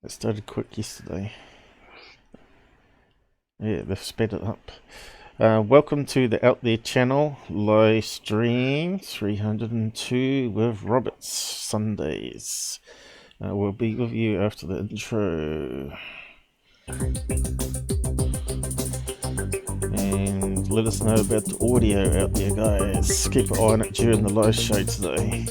It started quick yesterday. Yeah, they've sped it up. Welcome to the Out There channel, live stream 302 with Roberts Sundays. We'll be with you after the intro. And let us know about the audio out there, guys. Keep an eye on it during the live show today.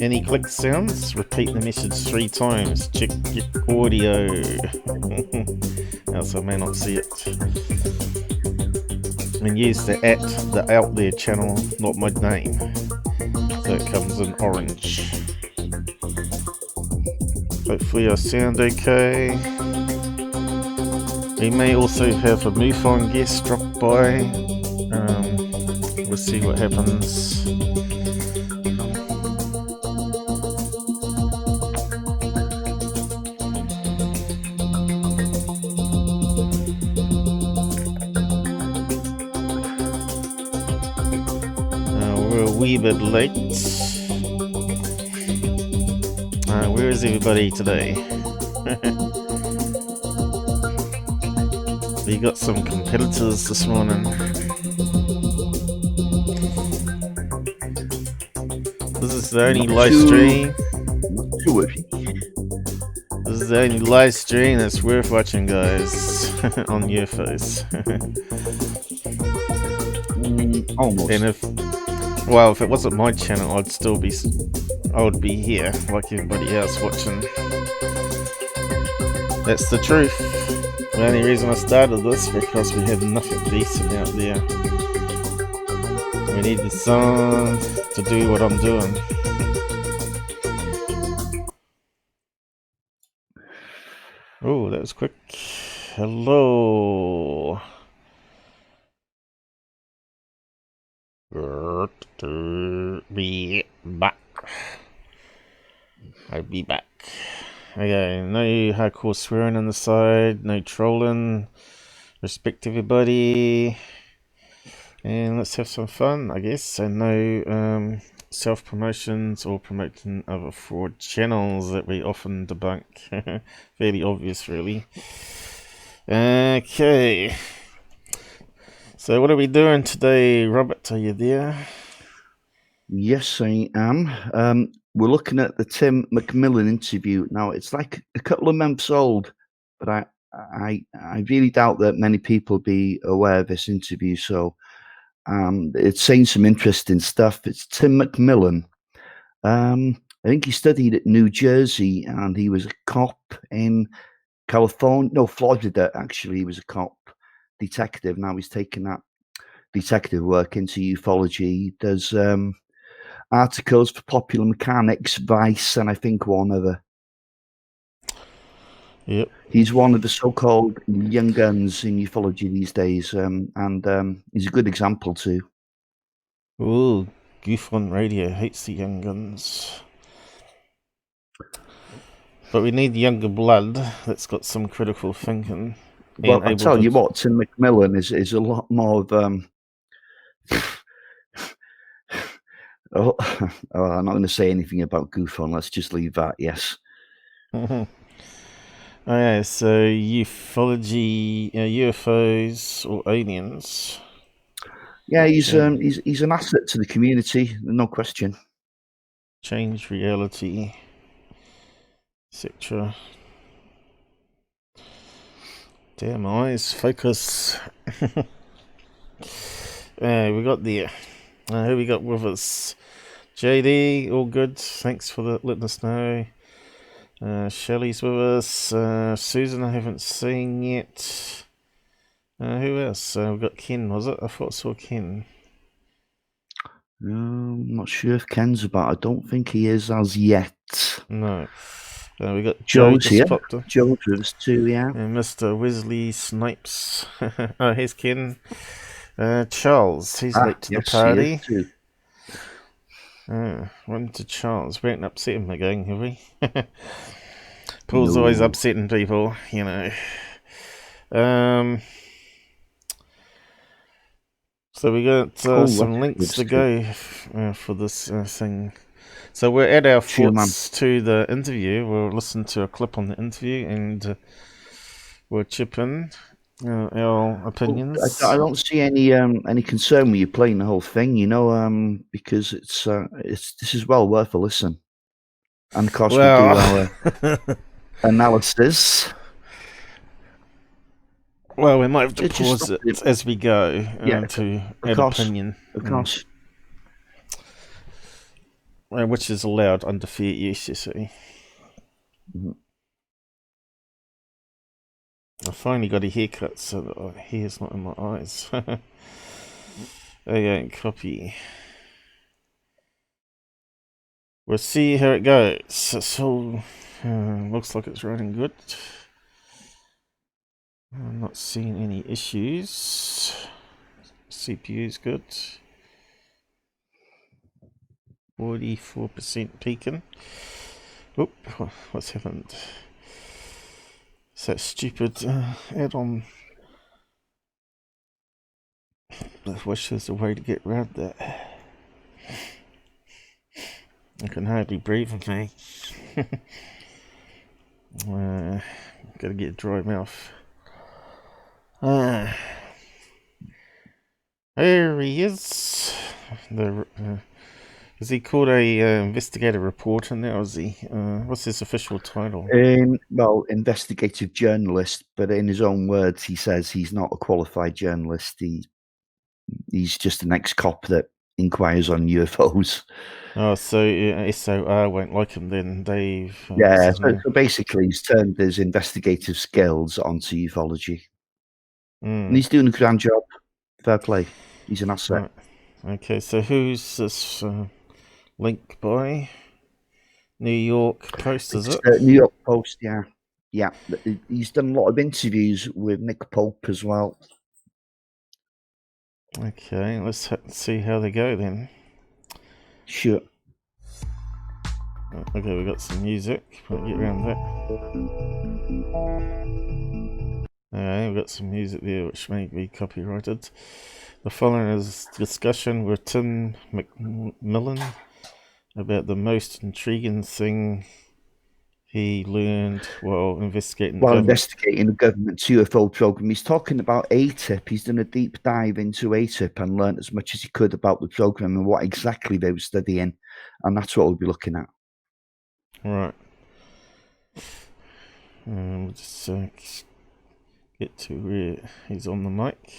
Any click sounds? Repeat the message 3 times. Check your audio. Else I may not see it. And use the Out There channel, not my name. So it comes in orange. Hopefully I sound okay. We may also have a MUFON guest drop by. We'll see what happens. We're a wee bit late. Where is everybody today? We got some competitors this morning. This is the only live stream. This is the only live stream that's worth watching, guys, on UFOs. Almost. And if it wasn't my channel, I would be here like everybody else watching. That's the truth. The only reason I started this because we had nothing decent out there. We needed someone to do what I'm doing. Oh, that was quick. Hello. Be back. I'll be back. Okay, no hardcore swearing on the side, no trolling. Respect everybody. And let's have some fun, I guess. And no self-promotions or promoting other fraud channels that we often debunk. Fairly obvious, really. Okay. So what are we doing today, Robert? Are you there? Yes, I am. We're looking at the Tim McMillan interview. Now, it's like a couple of months old, but I really doubt that many people be aware of this interview. So it's saying some interesting stuff. It's Tim McMillan. I think he studied at New Jersey, and he was a cop in California. No, Florida, actually. He was a cop detective. Now he's taken that detective work into ufology. He does articles for Popular Mechanics, Vice, and I think one other. Yep. He's one of the so-called young guns in ufology these days, and he's a good example too. Ooh, Goof on Radio hates the young guns. But we need younger blood that's got some critical thinking. Well, I tell you what, Tim McMillan is a lot more of I'm not going to say anything about Goofon. Let's just leave that. Yes. Okay, so ufology, UFOs or aliens. Yeah, he's an asset to the community, no question. Change reality, etc. Damn eyes, focus. We got there. Who we got with us? JD, all good. Thanks for letting us know. Shelley's with us. Susan, I haven't seen yet. Who else? We've got Ken, was it? I thought I saw Ken. I'm not sure if Ken's about. I don't think he is as yet. No. We got Joe's here. Popped up. Joe's with us too, yeah. And Mr. Wesley Snipes. Oh, here's Ken. Charles, he's late to the party. Too. Run to Charles. We haven't upset him again, have we? Paul's always upsetting people, you know. So we got some links to go for this thing. So we'll add our Sure, man. thoughts to the interview. We'll listen to a clip on the interview and we'll chip in our opinions. I don't see any concern with you playing the whole thing, you know, because this is well worth a listen. And of course, we do our analysis. Well, we might have to pause it as we go to add opinion. Of course. Which is allowed under fair use, you see. Mm-hmm. I finally got a haircut so that my hair's not in my eyes. Okay, copy. We'll see how it goes. So, looks like it's running good. I'm not seeing any issues. CPU's good. 44% peaking. Oop, what's happened? It's that stupid add-on. I wish there's a way to get around that. I can hardly breathe, okay. Gotta get a dry mouth. There he is. Is he called a investigative reporter now? Is he? What's his official title? Well, investigative journalist, but in his own words, he says he's not a qualified journalist. He's just an ex-cop that inquires on UFOs. Oh, so SOR won't like him then, Dave? Yeah, so basically he's turned his investigative skills onto ufology. And he's doing a grand job. Fair play. He's an asset. Right. Okay, so who's this link by? New York Post, is it? New York Post, yeah. Yeah, he's done a lot of interviews with Nick Pope as well. Okay, let's see how they go then. Sure. Okay, we got some music. We'll get around that. Alright, we got some music there which may be copyrighted. The following is discussion with Tim McMillan about the most intriguing thing he learned while investigating the government's UFO program. He's talking about ATIP. He's done a deep dive into ATIP and learned as much as he could about the program and what exactly they were studying. And that's what we'll be looking at. Right. We'll just get to where he's on the mic.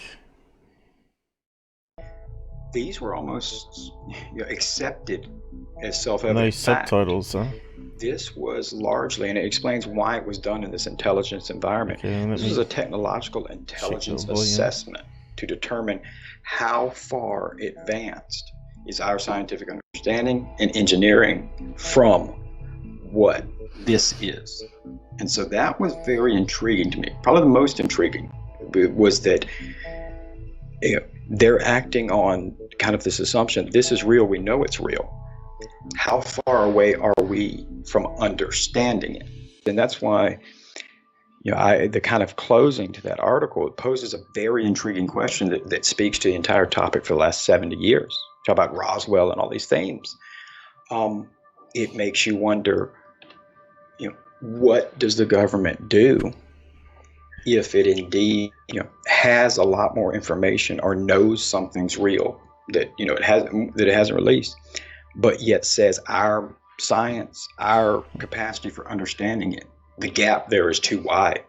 These were almost accepted as self-evident. No subtitles, huh? This was largely, and it explains why it was done in this intelligence environment. Okay, this was a technological intelligence assessment to determine how far advanced is our scientific understanding and engineering from what this is. And so that was very intriguing to me. Probably the most intriguing was that they're acting on kind of this assumption, this is real, we know it's real. How far away are we from understanding it? And that's why, the kind of closing to that article, it poses a very intriguing question that speaks to the entire topic for the last 70 years. Talk about Roswell and all these themes. It makes you wonder, what does the government do if it indeed, has a lot more information or knows something's real that it hasn't released, but yet says our science, our capacity for understanding it, the gap there is too wide.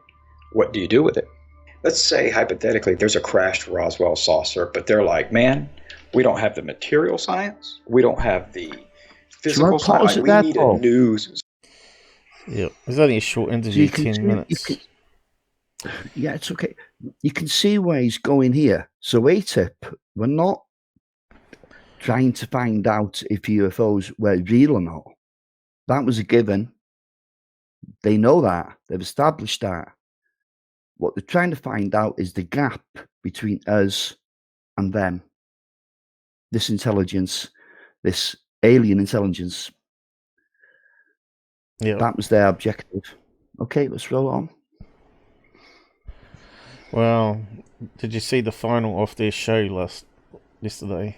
What do you do with it? Let's say hypothetically there's a crashed Roswell saucer, but they're like, man, we don't have the material science, we don't have the physical science, we need a news. Yeah, it's only a short interview, 10 minutes. Yeah, it's okay. You can see where he's going here. So ATIP, we're not trying to find out if UFOs were real or not. That was a given. They know that. They've established that. What they're trying to find out is the gap between us and them. This intelligence, this alien intelligence. Yeah. That was their objective. Okay, let's roll on. Well, did you see the final of their show yesterday?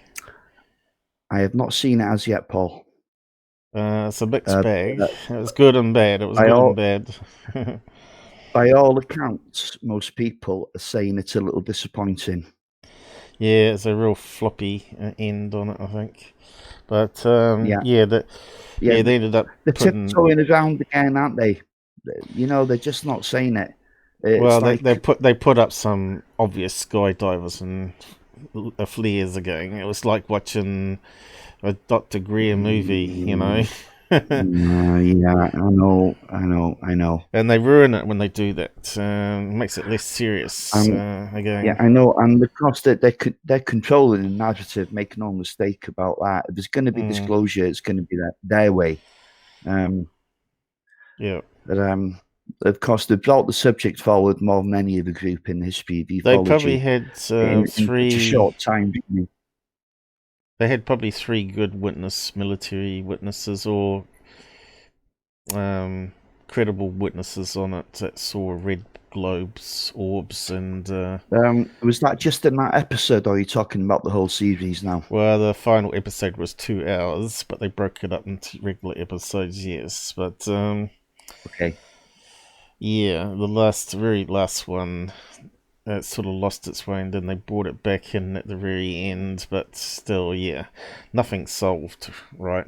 I have not seen it as yet, Paul. It's a mixed Uh, bag. It was good and bad. It was by good all and bad. by all accounts, most people are saying it's a little disappointing. Yeah, it's a real floppy end on it, I think. But Yeah, yeah, yeah, they ended up they're putting. tiptoeing around again, aren't they? They're just not saying it. It's Well, like, they put up some obvious skydivers and flares again. It was like watching a Dr. Greer movie, you know. yeah, I know. And they ruin it when they do that. Makes it less serious Yeah, again. I know, and because they're controlling the narrative, make no mistake about that. If there's going to be disclosure, it's going to be their way. Yeah. But of course, they've brought the subject forward more than any other group in the history of They probably ufology had in such a short time. They had probably 3 good military witnesses, or credible witnesses on it that saw red globes, orbs, and Was that just in that episode, or are you talking about the whole series now? well, the final episode was 2 hours, but they broke it up into regular episodes. Yes, but Okay. yeah, the very last one, it sort of lost its way, and then they brought it back in at the very end. But still, yeah, nothing solved. Right,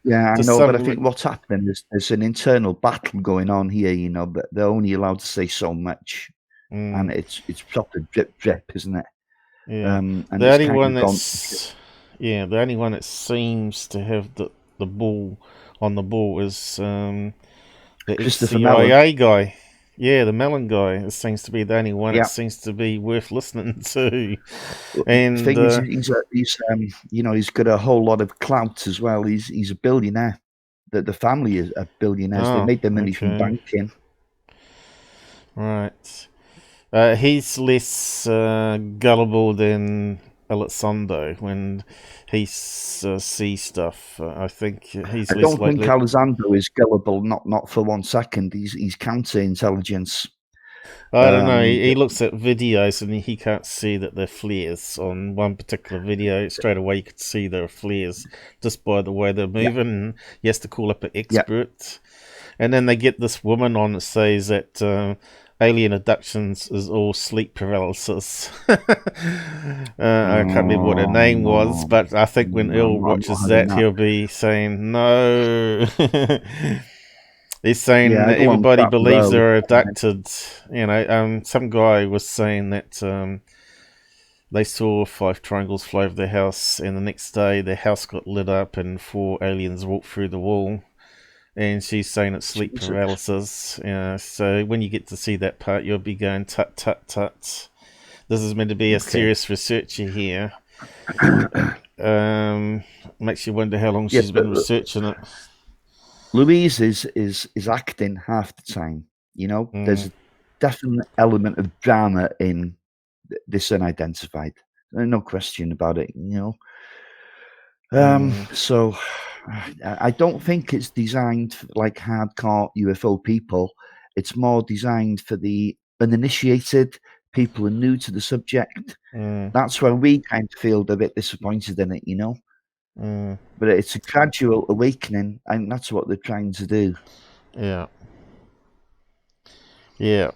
Yeah, I just know, but I some. think what's happening is there's an internal battle going on here, but they're only allowed to say so much, and it's proper drip, isn't it? Yeah, And the it's only kind one of gone. the only one that seems to have the ball on the ball is the Christopher Mellon. ex-CIA guy. Yeah, the Mellon guy. It seems to be the only one Yeah. that seems to be worth listening to. The And thing is, he's got a whole lot of clout as well. He's a billionaire. The family are billionaires. They made their money from banking. Right. He's less gullible than Elizondo when he sees stuff. I think he's I less don't likely. think Elizondo is gullible. Not for 1 second. He's counterintelligence. I don't know. He looks at videos and he can't see that they're flares. On one particular video, straight away you could see there are flares just by the way they're moving. Yeah. He has to call up an expert. Yeah. And then they get this woman on that says that alien abductions is all sleep paralysis. I can't remember what her name was, but I think when Earl watches that, he'll be saying, no. He's saying that everybody believes they're abducted. Some guy was saying that they saw 5 triangles fly over their house, and the next day their house got lit up and 4 aliens walked through the wall. And she's saying it's sleep paralysis. So when you get to see that part, you'll be going, tut, tut, tut. This is meant to be a serious researcher here. Makes you wonder how long she's been researching it. Louise is acting half the time. There's a definite element of drama in this unidentified. No question about it. So I don't think it's designed for like hardcore UFO people. It's more designed for the uninitiated, people who are new to the subject. That's where we kind of feel a bit disappointed in it, But it's a gradual awakening, and that's what they're trying to do. Yeah. Yeah.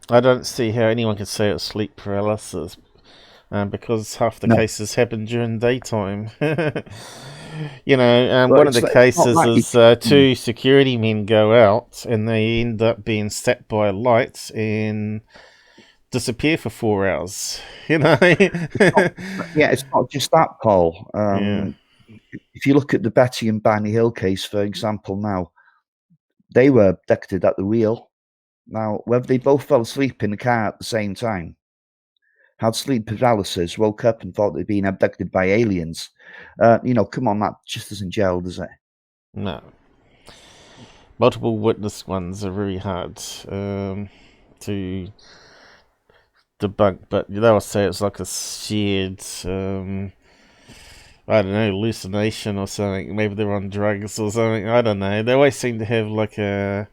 I don't see how anyone can say it's sleep paralysis, because half the cases happen during daytime. One of the cases is 2 security men go out and they end up being set by a light and disappear for 4 hours. It's not just that, Paul. If you look at the Betty and Barney Hill case, for example, now they were abducted at the wheel. Now, whether they both fell asleep in the car at the same time, had sleep paralysis, woke up and thought they'd been abducted by aliens. Come on, that just doesn't gel, does it? No. Multiple witness ones are very hard to debunk, but they'll say it's like a shared, I don't know, hallucination or something. Maybe they're on drugs or something. I don't know. They always seem to have like a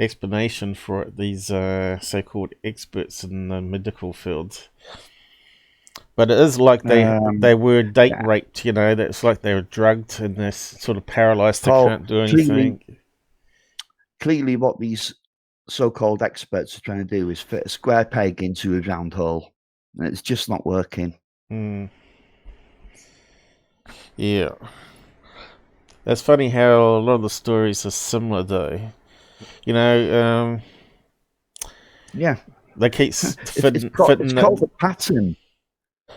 explanation for it, these so-called experts in the medical field. But it is like they were date Yeah. raped, you know. That's like they were drugged and they're sort of paralyzed. They Paul, can't do anything. Clearly, what these so-called experts are trying to do is fit a square peg into a round hole, and it's just not working. Yeah. That's funny how a lot of the stories are similar, though. You know, Yeah, they keep it's called a pattern.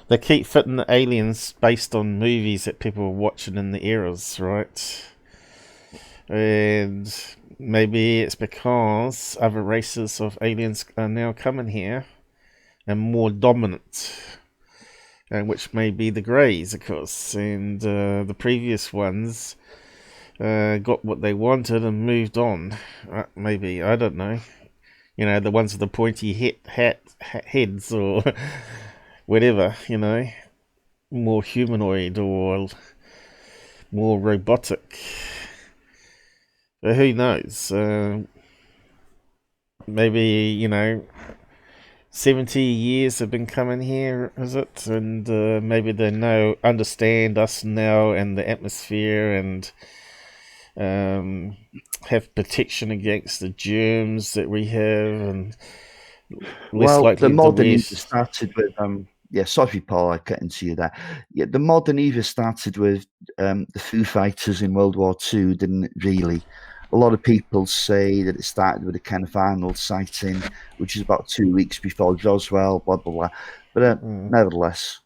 They keep fitting the aliens based on movies that people were watching in the eras, right? And maybe it's because other races of aliens are now coming here and more dominant, and which may be the Greys, of course. And the previous ones got what they wanted and moved on. Maybe, I don't know. You know, the ones with the pointy heads or whatever, you know. More humanoid or more robotic. But who knows? Maybe, you know, 70 years have been coming here, is it? And maybe they understand us now and the atmosphere and have protection against the germs that we have and less likely the modern to era started with sorry, Paul, I cut into you there. Yeah, the modern era started with the Foo Fighters in World War II, didn't it, really? A lot of people say that it started with a Kenneth Arnold sighting, which is about 2 weeks before Roswell, blah, blah, blah. But nevertheless,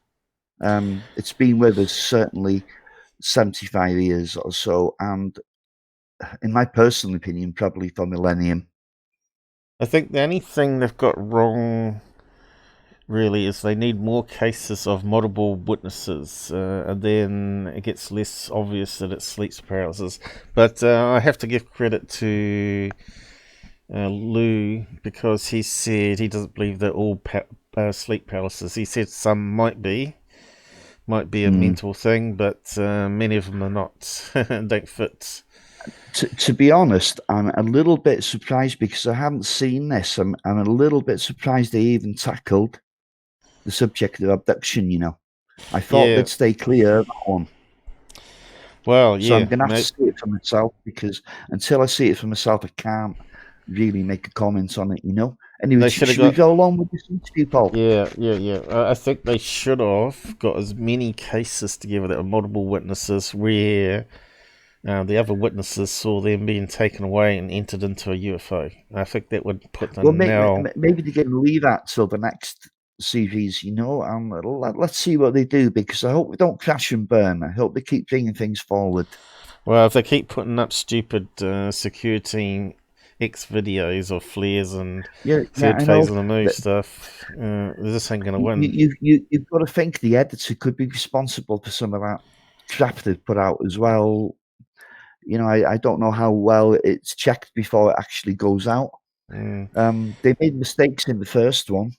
it's been with us certainly 75 years or so, and in my personal opinion, probably for a millennium. I think the only thing they've got wrong really is they need more cases of multiple witnesses, and then it gets less obvious that it's sleep paralysis. But I have to give credit to Lou, because he said he doesn't believe they're all sleep paralysis. He said some might be a mental thing, but many of them are not. Don't fit. To be honest, I'm a little bit surprised because I haven't seen this. I'm a little bit surprised they even tackled the subject of abduction, you know. I thought they'd stay clear of that one. Well, so I'm going to have to see it for myself, because until I see it for myself, I can't really make a comment on it, you know. Anyway, should we go along with this interview, Paul? Yeah. I think they should have got as many cases together that are multiple witnesses where the other witnesses saw them being taken away and entered into a UFO. I think that would put them maybe they can leave that till the next series, you know, and let's see what they do, because I hope we don't crash and burn. I hope they keep bringing things forward. Well, if they keep putting up stupid security X videos or flares and third phase of the move stuff, this ain't going to win. You've got to think the editor could be responsible for some of that crap they've put out as well. You know, I don't know how well it's checked before it actually goes out. They made mistakes in the first one.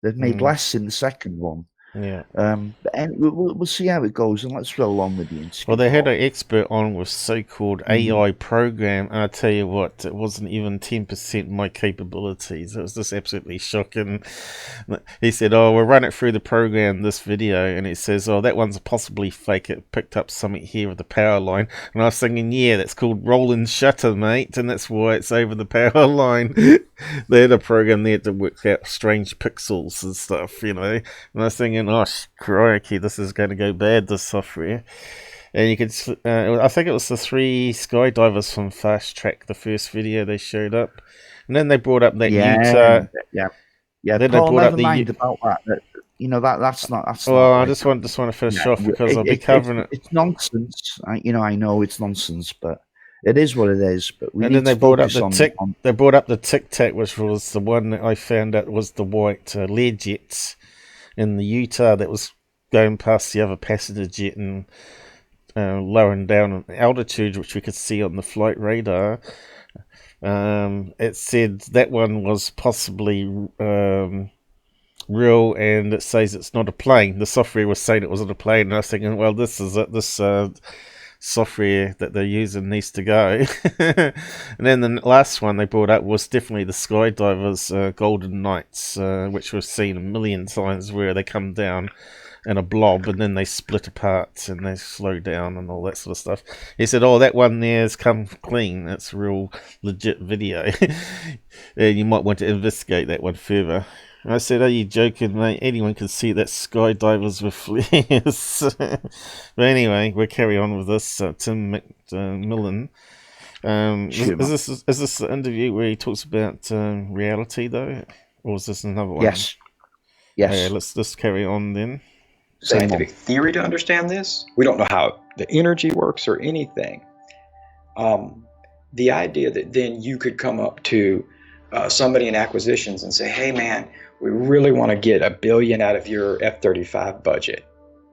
They've made less in the second one. Yeah. But we'll see how it goes, and let's roll on with the interview. Well, they had an expert on with so-called AI program, and I tell you what, it wasn't even 10% my capabilities. It was just absolutely shocking. He said, "Oh, we'll run it through the program, this video," and it says, "Oh, that one's possibly fake. It picked up something here with the power line." And I was thinking, yeah, that's called rolling shutter, mate, and that's why it's over the power line. They had a program there to work out strange pixels and stuff, you know. And I was thinking, oh, crikey, this is going to go bad, this software. And you could, I think it was the 3 skydivers from Fast Track, the first video they showed up. And then they brought up that Utah. Yeah. Then Paul, they brought never up mind about that. You know, that's not. Well, I just want to finish off because I'll be covering it. It's nonsense. I know it's nonsense, but it is what it is. But we and need then they to brought up focus the They brought up the Tic Tac, which was the one that I found out was the white Learjets in the Utah that was going past the other passenger jet and lowering down in altitude, which we could see on the flight radar. It said that one was possibly real, and it says it's not a plane. The software was saying it wasn't a plane, and I was thinking, well, this is it. This software that they're using needs to go. And then the last one they brought up was definitely the skydivers' Golden Nights, which we've seen a million times, where they come down and a blob, and then they split apart and they slow down and all that sort of stuff. He said, "Oh, that one there's come clean. That's real legit video. And you might want to investigate that one further." And I said, "Are you joking, mate? Anyone can see that skydivers with flares." But anyway, we'll carry on with this. Tim McMillan. Is this the interview where he talks about reality, though? Or is this another one? Yes. Okay, let's carry on then. Scientific theory to understand this. We don't know how the energy works or anything. The idea that then you could come up to somebody in acquisitions and say, "Hey, man, we really want to get $1 billion out of your F-35 budget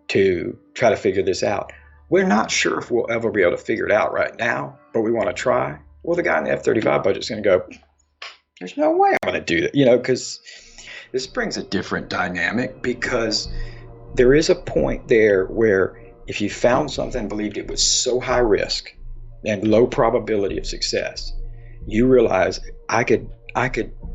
to try to figure this out. We're not sure if we'll ever be able to figure it out right now, but we want to try." Well, the guy in the F-35 budget is going to go, "There's no way I'm going to do that," because this brings a different dynamic, because there is a point there where if you found something and believed it was so high risk and low probability of success, you realize I could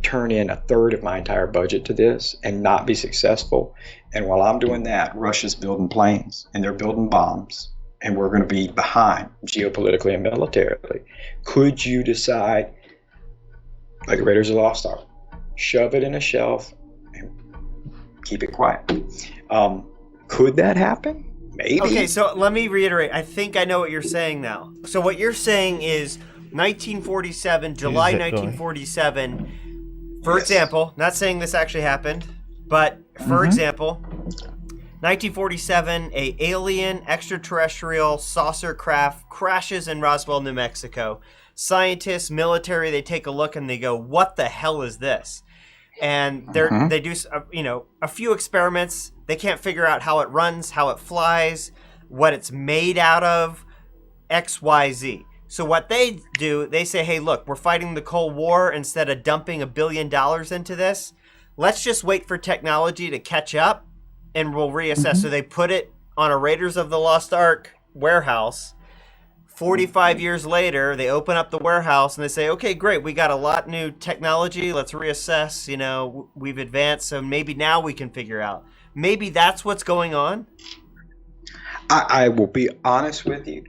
turn in 1/3 of my entire budget to this and not be successful. And while I'm doing that, Russia's building planes and they're building bombs, and we're going to be behind geopolitically and militarily. Could you decide, like Raiders of the Lost Ark, shove it in a shelf and keep it quiet? Could that happen? Maybe. Okay, so let me reiterate. I think I know what you're saying now. So what you're saying is 1947, July 1947, for example, not saying this actually happened, but for example, 1947, a alien extraterrestrial saucer craft crashes in Roswell, New Mexico. Scientists, military, they take a look and they go, "What the hell is this?" And they do, a few experiments. They can't figure out how it runs, how it flies, what it's made out of, X, Y, Z. So what they do, they say, "Hey, look, we're fighting the Cold War. Instead of dumping $1 billion into this, let's just wait for technology to catch up and we'll reassess." So they put it on a Raiders of the Lost Ark warehouse. 45 years later, they open up the warehouse and they say, "Okay, great, we got a lot new technology. Let's reassess. We've advanced, so maybe now we can figure out." Maybe that's what's going on. I will be honest with you.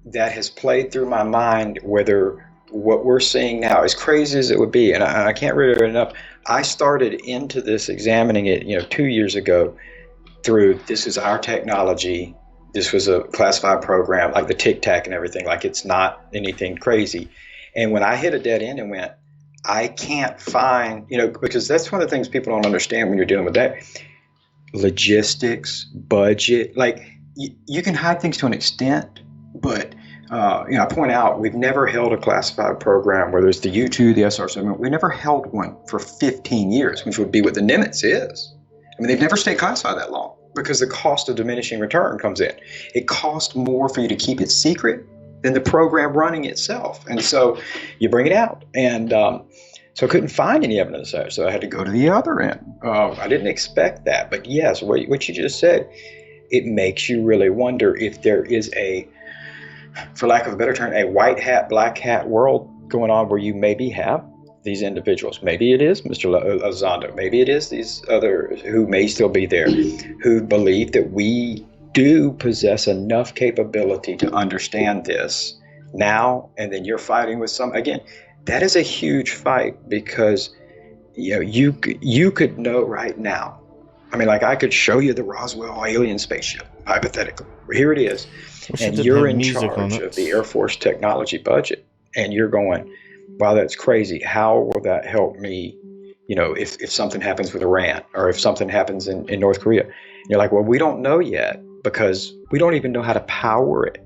That has played through my mind, whether what we're seeing now, as crazy as it would be, and I can't reiterate enough, I started into this, examining it, 2 years ago, through this is our technology. This was a classified program, like the Tic Tac and everything, like it's not anything crazy. And when I hit a dead end and went, I can't find, because that's one of the things people don't understand when you're dealing with that. Logistics, budget, like you can hide things to an extent, but I point out we've never held a classified program where there's the U-2, the SR-7. We never held one for 15 years, which would be what the Nimitz is. I mean, they've never stayed classified that long because the cost of diminishing return comes in. It costs more for you to keep it secret than the program running itself. And so you bring it out. And so I couldn't find any evidence there. So I had to go to the other end. I didn't expect that. But yes, what you just said, it makes you really wonder if there is a, for lack of a better term, a white hat, black hat world going on where you maybe have these individuals. Maybe it is Mr. Elizondo. Maybe it is these others who may still be there, who believe that we do possess enough capability to understand this now, and then you're fighting with some. Again, that is a huge fight, because you could know right now. I mean, like I could show you the Roswell alien spaceship, hypothetically. Here it is. And you're in charge of the Air Force technology budget, and you're going, wow, that's crazy. How will that help me, if something happens with Iran, or if something happens in North Korea? And you're like, well, we don't know yet, because we don't even know how to power it.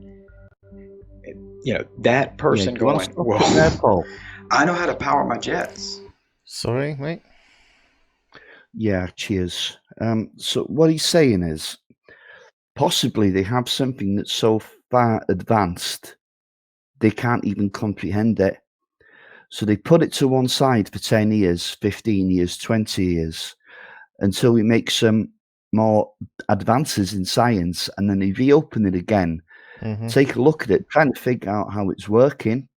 That person going, well, I know how to power my jets. Sorry, mate. Yeah, cheers. So what he's saying is, possibly they have something that's so far advanced, they can't even comprehend it. So they put it to one side for 10 years, 15 years, 20 years, until we make some more advances in science, and then they reopen it again, take a look at it, trying to figure out how it's working.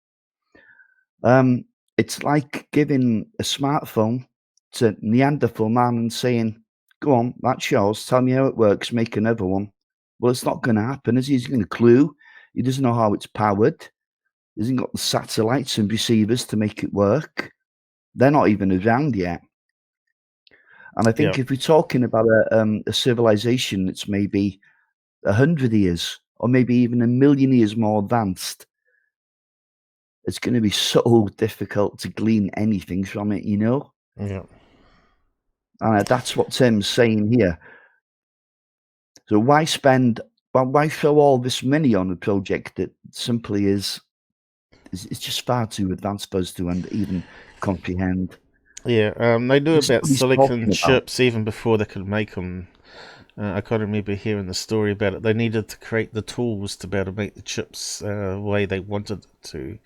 It's like giving a smartphone to Neanderthal man and saying, Go on, that's yours. Tell me how it works. Make another one. Well, it's not going to happen, is he? He's going to clue. He doesn't know how it's powered. He hasn't got the satellites and receivers to make it work. They're not even around yet. And I think if we're talking about a civilization that's maybe 100 years or maybe even 1,000,000 years more advanced, it's going to be so difficult to glean anything from it, you know? Yeah. And that's what Tim's saying here. So why throw all this money on a project that simply is it's just far too advanced for us to even comprehend? Yeah, they knew It's about what he's silicon talking about. chips even before they could make them. I can't remember hearing the story about it. They needed to create the tools to be able to make the chips the way they wanted it to.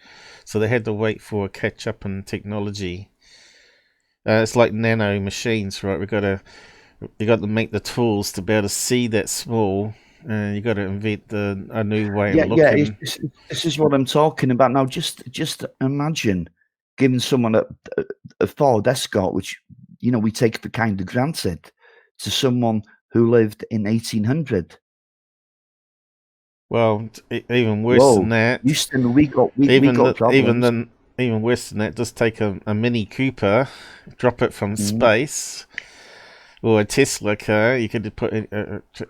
So they had to wait for a catch-up in technology. It's like nano machines, right? You got to make the tools to be able to see that small, and you got to invent a new way of looking. This is what I'm talking about now. Just imagine giving someone a Ford Escort, which we take for kind of granted, to someone who lived in 1800. Well, even worse than that. Houston, we got problems. Even worse than that, just take a Mini Cooper, drop it from space, or a Tesla car. You could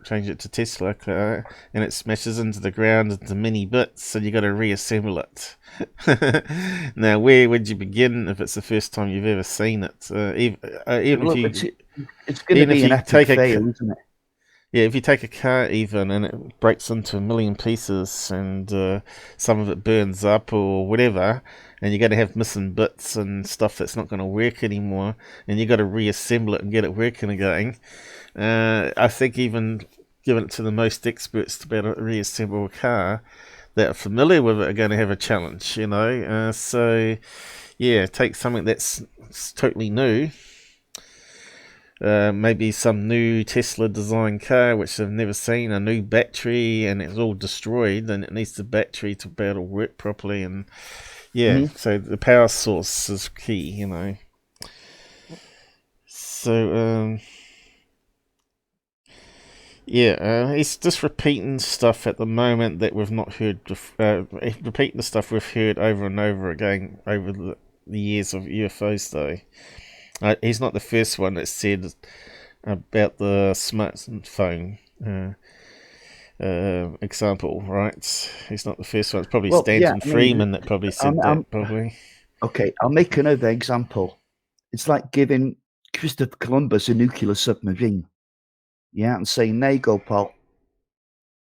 change it to Tesla car, and it smashes into the ground into mini bits, and you got to reassemble it. Now, where would you begin if it's the first time you've ever seen it? It's going to be an epic fail, isn't it? Yeah, if you take a car even and it breaks into 1,000,000 pieces and some of it burns up or whatever, and you're going to have missing bits and stuff that's not going to work anymore, and you've got to reassemble it and get it working again. I think even giving it to the most experts to be able to reassemble a car that are familiar with it are going to have a challenge, So, yeah, take something that's totally new. Maybe some new Tesla design car which they've never seen, a new battery, and it's all destroyed, and it needs the battery to be able to work properly. And so the power source is key, So he's just repeating stuff at the moment that we've not heard. Repeating the stuff we've heard over and over again over the years of UFOs, though. He's not the first one that said about the smartphone example, right? He's not the first one. It's probably Stanton Friedman that probably said that, probably. Okay, I'll make another example. It's like giving Christopher Columbus a nuclear submarine, and saying, there you go, Paul.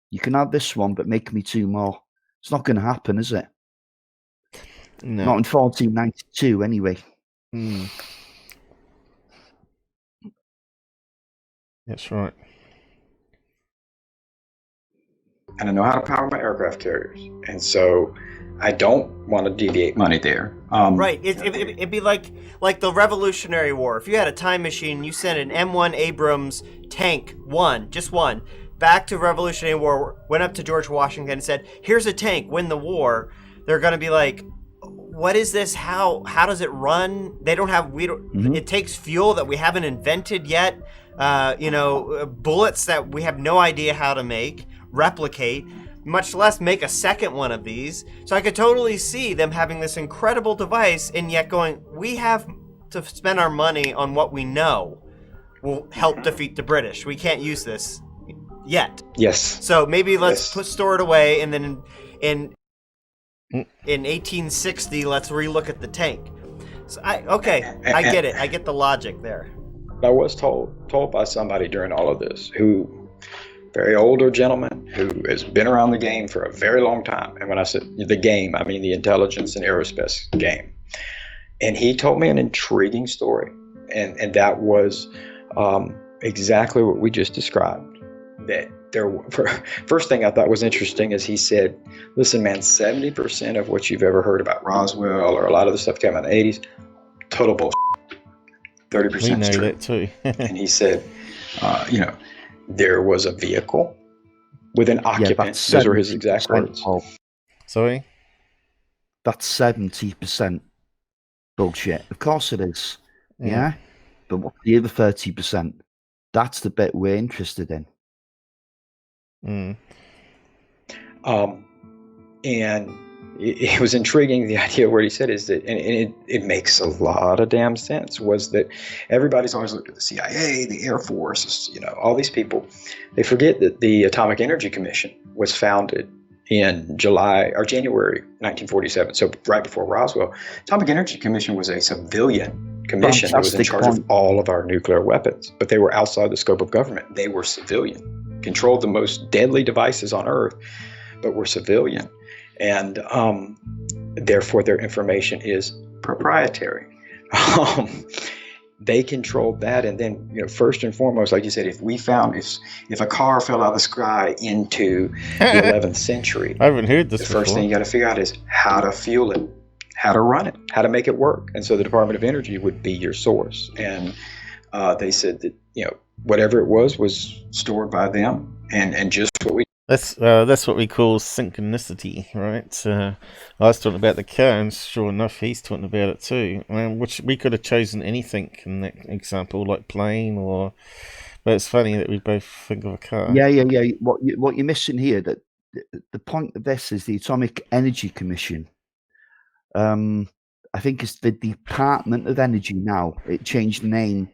You can have this one, but make me 2 more. It's not going to happen, is it? No. Not in 1492, anyway. That's right. And I know how to power my aircraft carriers. And so I don't want to deviate money there. Right. It'd be like the Revolutionary War. If you had a time machine, you sent an M1 Abrams tank, just one, back to Revolutionary War, went up to George Washington and said, here's a tank, win the war. They're going to be like, what is this? How does it run? It takes fuel that we haven't invented yet. Bullets that we have no idea how to replicate, much less make a second one of these. So I could totally see them having this incredible device and yet going, we have to spend our money on what we know will help defeat the British. We can't use this yet. Yes. So maybe let's store it away, and then in 1860, let's relook at the tank. So I get it. I get the logic there. I was told by somebody during all of this, very older gentleman who has been around the game for a very long time. And when I said the game, I mean the intelligence and aerospace game. And he told me an intriguing story. And that was exactly what we just described. That first thing I thought was interesting is he said, listen, man, 70% of what you've ever heard about Roswell or a lot of the stuff came out in the 80s, total bullshit. 30% we know true. That too. And he said, there was a vehicle with an occupant. Those are his exact words. Sorry? That's 70% bullshit. Of course it is. Yeah? But what's the other 30%? That's the bit we're interested in. Mm. And it was intriguing. The idea of what he said is that, and it makes a lot of damn sense, was that everybody's always looked at the CIA, the Air Force, all these people. They forget that the Atomic Energy Commission was founded in January 1947. So right before Roswell. Atomic Energy Commission was a civilian commission that was in charge of all of our nuclear weapons, but they were outside the scope of government. They were civilian, controlled the most deadly devices on Earth, but were civilian. And therefore, their information is proprietary. They controlled that, and then, first and foremost, like you said, if a car fell out of the sky into the 11th century, I haven't heard this. The first thing you got to figure out is how to fuel it, how to run it, how to make it work. And so the Department of Energy would be your source. And they said that whatever it was stored by them, and just what we. That's what we call synchronicity, right? I was talking about the car, and sure enough, he's talking about it too. Which we could have chosen anything in that example, like plane, but it's funny that we both think of a car. Yeah. What you're missing here, that the point of this is the Atomic Energy Commission. I think it's the Department of Energy now. It changed the name,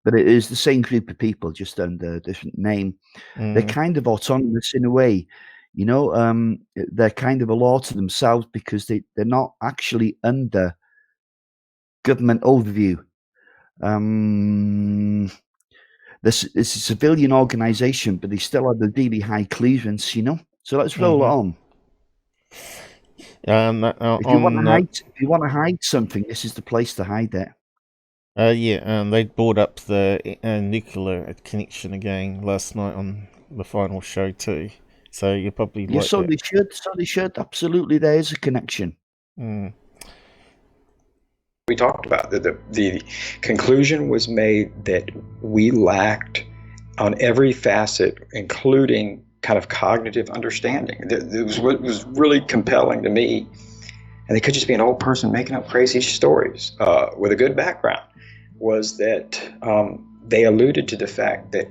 but it is the same group of people, just under a different name. They're kind of autonomous in a way, they're kind of a law to themselves because they're not actually under government overview. This is a civilian organization, but they still have the really high clearance, So let's roll it on. If you want to hide something, this is the place to hide it. They brought up the nuclear connection again last night on the final show too. So you probably they should. Absolutely, there is a connection. We talked about the conclusion was made that we lacked on every facet, including kind of cognitive understanding. It was what was really compelling to me, and they could just be an old person making up crazy stories with a good background. Was that they alluded to the fact that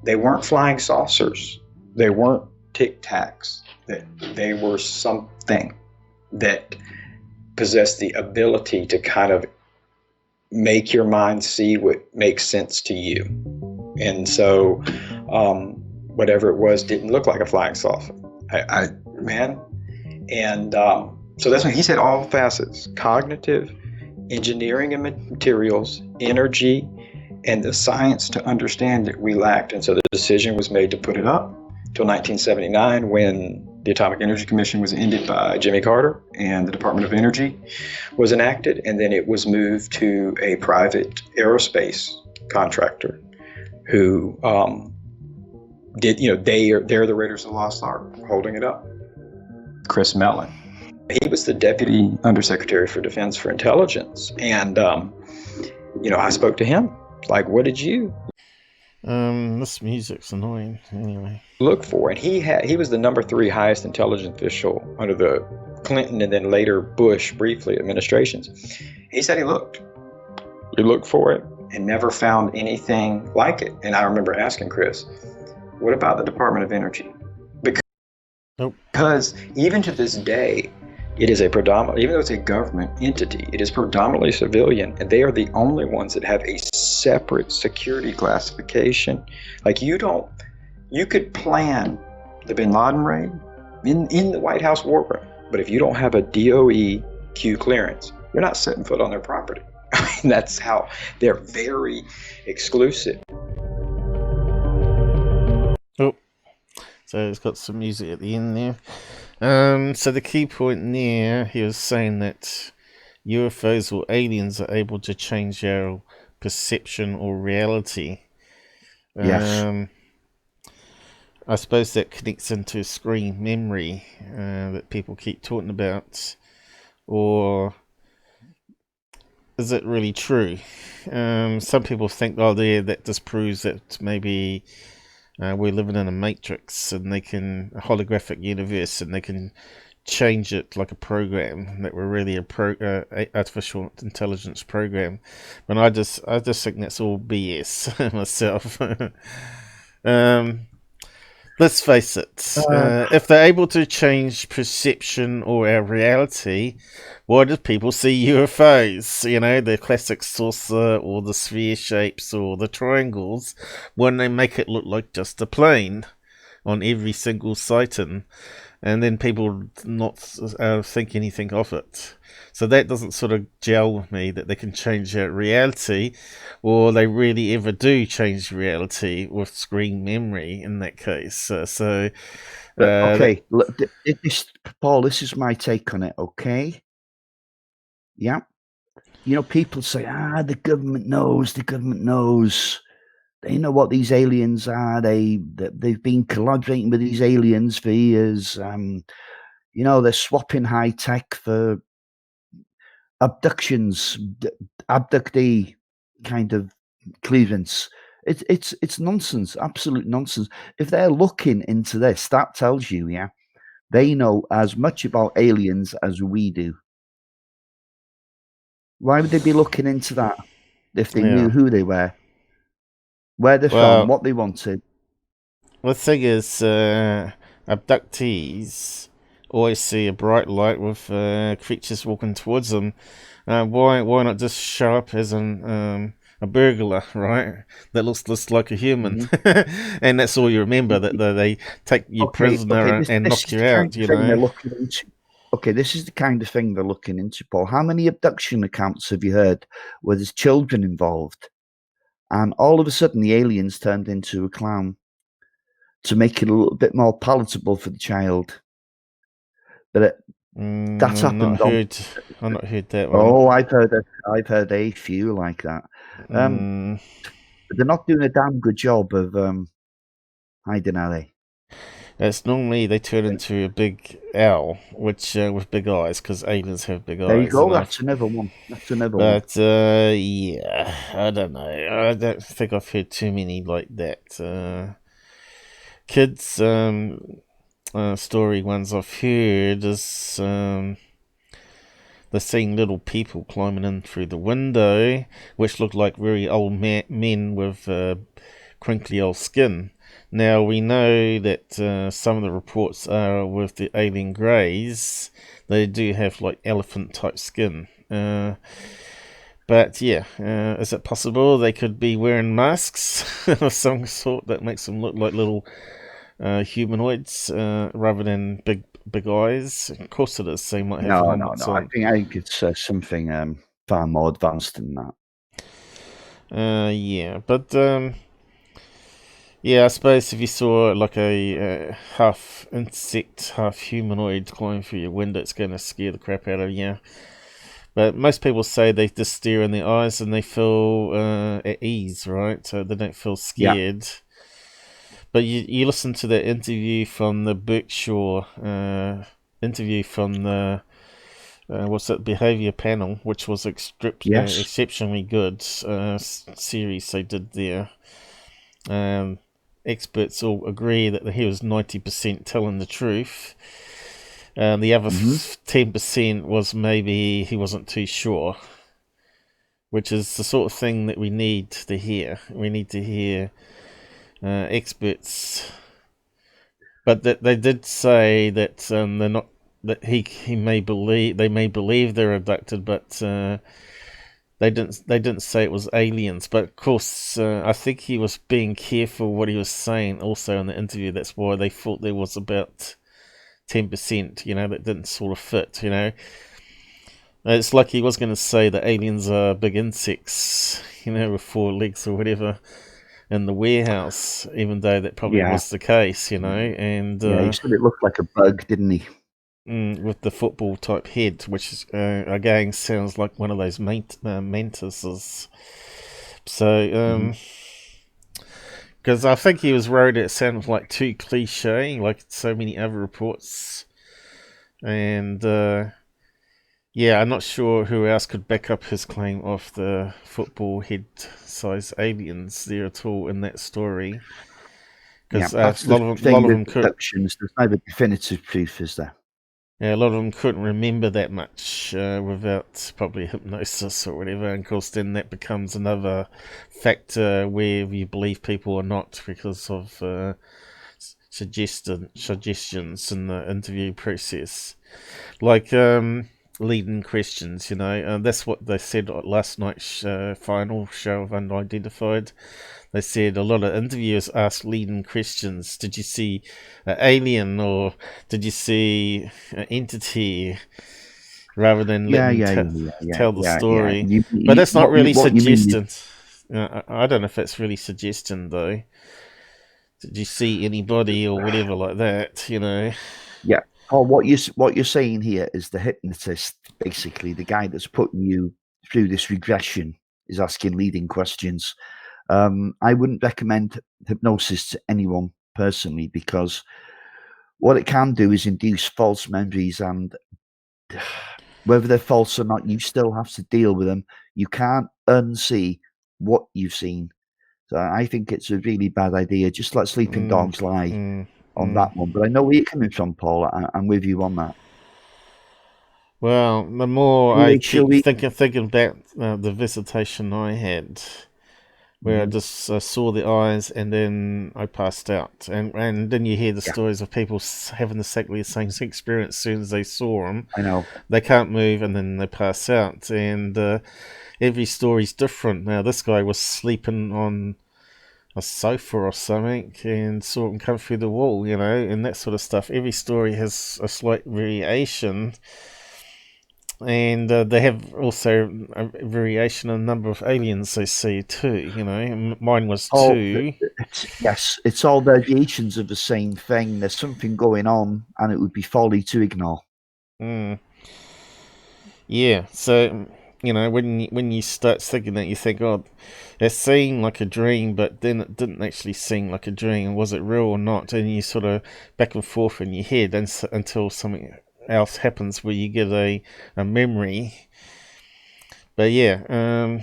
they weren't flying saucers, they weren't Tic Tacs, that they were something that possessed the ability to kind of make your mind see what makes sense to you. And so whatever it was didn't look like a flying saucer. So that's when he said all facets: cognitive, engineering and materials, energy, and the science to understand it we lacked. And so the decision was made to put it up till 1979, when the Atomic Energy Commission was ended by Jimmy Carter and the Department of Energy was enacted. And then it was moved to a private aerospace contractor who they're the Raiders of the Lost Ark holding it up. Chris Mellon. He was the Deputy Undersecretary for Defense for Intelligence. And, I spoke to him. Like, what did you this music's annoying anyway. Look for? And he was the number 3 highest intelligence official under the Clinton and then later Bush briefly administrations. He said he looked for it and never found anything like it. And I remember asking Chris, what about the Department of Energy? Because even to this day, it is even though it's a government entity, it is predominantly civilian, and they are the only ones that have a separate security classification. Like you could plan the Bin Laden raid in the White House war room, but if you don't have a DOE Q clearance, you're not setting foot on their property. I mean, that's how they're very exclusive. So it's got some music at the end there. So the key point there, he was saying that UFOs or aliens are able to change our perception or reality. Yes. I suppose that connects into screen memory that people keep talking about. Or is it really true? Some people think, that just proves that maybe we're living in a matrix and a holographic universe, and they can change it like a program, that we're really a artificial intelligence program. But I just think that's all BS myself. Let's face it, if they're able to change perception or our reality, why do people see UFOs? You know, the classic saucer or the sphere shapes or the triangles, when they make it look like just a plane on every single sighting, and then people not think anything of it. So that doesn't sort of gel with me, that they can change reality, or they really ever do change reality with screen memory in that case. Okay, look, Paul, this is my take on it, okay? Yeah. You know, people say, the government knows, They know what these aliens are. They've been collaborating with these aliens for years. You know, they're swapping high tech for abductions, abductee kind of clearance. It's nonsense, absolute nonsense. If they're looking into this, that tells you, yeah, they know as much about aliens as we do. Why would they be looking into that if they knew who they were, where they're from, what they wanted? The thing is, abductees always see a bright light with creatures walking towards them. Why not just show up as a burglar, right? That looks just like a human, and that's all you remember. That they take you prisoner and knock you out. You know. Okay, this is the kind of thing they're looking into, Paul. How many abduction accounts have you heard where there's children involved, and all of a sudden the aliens turned into a clown to make it a little bit more palatable for the child? But that's happened. I've not heard that one. Oh, I've heard a few like that. But they're not doing a damn good job of hiding, are they? It's normally they turn into a big owl, which with big eyes, because aliens have big eyes. There you go. That's another one. But yeah, I don't know. I don't think I've heard too many like that. Kids story ones I've heard is they're seeing little people climbing in through the window, which look like very old men with crinkly old skin. Now, we know that some of the reports are with the alien greys. They do have like elephant type skin. But yeah, is it possible they could be wearing masks of some sort that makes them look like little humanoids rather than big eyes? Of course it is. They might have helmets on. I think it's something far more advanced than that. Yeah, but yeah, I suppose if you saw like a half insect, half humanoid climbing through your window, it's going to scare the crap out of you. But most people say they just stare in the eyes and they feel at ease, right? So they don't feel scared. Yeah. But you listen to the interview from the Berkshire interview from the behavior panel, which was exceptionally good series they did there. Experts all agree that he was 90% telling the truth. The other 10% was maybe he wasn't too sure, which is the sort of thing that we need to hear. We need to hear experts, but that they did say that they're not. That they may believe they're abducted, but they didn't say it was aliens. But of course, I think he was being careful what he was saying. Also in the interview, that's why they thought there was about 10%, that didn't sort of fit, It's like he was going to say that aliens are big insects, with 4 legs or whatever in the warehouse, even though that probably was the case, and... he said it looked like a bug, didn't he? With the football type head, which again sounds like one of those mantises. So, because I think he was worried it sounded like too cliche, like so many other reports. And I'm not sure who else could back up his claim of the football head-size aliens there at all in that story. Because a lot of them could. There's no definitive proof, is there? Yeah, a lot of them couldn't remember that much without probably hypnosis or whatever, and of course then that becomes another factor where you believe people or not because of suggestions in the interview process. Like leading questions, that's what they said at last night's final show of Unidentified. They said a lot of interviewers asked leading questions. Did you see an alien, or did you see an entity, rather than let them tell the story? But that's not really suggesting. I don't know if that's really suggesting, though. Did you see anybody or whatever like that? Yeah. Oh, what you're saying here is the hypnotist, basically the guy that's putting you through this regression, is asking leading questions. I wouldn't recommend hypnosis to anyone personally, because what it can do is induce false memories, and whether they're false or not, you still have to deal with them. You can't unsee what you've seen. So I think it's a really bad idea. Just let sleeping dogs lie on that one. But I know where you're coming from, Paul. I'm with you on that. Well, the more I keep thinking about the visitation I had, where I just saw the eyes and then I passed out. And then you hear the stories of people having exactly the same experience as soon as they saw them. I know. They can't move and then they pass out. And every story's different. Now, this guy was sleeping on a sofa or something and saw him come through the wall, and that sort of stuff. Every story has a slight variation. And they have also a variation in the number of aliens they see too. Mine was 2. Yes, it's all variations of the same thing. There's something going on, and it would be folly to ignore. Yeah. So when you start thinking that, you think, oh, it seemed like a dream, but then it didn't actually seem like a dream. Was it real or not? And you sort of back and forth in your head until something else happens where you get a memory. But yeah,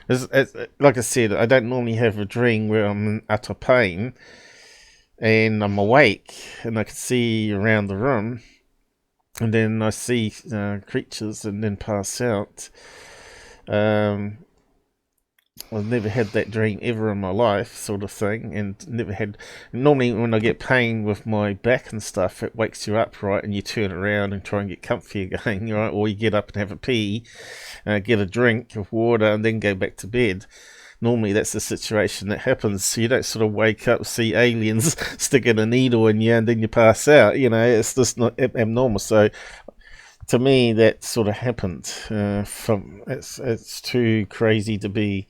it's, like I said, I don't normally have a dream where I'm in utter pain and I'm awake and I can see around the room, and then I see creatures and then pass out. I've never had that dream ever in my life, sort of thing, and never had. Normally, when I get pain with my back and stuff, it wakes you up, right, and you turn around and try and get comfy again, right, or you get up and have a pee, get a drink of water, and then go back to bed. Normally, that's the situation that happens. So you don't sort of wake up, see aliens sticking a needle in you, and then you pass out. It's just not abnormal. So, to me, that sort of happened. It's too crazy to be.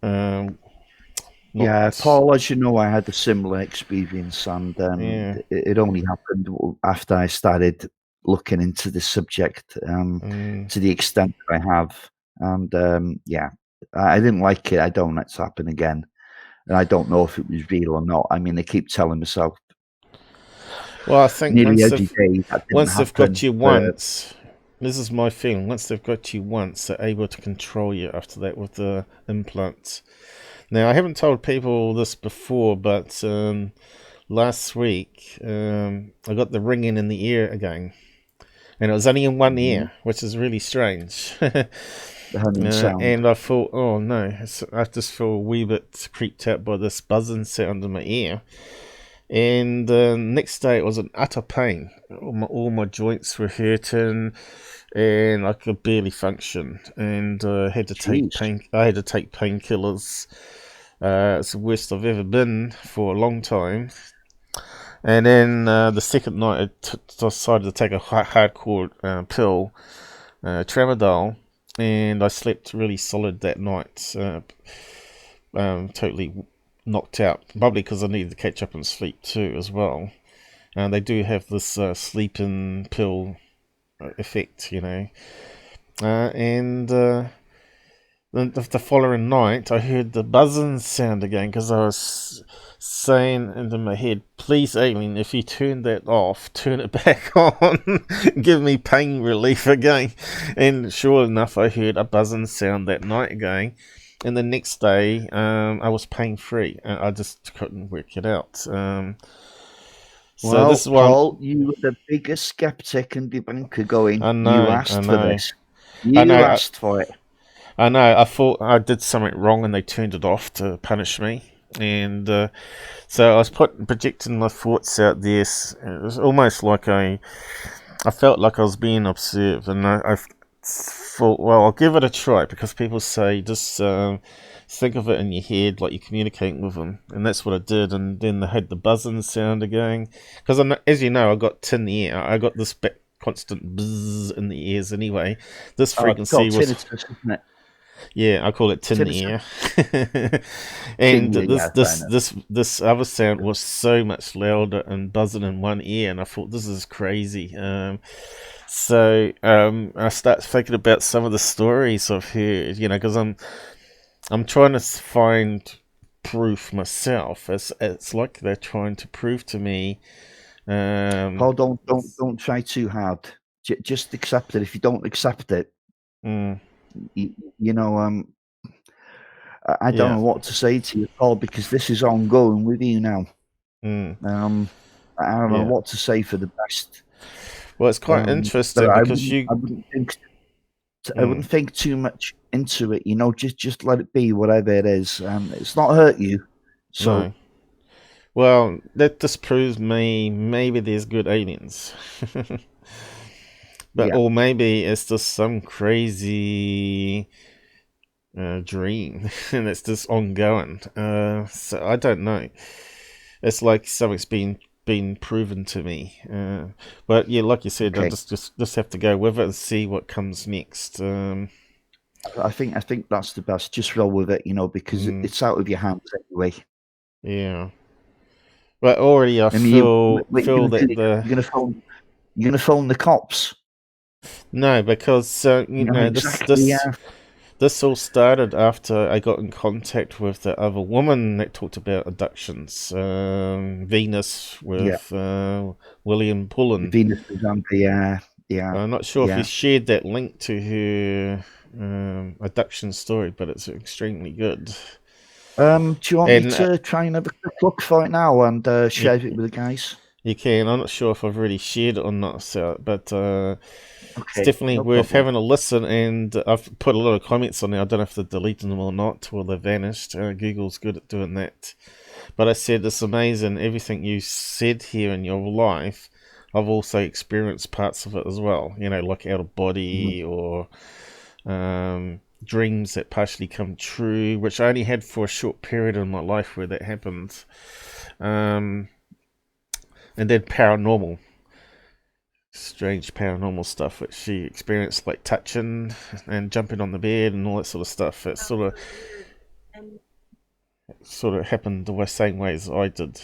Paul, as you know, I had a similar experience, and it only happened after I started looking into the subject to the extent that I have. And I didn't like it. I don't want it to happen again. And I don't know if it was real or not. I mean, they keep telling myself. Well, I think once they've got you once, this is my feeling. Once they've got you once, they're able to control you after that with the implants. Now, I haven't told people this before, but last week I got the ringing in the ear again, and it was only in one ear, which is really strange. And I thought, oh no, I just feel a wee bit creeped out by this buzzing sound in my ear. And the next day it was an utter pain. All my joints were hurting, and I could barely function. And I had to take painkillers. It's the worst I've ever been for a long time. And then the second night, I decided to take a hardcore pill, tramadol, and I slept really solid that night. Totally knocked out, probably because I needed to catch up on sleep too as well. They do have this sleeping pill effect, and the following night I heard the buzzing sound again, because I was saying into my head, please alien, if you turn that off, turn it back on. Give me pain relief again. And sure enough, I heard a buzzing sound that night again. And the next day, I was pain-free. I just couldn't work it out. So Well, this is one. Paul, you were the biggest skeptic and debunker going. I You know, I asked for know, this. I You know, asked for it. I know. I thought I did something wrong, and they turned it off to punish me. And so I was projecting my thoughts out there. It was almost like I felt like I was being observed, and I thought, well, I'll give it a try because people say just think of it in your head like you're communicating with them, and that's what I did. And then they had the buzzing sound again because, as you know, I got tin ear. I got this constant buzz in the ears anyway. This Oh, it's called frequency was. tinnitus, isn't it? Yeah, I call it tin Tinnitus. ear. And Tin ear, yeah, fair enough. this other sound was so much louder and buzzing in one ear, and I thought this is crazy. So I start thinking about some of the stories I've heard, because I'm trying to find proof myself. It's like they're trying to prove to me. Paul, don't try too hard. Just accept it. If you don't accept it, mm, you know, I don't yeah. know what to say to you, Paul, because this is ongoing with you now. Mm, I don't know yeah. what to say for the best. Well, it's quite But interesting because I wouldn't think too much into it. Just let it be whatever it is. It's not hurt you. So No. Well, that disproves me. Maybe there's good aliens, but yeah, or maybe it's just some crazy dream, and it's just ongoing. So I don't know. It's like something's been proven to me. But yeah, like you said, I okay. just have to go with it and see what comes next. I think that's the best. Just roll with it, because it's out of your hands anyway. Yeah. But already I mean, what feel you're gonna that do, the you're gonna phone the cops. no, because Exactly. this all started after I got in contact with the other woman that talked about abductions, Venus Yeah. with William Pullen. Venus is under. Yeah. I'm not sure if you shared that link to her abduction story, but it's extremely good. Do you want me to try and have a quick look for it now and share it with the guys? You can. I'm not sure if I've already shared it or not, but it's Okay, definitely no worth problem. having a listen. And I've put a lot of comments on there. I don't know if they've deleted them or not, or they've vanished. Google's good at doing that. But I said it's amazing. Everything you said here in your life, I've also experienced parts of it as well. Like out of body or dreams that partially come true, which I only had for a short period in my life where that happened. And then strange paranormal stuff, which she experienced, like touching and jumping on the bed and all that sort of stuff. It sort of happened the same way as I did.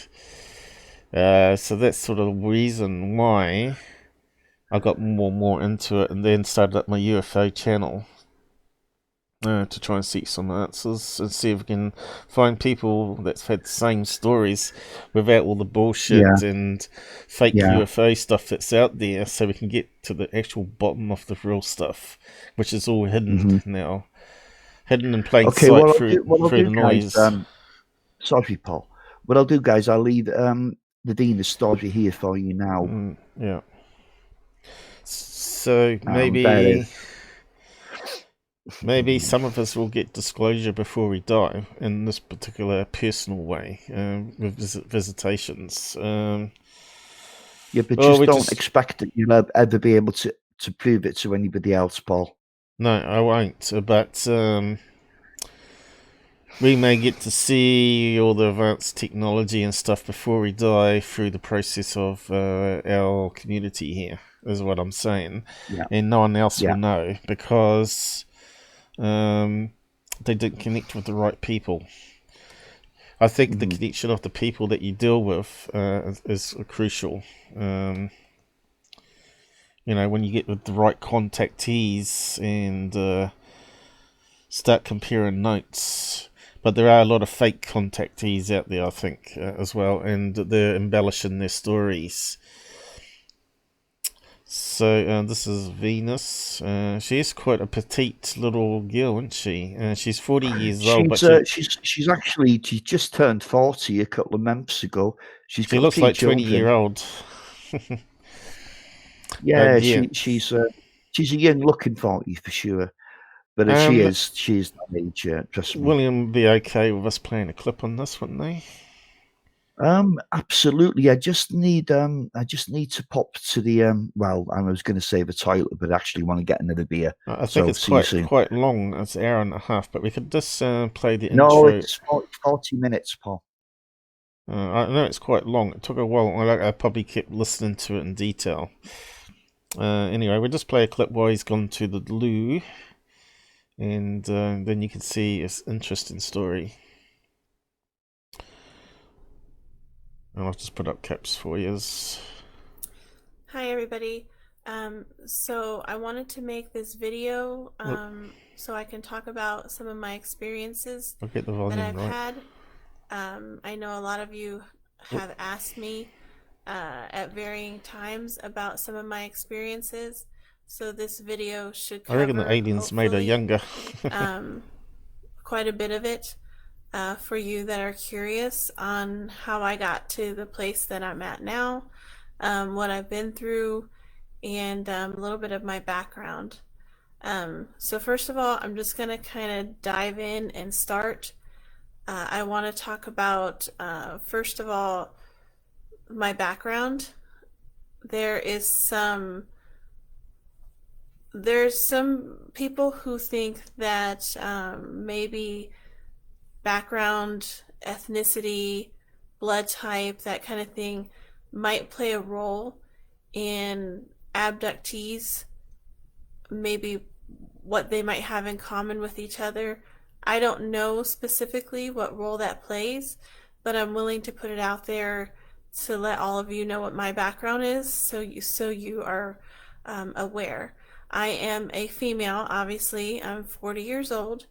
So that's sort of the reason why I got more and more into it, and then started up my UFO channel. To try and seek some answers and see if we can find people that's had the same stories without all the bullshit and fake UFO stuff that's out there, so we can get to the actual bottom of the real stuff, which is all hidden now, hidden in plain sight through the noise. Guys, sorry, Paul. What I'll do, guys, I'll leave the Venus story here for you now. Yeah. So maybe some of us will get disclosure before we die in this particular personal way with visitations. But don't expect that you'll ever be able to prove it to anybody else, Paul. No, I won't. But we may get to see all the advanced technology and stuff before we die through the process of our community here, is what I'm saying. Yeah. And no one else will know because they didn't connect with the right people. I think the connection of the people that you deal with is crucial. When you get with the right contactees and start comparing notes. But there are a lot of fake contactees out there, I think, as well, and they're embellishing their stories. So this is Venus. She is quite a petite little girl, isn't she? She's 40 years old, but She's actually she just turned 40 a couple of months ago. She looks three like children. 20-year-old. Yeah, yeah. she's a young looking 40 for sure. But she is that age, trust me. William would be okay with us playing a clip on this, wouldn't they? Absolutely. I just need to pop to the well, I was going to say the toilet, but I actually want to get another beer. I think it's quite long. It's an hour and a half, but we could just play the intro. No, it's 40 minutes, Paul. I know it's quite long. It took a while. I probably kept listening to it in detail. Anyway, we'll just play a clip while he's gone to the loo, and then you can see his interesting story. And I'll just put up caps for you. Hi everybody. So I wanted to make this video so I can talk about some of my experiences that I've had. I know a lot of you have asked me at varying times about some of my experiences. So this video should cover, I reckon the aliens made her younger. quite a bit of it. For you that are curious on how I got to the place that I'm at now, what I've been through, and a little bit of my background. So first of all, I'm just going to kind of dive in and start. I want to talk about, first of all, my background. There's some people who think that maybe background, ethnicity, blood type, that kind of thing might play a role in abductees, maybe what they might have in common with each other. I don't know specifically what role that plays, but I'm willing to put it out there to let all of you know what my background is, so you are aware. I am a female, obviously. I'm 40 years old.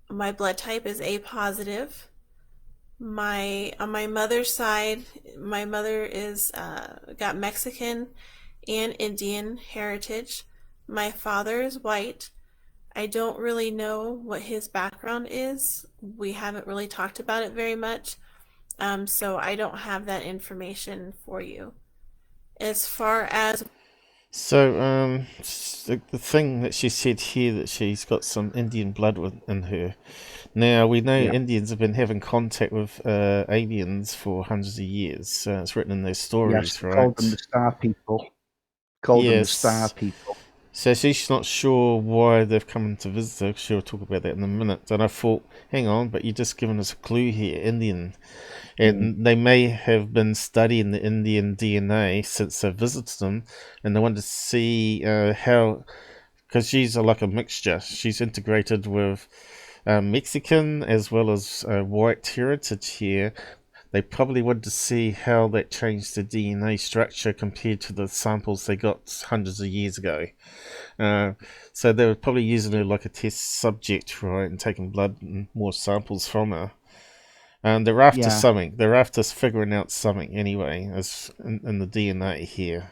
My blood type is A positive. On my mother's side, my mother is got Mexican and Indian heritage. My father is white. I don't really know what his background is. We haven't really talked about it very much, so I don't have that information for you. As far as the thing that she said here, that she's got some Indian blood in her. Now, we know Indians have been having contact with aliens for hundreds of years. It's written in their stories, right? Called them the Star People. Them the Star People. So she's not sure why they've come to visit her. She'll talk about that in a minute. And I thought, hang on, but you've just given us a clue here, Indian. And they may have been studying the Indian DNA since they visited them, and they wanted to see how, because she's like a mixture. She's integrated with Mexican as well as white heritage here. They probably wanted to see how that changed the DNA structure compared to the samples they got hundreds of years ago. So they were probably using her like a test subject, right, and taking blood and more samples from her. And they're after something. They're after figuring out something anyway, as in the DNA here.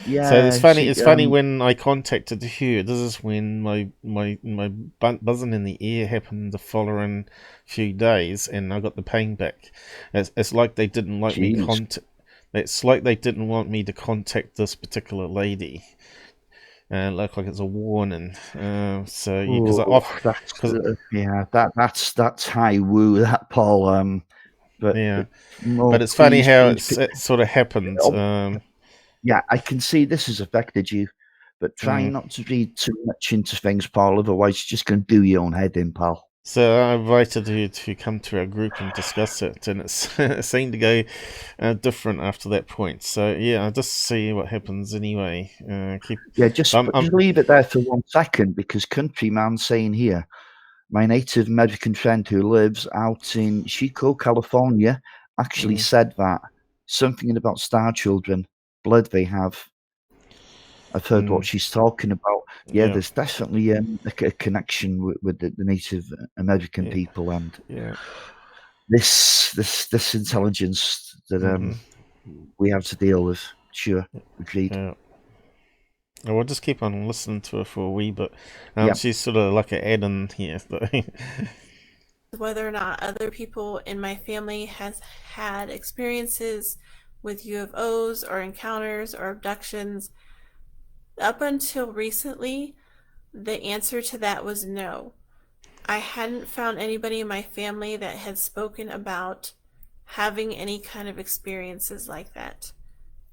Yeah. So it's funny. It's funny when I contacted her. This is when my buzzing in the ear happened the following few days, and I got the pain back. It's like they didn't like me It's like they didn't want me to contact this particular lady. Look like it's a warning. That's high woo, that Paul. But it's funny how it sort of happened. Yeah, I can see this has affected you, but try not to read too much into things, Paul. Otherwise, you're just going to do your own head in, pal. So I invited her to come to our group and discuss it, and it seemed to go different after that point. So yeah, I'll just see what happens anyway. Just leave it there for 1 second, because Countryman's saying here, my Native American friend who lives out in Chico, California, actually said that something about star children, blood they have. I've heard what she's talking about. There's definitely a connection with the Native American people and this intelligence that we have to deal with. Sure, agreed. Yeah. We'll just keep on listening to her for a wee bit. Yep. She's sort of like an add-in here. Whether or not other people in my family has had experiences with UFOs or encounters or abductions, up until recently, the answer to that was no. I hadn't found anybody in my family that had spoken about having any kind of experiences like that.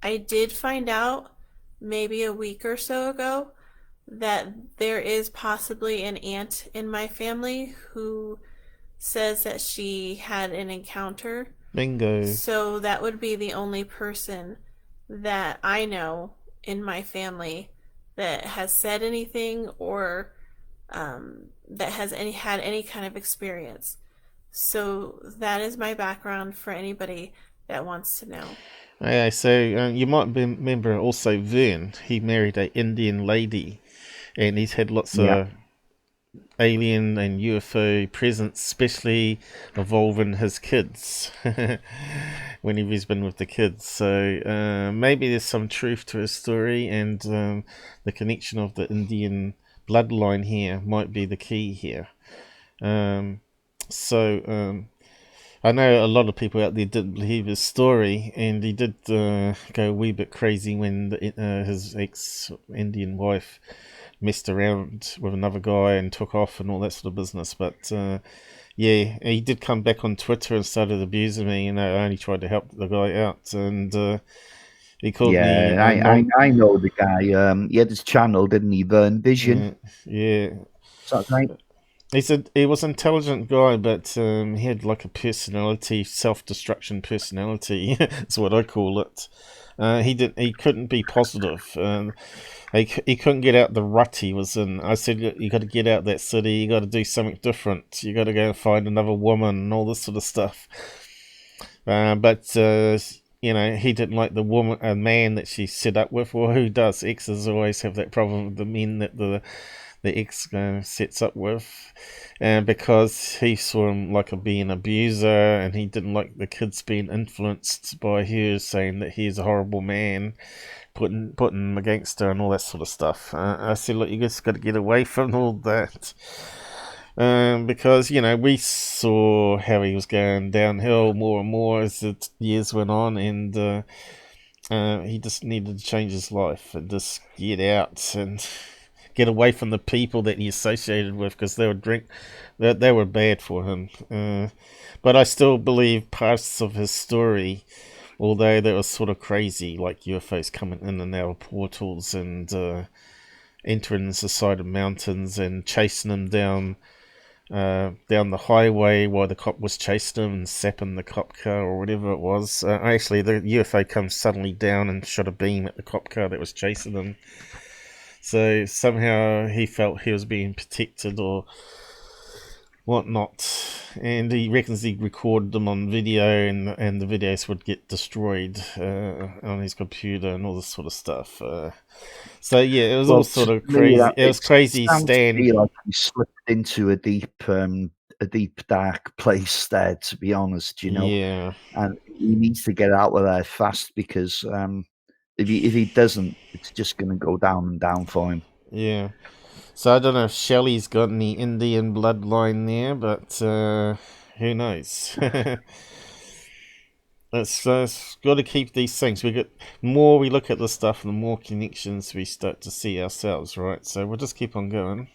I did find out maybe a week or so ago that there is possibly an aunt in my family who says that she had an encounter. Bingo. So that would be the only person that I know in my family that has said anything or that has had any kind of experience. So that is my background for anybody that wants to know. Okay, so you might remember also Vern. He married an Indian lady, and he's had lots of alien and UFO presence, especially involving his kids when he's been with the kids. So maybe there's some truth to his story, and the connection of the Indian bloodline here might be the key here. I know a lot of people out there didn't believe his story, and he did go a wee bit crazy when his ex-Indian wife messed around with another guy and took off and all that sort of business. But yeah, he did come back on Twitter and started abusing me. I only tried to help the guy out, and he called me. I know the guy. He had his channel, didn't he? Burn Vision. Yeah. Is that right? He said he was an intelligent guy, but he had like a personality, self-destruction personality. That's what I call it. He couldn't be positive. He couldn't get out the rut he was in. I said, you got to get out that city. You got to do something different. You got to go and find another woman and all this sort of stuff. But he didn't like a man that she set up with. Well, who does? Exes always have that problem with the men that the ex sets up with, because he saw him like being an abuser, and he didn't like the kids being influenced by her saying that he's a horrible man, putting him against her and all that sort of stuff. I said, look, you just got to get away from all that. Because we saw how he was going downhill more and more as the years went on, and he just needed to change his life and just get out and get away from the people that he associated with, because they were bad for him. But I still believe parts of his story, although they were sort of crazy, like UFOs coming in and out of portals and entering the side of mountains and chasing him down the highway while the cop was chasing him and sapping the cop car or whatever it was. Actually, the UFO comes suddenly down and shot a beam at the cop car that was chasing him. So somehow he felt he was being protected or whatnot, and he reckons he recorded them on video, and the videos would get destroyed on his computer and all this sort of stuff. So yeah, it was all sort of crazy. It was crazy. Stan, like he slipped into a deep dark place there. To be honest, Yeah. and he needs to get out of there fast, because if he doesn't, it's just going to go down and down for him. Yeah. So I don't know if Shelley's got any Indian bloodline there, but who knows? It's got to keep these things. More we look at this stuff, the more connections we start to see ourselves, right? So we'll just keep on going.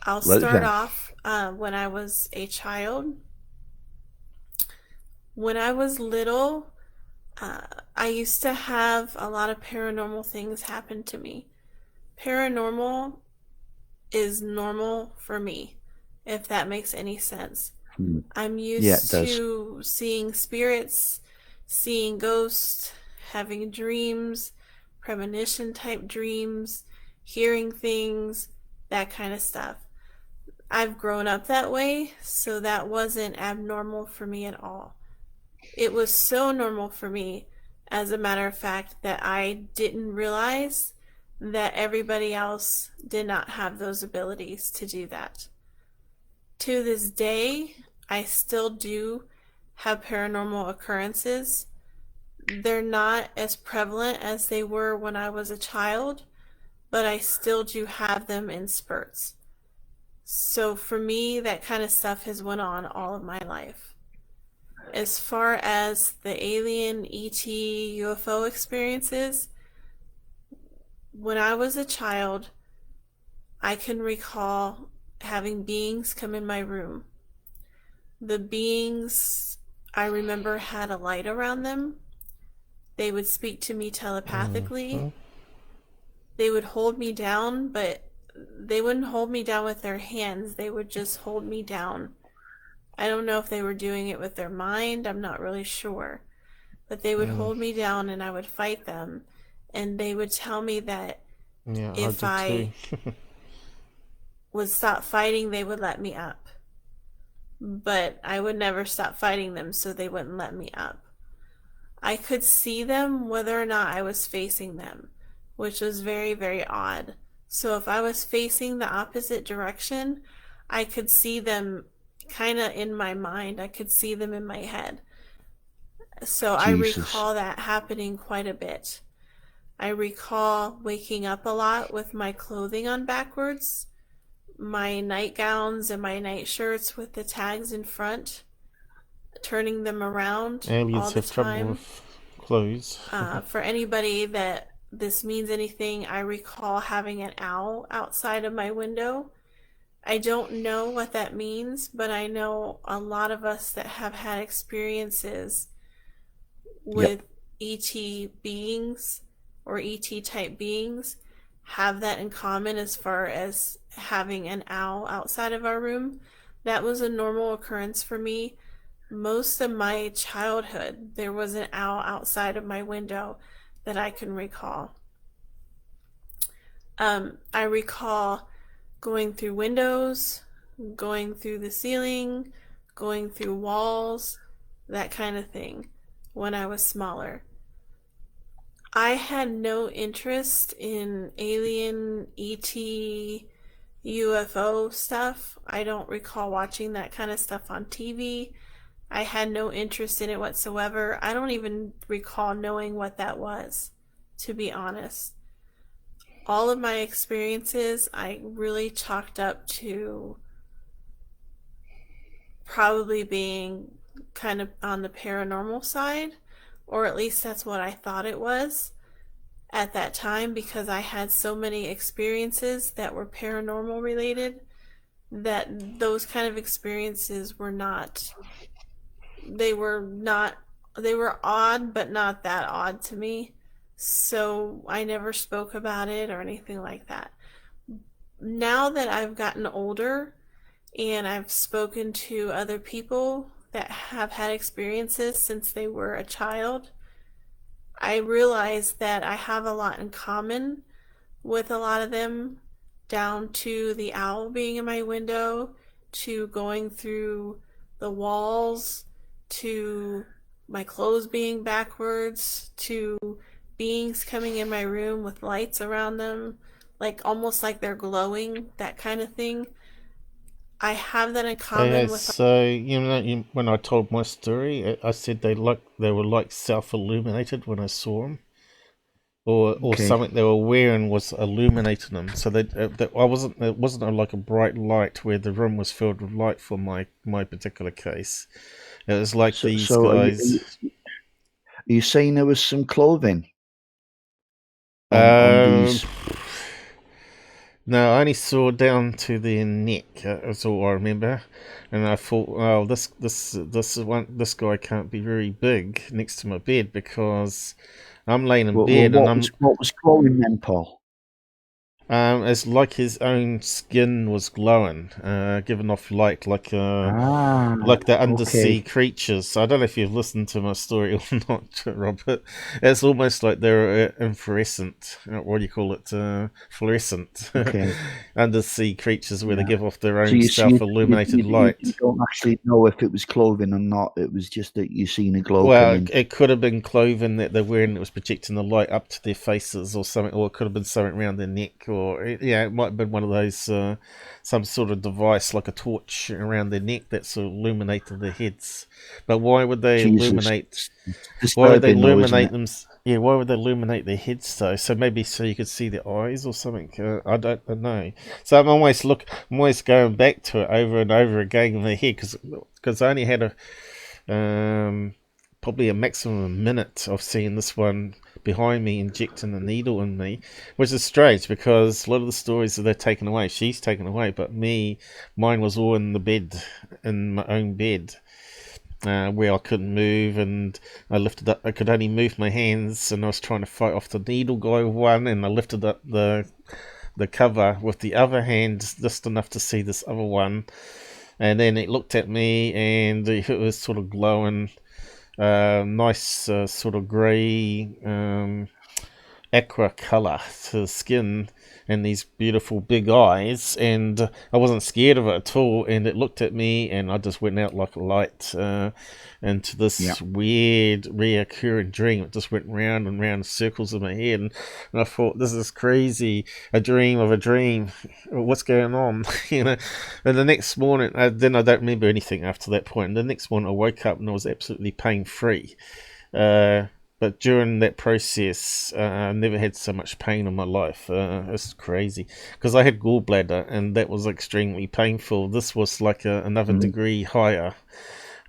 I'll start off when I was a child. When I was little, I used to have a lot of paranormal things happen to me. Paranormal is normal for me, if that makes any sense. I'm used to seeing spirits, seeing ghosts, having dreams, premonition type dreams, hearing things, that kind of stuff. I've grown up that way, so that wasn't abnormal for me at all. It was so normal for me, as a matter of fact, that I didn't realize that everybody else did not have those abilities to do that. To this day, I still do have paranormal occurrences they're not as prevalent as they were when I was a child, but I still do have them in spurts. So for me, that kind of stuff has went on all of my life. As far as the alien, ET, UFO experiences, when I was a child, I can recall having beings come in my room. The beings, I remember, had a light around them. They would speak to me telepathically. They would hold me down, but they wouldn't hold me down with their hands. They would just hold me down. I don't know if they were doing it with their mind. I'm not really sure. But they would hold me down and I would fight them. And they would tell me that if I would stop fighting, they would let me up. But I would never stop fighting them, so they wouldn't let me up. I could see them whether or not I was facing them, which was very, very odd. So if I was facing the opposite direction, I could see them kind of in my mind. I could see them in my head. So I recall that happening quite a bit. I recall waking up a lot with my clothing on backwards, my nightgowns and my nightshirts with the tags in front, turning them around Aliens all the have trouble time. with clothes. For anybody that this means anything, I recall having an owl outside of my window. I don't know what that means, but I know a lot of us that have had experiences with ET beings or ET type beings have that in common as far as having an owl outside of our room. That was a normal occurrence for me. Most of my childhood, there was an owl outside of my window that I can recall. I recall going through windows, going through the ceiling, going through walls, that kind of thing when I was smaller. I had no interest in alien, ET, UFO stuff. I don't recall watching that kind of stuff on TV. I had no interest in it whatsoever. I don't even recall knowing what that was, to be honest. All of my experiences I really chalked up to probably being kind of on the paranormal side, or at least that's what I thought it was at that time, because I had so many experiences that were paranormal related that those kind of experiences were not, they were odd, but not that odd to me. So I never spoke about it or anything like that. Now that I've gotten older and I've spoken to other people that have had experiences since they were a child, I realize that I have a lot in common with a lot of them, down to the owl being in my window, to going through the walls, to my clothes being backwards, to beings coming in my room with lights around them, like almost like they're glowing, that kind of thing. I have that in common with. So when I told my story, I said they were like self-illuminated when I saw them, or something they were wearing was illuminating them. So it wasn't like a bright light where the room was filled with light for my particular case. It was like these guys. Are you saying there was some clothing on these? No, I only saw down to their neck. That's all I remember, and I thought, "Oh, this guy can't be very big next to my bed because I'm laying in bed and what was glowing then, Paul? It's like his own skin was glowing, giving off light like the undersea creatures. So I don't know if you've listened to my story or not, Robert. It's almost like they're inflorescent. What do you call it? Fluorescent. Undersea creatures where they give off their own self-illuminated light. You don't actually know if it was clothing or not. It was just that you seen a glow. Well, it could have been clothing that they're wearing that was projecting the light up to their faces or something, or it could have been something around their neck or or it might have been one of those some sort of device like a torch around their neck that sort of illuminated their heads. But why would they illuminate? Why would they illuminate them? Yeah, why would they illuminate their heads though? So maybe so you could see their eyes or something. I don't know. So I'm always going back to it over and over again in my head because I only had probably a maximum of a minute of seeing this one behind me injecting a needle in me, which is strange because a lot of the stories that they're taken away, she's taken away, but mine was all in the bed, in my own bed, where I couldn't move, and I lifted up, I could only move my hands, and I was trying to fight off the needle guy with one, and I lifted up the cover with the other hand just enough to see this other one, and then it looked at me, and it was sort of glowing, nice sort of grey aqua colour to the skin, and these beautiful big eyes, and I wasn't scared of it at all, and it looked at me, and I just went out like a light into this weird reoccurring dream. It just went round and round in circles in my head, and I thought, this is crazy, a dream of a dream, what's going on? And the next morning, then I don't remember anything after that point, and the next morning I woke up and I was absolutely pain-free. But during that process, I never had so much pain in my life. It's crazy. Because I had gallbladder, and that was extremely painful. This was like another degree higher.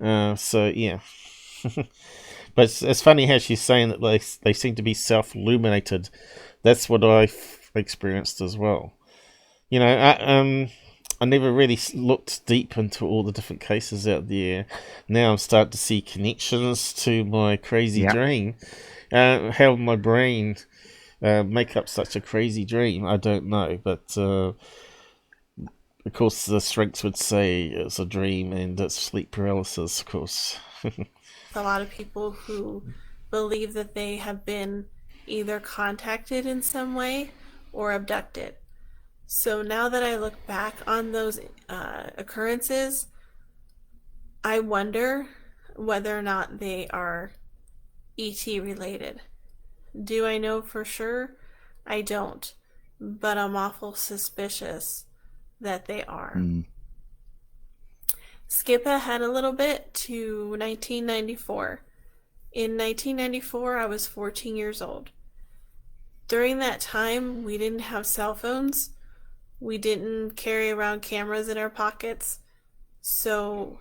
So, yeah. But it's funny how she's saying that they seem to be self-illuminated. That's what I've experienced as well. I never really looked deep into all the different cases out there. Now I'm starting to see connections to my crazy dream. How my brain make up such a crazy dream, I don't know. But of course, the strengths would say it's a dream and it's sleep paralysis, of course. A lot of people who believe that they have been either contacted in some way or abducted. So now that I look back on those occurrences, I wonder whether or not they are ET related. Do I know for sure? I don't. But I'm awful suspicious that they are. Skip ahead a little bit to 1994. In 1994, I was 14 years old. During that time, we didn't have cell phones. We didn't carry around cameras in our pockets. So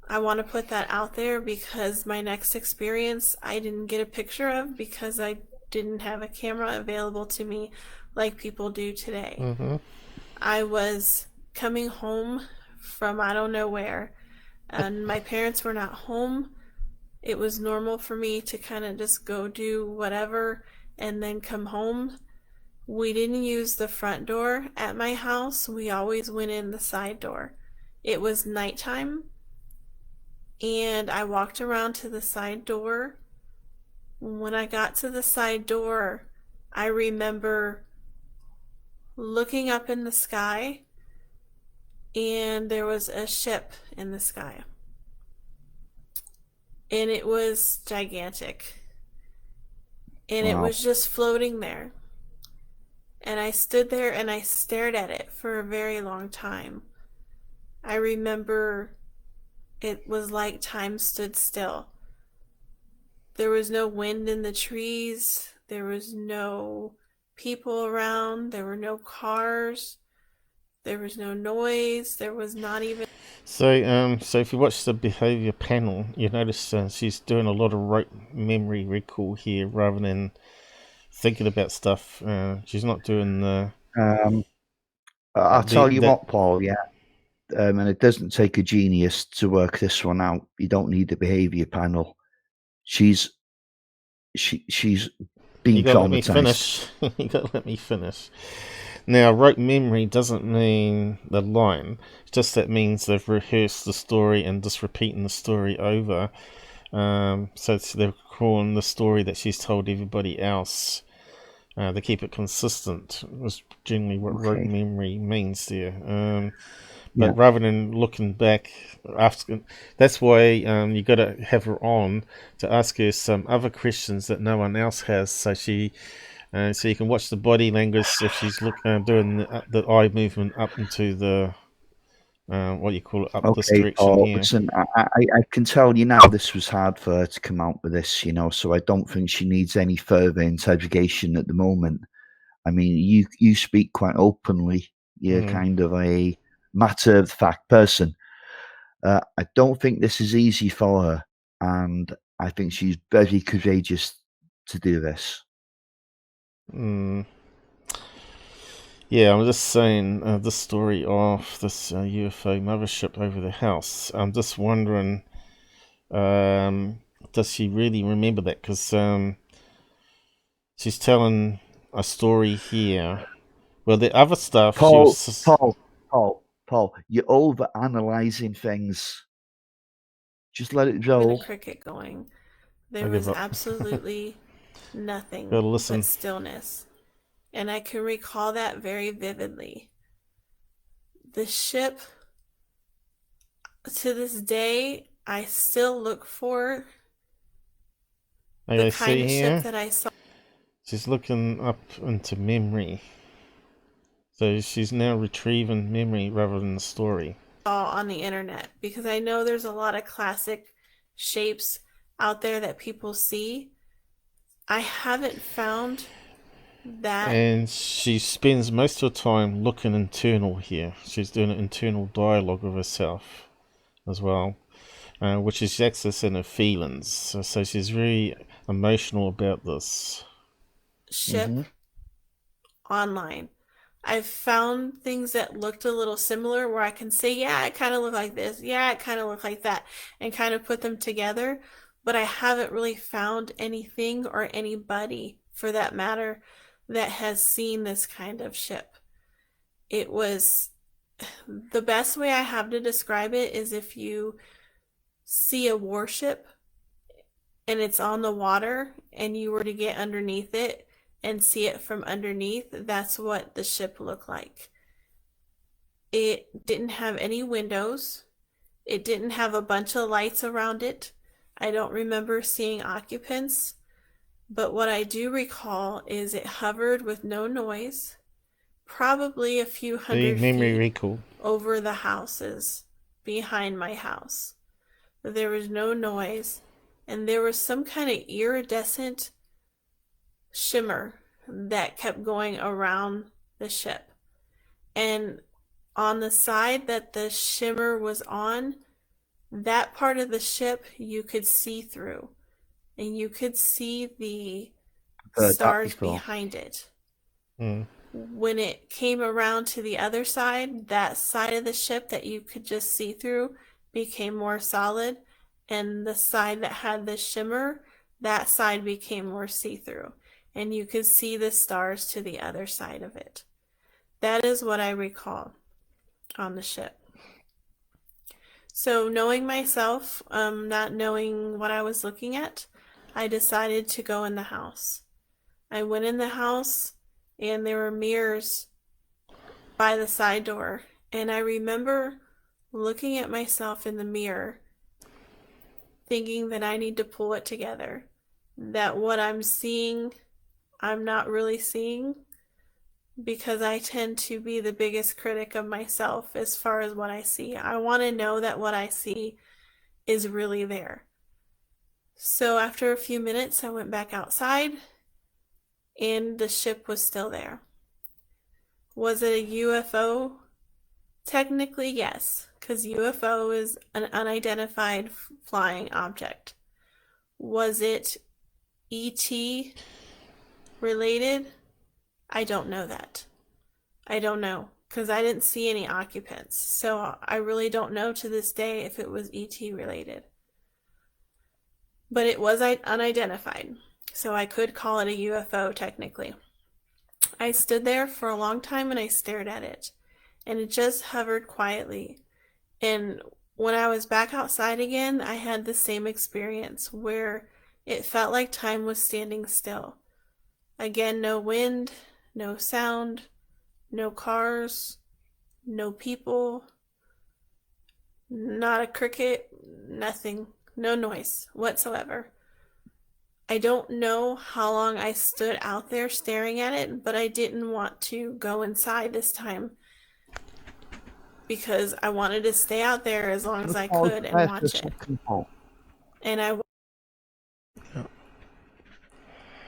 I want to put that out there because my next experience I didn't get a picture of because I didn't have a camera available to me like people do today. I was coming home from I don't know where, and my parents were not home. It was normal for me to kind of just go do whatever and then come home. We didn't use the front door at my house. We always went in the side door. It was nighttime, and I walked around to the side door. When I got to the side door, I remember looking up in the sky, and there was a ship in the sky. And it was gigantic. And it was just floating there. And I stood there and I stared at it for a very long time. I remember it was like time stood still. There was no wind in the trees. There was no people around. There were no cars. There was no noise. There was not even... So if you watch the behavior panel, you notice she's doing a lot of rote memory recall here rather than thinking about stuff. She's not doing the... I'll tell you what, Paul, and it doesn't take a genius to work this one out. You don't need a behavior panel. She's been You gotta let me traumatized. finish. You gotta let me finish. Now, rote memory doesn't mean the line. It's just that means they've rehearsed the story and just repeating the story over. So they're recalling the story that she's told everybody else. They keep it consistent. Was generally what rote memory means there. But rather than looking back, asking, that's why you got to have her on to ask her some other questions that no one else has, so she And so you can watch the body language if she's doing the eye movement up into the what do you call it, up this Okay, direction Paul, here. listen, I can tell you now this was hard for her to come out with this, so I don't think she needs any further interrogation at the moment. I mean, you speak quite openly. You're kind of a matter-of-fact person. I don't think this is easy for her, and I think she's very courageous to do this. Yeah, I'm just saying this story of this UFO mothership over the house. I'm just wondering, does she really remember that? Because she's telling a story here. Well, the other stuff she Paul, was. Paul, you're over-analyzing things. Just let it With a roll. cricket going. There I was give up. absolutely nothing Gotta listen. but stillness. And I can recall that very vividly. The ship, to this day, I still look for Okay, the see kind of here? ship that I saw She's looking up into memory. So she's now retrieving memory rather than the story. on the internet, because I know there's a lot of classic shapes out there that people see. I haven't found that. And she spends most of her time looking internal here. She's doing an internal dialogue with herself as well, which is accessing her feelings. So she's very emotional about this. Ship online. I've found things that looked a little similar where I can say, yeah, it kind of looked like this. Yeah, it kind of looked like that, and kind of put them together. But I haven't really found anything or anybody, for that matter, that has seen this kind of ship. It was the best way I have to describe it is if you see a warship and it's on the water and you were to get underneath it and see it from underneath, that's what the ship looked like. It didn't have any windows. It didn't have a bunch of lights around it. I don't remember seeing occupants, but what I do recall is it hovered with no noise, probably a few hundred Memory feet recall. over the houses behind my house. There was no noise, and there was some kind of iridescent shimmer that kept going around the ship. And on the side that the shimmer was on, that part of the ship you could see through, and you could see the stars behind it. When it came around to the other side, that side of the ship that you could just see through became more solid, and the side that had the shimmer, that side became more see-through, and you could see the stars to the other side of it. That is what I recall on the ship. So knowing myself, not knowing what I was looking at, I decided to go in the house. I went in the house, and there were mirrors by the side door, and I remember looking at myself in the mirror, thinking that I need to pull it together, that what I'm seeing, I'm not really seeing, because I tend to be the biggest critic of myself as far as what I see. I want to know that what I see is really there. So after a few minutes, I went back outside, and the ship was still there. Was it a UFO? Technically, yes, because UFO is an unidentified flying object. Was it ET related? I don't know that. I don't know, because I didn't see any occupants. So I really don't know to this day if it was ET related. But it was unidentified, so I could call it a UFO technically. I stood there for a long time and I stared at it, and it just hovered quietly. And when I was back outside again, I had the same experience where it felt like time was standing still. Again, no wind, no sound, no cars, no people, not a cricket, nothing, no noise whatsoever. I don't know how long I stood out there staring at it, but I didn't want to go inside this time because I wanted to stay out there as long as I could and watch it. And I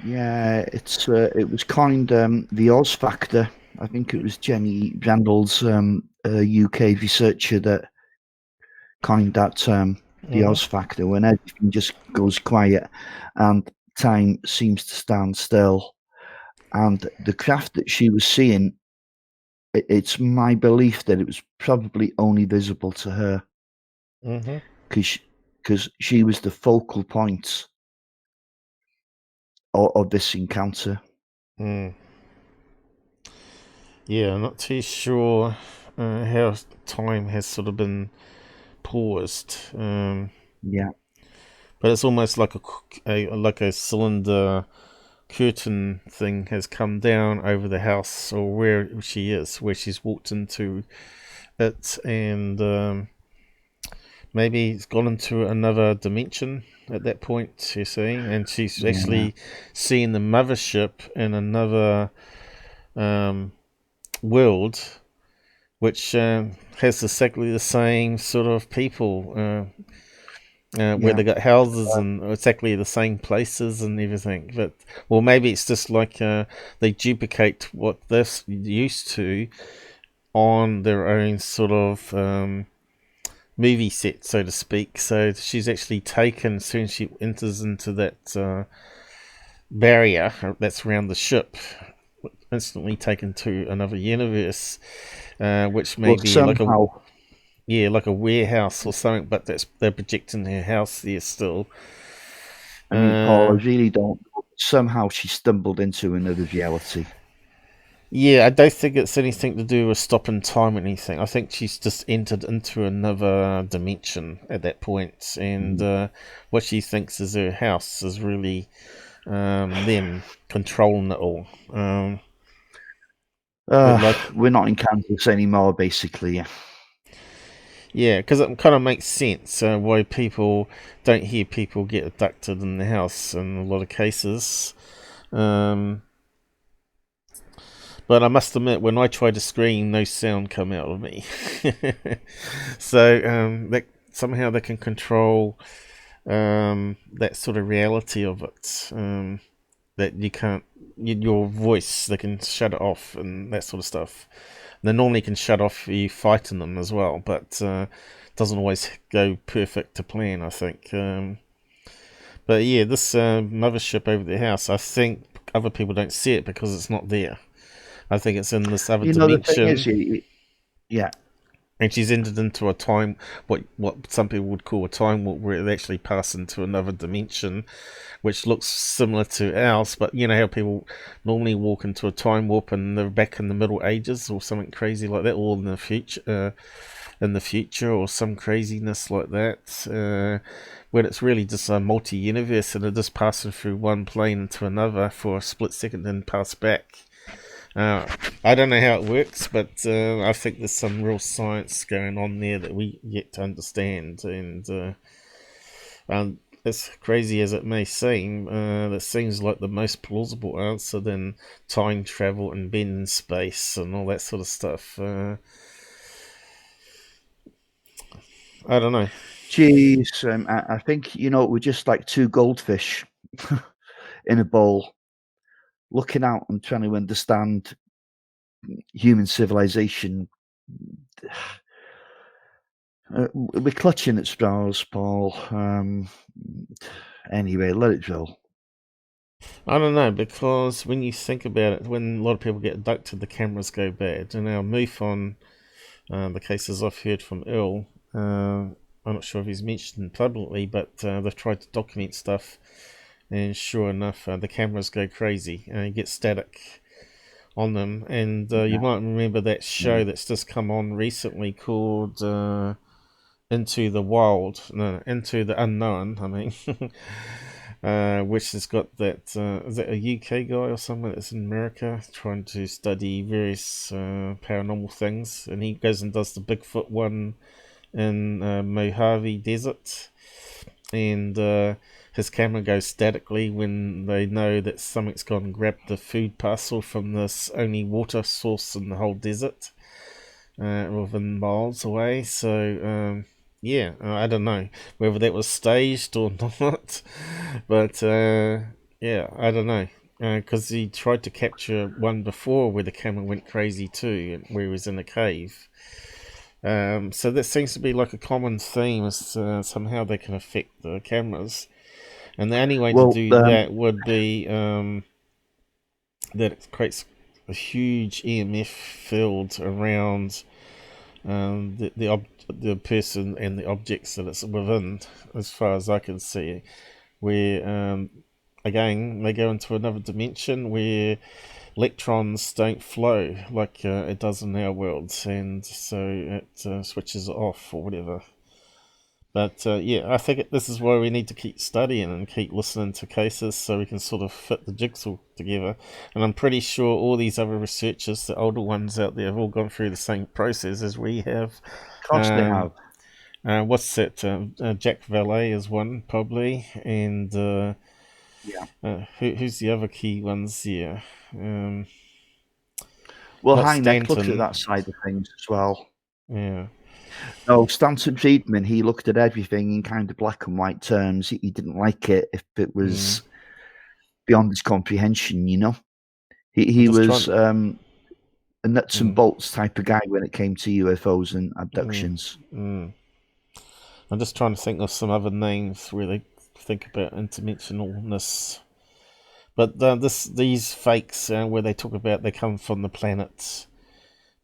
Yeah, it was coined the Oz factor. I think it was Jenny Randle's UK researcher that coined that term, the Oz factor, when everything just goes quiet and time seems to stand still. And the craft that she was seeing, it's my belief that it was probably only visible to her because she was the focal point of this encounter. Yeah, I'm not too sure how time has sort of been paused. Yeah, but it's almost like a cylinder curtain thing has come down over the house or where she is, where she's walked into it, and maybe it's gone into another dimension at that point, you see, and she's actually seeing the mothership in another world, which has exactly the same sort of people, where they got houses and exactly the same places and everything. But well, maybe it's just like they duplicate what they're used to on their own sort of movie set, so to speak. So she's actually taken, as soon as she enters into that barrier that's around the ship, instantly taken to another universe, which may be like a warehouse or something, but they're projecting her house there still. I mean, Paul, I really don't know. Somehow she stumbled into another reality. Yeah, I don't think it's anything to do with stopping time or anything. I think she's just entered into another dimension at that point, and what she thinks is her house is really them controlling it all. We're not in Kansas anymore, basically. Yeah, because it kind of makes sense why people don't hear people get abducted in the house in a lot of cases. But I must admit, when I try to scream, no sound come out of me. So that somehow they can control that sort of reality of it. That you can't, your voice, they can shut it off and that sort of stuff. They normally can shut off you fighting them as well, but doesn't always go perfect to plan, I think. But yeah, this mothership over the house, I think other people don't see it because it's not there. I think it's in this other dimension. The thing is, yeah. And she's entered into a time, what some people would call a time warp, where they actually pass into another dimension, which looks similar to ours. But you know how people normally walk into a time warp and they're back in the Middle Ages or something crazy like that, or in the future, or some craziness like that, when it's really just a multi-universe and they're just passing through one plane into another for a split second and pass back. I don't know how it works, but I think there's some real science going on there that we yet to understand. And as crazy as it may seem, that seems like the most plausible answer than time travel and being in space and all that sort of stuff. I don't know. Jeez, I think, we're just like two goldfish in a bowl, looking out and trying to understand human civilization. We're clutching at straws, Paul. Anyway, let it roll. I don't know, because when you think about it, when a lot of people get abducted, the cameras go bad. And our MUFON, the cases I've heard from Earl, I'm not sure if he's mentioned publicly, but they've tried to document stuff, and sure enough, the cameras go crazy and you get static on them. And you might remember that show that's just come on recently called Into the Unknown, I mean. Which has got that, is that a UK guy or someone that's in America trying to study various paranormal things, and he goes and does the Bigfoot one in Mojave Desert, and his camera goes statically when they know that something's gone and grabbed the food parcel from this only water source in the whole desert, within miles away. So yeah, I don't know whether that was staged or not, but yeah, I don't know. Because he tried to capture one before where the camera went crazy too, where he was in a cave. So that seems to be like a common theme, is somehow they can affect the cameras. And the only way to do that would be that it creates a huge EMF field around the person and the objects that it's within, as far as I can see, where again they go into another dimension where electrons don't flow like it does in our world, and so it switches off or whatever. But yeah, I think this is why we need to keep studying and keep listening to cases so we can sort of fit the jigsaw together. And I'm pretty sure all these other researchers, the older ones out there, have all gone through the same process as we have. Of course they have. What's that? Jack Valet is one, probably. And who's the other key ones here? Well, Hynek looked at that side of things as well. Yeah. No, Stanton Friedman, he looked at everything in kind of black and white terms. He didn't like it if it was beyond his comprehension, you know. He was a nuts and bolts type of guy when it came to UFOs and abductions. I'm just trying to think of some other names where they think about interdimensionalness. But these fakes where they talk about they come from the planets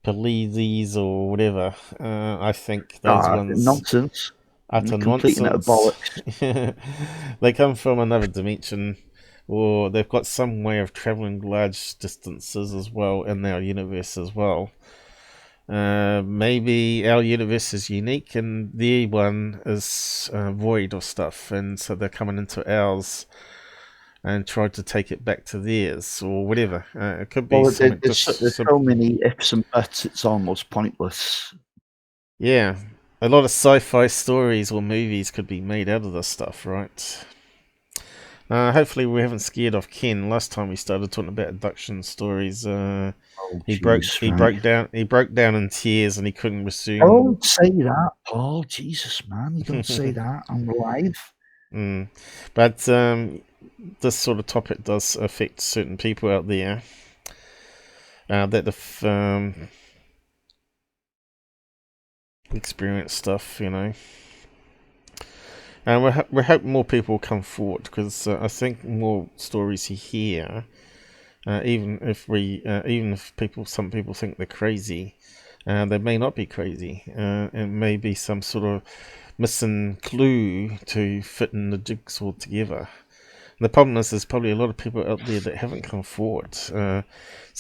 Pleiades or whatever, I think those ones nonsense. Utter complete nonsense. Bollocks. They come from another dimension, or they've got some way of traveling large distances as well in our universe as well. Maybe our universe is unique and their one is void of stuff, and so they're coming into ours and try to take it back to theirs or whatever. It could be there's so many ifs and buts, it's almost pointless. Yeah, a lot of sci-fi stories or movies could be made out of this stuff, right? Hopefully we haven't scared off Ken. Last time we started talking about abduction stories, he broke down in tears and he couldn't resume. Don't say that, Paul. Jesus, man, you don't say that. I'm alive. But this sort of topic does affect certain people out there that have experienced stuff, you know. And we hope more people come forward, because I think more stories you hear, even if some people think they're crazy, they may not be crazy. It may be some sort of missing clue to fitting the jigsaw together. And the problem is there's probably a lot of people out there that haven't come forward. So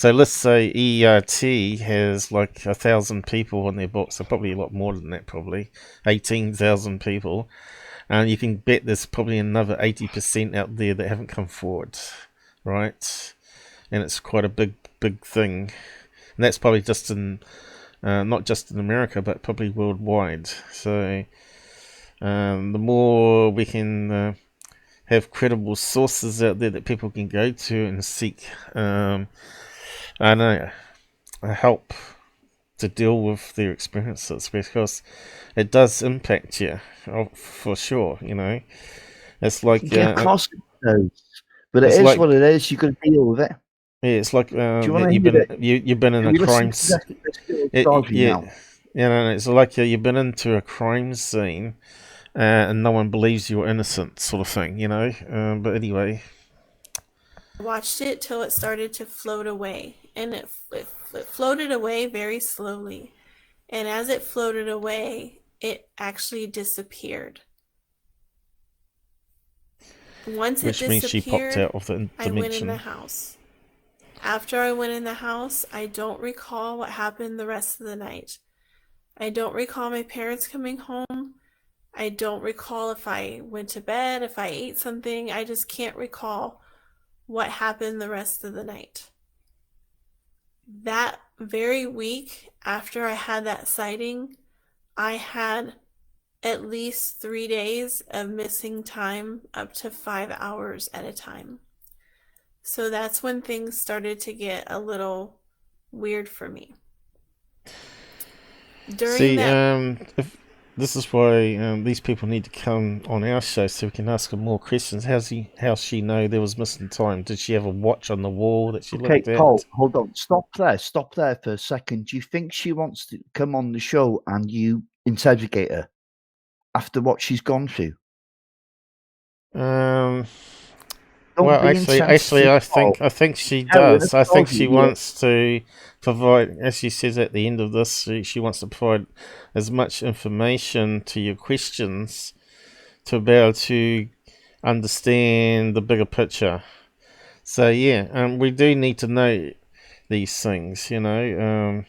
let's say ERT has like 1,000 people on their books, or probably a lot more than that, probably 18,000 people. And you can bet there's probably another 80% out there that haven't come forward, right? And it's quite a big thing. And that's probably just in, not just in America, but probably worldwide. So the more we can have credible sources out there that people can go to and seek, I know, help to deal with their experiences, because it does impact you, for sure, you know. It's like... Yeah, of course it does. But it is like, what it is. You've got to deal with it. Yeah, it's like you've been in a crime scene. It's like you've been into a crime scene and no one believes you're innocent, sort of thing, you know. But anyway, I watched it till it started to float away, and it floated away very slowly. And as it floated away, it actually disappeared. Once which it means she popped out of the dimension. I went in the house. After I went in the house, I don't recall what happened the rest of the night. I don't recall my parents coming home. I don't recall if I went to bed, if I ate something. I just can't recall what happened the rest of the night. That very week after I had that sighting, I had at least 3 days of missing time, up to 5 hours at a time. So that's when things started to get a little weird for me. During if this is why these people need to come on our show so we can ask them more questions. How she know there was missing time? Did she have a watch on the wall that she looked at? Paul, hold on. Stop there for a second. Do you think she wants to come on the show and you interrogate her after what she's gone through? Well, actually, I think she does. I think she wants to provide, as she says at the end of this, she wants to provide as much information to your questions to be able to understand the bigger picture. So yeah, we do need to know these things. How'd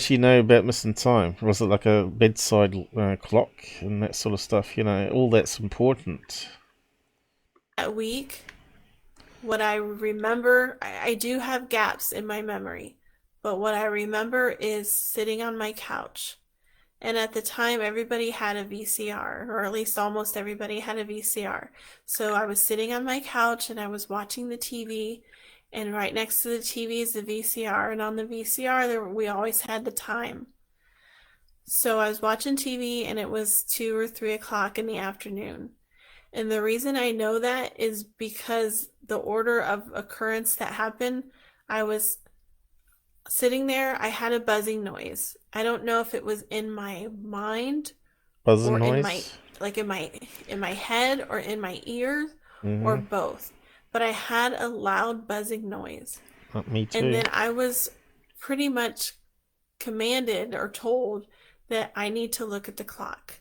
she know about missing time? Was it like a bedside clock and that sort of stuff? All that's important. that week, what I remember, I do have gaps in my memory, but what I remember is sitting on my couch. And at the time, everybody had a VCR, or at least almost everybody had a VCR. So I was sitting on my couch and I was watching the TV, and right next to the TV is the VCR. And on the VCR, we always had the time. So I was watching TV and it was 2 or 3 o'clock in the afternoon. And the reason I know that is because the order of occurrence that happened, I was sitting there, I had a buzzing noise. I don't know if it was in my mind Buzzing or noise? in my head or in my ears or both. But I had a loud buzzing noise. Me too. And then I was pretty much commanded or told that I need to look at the clock.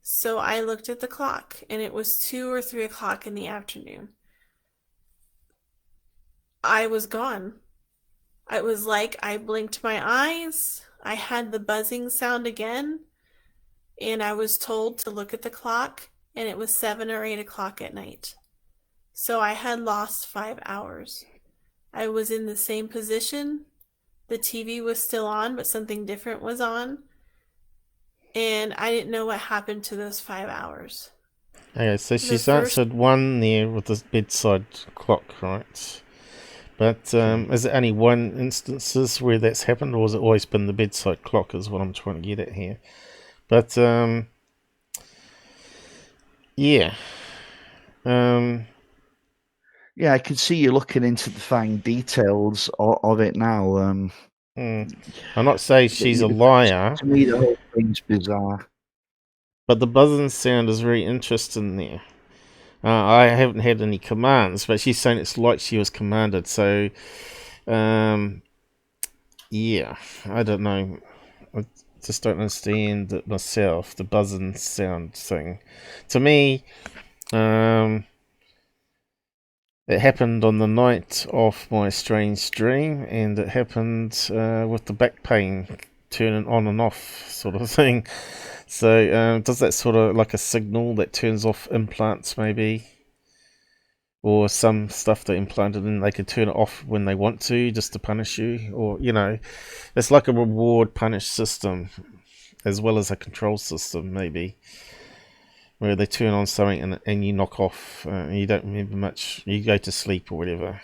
So I looked at the clock and it was 2 or 3 o'clock in the afternoon. I was gone. It was like I blinked my eyes, I had the buzzing sound again, and I was told to look at the clock, and it was 7 or 8 o'clock at night. So I had lost 5 hours. I was in the same position. The TV was still on, but something different was on. And I didn't know what happened to those 5 hours. Okay, so she's answered one there with the bedside clock, right? But is it only one instances where that's happened, or has it always been the bedside clock is what I'm trying to get at here? But, yeah. Yeah, I can see you looking into the fine details of it now. I'm not saying she's a liar. To me, the whole thing's bizarre. But the buzzing sound is very interesting there. I haven't had any commands, but she's saying it's like she was commanded. So, yeah, I don't know. I just don't understand it myself, the buzzing sound thing. To me, it happened on the night of my strange dream, and it happened with the back pain turning on and off sort of thing. So does that sort of like a signal that turns off implants maybe? Or some stuff they implanted in, they could turn it off when they want to, just to punish you. Or, it's like a reward-punish system, as well as a control system, maybe. Where they turn on something and you knock off, and you don't remember much, you go to sleep or whatever.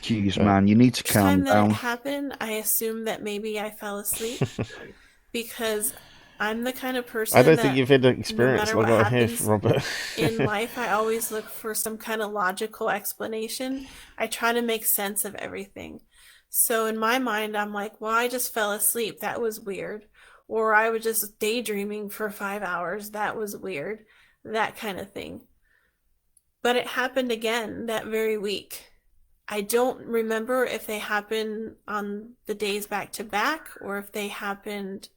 Jeez, man, you need to calm down. The time that it happened, I assumed that maybe I fell asleep because I'm the kind of person I don't think you've had an experience like I have, Robert. In life, I always look for some kind of logical explanation. I try to make sense of everything. So in my mind, I'm like, well, I just fell asleep. That was weird. Or I was just daydreaming for 5 hours. That was weird. That kind of thing. But it happened again that very week. I don't remember if they happened on the days back to back or if they happened,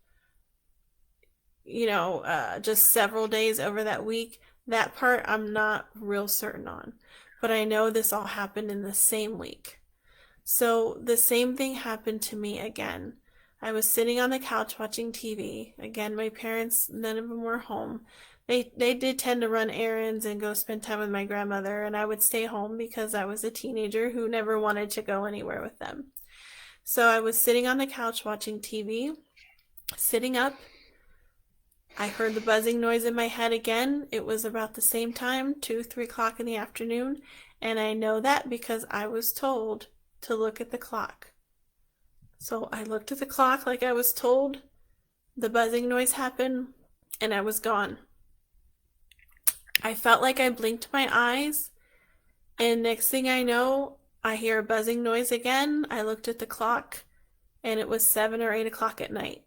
just several days over that week. That part I'm not real certain on. But I know this all happened in the same week. So the same thing happened to me again. I was sitting on the couch watching TV. Again, my parents, none of them were home. They did tend to run errands and go spend time with my grandmother, and I would stay home because I was a teenager who never wanted to go anywhere with them. So I was sitting on the couch watching TV, sitting up, I heard the buzzing noise in my head again. It was about the same time, 2, 3 o'clock in the afternoon, and I know that because I was told to look at the clock. So I looked at the clock like I was told, the buzzing noise happened, and I was gone. I felt like I blinked my eyes, and next thing I know, I hear a buzzing noise again. I looked at the clock, and it was 7 or 8 o'clock at night.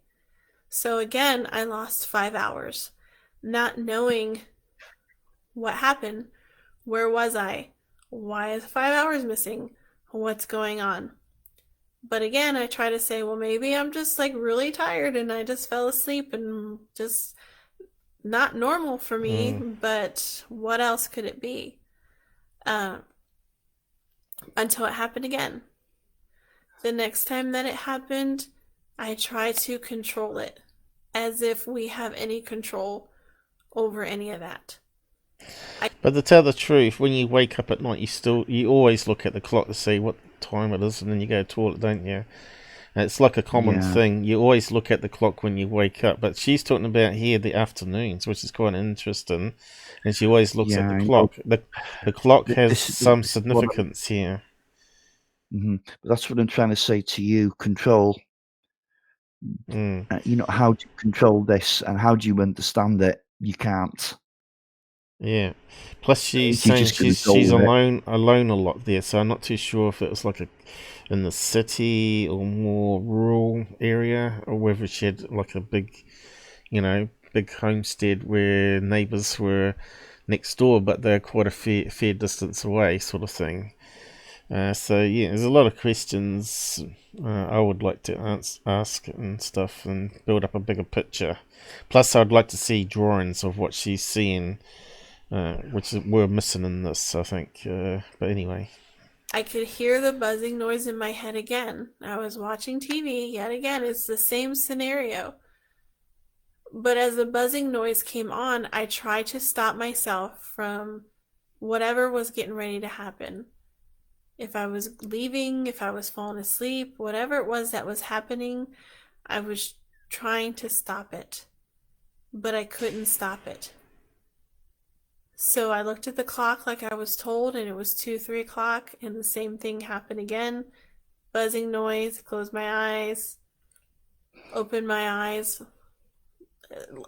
So again, I lost 5 hours, not knowing what happened. Where was I? Why is 5 hours missing? What's going on? But again, I try to say, well, maybe I'm just like really tired and I just fell asleep and just not normal for me, but what else could it be? Until it happened again. The next time that it happened, I try to control it as if we have any control over any of that. But to tell the truth, when you wake up at night, you always look at the clock to see what time it is, and then you go to the toilet, don't you? And it's like a common thing. You always look at the clock when you wake up. But she's talking about here the afternoons, which is quite interesting. And she always looks at the clock. The clock has some significance here. But that's what I'm trying to say to you. Control. How do you control this, and how do you understand it? You can't. Yeah. Plus, she's saying she's alone a lot there, so I'm not too sure if it was like in the city or more rural area, or whether she had like a big homestead where neighbours were next door, but they're quite a fair distance away, sort of thing. So yeah, there's a lot of questions I would like to ask and stuff, and build up a bigger picture. Plus, I'd like to see drawings of what she's seeing. Which we're missing in this, I think. But anyway. I could hear the buzzing noise in my head again. I was watching TV yet again. It's the same scenario. But as the buzzing noise came on, I tried to stop myself from whatever was getting ready to happen. If I was leaving, if I was falling asleep, whatever it was that was happening, I was trying to stop it. But I couldn't stop it. So I looked at the clock like I was told, and it was 2, 3 o'clock, and the same thing happened again. Buzzing noise, closed my eyes, opened my eyes.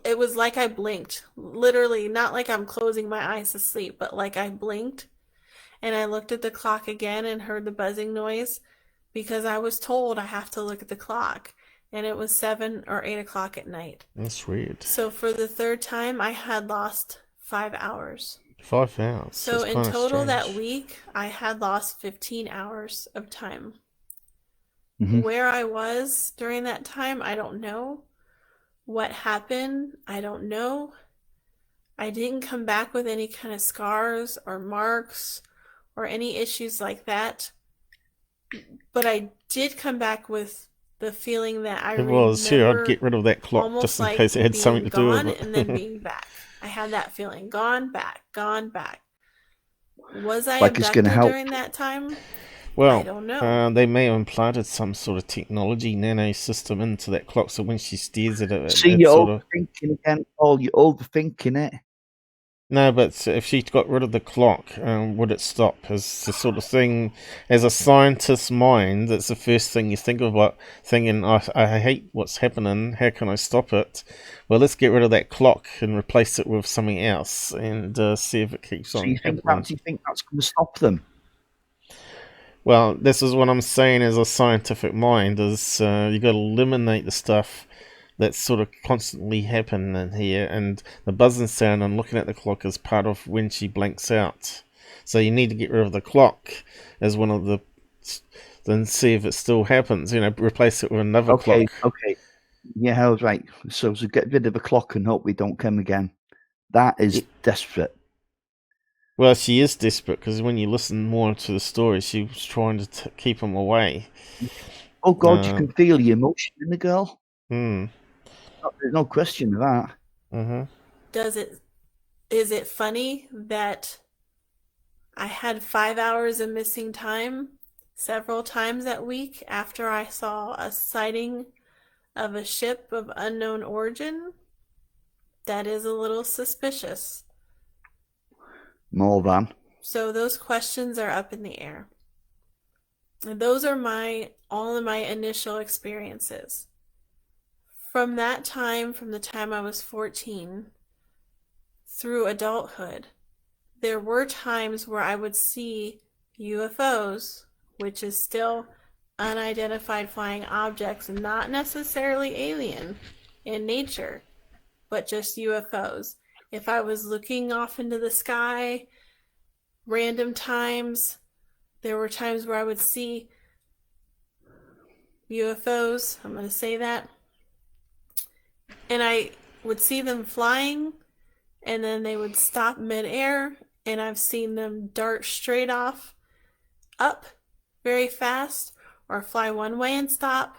It was like I blinked. Literally, not like I'm closing my eyes to sleep, but like I blinked. And I looked at the clock again and heard the buzzing noise because I was told I have to look at the clock. And it was 7 or 8 o'clock at night. That's weird. So for the third time, I had lost 5 hours. 5 hours. So in total that week, I had lost 15 hours of time. Where I was during that time, I don't know. What happened, I don't know. I didn't come back with any kind of scars or marks or any issues like that. But I did come back with the feeling that I I'd get rid of that clock just in case it had something to do with it. And then being back. I had that feeling. Gone back. Was I like abducted during that time? Well, I don't know. They may have implanted some sort of technology, nano system into that clock, so when she stares at it... See, you're overthinking again, Paul. You're overthinking it. No, but if she got rid of the clock, would it stop? As the sort of thing, as a scientist's mind, that's the first thing you think about, thinking, I hate what's happening, how can I stop it? Well, let's get rid of that clock and replace it with something else and see if it keeps on happening. Do you think that's going to stop them? Well, this is what I'm saying as a scientific mind, is you got to eliminate the stuff that's sort of constantly happening here, and the buzzing sound and looking at the clock is part of when she blanks out. So you need to get rid of the clock as one of the... then see if it still happens, replace it with another clock. Okay. Yeah, I was right. So get rid of the clock and hope we don't come again. That is desperate. Well, she is desperate, because when you listen more to the story, she was trying to keep him away. Oh, God, you can feel the emotion in the girl. Hmm. There's no question of that. Mm-hmm. Is it funny that I had 5 hours of missing time several times that week after I saw a sighting of a ship of unknown origin? that is a little suspicious. More than. So those questions are up in the air. And those are all of my initial experiences. From that time, from the time I was 14 through adulthood, there were times where I would see UFOs, which is still unidentified flying objects, not necessarily alien in nature, but just UFOs. If I was looking off into the sky, random times, there were times where I would see UFOs, I'm going to say that, and I would see them flying, and then they would stop midair, and I've seen them dart straight off, up very fast, or fly one way and stop,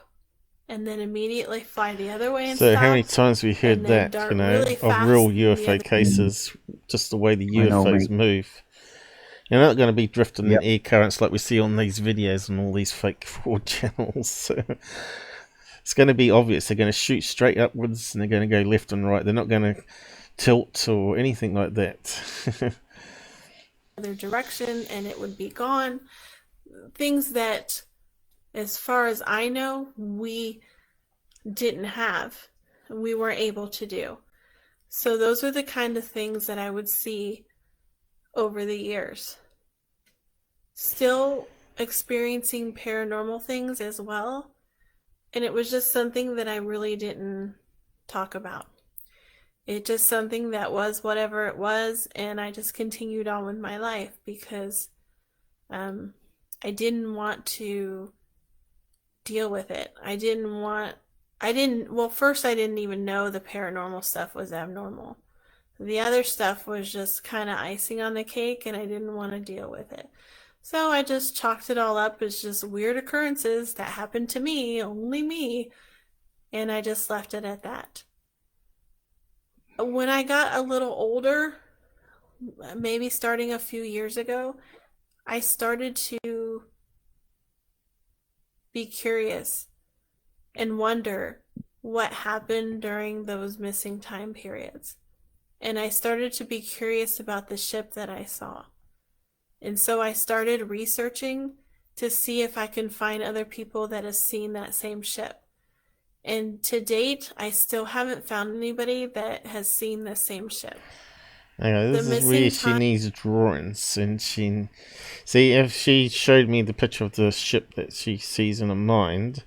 and then immediately fly the other way and So stop. how many times have we heard that, you know, Really of real UFO cases, just the way the UFOs move? You're not going to be drifting in air currents like we see on these videos and all these fake fraud channels. So it's going to be obvious. They're going to shoot straight upwards and they're going to go left and right. They're not going to tilt or anything like that. Other direction and it would be gone. Things that, as far as I know, we didn't have, we weren't able to do. So those are the kind of things that I would see over the years. Still experiencing paranormal things as well, and it was just something that I really didn't talk about. It just something that was whatever it was, and I just continued on with my life because I didn't want to deal with it. First I didn't even know the paranormal stuff was abnormal. The other stuff was just kind of icing on the cake, and I didn't want to deal with it. So I just chalked it all up as just weird occurrences that happened to me, only me, and I just left it at that. When I got a little older, maybe starting a few years ago, I started to be curious and wonder what happened during those missing time periods. And I started to be curious about the ship that I saw. And so I started researching to see if I can find other people that have seen that same ship. And to date, I still haven't found anybody that has seen the same ship. Okay, this is where she needs drawings, and if she showed me the picture of the ship that she sees in her mind,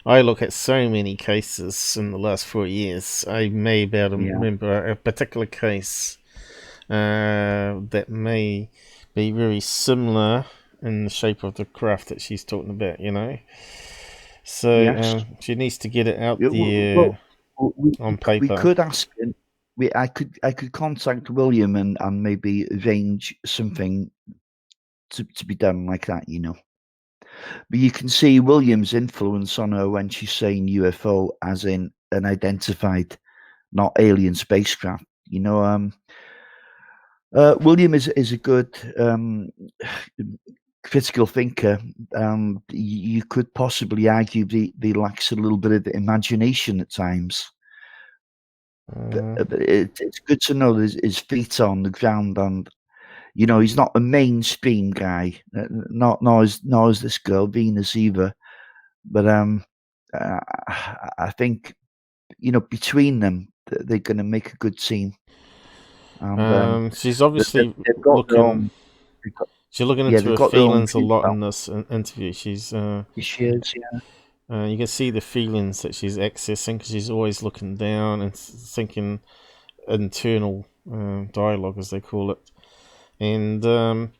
I look at so many cases in the last 4 years. I may be able to remember a particular case that may be very similar in the shape of the craft that she's talking about, you know. So she needs to get it out there on paper. We could ask him. I could contact William and maybe arrange something to be done like that, you know. But you can see William's influence on her when she's saying UFO as in an identified, not alien spacecraft. You know, William is a good critical thinker. You could possibly argue he lacks a little bit of imagination at times. But it's good to know that his feet are on the ground, and you know he's not a mainstream guy. Nor is this girl Venus either. But I think you know between them they're going to make a good team. And, she's obviously looking. She's looking into her feelings a lot in this interview. She is, yeah. You can see the feelings that she's accessing because she's always looking down and thinking internal dialogue, as they call it. And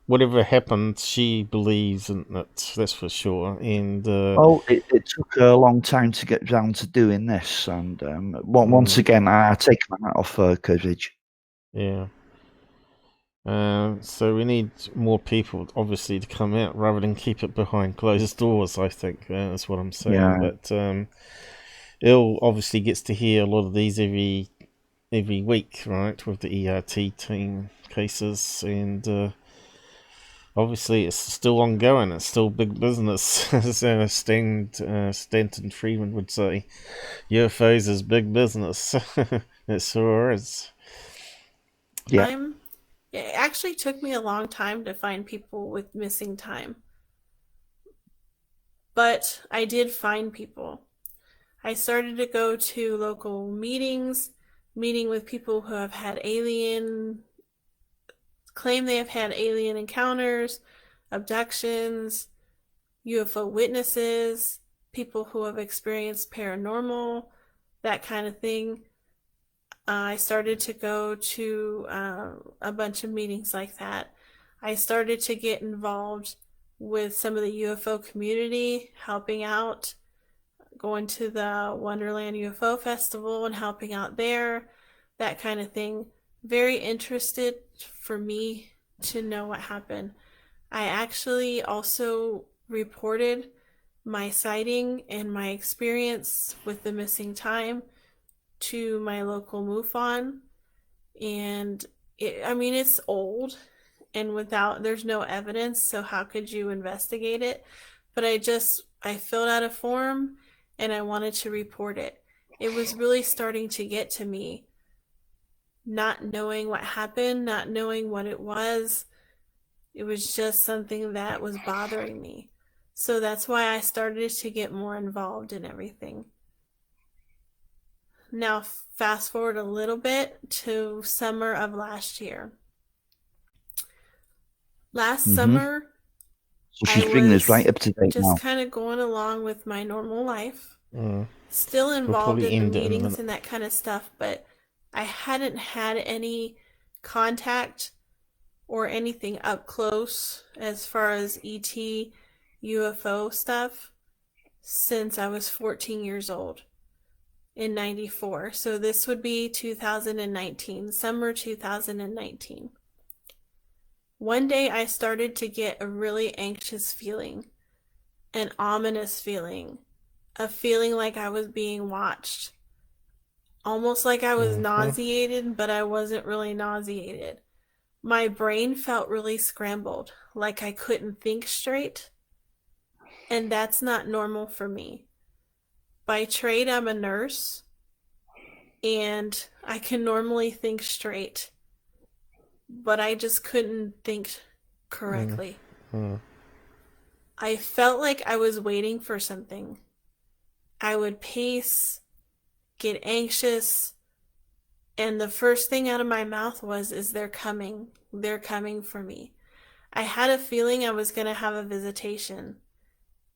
whatever happened, she believes in it, that's for sure. And it took her a long time to get round to doing this. And once again, I take my hat off her courage. Yeah. So we need more people, obviously, to come out rather than keep it behind closed doors. I think that's what I'm saying. Yeah. But Il obviously gets to hear a lot of these every week, right, with the ERT team cases, and obviously it's still ongoing. It's still big business, as Stanton Friedman would say. UFOs is big business. that saw us. Yeah. It actually took me a long time to find people with missing time. But I did find people. I started to go to local meetings, meeting with people who have had claim they have had alien encounters, abductions, UFO witnesses, people who have experienced paranormal, that kind of thing. I started to go to a bunch of meetings like that. I started to get involved with some of the UFO community, helping out, going to the Wonderland UFO Festival and helping out there, that kind of thing. Very interested for me to know what happened. I actually also reported my sighting and my experience with the missing time to my local MUFON, and it's old, and there's no evidence, so how could you investigate it? But I filled out a form and I wanted to report it. It was really starting to get to me, not knowing what happened, not knowing what it was. It was just something that was bothering me. So that's why I started to get more involved in everything. Now, fast forward a little bit to summer of last year. Last summer, So she's bringing us right up to date just now. kind of going along with my normal life. Mm. Still involved probably in end the it in a meetings minute. and that kind of stuff, but I hadn't had any contact or anything up close as far as ET, UFO stuff since I was 14 years old in 94. So this would be 2019, summer 2019. One day I started to get a really anxious feeling, an ominous feeling, a feeling like I was being watched. Almost like I was nauseated, but I wasn't really nauseated. My brain felt really scrambled, like I couldn't think straight. And that's not normal for me. By trade, I'm a nurse, and I can normally think straight, but I just couldn't think correctly. I felt like I was waiting for something. I would pace, get anxious, and the first thing out of my mouth is they're coming. They're coming for me. I had a feeling I was going to have a visitation.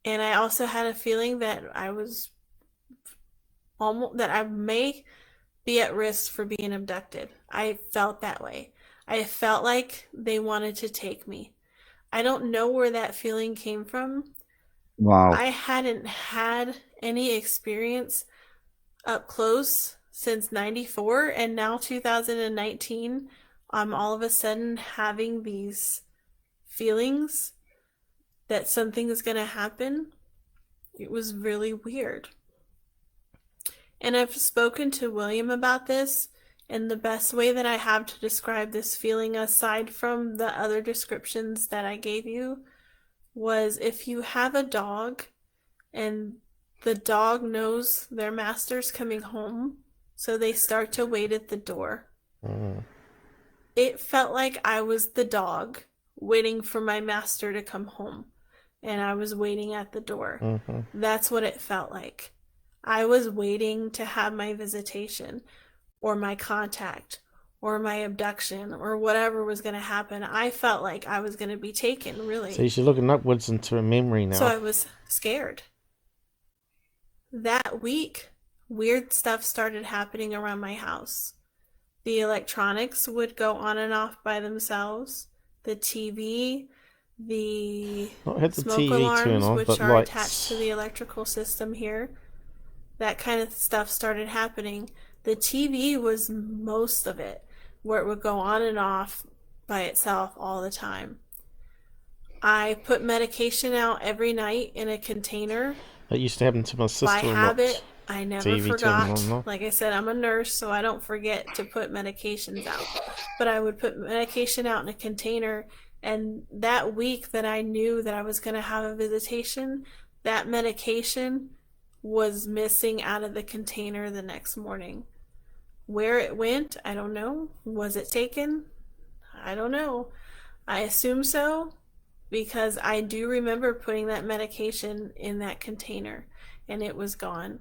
And I also had a feeling that that I may be at risk for being abducted. I felt that way. I felt like they wanted to take me. I don't know where that feeling came from. Wow. I hadn't had any experience up close since 94, and now 2019, I'm all of a sudden having these feelings that something is going to happen. It was really weird. And I've spoken to William about this, and the best way that I have to describe this feeling, aside from the other descriptions that I gave you, was if you have a dog and the dog knows their master's coming home, so they start to wait at the door. It felt like I was the dog waiting for my master to come home, and I was waiting at the door. That's what it felt like. I was waiting to have my visitation or my contact or my abduction or whatever was going to happen. I felt like I was going to be taken, really. So you're looking upwards into a memory now. So I was scared. That week, weird stuff started happening around my house. The electronics would go on and off by themselves. The TV, the smoke alarms, which are attached to the electrical system here. That kind of stuff started happening. The TV was most of it, where it would go on and off by itself all the time. I put medication out every night in a container. That used to happen to my sister. By habit, I never TV forgot. Like I said, I'm a nurse, so I don't forget to put medications out. But I would put medication out in a container, and that week that I knew that I was going to have a visitation, that medication was missing out of the container the next morning. Where it went, I don't know. Was it taken? I don't know. I assume so, because I do remember putting that medication in that container and it was gone.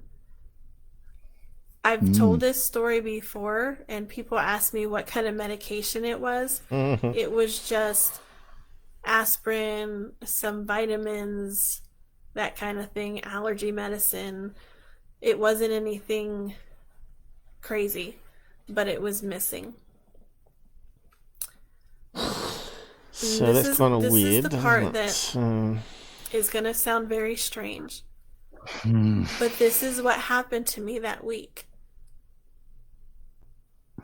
I've told this story before and people ask me what kind of medication it was. It was just aspirin, some vitamins, that kind of thing, allergy medicine. It wasn't anything crazy, but it was missing. So that's kind of weird. This is the part isn't that is going to sound very strange. But this is what happened to me that week.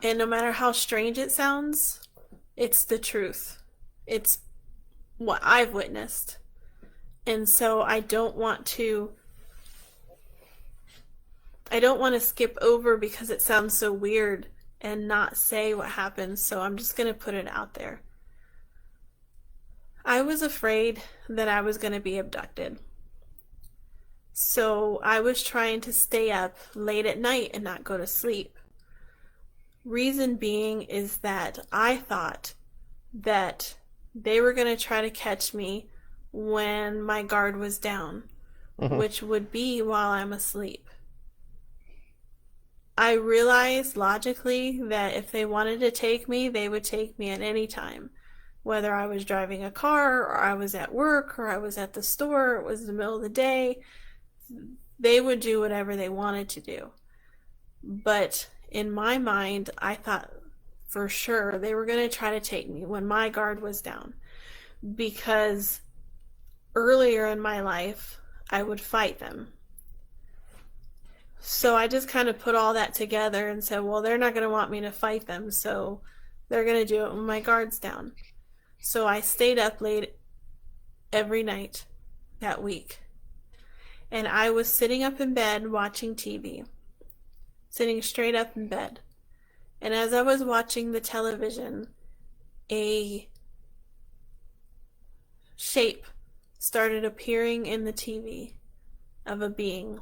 And no matter how strange it sounds, it's the truth. It's what I've witnessed. And so I don't want to skip over because it sounds so weird and not say what happened, so I'm just going to put it out there. I was afraid that I was going to be abducted. So I was trying to stay up late at night and not go to sleep. Reason being is that I thought that they were going to try to catch me when my guard was down, which would be while I'm asleep. I realized logically that if they wanted to take me, they would take me at any time. Whether I was driving a car, or I was at work, or I was at the store, or it was the middle of the day, they would do whatever they wanted to do. But in my mind, I thought for sure they were going to try to take me when my guard was down. Because earlier in my life, I would fight them. So I just kind of put all that together and said, well, they're not going to want me to fight them, so they're going to do it when my guard's down. So I stayed up late every night that week. And I was sitting up in bed watching TV. Sitting straight up in bed. And as I was watching the television, a shape started appearing in the TV of a being.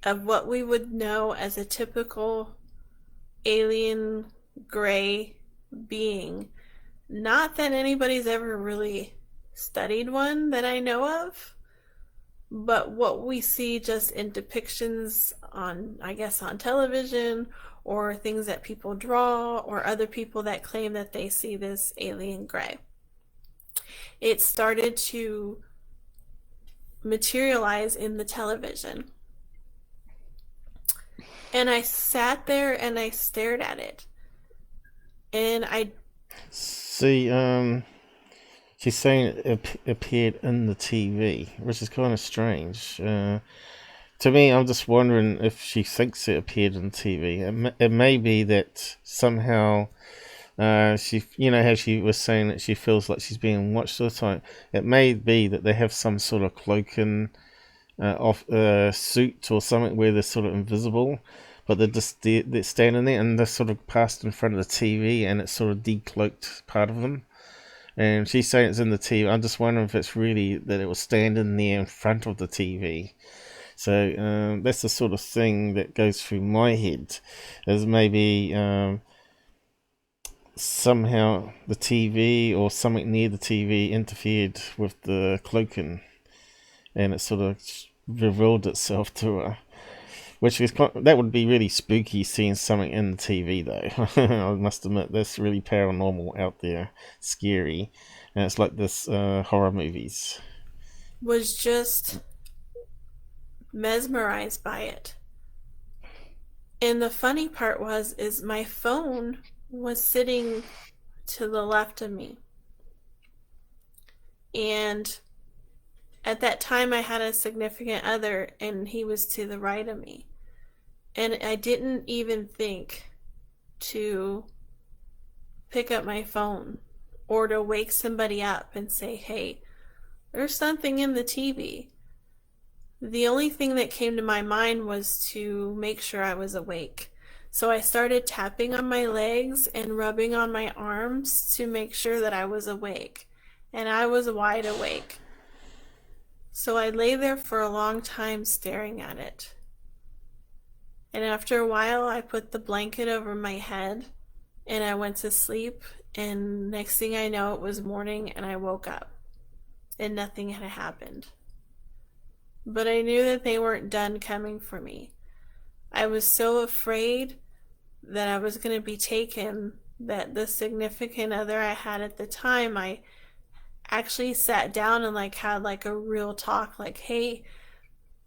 Of what we would know as a typical alien gray being. Not that anybody's ever really studied one that I know of, but what we see just in depictions on, I guess, on television, or things that people draw, or other people that claim that they see this alien gray. It started to materialize in the television. And I sat there and I stared at it. And I... See, she's saying it appeared in the TV, which is kind of strange. To me, I'm just wondering if she thinks it appeared in TV. It may be that somehow she, you know how she was saying that she feels like she's being watched all the time. It may be that they have some sort of cloaking suit or something where they're sort of invisible, but they're standing there and they're sort of passed in front of the TV and it's sort of decloaked part of them. And she's saying it's in the TV. I'm just wondering if it's really that it was standing there in front of the TV. So that's the sort of thing that goes through my head, is maybe somehow the TV or something near the TV interfered with the cloaking, and it sort of revealed itself to her. Which is that would be really spooky, seeing something in the TV, though. I must admit, that's really paranormal out there, scary, and it's like this horror movies. Was just mesmerized by it. And the funny part is my phone was sitting to the left of me. And at that time I had a significant other and he was to the right of me. And I didn't even think to pick up my phone or to wake somebody up and say, hey, there's something in the TV. The only thing that came to my mind was to make sure I was awake. So I started tapping on my legs and rubbing on my arms to make sure that I was awake. And I was wide awake. So I lay there for a long time staring at it. And after a while, I put the blanket over my head and I went to sleep. And next thing I know, it was morning and I woke up and nothing had happened. But I knew that they weren't done coming for me. I was so afraid that I was going to be taken that the significant other I had at the time, I actually sat down and had a real talk, hey,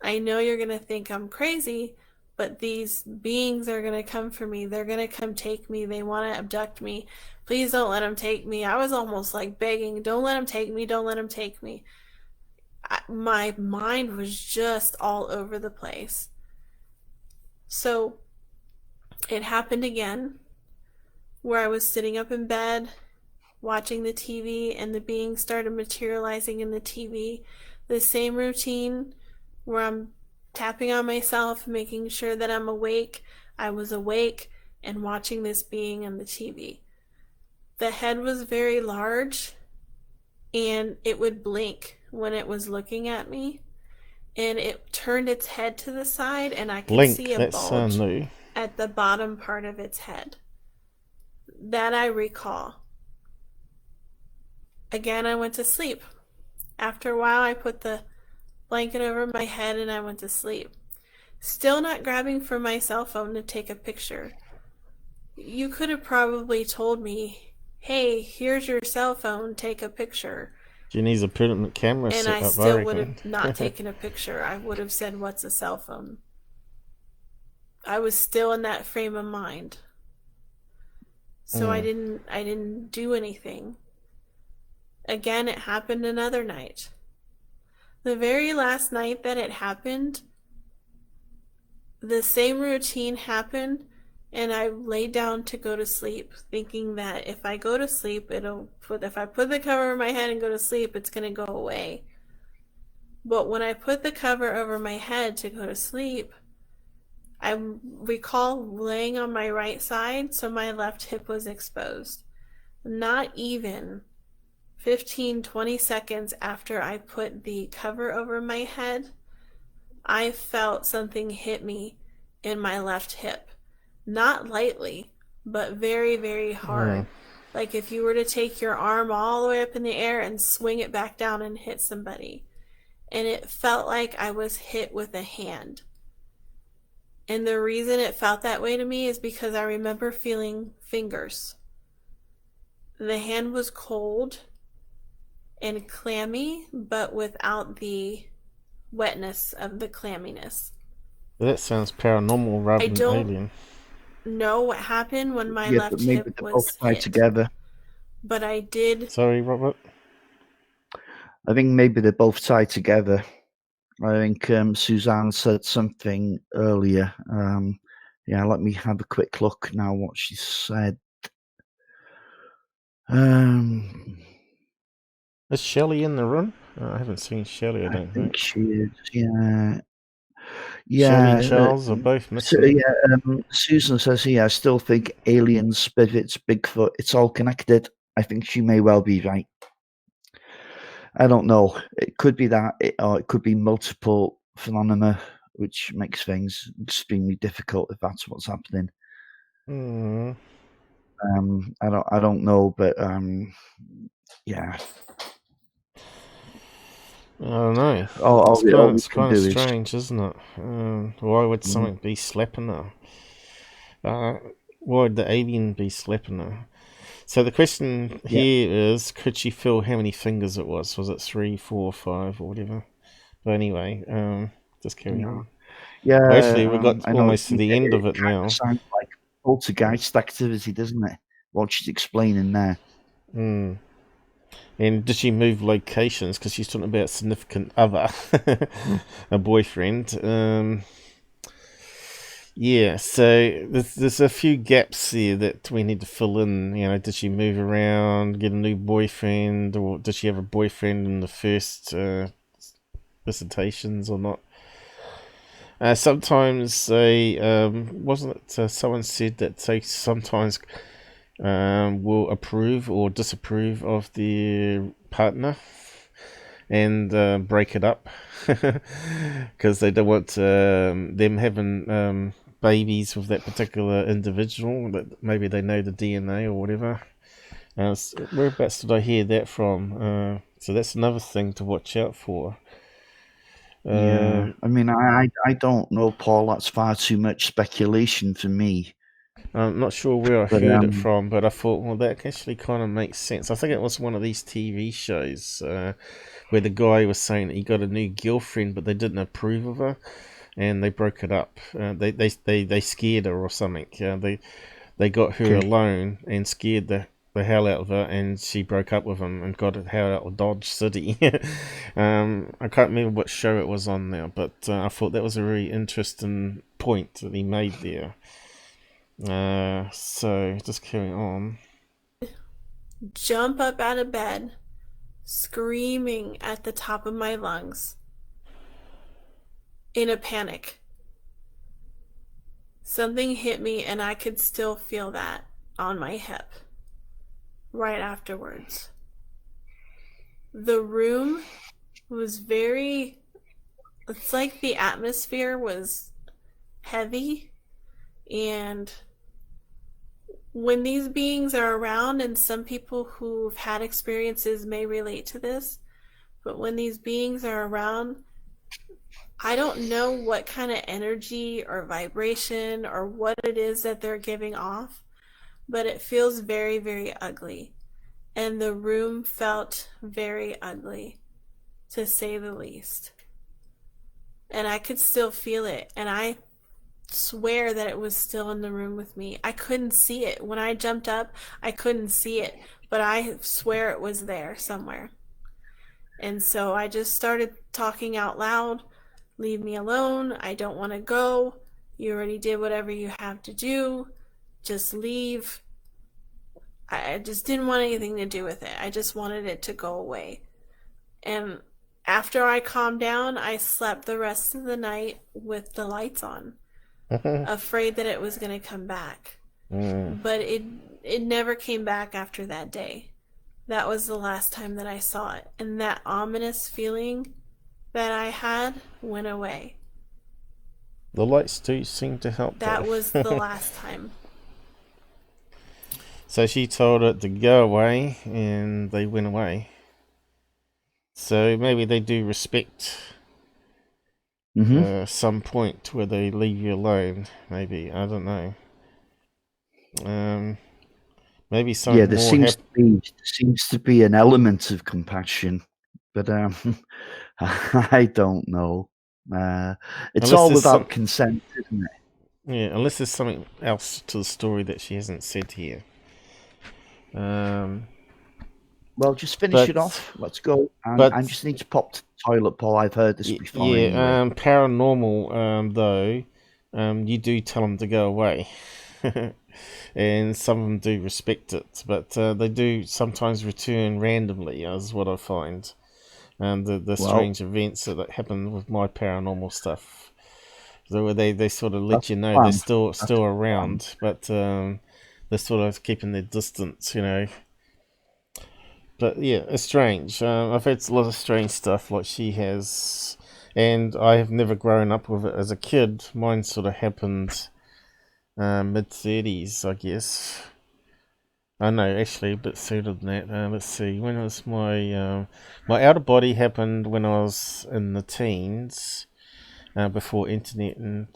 I know you're going to think I'm crazy, but these beings are going to come for me. They're going to come take me. They want to abduct me. Please don't let them take me. I was almost begging, don't let them take me. Don't let them take me. My mind was just all over the place. So it happened again, where I was sitting up in bed watching the TV and the being started materializing in the TV. The same routine where I'm tapping on myself, making sure that I'm awake. I was awake and watching this being in the TV. The head was very large and it would blink when it was looking at me. And it turned its head to the side and I could see a bulge at the bottom part of its head. That I recall. Again, I went to sleep. After a while, I put the blanket over my head and I went to sleep. Still not grabbing for my cell phone to take a picture. You could have probably told me, hey, here's your cell phone, take a picture. She needs a permanent camera and set I up, still would have not taken a picture. I would have said, what's a cell phone? I was still in that frame of mind. So I didn't do anything. Again, it happened another night. The very last night that it happened, the same routine happened, and I laid down to go to sleep, thinking that if I go to sleep, if I put the cover over my head and go to sleep, it's going to go away. But when I put the cover over my head to go to sleep, I recall laying on my right side, so my left hip was exposed. Not even 15-20 seconds after I put the cover over my head, I felt something hit me in my left hip. Not lightly, but very, very hard. Like if you were to take your arm all the way up in the air and swing it back down and hit somebody. And it felt like I was hit with a hand. And the reason it felt that way to me is because I remember feeling fingers. The hand was cold and clammy, but without the wetness of the clamminess. That sounds paranormal rather than alien. Know what happened when my left hip was hit. Together. But I did. Sorry, Robert. I think maybe they're both tied together. I think Suzanne said something earlier. Yeah, let me have a quick look now what she said. Is Shelley in the room? I haven't seen Shelley, I don't think. She is, yeah. Shelley and Charles are both missing. Susan says here, I still think aliens, spirits, Bigfoot, it's all connected. I think she may well be right. I don't know. It could be that, or it could be multiple phenomena, which makes things extremely difficult if that's what's happening. I don't know, but yeah. I don't know. It's kind of strange, isn't it? Why would something be slapping her? Why would the alien be slapping her? So the question here is, could she feel how many fingers it was? Was it 3, 4, 5, or whatever? But anyway, just carry on. Yeah. Actually, we got almost to the end of it now. Sounds like poltergeist activity, doesn't it? What she's explaining there. And did she move locations? Because she's talking about significant other, a boyfriend. Yeah, so there's a few gaps here that we need to fill in. You know, did she move around, get a new boyfriend, or did she have a boyfriend in the first visitations or not? Sometimes they wasn't it someone said that they sometimes will approve or disapprove of their partner and break it up because they don't want them having babies with that particular individual, that maybe they know the DNA or whatever. Whereabouts did I hear that from? So that's another thing to watch out for. Yeah, I mean, I don't know, Paul. That's far too much speculation for me. I'm not sure where I But, heard it from, but I thought, well, that actually kind of makes sense. I think it was one of these TV shows where the guy was saying that he got a new girlfriend, but they didn't approve of her, and they broke it up. They scared her or something. They got her alone and scared the hell out of her, and she broke up with him and got the hell out of Dodge City. I can't remember what show it was on now, but I thought that was a really interesting point that he made there. So just carry on. Jump up out of bed, screaming at the top of my lungs in a panic. Something hit me and I could still feel that on my hip right afterwards. The room was it's like the atmosphere was heavy, and when these beings are around, and some people who've had experiences may relate to this, but when these beings are around, I don't know what kind of energy or vibration or what it is that they're giving off, but it feels very, very ugly. And the room felt very ugly, to say the least. And I could still feel it, and I swear that it was still in the room with me. I couldn't see it. When I jumped up, I couldn't see it, but I swear it was there somewhere. And so I just started talking out loud. Leave me alone. I don't want to go. You already did whatever you have to do. Just leave. I just didn't want anything to do with it. I just wanted it to go away. And after I calmed down, I slept the rest of the night with the lights on, afraid that it was going to come back. But it never came back after that day. That was the last time that I saw it. And that ominous feeling that I had went away. The lights do seem to help. That was the last time. So she told it to go away, and they went away. So maybe they do respect some point where they leave you alone. Maybe, I don't know. Maybe some. Yeah, there seems to be an element of compassion, but I don't know. It's all about consent, isn't it? Yeah, unless there's something else to the story that she hasn't said here. Well, just finish it off. Let's go. I just need to pop to the toilet, Paul. I've heard this before. Yeah, anyway. Paranormal, though, you do tell them to go away. And some of them do respect it, but they do sometimes return randomly, is what I find. And the strange events that happen with my paranormal stuff. So they sort of let you know they're still around, but they're sort of keeping their distance, you know. But yeah, it's strange. I've had a lot of strange stuff like she has, and I have never grown up with it as a kid. Mine sort of happened mid-30s, I guess. I know, actually, a bit sooner than that. Let's see, when was my outer body happened when I was in the teens, before internet and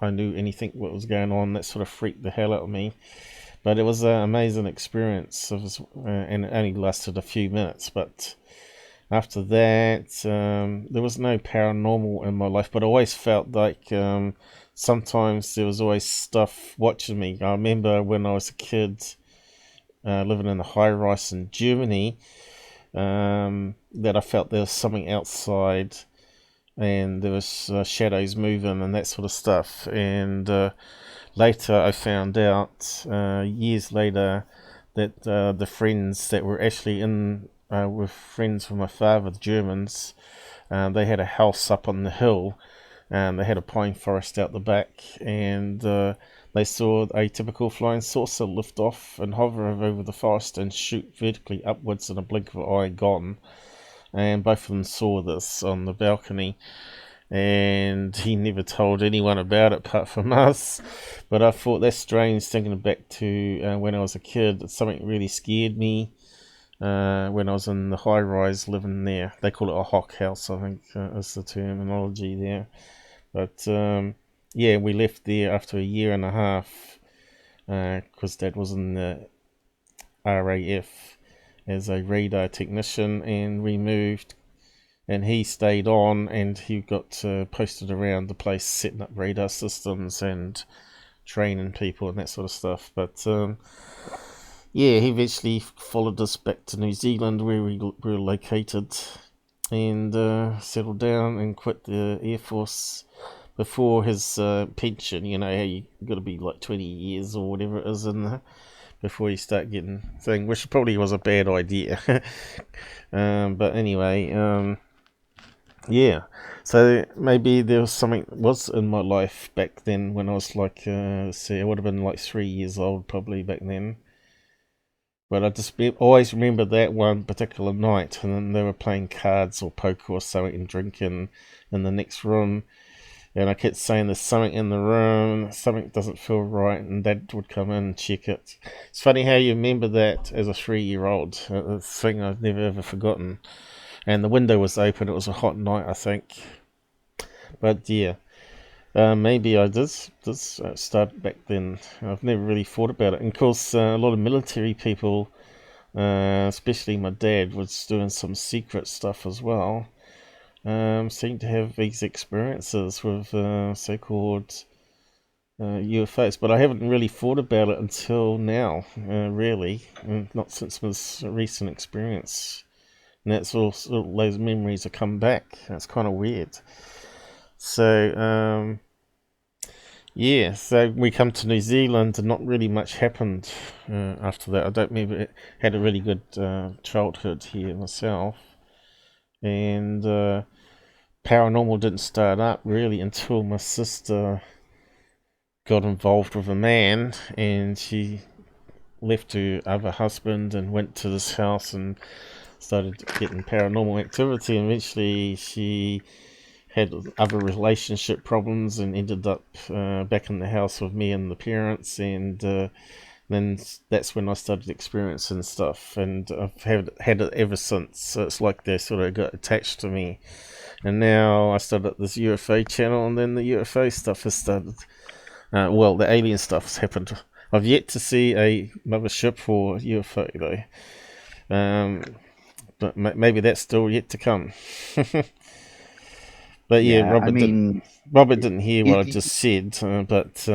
I knew anything what was going on. That sort of freaked the hell out of me. But it was an amazing experience. It was, and it only lasted a few minutes. But after that, there was no paranormal in my life. But I always felt like sometimes there was always stuff watching me. I remember when I was a kid, living in a high-rise in Germany, that I felt there was something outside. And there was shadows moving and that sort of stuff. And later I found out, years later, that the friends that were actually in were friends from my father, the Germans. They had a house up on the hill, and they had a pine forest out the back, and they saw a typical flying saucer lift off and hover over the forest and shoot vertically upwards in a blink of an eye, gone. And both of them saw this on the balcony. and he never told anyone about it apart from us. But I thought that's strange, thinking back to when I was a kid. Something really scared me when I was in the high rise living there. They call it a hock house, I think is the terminology there. But yeah, we left there after a year and a half because Dad was in the RAF as a radar technician, and we moved, and he stayed on, and he got posted around the place setting up radar systems and training people and that sort of stuff. But yeah, he eventually followed us back to New Zealand where we were located, and settled down and quit the Air Force before his pension. You know how you got to be like 20 years or whatever it is in before you start getting thing, which probably was a bad idea. But anyway, yeah, so maybe there was something was in my life back then when I was like, see, I would have been like 3 years old probably back then. But I just always remember that one particular night, and then they were playing cards or poker or something and drinking in the next room. And I kept saying there's something in the room, something doesn't feel right, and Dad would come in and check it. It's funny how you remember that as a 3-year-old. A thing I've never ever forgotten. And the window was open, it was a hot night, I think. But yeah, maybe I did start back then. I've never really thought about it. And of course, a lot of military people, especially my dad, was doing some secret stuff as well. Seem to have these experiences with so-called UFOs, but I haven't really thought about it until now, really, not since this recent experience. And that's all those memories have come back. That's kind of weird. So, yeah, so we come to New Zealand and not really much happened after that. I don't remember it. Had a really good childhood here myself. And paranormal didn't start up really until my sister got involved with a man, and she left her other husband and went to this house and started getting paranormal activity. And eventually she had other relationship problems and ended up back in the house with me and the parents, and then that's when I started experiencing stuff, and I've had it ever since. So it's like they sort of got attached to me. And now I started this UFO channel, and then the UFO stuff has started. Well, the alien stuff has happened. I've yet to see a mothership or UFO though. But maybe that's still yet to come. But yeah, Robert didn't hear what I just said, but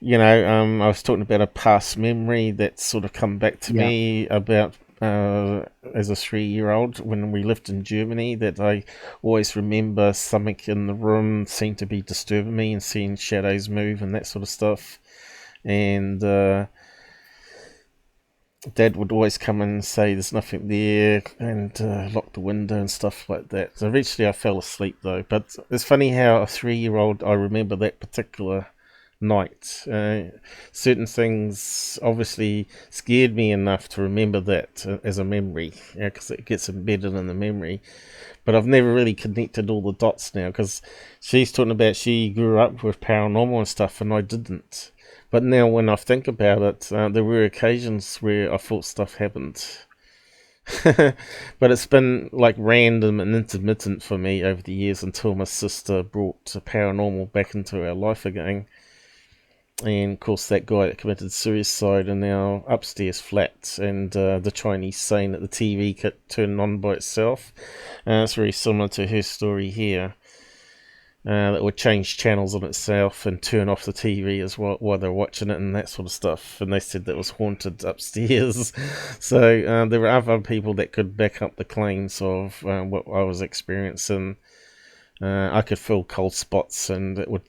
you know, I was talking about a past memory that's sort of come back to me about as a 3-year-old when we lived in Germany, that I always remember something in the room seemed to be disturbing me and seeing shadows move and that sort of stuff. And Dad would always come in and say there's nothing there, and lock the window and stuff like that. So eventually I fell asleep though. But it's funny how a 3-year-old, I remember that particular night. Certain things obviously scared me enough to remember that as a memory, because it gets embedded in the memory. But I've never really connected all the dots now, because she's talking about she grew up with paranormal and stuff, and I didn't. But now when I think about it, there were occasions where I thought stuff happened. But it's been like random and intermittent for me over the years until my sister brought paranormal back into our life again. And of course that guy that committed suicide in our upstairs flat, and the Chinese saying that the TV kept turning on by itself. It's very similar to her story here. That would change channels on itself and turn off the TV as well while they're watching it and that sort of stuff. And they said that was haunted upstairs. So there were other people that could back up the claims of what I was experiencing. I could feel cold spots, and it would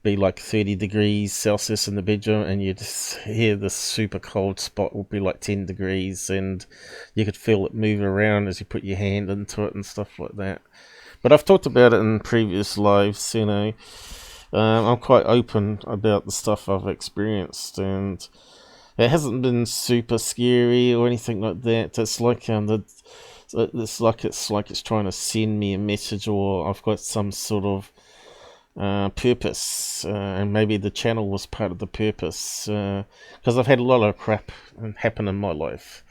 be like 30 degrees Celsius in the bedroom, and you'd hear this super cold spot would be like 10 degrees, and you could feel it move around as you put your hand into it and stuff like that. But I've talked about it in previous lives, you know. I'm quite open about the stuff I've experienced, and it hasn't been super scary or anything like that. It's like the it's like it's trying to send me a message, or I've got some sort of purpose, and maybe the channel was part of the purpose, because I've had a lot of crap happen in my life,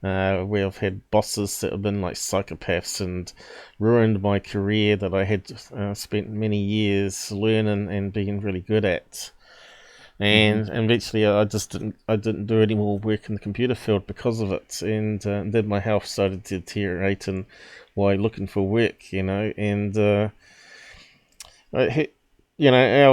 where I've had bosses that have been like psychopaths and ruined my career that I had spent many years learning and being really good at. And eventually I didn't do any more work in the computer field because of it, and then my health started to deteriorate, and while looking for work, and our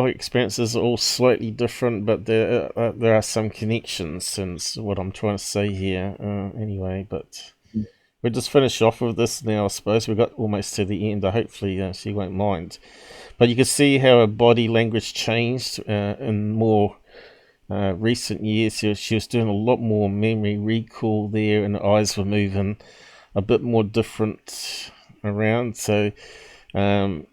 experiences are all slightly different, but there are some connections, and it's what I'm trying to say here. Anyway, but we'll just finish off with this now, I suppose. We got almost to the end. Hopefully she won't mind. But you can see how her body language changed in more recent years. She was doing a lot more memory recall there, and her eyes were moving a bit more different around. So I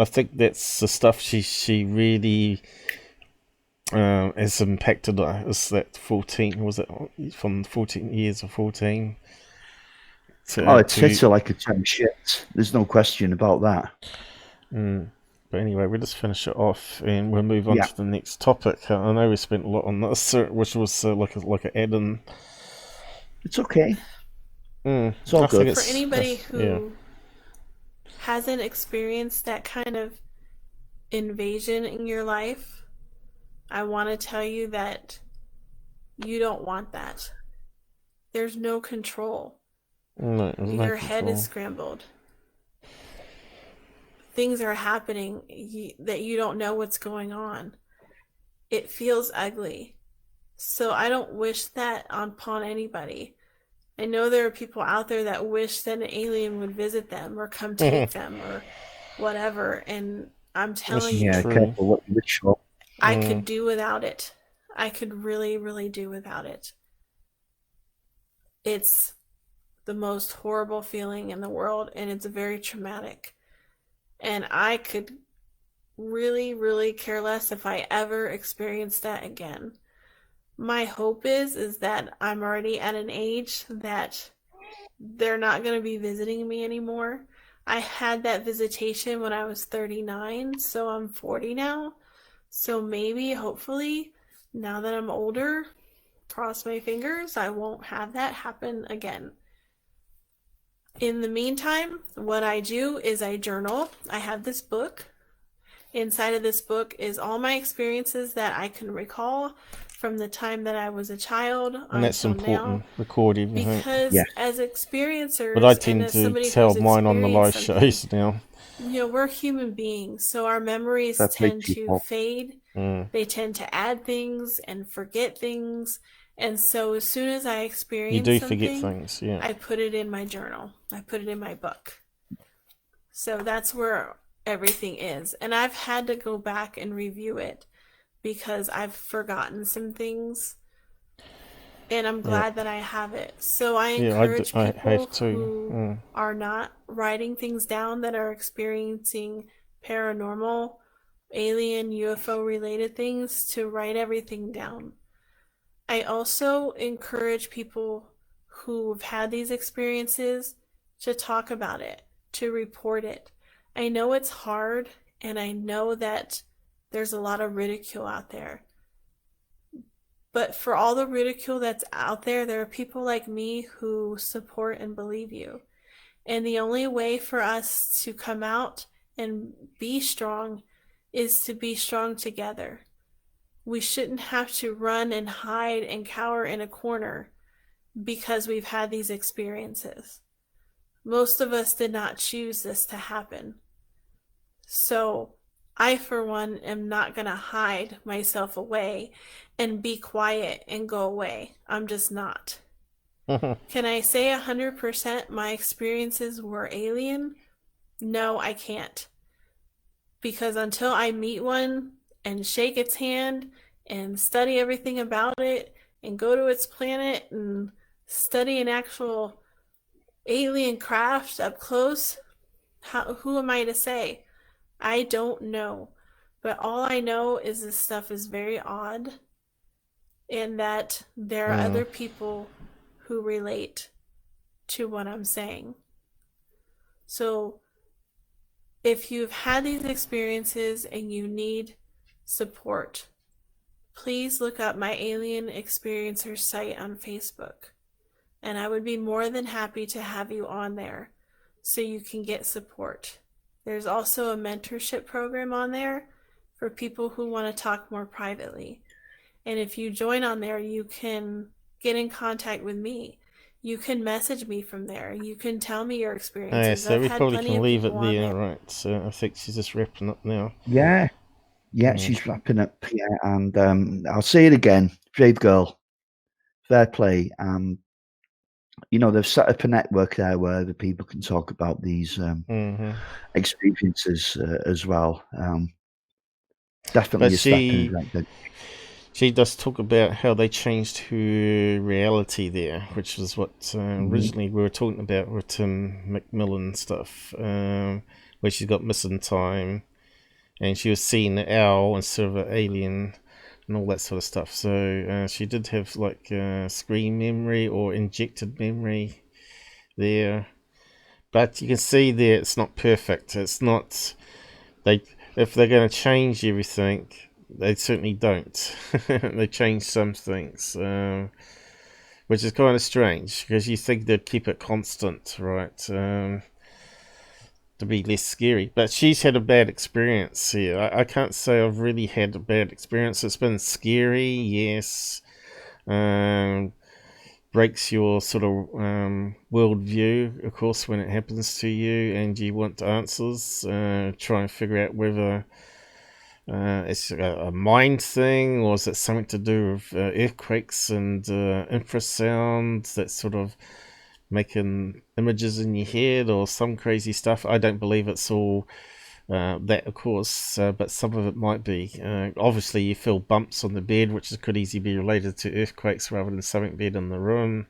think that's the stuff she really has impacted her. Is that 14? Was it from 14 years or 14? It hits her like a ton of shit. There's no question about that. But anyway, we'll just finish it off, and we'll move on to the next topic. I know we spent a lot on this, which was like an add-in. It's okay. It's all good. For anybody who hasn't experienced that kind of invasion in your life, I want to tell you that you don't want that. There's no control. Your head is scrambled. Things are happening that you don't know what's going on. It feels ugly. So I don't wish that upon anybody. I know there are people out there that wish that an alien would visit them or come take them or whatever. And I'm telling you, careful what you wish for. I could do without it. I could really, really do without it. It's the most horrible feeling in the world, and it's very traumatic. And I could really, really care less if I ever experience that again. My hope is that I'm already at an age that they're not going to be visiting me anymore. I had that visitation when I was 39, so I'm 40 now. So maybe, hopefully, now that I'm older, cross my fingers, I won't have that happen again. In the meantime, what I do is I journal. I have this book. Inside of this book is all my experiences that I can recall from the time that I was a child. And that's important, record everything. Because as experiencers, but I tend to tell mine on the live shows now. We're human beings, so our memories tend to fade. They tend to add things and forget things. And so as soon as I experience forget things, I put it in my journal. I put it in my book. So that's where everything is. And I've had to go back and review it because I've forgotten some things. And I'm glad that I have it. So I encourage people who are not writing things down, that are experiencing paranormal, alien, UFO related things, to write everything down. I also encourage people who've had these experiences to talk about it, to report it. I know it's hard, and I know that there's a lot of ridicule out there. But for all the ridicule that's out there, there are people like me who support and believe you. And the only way for us to come out and be strong is to be strong together. We shouldn't have to run and hide and cower in a corner because we've had these experiences. Most of us did not choose this to happen. So I, for one, am not going to hide myself away and be quiet and go away. I'm just not. Can I say 100% my experiences were alien? No, I can't. Because until I meet one and shake its hand and study everything about it and go to its planet and study an actual alien craft up close, who am I to say? I don't know. But all I know is this stuff is very odd, and that there are other people who relate to what I'm saying. So if you've had these experiences and you need support, please look up my Alien Experiencer site on Facebook. And I would be more than happy to have you on there so you can get support. There's also a mentorship program on there for people who want to talk more privately. And if you join on there, you can get in contact with me. You can message me from there. You can tell me your experiences. So I've we had probably plenty can of leave it people on there, there. right? So I think she's just wrapping up now. Yeah, she's wrapping up. Yeah, and I'll say it again, brave girl, fair play. You know, they've set up a network there where the people can talk about these experiences as well. Definitely But a step in the right direction. She does talk about how they changed her reality there, which was what originally we were talking about with Tim McMillan stuff, where she got missing time, and she was seeing the owl instead of an alien, and all that sort of stuff. So she did have like screen memory or injected memory there, but you can see there it's not perfect. It's not if they're going to change everything. They certainly don't. They change some things, which is kind of strange because you think they'd keep it constant, right? To be less scary. But she's had a bad experience here. I can't say I've really had a bad experience. It's been scary, yes. Breaks your sort of worldview, of course, when it happens to you and you want answers. Try and figure out whether it's a mind thing, or is it something to do with earthquakes and infrasound that's sort of making images in your head or some crazy stuff. I don't believe it's all that, of course, but some of it might be. Obviously, you feel bumps on the bed, which could easily be related to earthquakes rather than something bed in the room,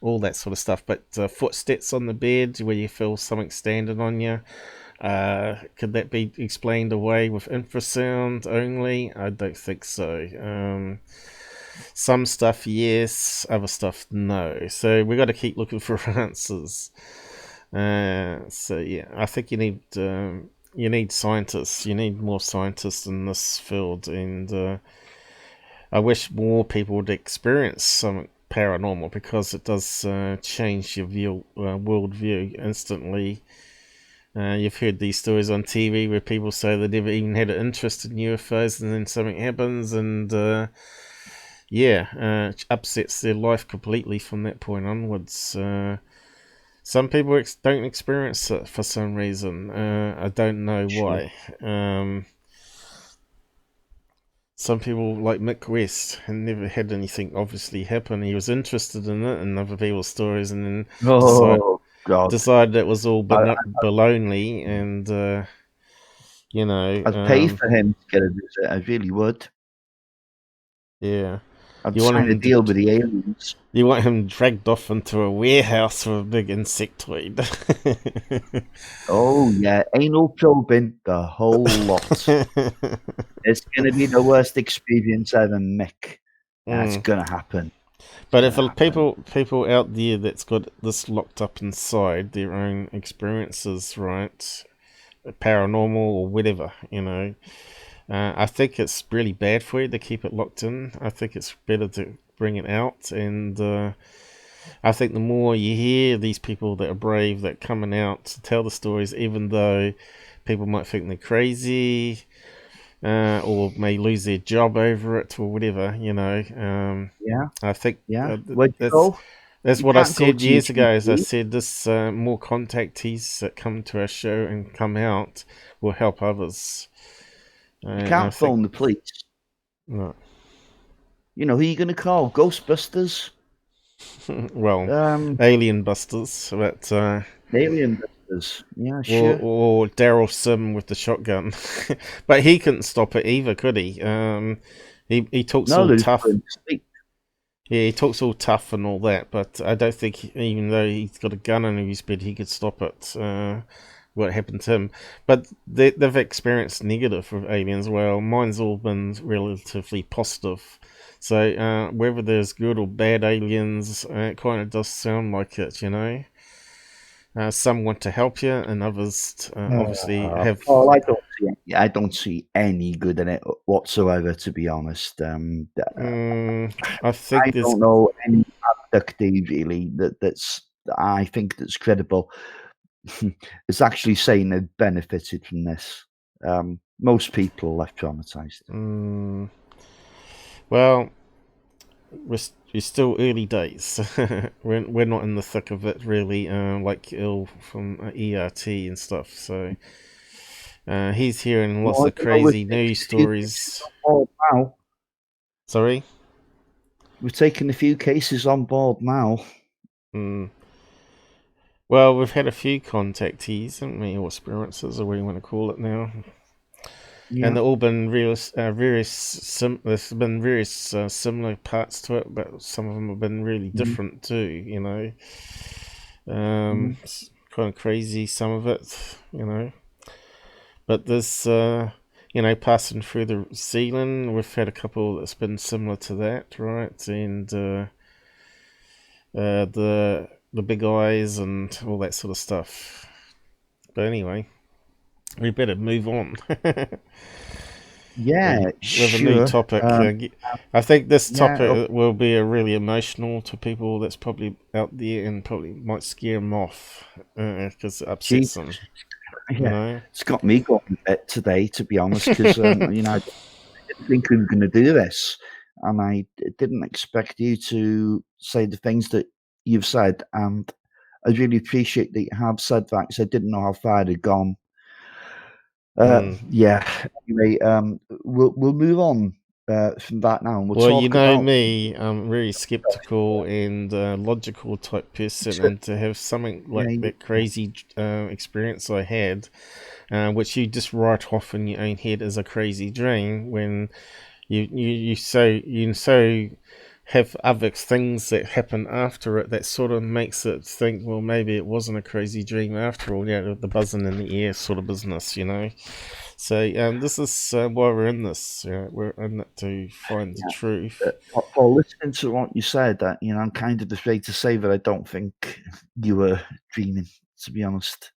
all that sort of stuff. But footsteps on the bed where you feel something standing on you, could that be explained away with infrasound only? I don't think so. Some stuff yes, other stuff no. So we got to keep looking for answers. So yeah, I think you need scientists. You need more scientists in this field, and I wish more people would experience something paranormal because it does change your worldview instantly. You've heard these stories on TV where people say they never even had an interest in UFOs, and then something happens, and it upsets their life completely from that point onwards. Some people don't experience it for some reason. I don't know why. Some people, like Mick West, had never had anything obviously happen. He was interested in it and other people's stories, and then decided it was all baloney, and I'd pay for him to get a visit. I really would. Yeah. I'd sign a deal with the aliens. You want him dragged off into a warehouse with a big insectoid. Oh yeah, anal probing, the whole lot. It's gonna be the worst experience ever, Mick. That's gonna happen. But if people out there that's got this locked up inside their own experiences, right, paranormal or whatever, I think it's really bad for you to keep it locked in. I think it's better to bring it out, and I think the more you hear these people that are brave, that are coming out to tell the stories, even though people might think they're crazy, or may lose their job over it or whatever, I think that's what I said years ago. As I said, this more contactees that come to our show and come out will help others. You can't phone the police. No. You know who you're going to call? Ghostbusters? Well, Alien Busters, but Alien Busters, yeah, sure. Or Daryl Sim with the shotgun, but he couldn't stop it either, could he? He talks all tough. Yeah, he talks all tough and all that, but I don't think even though he's got a gun under his bed, he could stop it. What happened to him, but they've experienced negative with aliens. Well, mine's all been relatively positive. So whether there's good or bad aliens, it kind of does sound like it, Some want to help you, and others obviously have. Paul, I don't see any good in it whatsoever, to be honest. I think I don't know any abductee really I think that's credible. It's actually saying they've benefited from this. Most people are left traumatized. Well, we're still early days. we're not in the thick of it really, like Il from ERT and stuff. So he's hearing lots of crazy news stories. Now. Sorry? We're taking a few cases on board now. Well, we've had a few contactees, haven't we, or experiences, or what you want to call it now. Yeah. And they've all been there's been various similar parts to it, but some of them have been really different too, you know. It's kind of crazy, some of it, you know. But there's, you know, passing through the ceiling, we've had a couple that's been similar to that, right? And the big eyes and all that sort of stuff. But anyway, we better move on. Yeah, with a new topic. I think this topic will be really emotional to people that's probably out there and probably might scare them off because it upsets them. Yeah, you know? It's got me going a bit today, to be honest, because you know, I didn't think we were going to do this, and I didn't expect you to say the things that you've said, and I really appreciate that you have said that because I didn't know how far it had gone. Yeah. Anyway, we'll move on from that now. And we'll talk you know about me, I'm really skeptical and logical type person, and to have something like that crazy experience I had, which you just write off in your own head as a crazy dream, when you so have other things that happen after it that sort of makes it think, well, maybe it wasn't a crazy dream after all. Yeah, the buzzing in the air sort of business, you know. So this is why we're in this. We're in it to find the truth. Paul, listening to what you said, that you know, I'm kind of afraid to say that I don't think you were dreaming. To be honest,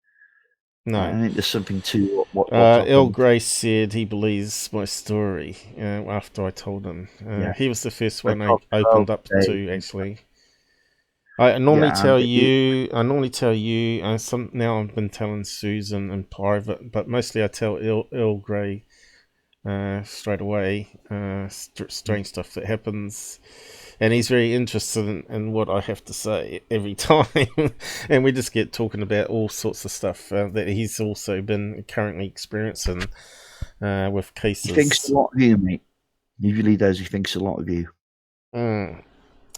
no, I think there's something to what Earl Grey said he believes my story after I told him. He was the first one I opened up to, actually. I normally tell you. Now I've been telling Susan in private, but mostly I tell Earl Grey straight away. Strange stuff that happens, and he's very interested in what I have to say every time. And we just get talking about all sorts of stuff that he's also been currently experiencing with cases. He thinks a lot of you, mate. He really does. He thinks a lot of you.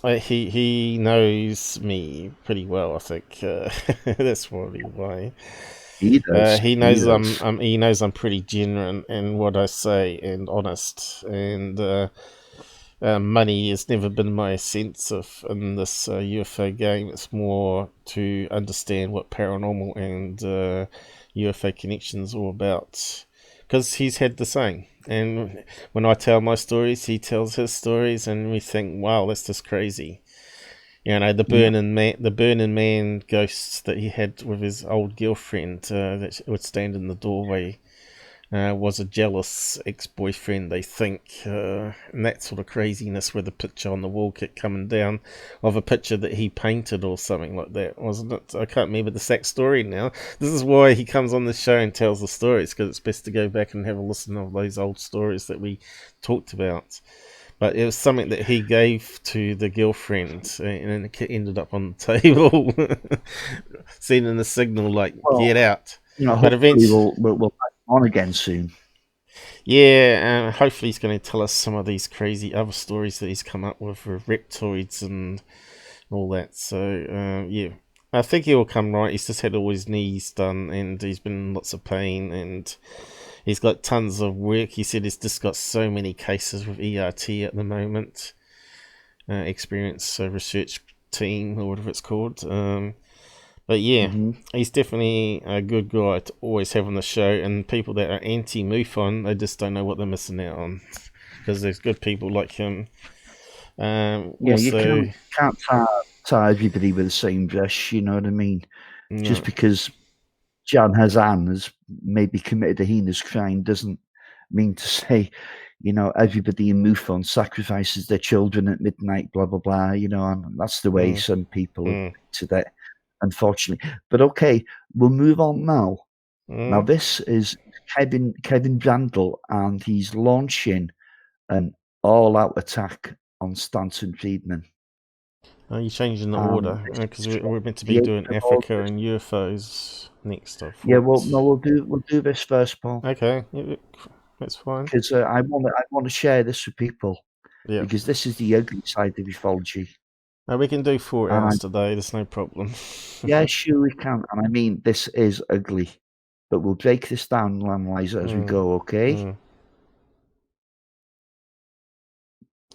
He knows me pretty well, I think. That's probably why. He does. He knows I'm pretty genuine in what I say and honest. And money has never been my sense of in this UFO game. It's more to understand what paranormal and UFO connections are all about. Because he's had the same. And when I tell my stories, he tells his stories, and we think, wow, that's just crazy. You know, the Burning Man ghosts that he had with his old girlfriend that would stand in the doorway was a jealous ex-boyfriend, they think, and that sort of craziness, where the picture on the wall kept coming down of a picture that he painted or something like that, wasn't it? I can't remember the exact story now. This is why he comes on the show and tells the stories, because it's best to go back and have a listen to those old stories that we talked about. But it was something that he gave to the girlfriend, and it ended up on the table, sending a signal like, get out. You know, but eventually we'll on again soon. Yeah, hopefully he's going to tell us some of these crazy other stories that he's come up with reptoids and all that. So, yeah, I think he will come right. He's just had all his knees done, and he's been in lots of pain, and he's got tons of work. He said he's just got so many cases with ERT at the moment. Experience research team, or whatever it's called. But yeah, he's definitely a good guy to always have on the show. And people that are anti-MUFON, they just don't know what they're missing out on. Because there's good people like him. You can't tie everybody with the same brush, you know what I mean? No. Just because Jan Hazan has maybe committed a heinous crime doesn't mean to say, everybody in MUFON sacrifices their children at midnight, blah, blah, blah, and that's the way some people are today, unfortunately. But okay, we'll move on now. Now, this is Kevin Randle, and he's launching an all-out attack on Stanton Friedman. Are you changing the order? Because we're meant to be doing Africa and UFOs next. Yeah, well, no, we'll do this first, Paul. Okay, that's fine. Because I want to share this with people. Yeah. Because this is the ugly side of ufology. We can do 4 hours today. There's no problem. Yeah, sure we can. And I mean, this is ugly, but we'll break this down and analyze it as we go. Okay.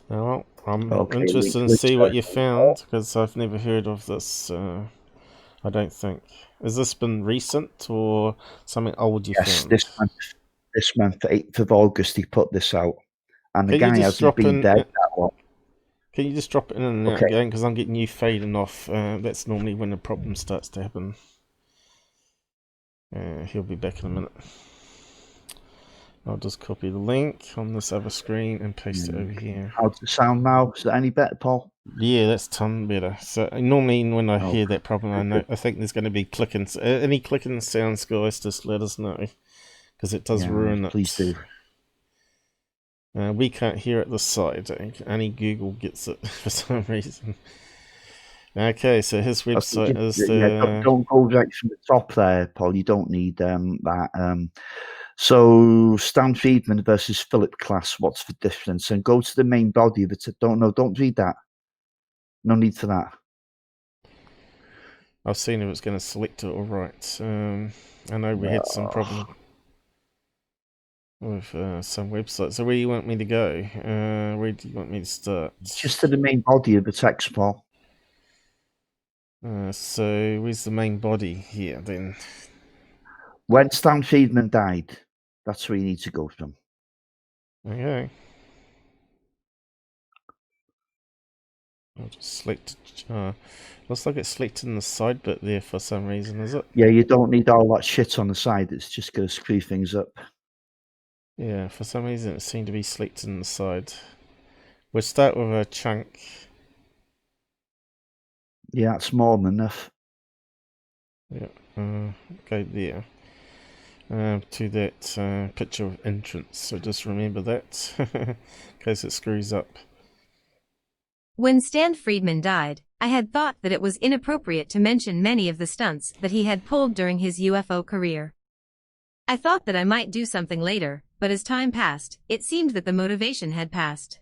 Well, I'm interested in see what you found, because I've never heard of this. I don't think. Has this been recent or something old you found? This month, 8th of August, he put this out, and the guy hasn't been dead that long. Can you just drop it in and out again? Because I'm getting you fading off. That's normally when the problem starts to happen. He'll be back in a minute. I'll just copy the link on this other screen and paste it over here. How's it sound now? Is that any better, Paul? Yeah, that's a ton better. So normally when I hear that problem, I think there's going to be clicking. Any clicking sounds, guys, just let us know, because it does ruin it. Please do. We can't hear it this side. Only Google gets it for some reason. Okay, so his website is... don't go right from the top there, Paul. You don't need that. So, Stan Friedman versus Philip Klass, what's the difference? And go to the main body of it. Don't read that. No need for that. I've seen if it's going to select it all right. I know we had some problem with some websites. So where do you want me to go? Where do you want me to start? Just to the main body of the text, Paul. So where's the main body here then? When Stan Friedman died, that's where you need to go from. Okay. I'll just select. Looks like it's selected in the side bit there for some reason, is it? Yeah, you don't need all that shit on the side. It's just going to screw things up. Yeah, for some reason it seemed to be selected in the side. We'll start with a chunk. Yeah, it's more than enough. Yeah, go there. To that picture of entrance, so just remember that in case it screws up. When Stan Friedman died, I had thought that it was inappropriate to mention many of the stunts that he had pulled during his UFO career. I thought that I might do something later, but as time passed, it seemed that the motivation had passed.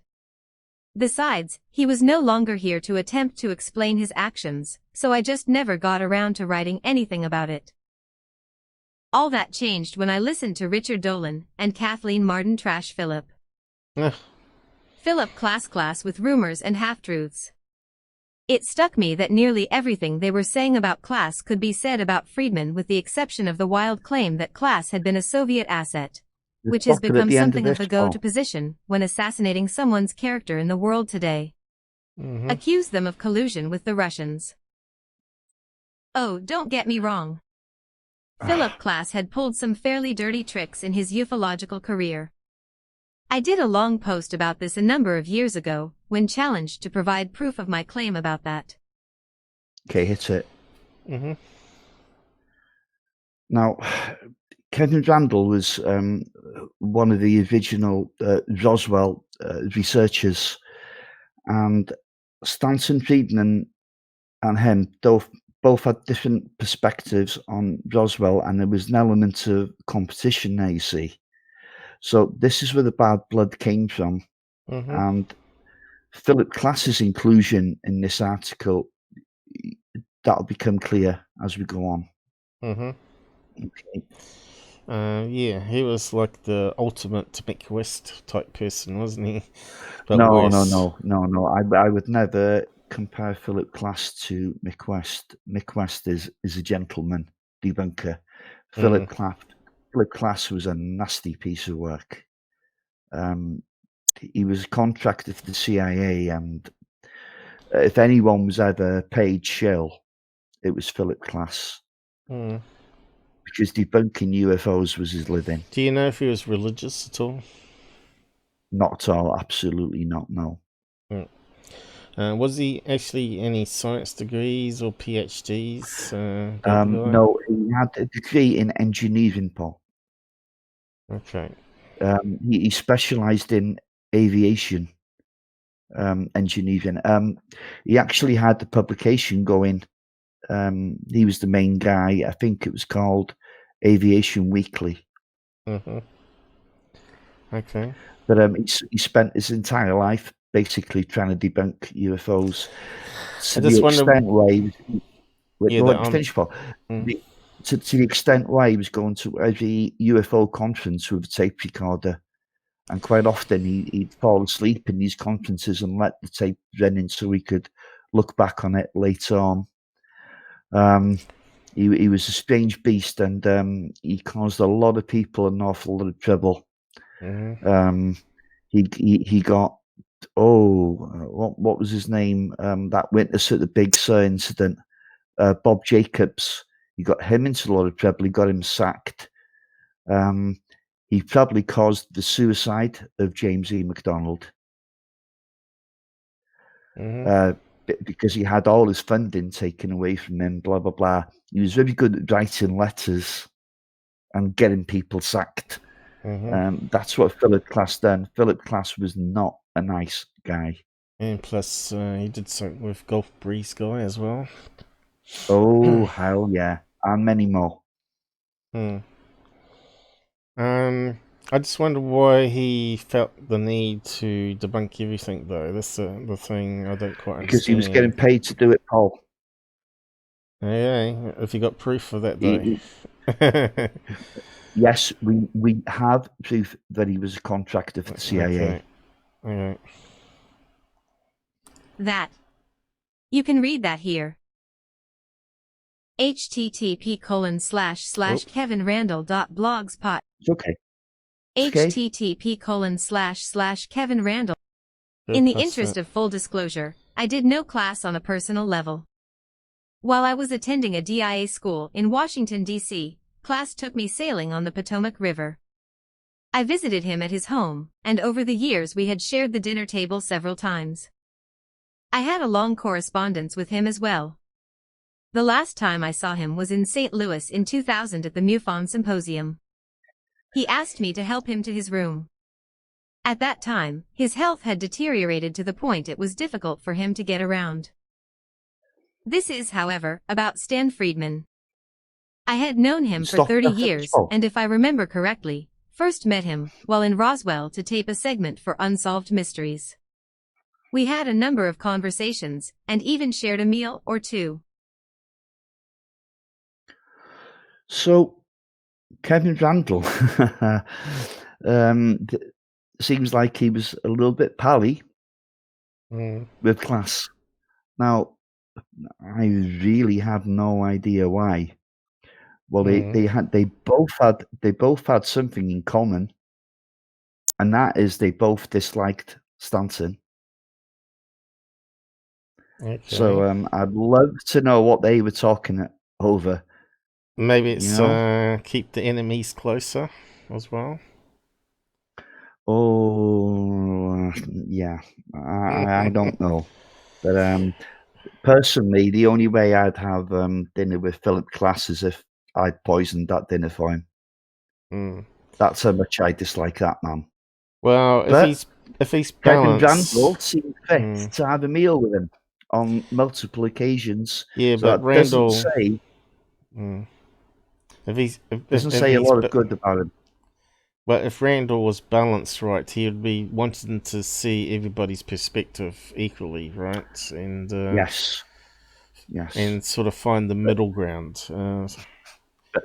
Besides, he was no longer here to attempt to explain his actions, so I just never got around to writing anything about it. All that changed when I listened to Richard Dolan and Kathleen Martin trash Philip. Philip Klass with rumors and half-truths. It struck me that nearly everything they were saying about Klass could be said about Friedman, with the exception of the wild claim that Klass had been a Soviet asset, which has become something of a go-to position when assassinating someone's character in the world today. Accuse them of collusion with the Russians. Oh, don't get me wrong. Philip Klass had pulled some fairly dirty tricks in his ufological career. I did a long post about this a number of years ago, when challenged to provide proof of my claim about that. Okay, hit it. Now, Kevin Randle was one of the original Roswell researchers, and Stanton Friedman and him both had different perspectives on Roswell, and there was an element of competition there, you see. So this is where the bad blood came from. And Philip Klass's inclusion in this article, that'll become clear as we go on. Okay. Yeah, he was like the ultimate McWest type person, wasn't he? But no. I would never compare Philip Klass to McWest. McWest is a gentleman debunker. Philip Klass was a nasty piece of work. He was contracted for the CIA, and if anyone was ever paid shill, it was Philip Klass. Mm. because debunking UFOs was his living. Do you know if he was religious at all? Not at all. Absolutely not. No. Mm. Was he actually any science degrees or PhDs? No, he had a degree in engineering, Paul. Okay. He specialised in aviation engineering. He actually had the publication going. He was the main guy. I think it was called Aviation Weekly. Mm-hmm. Okay. But he spent his entire life basically trying to debunk UFOs. To the extent where he was, finish, Paul. To the extent where he was going to every UFO conference with a tape recorder, and quite often he'd fall asleep in these conferences and let the tape run in so he could look back on it later on. He was a strange beast, and he caused a lot of people an awful lot of trouble. Mm-hmm. He got what was his name? That witness at the Big Sur incident, Bob Jacobs. He got him into a lot of trouble. He got him sacked. He probably caused the suicide of James E. McDonald. Mm-hmm. Because he had all his funding taken away from him, blah, blah, blah. He was very good at writing letters and getting people sacked. Mm-hmm. That's what Philip Klass done. Philip Klass was not a nice guy. And plus, he did something with Gulf Breeze Guy as well. Oh, hell yeah. And many more. I just wonder why he felt the need to debunk everything, though. That's the thing I don't quite understand. Because he was getting paid to do it, Paul. Yeah, if you got proof of that, though. Yes, we have proof that he was a contractor for the CIA. Okay. That. You can read that here. http://kevinrandle.blogspot. It's okay. http://kevinrandle. In the interest of full disclosure, I did no class on a personal level. While I was attending a DIA school in Washington, D.C., class took me sailing on the Potomac River. I visited him at his home, and over the years we had shared the dinner table several times. I had a long correspondence with him as well. The last time I saw him was in St. Louis in 2000 at the MUFON Symposium. He asked me to help him to his room. At that time, his health had deteriorated to the point it was difficult for him to get around. This is, however, about Stan Friedman. I had known him for 30 years, and if I remember correctly, first met him while in Roswell to tape a segment for Unsolved Mysteries. We had a number of conversations, and even shared a meal or two. So, Kevin Randle seems like he was a little bit pally with Klass. Now, I really have no idea why. Well, they both had something in common, and that is they both disliked Stanton. Okay. So I'd love to know what they were talking over. Maybe it's keep the enemies closer as well. Oh, yeah. I don't know. But personally, the only way I'd have dinner with Philip Klass is if I'd poisoned that dinner for him. That's how much I dislike that man. Well, if he's Kevin balanced, Randle seemed fit to have a meal with him on multiple occasions. Yeah, so but Randle doesn't say. Doesn't say a lot of good about him. But if Randle was balanced right, he would be wanting to see everybody's perspective equally, right? And yes, and sort of find the middle ground.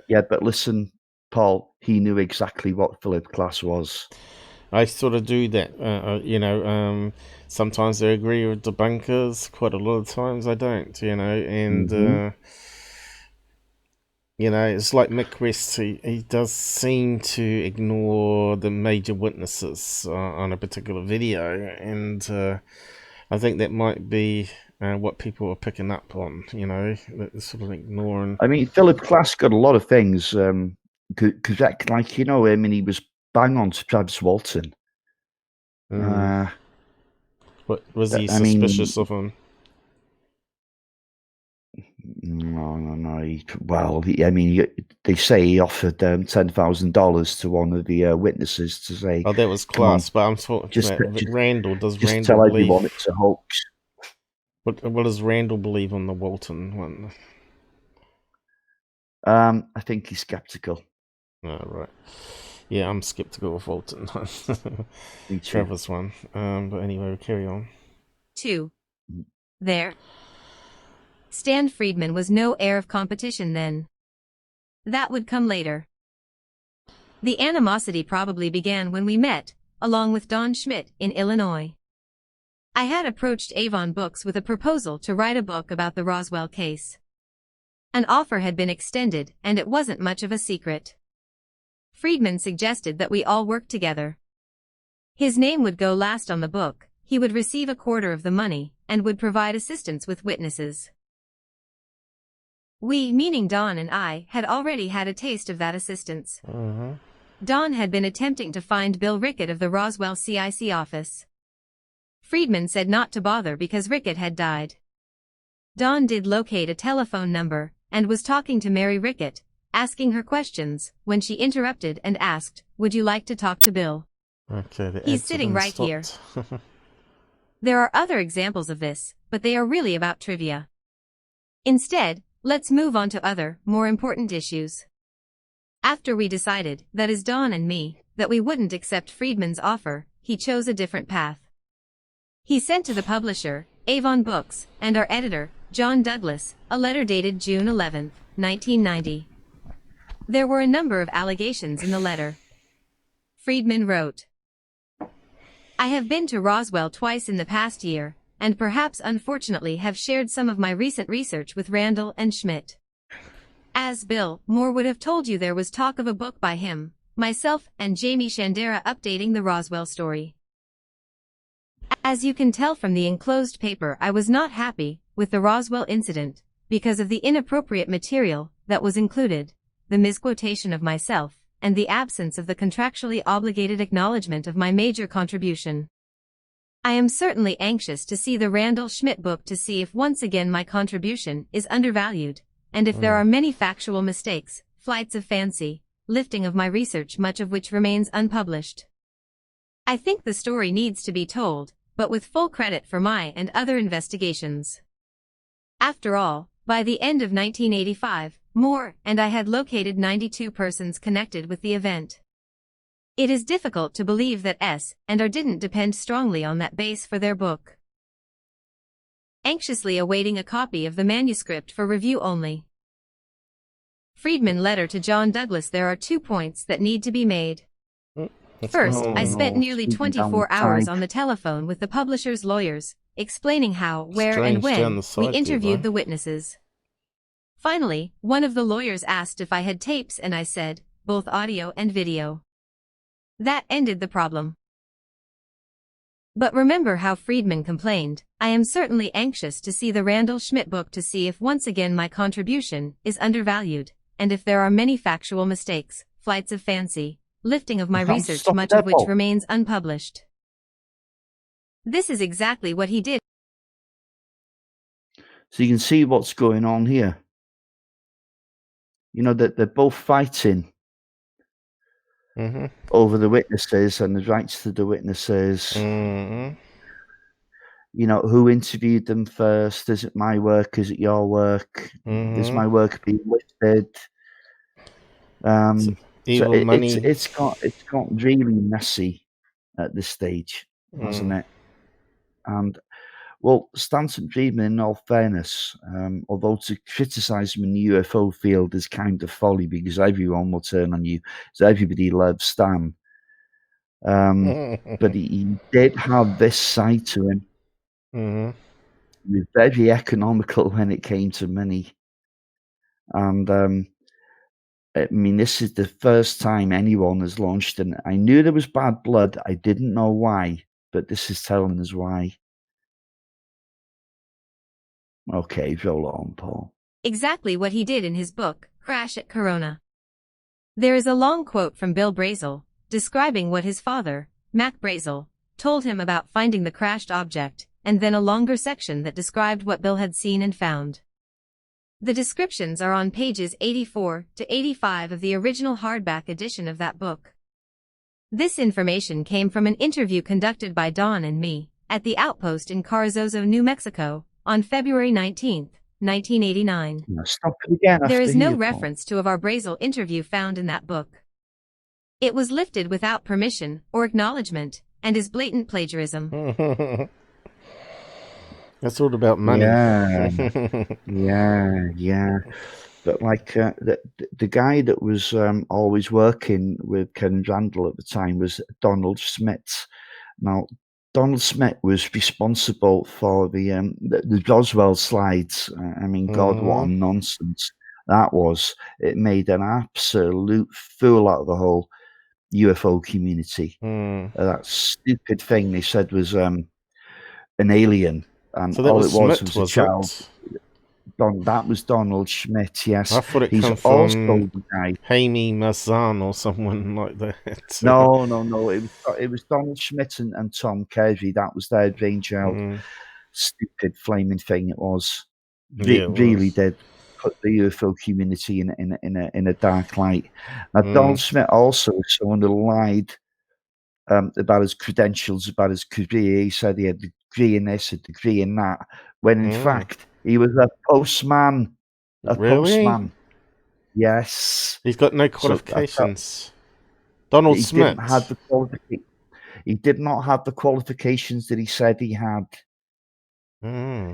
But listen, Paul, he knew exactly what Philip Klass was. I sort of do that, sometimes I agree with the bunkers, quite a lot of times I don't, and it's like Mick West, he does seem to ignore the major witnesses on a particular video, and I think that might be and what people are picking up on, that they're sort of ignoring. I mean, Philip Glass got a lot of things, because like, he was bang on to Travis Walton. What was he I mean, suspicious of him? No. They say he offered $10,000 to one of the witnesses to say, Oh, that was Glass, but I'm talking about Randle. Does just Randle tell believe everyone it's a hoax. What does Randle believe on the Walton one? I think he's skeptical. Oh, right. Yeah, I'm skeptical of Walton. Travis one. But anyway, we'll carry on. 2. There. Stan Friedman was no air of competition then. That would come later. The animosity probably began when we met, along with Don Schmidt, in Illinois. I had approached Avon Books with a proposal to write a book about the Roswell case. An offer had been extended, and it wasn't much of a secret. Friedman suggested that we all work together. His name would go last on the book, he would receive a quarter of the money, and would provide assistance with witnesses. We, meaning Don and I, had already had a taste of that assistance. Don had been attempting to find Bill Rickett of the Roswell CIC office. Friedman said not to bother because Rickett had died. Don did locate a telephone number, and was talking to Mary Rickett, asking her questions, when she interrupted and asked, "Would you like to talk to Bill?" Okay, He's sitting right here. There are other examples of this, but they are really about trivia. Instead, let's move on to other, more important issues. After we decided, that is Don and me, that we wouldn't accept Friedman's offer, he chose a different path. He sent to the publisher, Avon Books, and our editor, John Douglas, a letter dated June 11, 1990. There were a number of allegations in the letter. Friedman wrote, "I have been to Roswell twice in the past year, and perhaps unfortunately have shared some of my recent research with Randle and Schmidt. As Bill Moore would have told you, there was talk of a book by him, myself, and Jamie Shandera updating the Roswell story. As you can tell from the enclosed paper, I was not happy with the Roswell incident because of the inappropriate material that was included, the misquotation of myself, and the absence of the contractually obligated acknowledgement of my major contribution. I am certainly anxious to see the Randle Schmidt book to see if once again my contribution is undervalued, and if there are many factual mistakes, flights of fancy, lifting of my research, much of which remains unpublished. I think the story needs to be told, but with full credit for my and other investigations. After all, by the end of 1985, Moore and I had located 92 persons connected with the event. It is difficult to believe that S&R didn't depend strongly on that base for their book. Anxiously awaiting a copy of the manuscript for review only." Friedman letter to John Douglas. There are 2 points that need to be made. First, I spent nearly 24 hours on the telephone with the publisher's lawyers, explaining how, where, and when we interviewed the witnesses. Finally, one of the lawyers asked if I had tapes, and I said, both audio and video. That ended the problem. But remember how Friedman complained, "I am certainly anxious to see the Randle Schmidt book to see if once again my contribution is undervalued, and if there are many factual mistakes, flights of fancy, lifting of my research, much of which remains unpublished." This is exactly what he did. So you can see what's going on here. You know, that they're both fighting over the witnesses and the rights to the witnesses. You know, who interviewed them first? Is it my work? Is it your work? Is my work being lifted? It's got really messy at this stage, hasn't it? And well, Stanton Friedman, in all fairness, although to criticise him in the UFO field is kind of folly because everyone will turn on you, so everybody loves Stan. But he did have this side to him. He was very economical when it came to money. And I mean, this is the first time anyone has launched, and I knew there was bad blood. I didn't know why, but this is telling us why. Okay, roll on, Paul. Exactly what he did in his book, Crash at Corona. There is a long quote from Bill Brazel, describing what his father, Mac Brazel, told him about finding the crashed object, and then a longer section that described what Bill had seen and found. The descriptions are on pages 84 to 85 of the original hardback edition of that book. This information came from an interview conducted by Don and me, at the outpost in Carrizozo, New Mexico, on February 19, 1989. Now stop it again. There is no Paul. reference to our Brazel interview found in that book. It was lifted without permission or acknowledgement, and is blatant plagiarism. That's all about money. Yeah. But like the guy that was always working with Ken Randle at the time was Donald Smith. Now, Donald Smith was responsible for the Roswell slides. I mean, God, what a nonsense that was. It made an absolute fool out of the whole UFO community. That stupid thing they said was an alien. And so that all was it was Schmidt, was a child. That was Donald Schmidt, yes. I thought it He's come also from the guy. Jaime Maussan or someone like that. No. It was Donald Schmidt and Tom Kerry. That was their brainchild. Stupid flaming thing it was. Really did put the UFO community in a dark light. Now, Donald Schmidt also was someone who lied about his credentials, about his career. He said he had a degree in this, a degree in that, when in fact he was a postman. Postman. Yes. He's got no qualifications. Donald Smith. He did not have the qualifications that he said he had.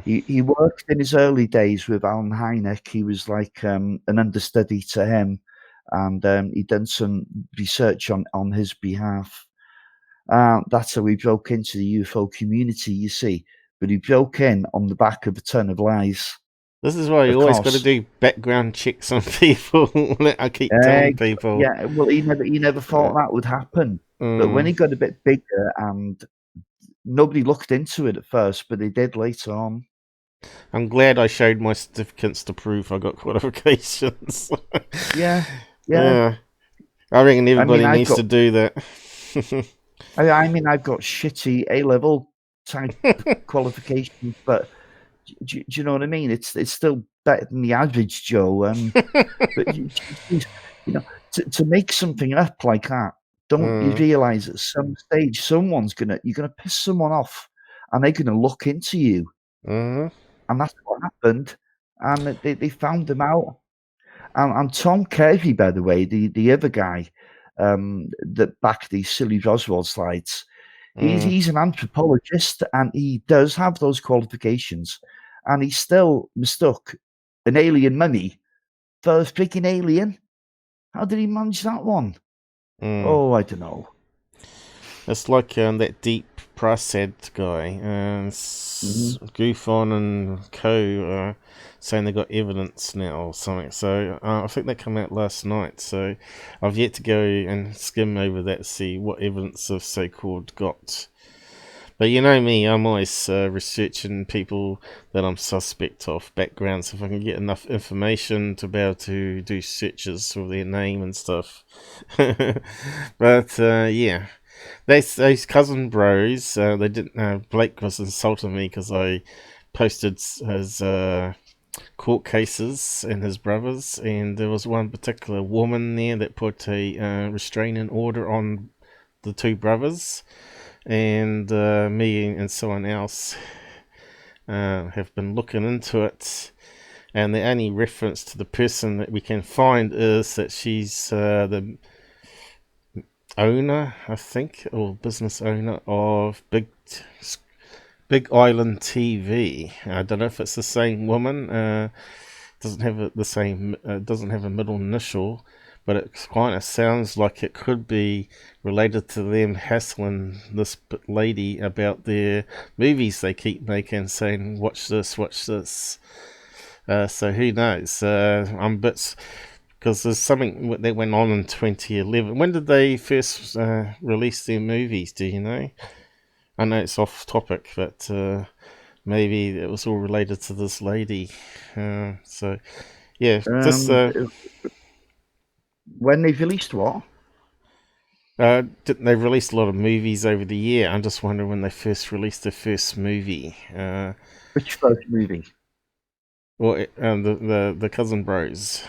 He worked in his early days with Alan Hynek. He was like an understudy to him, and he'd done some research on his behalf. That's how he broke into the UFO community, you see. But he broke in on the back of a ton of lies. This is why you always got to do background checks on people. I keep telling people. Yeah, well, he never thought that would happen. But when he got a bit bigger, and nobody looked into it at first, but they did later on. I'm glad I showed my certificates to prove I got qualifications. Yeah. I reckon everybody needs to do that. I mean, I've got shitty A-level type qualifications, but do you know what I mean? It's still better than the average Joe. But you know, to make something up like that, don't you realize at some stage you're gonna piss someone off, and they're gonna look into you, and that's what happened. And they found them out. And Tom Kerry, by the way, the other guy that backed these silly Roswell slides, he's an anthropologist, and he does have those qualifications, and he still mistook an alien mummy for a freaking alien. How did he manage that one? Oh, I don't know. It's like that Deep Prasad guy, Goofon and co, saying they got evidence now or something. So I think they come out last night. So I've yet to go and skim over that to see what evidence I've so-called got. But you know me, I'm always researching people that I'm suspect of, backgrounds, if I can get enough information to be able to do searches for their name and stuff. But yeah, those cousin bros, they didn't. Blake was insulting me because I posted his court cases and his brothers, and there was one particular woman there that put a restraining order on the two brothers. And me and someone else have been looking into it, and the only reference to the person that we can find is that she's the owner, I think, or business owner of Big Island TV. I don't know if it's the same woman. Doesn't have the same. Doesn't have a middle initial. But it kind of sounds like it could be related to them hassling this lady about their movies they keep making, saying, watch this, watch this. So who knows? I'm bits, because there's something that went on in 2011. When did they first release their movies, do you know? I know it's off topic, but maybe it was all related to this lady. So, yeah, just when they've released what? they've released a lot of movies over the year. I'm just wondering when they first released their first movie. Which first movie? Well, the Cousin Bros,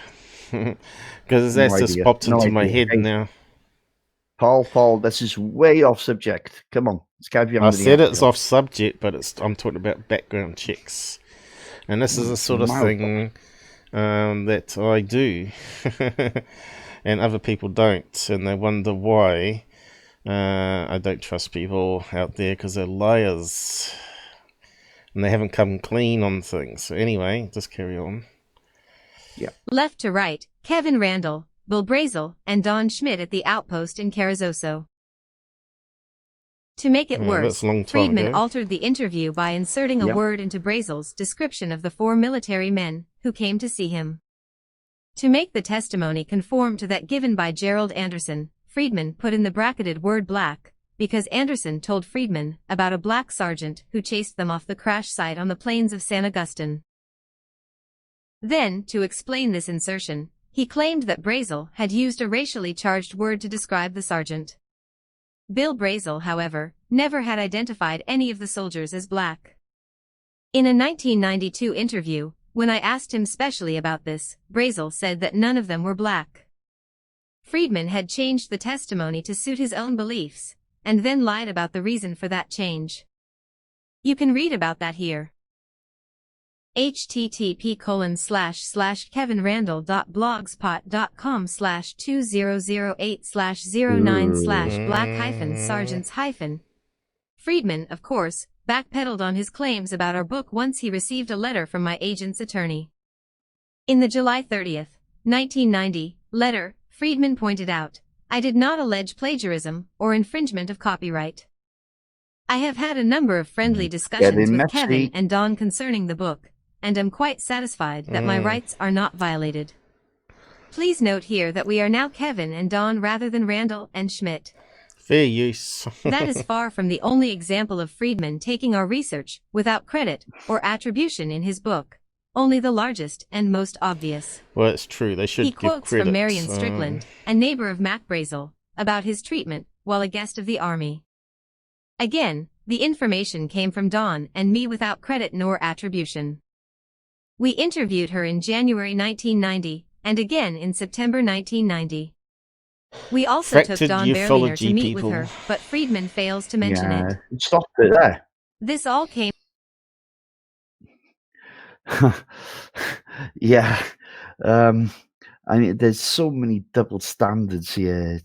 because No that's just idea. popped No into my idea. head Hey, now. Paul, this is way off subject. Come on, let's carry on I with the said it's article. off subject, but I'm talking about background checks, and this is the sort of Miles thing that I do, and other people don't, and they wonder why I don't trust people out there because they're liars, and they haven't come clean on things. So anyway, just carry on. Yeah. Left to right, Kevin Randle, Bill Brazel, and Don Schmidt at the outpost in Carrizoso. To make it That's worse, a long time Friedman ago. altered the interview by inserting a Yeah. word into Brazel's description of the 4 military men who came to see him. To make the testimony conform to that given by Gerald Anderson, Friedman put in the bracketed word black, because Anderson told Friedman about a black sergeant who chased them off the crash site on the plains of San Agustin. Then, to explain this insertion, he claimed that Brazel had used a racially charged word to describe the sergeant. Bill Brazel, however, never had identified any of the soldiers as black. In a 1992 interview, when I asked him specially about this, Brazel said that none of them were black. Friedman had changed the testimony to suit his own beliefs, and then lied about the reason for that change. You can read about that here. http://kevinrandle.blogspot.com/2008/09/black-sergeants-. Friedman, of course, backpedaled on his claims about our book once he received a letter from my agent's attorney. In the July 30th, 1990, letter, Friedman pointed out, I did not allege plagiarism or infringement of copyright. I have had a number of friendly discussions with messy. Kevin and Don concerning the book, and am quite satisfied that my rights are not violated. Please note here that we are now Kevin and Don rather than Randle and Schmidt. Fair use. That is far from the only example of Friedman taking our research without credit or attribution in his book, only the largest and most obvious. Well, it's true. They should He give quotes credit. from Marion Strickland, a neighbor of Mac Brazel, about his treatment while a guest of the Army. Again, the information came from Don and me without credit nor attribution. We interviewed her in January 1990, and again in September 1990. We also took Fractured Don Berliner to ufology meet with people. her, but Friedman fails to mention it. Stop it there. This all came Yeah. I mean, there's so many double standards here.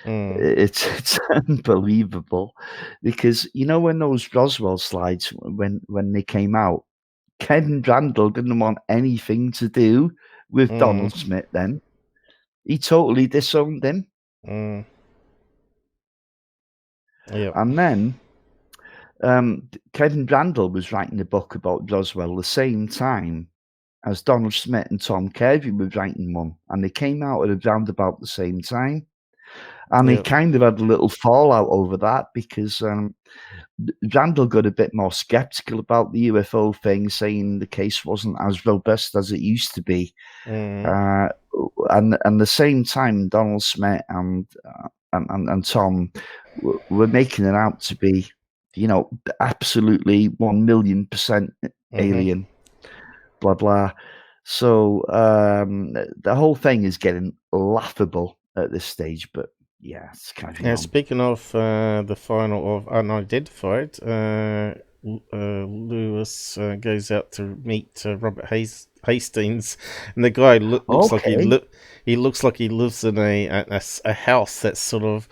It's unbelievable, because you know when those Roswell slides when they came out, Ken Randle didn't want anything to do with Donald Smith. Then he totally disowned him. Yeah. And then Kevin Randle was writing a book about Roswell the same time as Donald Smith and Tom Kirby were writing one, and they came out at around about the same time. And they kind of had a little fallout over that, because Randle got a bit more skeptical about the UFO thing, saying the case wasn't as robust as it used to be. And the same time, Donald Smith and Tom were making it out to be, absolutely 1,000,000% alien, blah, blah. So the whole thing is getting laughable at this stage, but yeah, it's kind of. Now, speaking of the final of Unidentified, Lewis goes out to meet Robert Hastings, and the guy looks like he looks like he lives in a house that's sort of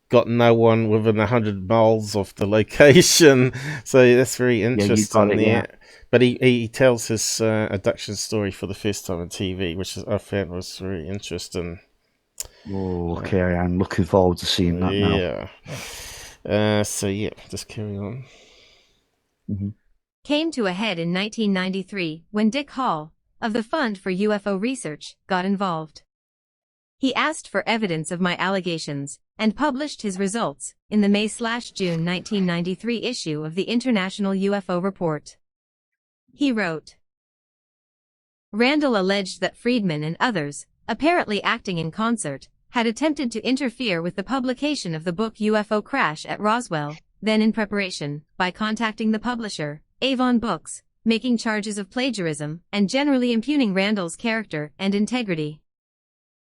got no one within 100 miles of the location. So that's very interesting there. Yeah. But he tells his abduction story for the first time on TV, which I found was very interesting. Oh, okay, I'm looking forward to seeing that now. Yeah. So yeah, just carry on. Came to a head in 1993 when Dick Hall, of the Fund for UFO Research, got involved. He asked for evidence of my allegations, and published his results in the May/June 1993 issue of the International UFO Report. He wrote, Randle alleged that Friedman and others, apparently acting in concert, had attempted to interfere with the publication of the book UFO Crash at Roswell, then in preparation, by contacting the publisher, Avon Books, making charges of plagiarism, and generally impugning Randle's character and integrity.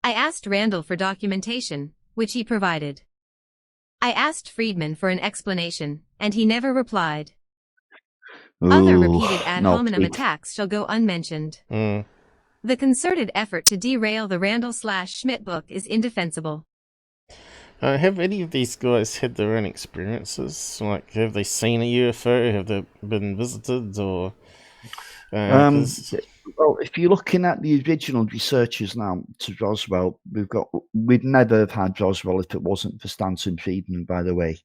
I asked Randle for documentation, which he provided. I asked Friedman for an explanation, and he never replied. Other repeated ad hominem attacks shall go unmentioned. The concerted effort to derail the Randle/Schmidt book is indefensible. Have any of these guys had their own experiences? Like, have they seen a UFO? Have they been visited? Or well, if you're looking at the original researchers now to Roswell, we'd never have had Roswell if it wasn't for Stanton Friedman, by the way.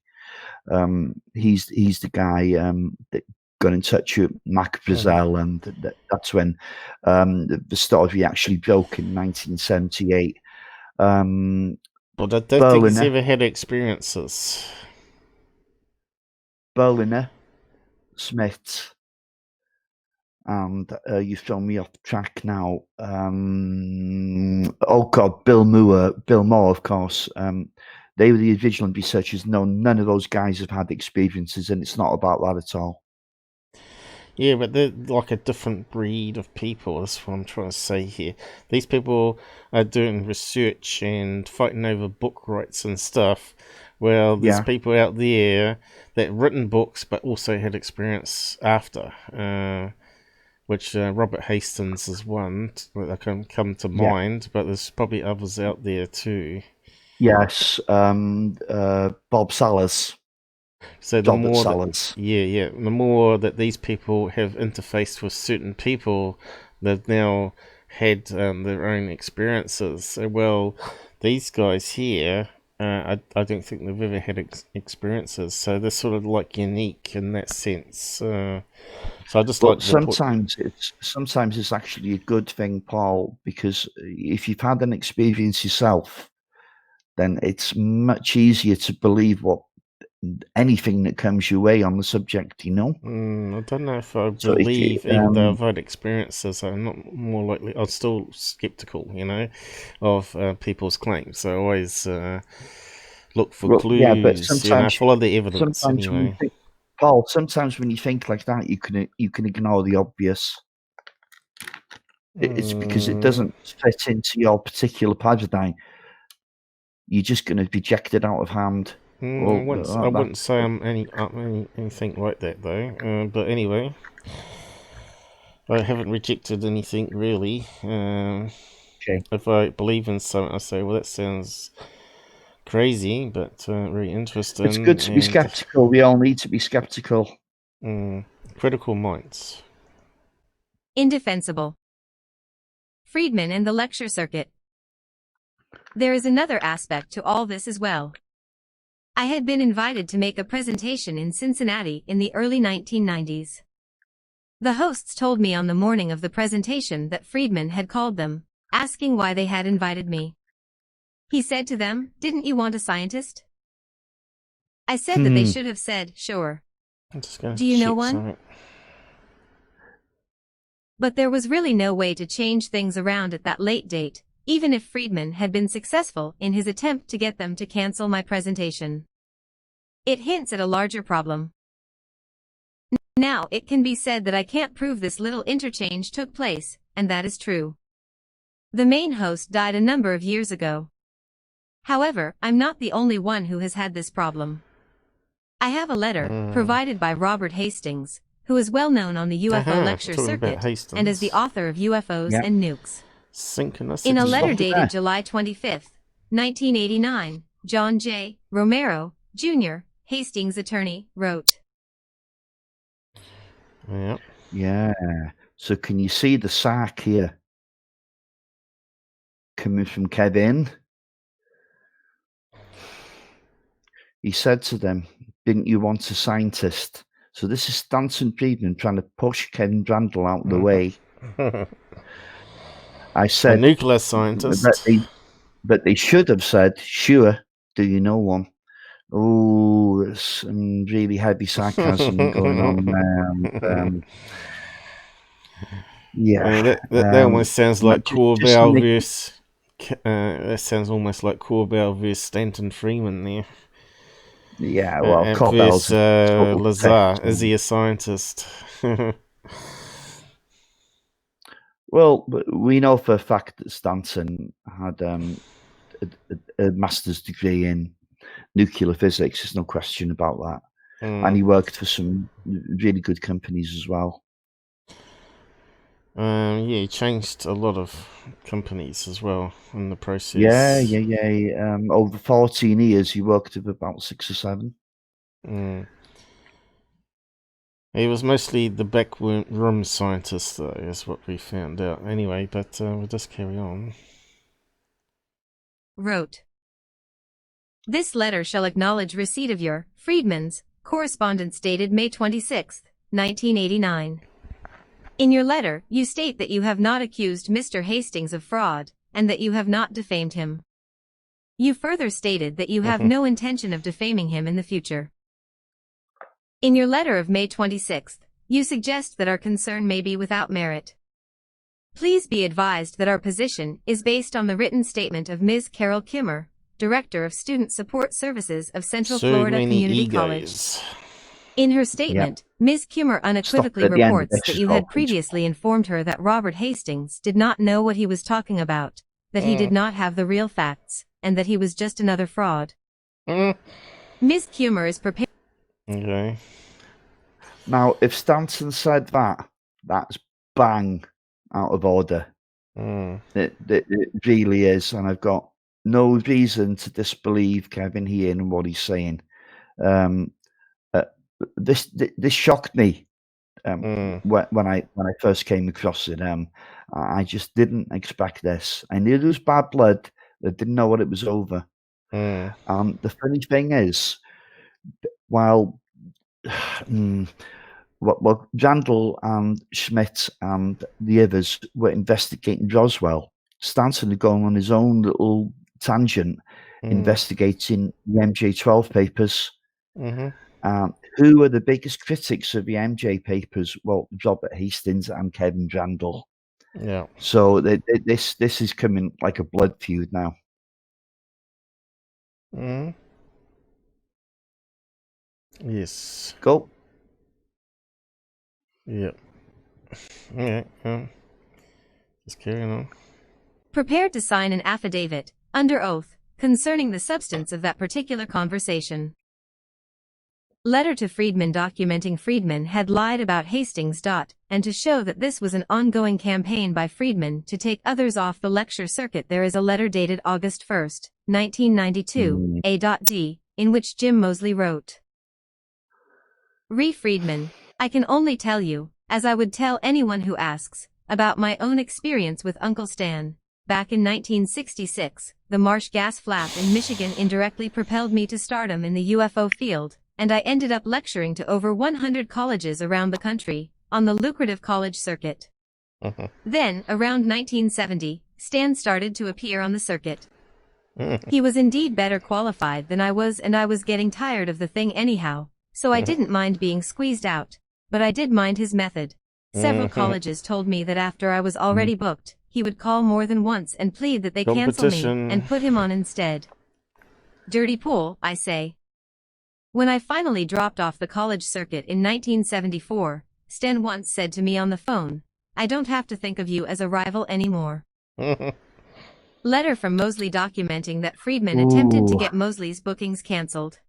He's the guy that got in touch with Mac Brazel, and that's when the story actually broke in 1978. But I don't think he's ever had experiences. Berliner, Smith, and you've thrown me off track now. Oh God, Bill Moore, of course. They were the original researchers. No, none of those guys have had experiences, and it's not about that at all. Yeah, but they're like a different breed of people. That's what I'm trying to say here. These people are doing research and fighting over book rights and stuff. Well, there's people out there that written books but also had experience after, which Robert Hastings is one that can come to mind, but there's probably others out there too. Yes, Bob Sellers. So the more the more that these people have interfaced with certain people, they've now had their own experiences. So, well, these guys here, I don't think they've ever had experiences. So they're sort of like unique in that sense. So I just sometimes it's actually a good thing, Paul, because if you've had an experience yourself, then it's much easier to believe anything that comes your way on the subject, I don't know if I believe, even though I've had experiences, I'm not more likely. I'm still skeptical, of people's claims. So I always look for clues. Yeah, but sometimes follow the evidence. Anyway. Paul, sometimes when you think like that, you can ignore the obvious. It's because it doesn't fit into your particular paradigm. You're just going to reject it out of hand. I wouldn't say I'm anything like that though. But anyway, I haven't rejected anything really. If I believe in something, I say, well, that sounds crazy, but very interesting. It's good to be skeptical. We all need to be skeptical. Critical minds. Indefensible. Friedman and the lecture circuit. There is another aspect to all this as well. I had been invited to make a presentation in Cincinnati in the early 1990s. The hosts told me on the morning of the presentation that Friedman had called them, asking why they had invited me. He said to them, "Didn't you want a scientist?" I said that they should have said, "Sure. Do you know one?" Something. But there was really no way to change things around at that late date, even if Friedman had been successful in his attempt to get them to cancel my presentation. It hints at a larger problem. Now, it can be said that I can't prove this little interchange took place, and that is true. The main host died a number of years ago. However, I'm not the only one who has had this problem. I have a letter provided by Robert Hastings, who is well known on the UFO lecture circuit and is the author of UFOs and Nukes. In a letter dated July 25th, 1989, John J. Romero, Jr., Hastings' attorney, wrote. Yeah. So can you see the sack here? Coming from Kevin. He said to them, "Didn't you want a scientist?" So this is Stanton Friedman trying to push Kevin Randle out of the way. I said, a nuclear scientist. But they should have said, "Sure, Do you know one? Oh, there's some really heavy sarcasm going on there. And, yeah. That almost sounds like just make- that sounds almost like Corbell versus Stanton Freeman there. Yeah, well, And Corbell's versus Lazar. Is he a scientist? Well, we know for a fact that Stanton had a master's degree in nuclear physics. There's no question about that. And he worked for some really good companies as well. Yeah, he changed a lot of companies as well in the process. Yeah. Over 14 years, he worked with about 6 or 7. He was mostly the backroom scientist, though, is what we found out. Anyway, but we'll just carry on. Wrote, "This letter shall acknowledge receipt of your, Friedman's, correspondence dated May 26, 1989. In your letter, you state that you have not accused Mr. Hastings of fraud, and that you have not defamed him. You further stated that you have no intention of defaming him in the future. In your letter of May 26th, you suggest that our concern may be without merit. Please be advised that our position is based on the written statement of Ms. Carol Kimmer, Director of Student Support Services of Central Florida Community College. In her statement, Ms. Kimmer unequivocally reports that you had previously informed her that Robert Hastings did not know what he was talking about, that he did not have the real facts, and that he was just another fraud. Ms. Kimmer is prepared..." Okay. Now, if Stanton said that, that's bang out of order. It really is, and I've got no reason to disbelieve Kevin here and what he's saying. This shocked me when I first came across it. I just didn't expect this. I knew there was bad blood, but I didn't know what it was over. The funny thing is, while Randle and Schmidt and the others were investigating Roswell, Stanton had gone on his own little tangent investigating the MJ12 papers. Who are the biggest critics of the MJ papers? Well, Robert Hastings and Kevin Randle. Yeah. So this is coming like a blood feud now. Yes. Go. Yep. Yeah. Just carrying on. "Prepared to sign an affidavit, under oath, concerning the substance of that particular conversation. Letter to Friedman documenting Friedman had lied about Hastings. And to show that this was an ongoing campaign by Friedman to take others off the lecture circuit, there is a letter dated August 1st, 1992, A.D., in which Jim Moseley wrote, Re Friedman, I can only tell you, as I would tell anyone who asks, about my own experience with Uncle Stan. Back in 1966, the marsh gas flap in Michigan indirectly propelled me to stardom in the UFO field, and I ended up lecturing to over 100 colleges around the country, on the lucrative college circuit. Then, around 1970, Stan started to appear on the circuit. He was indeed better qualified than I was, and I was getting tired of the thing anyhow, so I didn't mind being squeezed out, but I did mind his method. Several colleges told me that after I was already booked, he would call more than once and plead that they cancel me and put him on instead. Dirty pool, I say. When I finally dropped off the college circuit in 1974, Stan once said to me on the phone, I don't have to think of you as a rival anymore. Letter from Moseley documenting that Friedman attempted to get Moseley's bookings cancelled.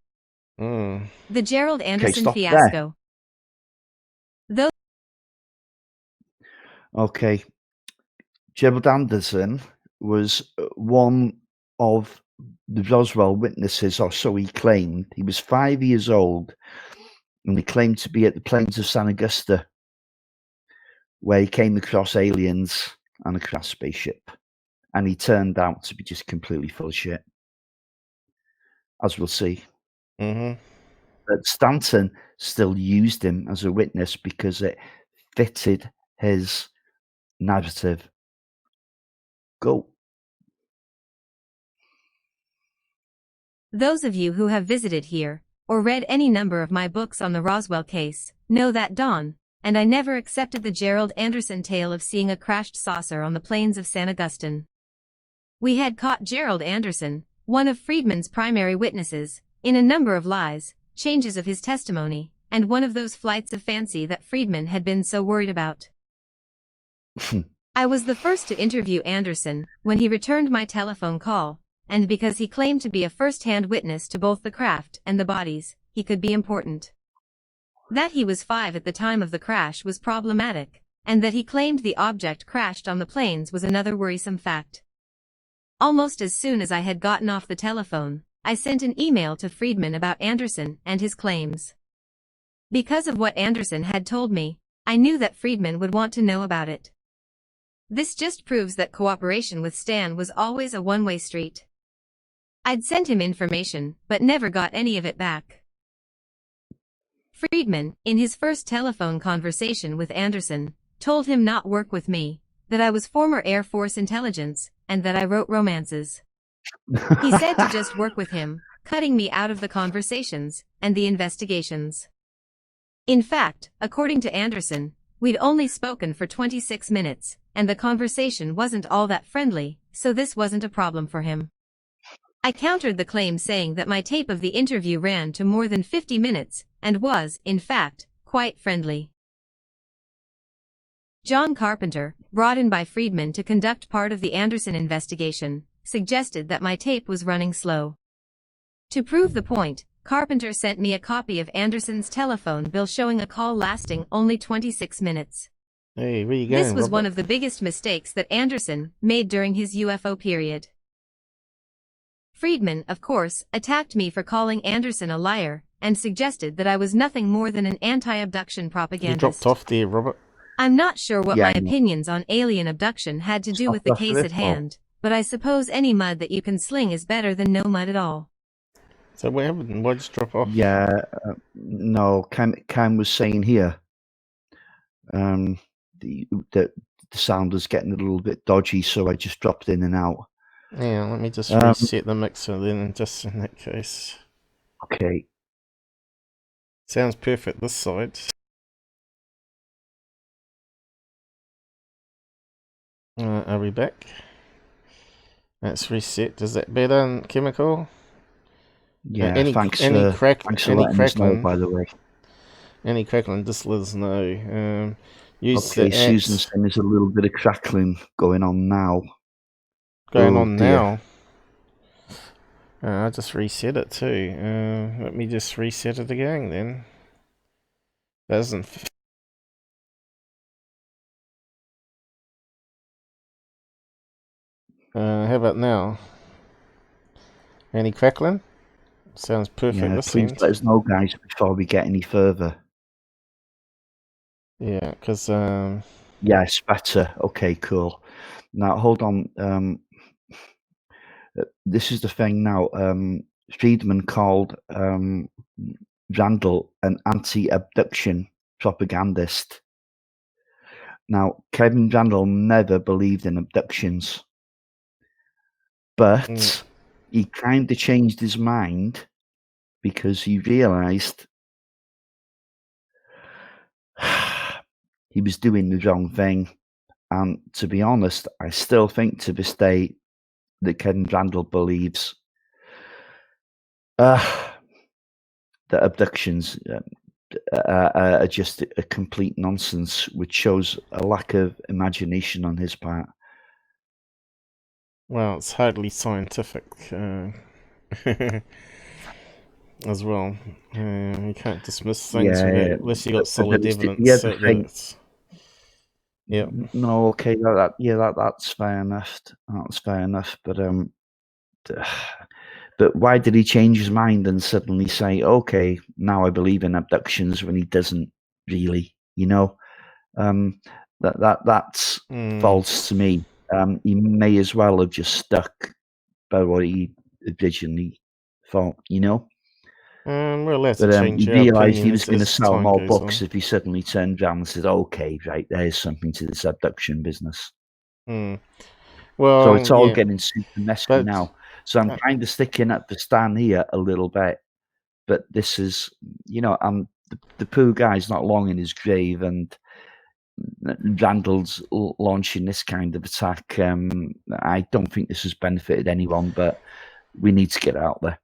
The Gerald Anderson fiasco. Okay. Gerald Anderson was one of the Roswell witnesses, or so he claimed. He was 5 years old, and he claimed to be at the plains of San Augusta, where he came across aliens and a crash spaceship. And he turned out to be just completely full of shit, as we'll see. But Stanton still used him as a witness because it fitted his narrative. Go. Those of you who have visited here, or read any number of my books on the Roswell case, know that Don and I never accepted the Gerald Anderson tale of seeing a crashed saucer on the plains of San Augustine. We had caught Gerald Anderson, one of Friedman's primary witnesses, in a number of lies, changes of his testimony, and one of those flights of fancy that Friedman had been so worried about. I was the first to interview Anderson when he returned my telephone call, and because he claimed to be a first-hand witness to both the craft and the bodies, he could be important. That he was 5 at the time of the crash was problematic, and that he claimed the object crashed on the plains was another worrisome fact. Almost as soon as I had gotten off the telephone, I sent an email to Friedman about Anderson and his claims. Because of what Anderson had told me, I knew that Friedman would want to know about it. This just proves that cooperation with Stan was always a one-way street. I'd sent him information, but never got any of it back. Friedman, in his first telephone conversation with Anderson, told him not work with me, that I was former Air Force intelligence, and that I wrote romances. He said to just work with him, cutting me out of the conversations and the investigations. In fact, according to Anderson, we'd only spoken for 26 minutes, and the conversation wasn't all that friendly, so this wasn't a problem for him. I countered the claim saying that my tape of the interview ran to more than 50 minutes, and was, in fact, quite friendly. John Carpenter, brought in by Friedman to conduct part of the Anderson investigation, suggested that my tape was running slow. To prove the point, Carpenter sent me a copy of Anderson's telephone bill showing a call lasting only 26 minutes. Hey, where you going, This was Robert? one of the biggest mistakes that Anderson made during his UFO period. Friedman, of course, attacked me for calling Anderson a liar, and suggested that I was nothing more than an anti-abduction You propagandist. dropped off there, Robert. I'm not sure what Yeah, my I know. opinions on alien abduction had to do Stop with the after case this, at hand, but I suppose any mud that you can sling is better than no mud at all. So what happened? Why'd you drop off? Yeah, no, Cam was saying here, the sound was getting a little bit dodgy, so I just dropped in and out. Yeah, let me just reset the mixer then, just in that case. Okay. Sounds perfect this side. Are we back? Let's reset. Is that better in chemical? Yeah, any thanks any for crack letting any us know, crackling by the way. any crackling, just let us know. Use Okay, the Susan apps saying there's a little bit of crackling going on now. going Oh, on dear. now. I just reset it too. Let me just reset it again then. Doesn't. How about now? Any crackling? Sounds perfect Yeah, this please end. let us know, guys, before we get any further. Yeah, because Yes, better. Okay, cool. Now, hold on. This is the thing now. Friedman called Randle an anti-abduction propagandist. Now, Kevin Randle never believed in abductions, but he kind of changed his mind because he realized he was doing the wrong thing. And to be honest, I still think to this day that Kevin Randle believes that abductions are just a complete nonsense, which shows a lack of imagination on his part. well, it's hardly scientific as well. You can't dismiss things unless you got solid evidence. Yeah. No, okay, that's fair enough. That's fair enough. But why did he change his mind and suddenly say, "Okay, now I believe in abductions," when he doesn't really? You know, that's false to me. He may as well have just stuck by what he originally thought. You know. We're allowed to But change he our realised he was opinions going to as sell time more goes books on. if he suddenly turned around and said, "Okay, right, there's something to this abduction business." Well, So it's all yeah, getting super messy but now. So I'm kind of sticking up for Stan here a little bit. But this is, the poor guy's not long in his grave, and Randle's launching this kind of attack. I don't think this has benefited anyone, but we need to get out there.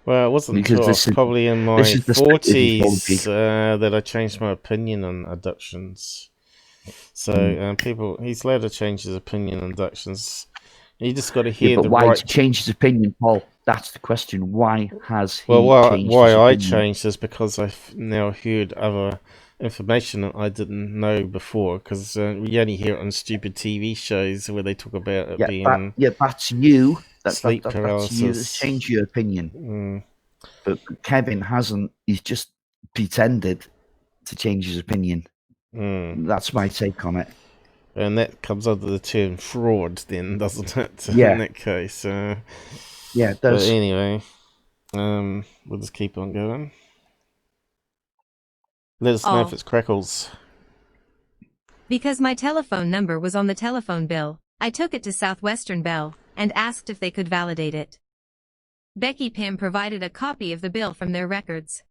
Well, it wasn't until I was probably in my 40s that I changed my opinion on abductions. So he's allowed to change his opinion on abductions. You just got to hear the why right... to change his opinion, Paul? That's the question. Why has he changed why his I opinion? changed is because I've now heard other information that I didn't know before, because we only hear it on stupid TV shows where they talk about it being that's you. Sleep paralysis. That's you that's changed your opinion. But Kevin hasn't. He's just pretended to change his opinion. That's my take on it. And that comes under the term fraud, then, doesn't it? Yeah. In that case. Yeah, it does. But anyway, we'll just keep on going. Let us know if it's Crackles. Because my telephone number was on the telephone bill, I took it to Southwestern Bell and asked if they could validate it. Becky Pym provided a copy of the bill from their records.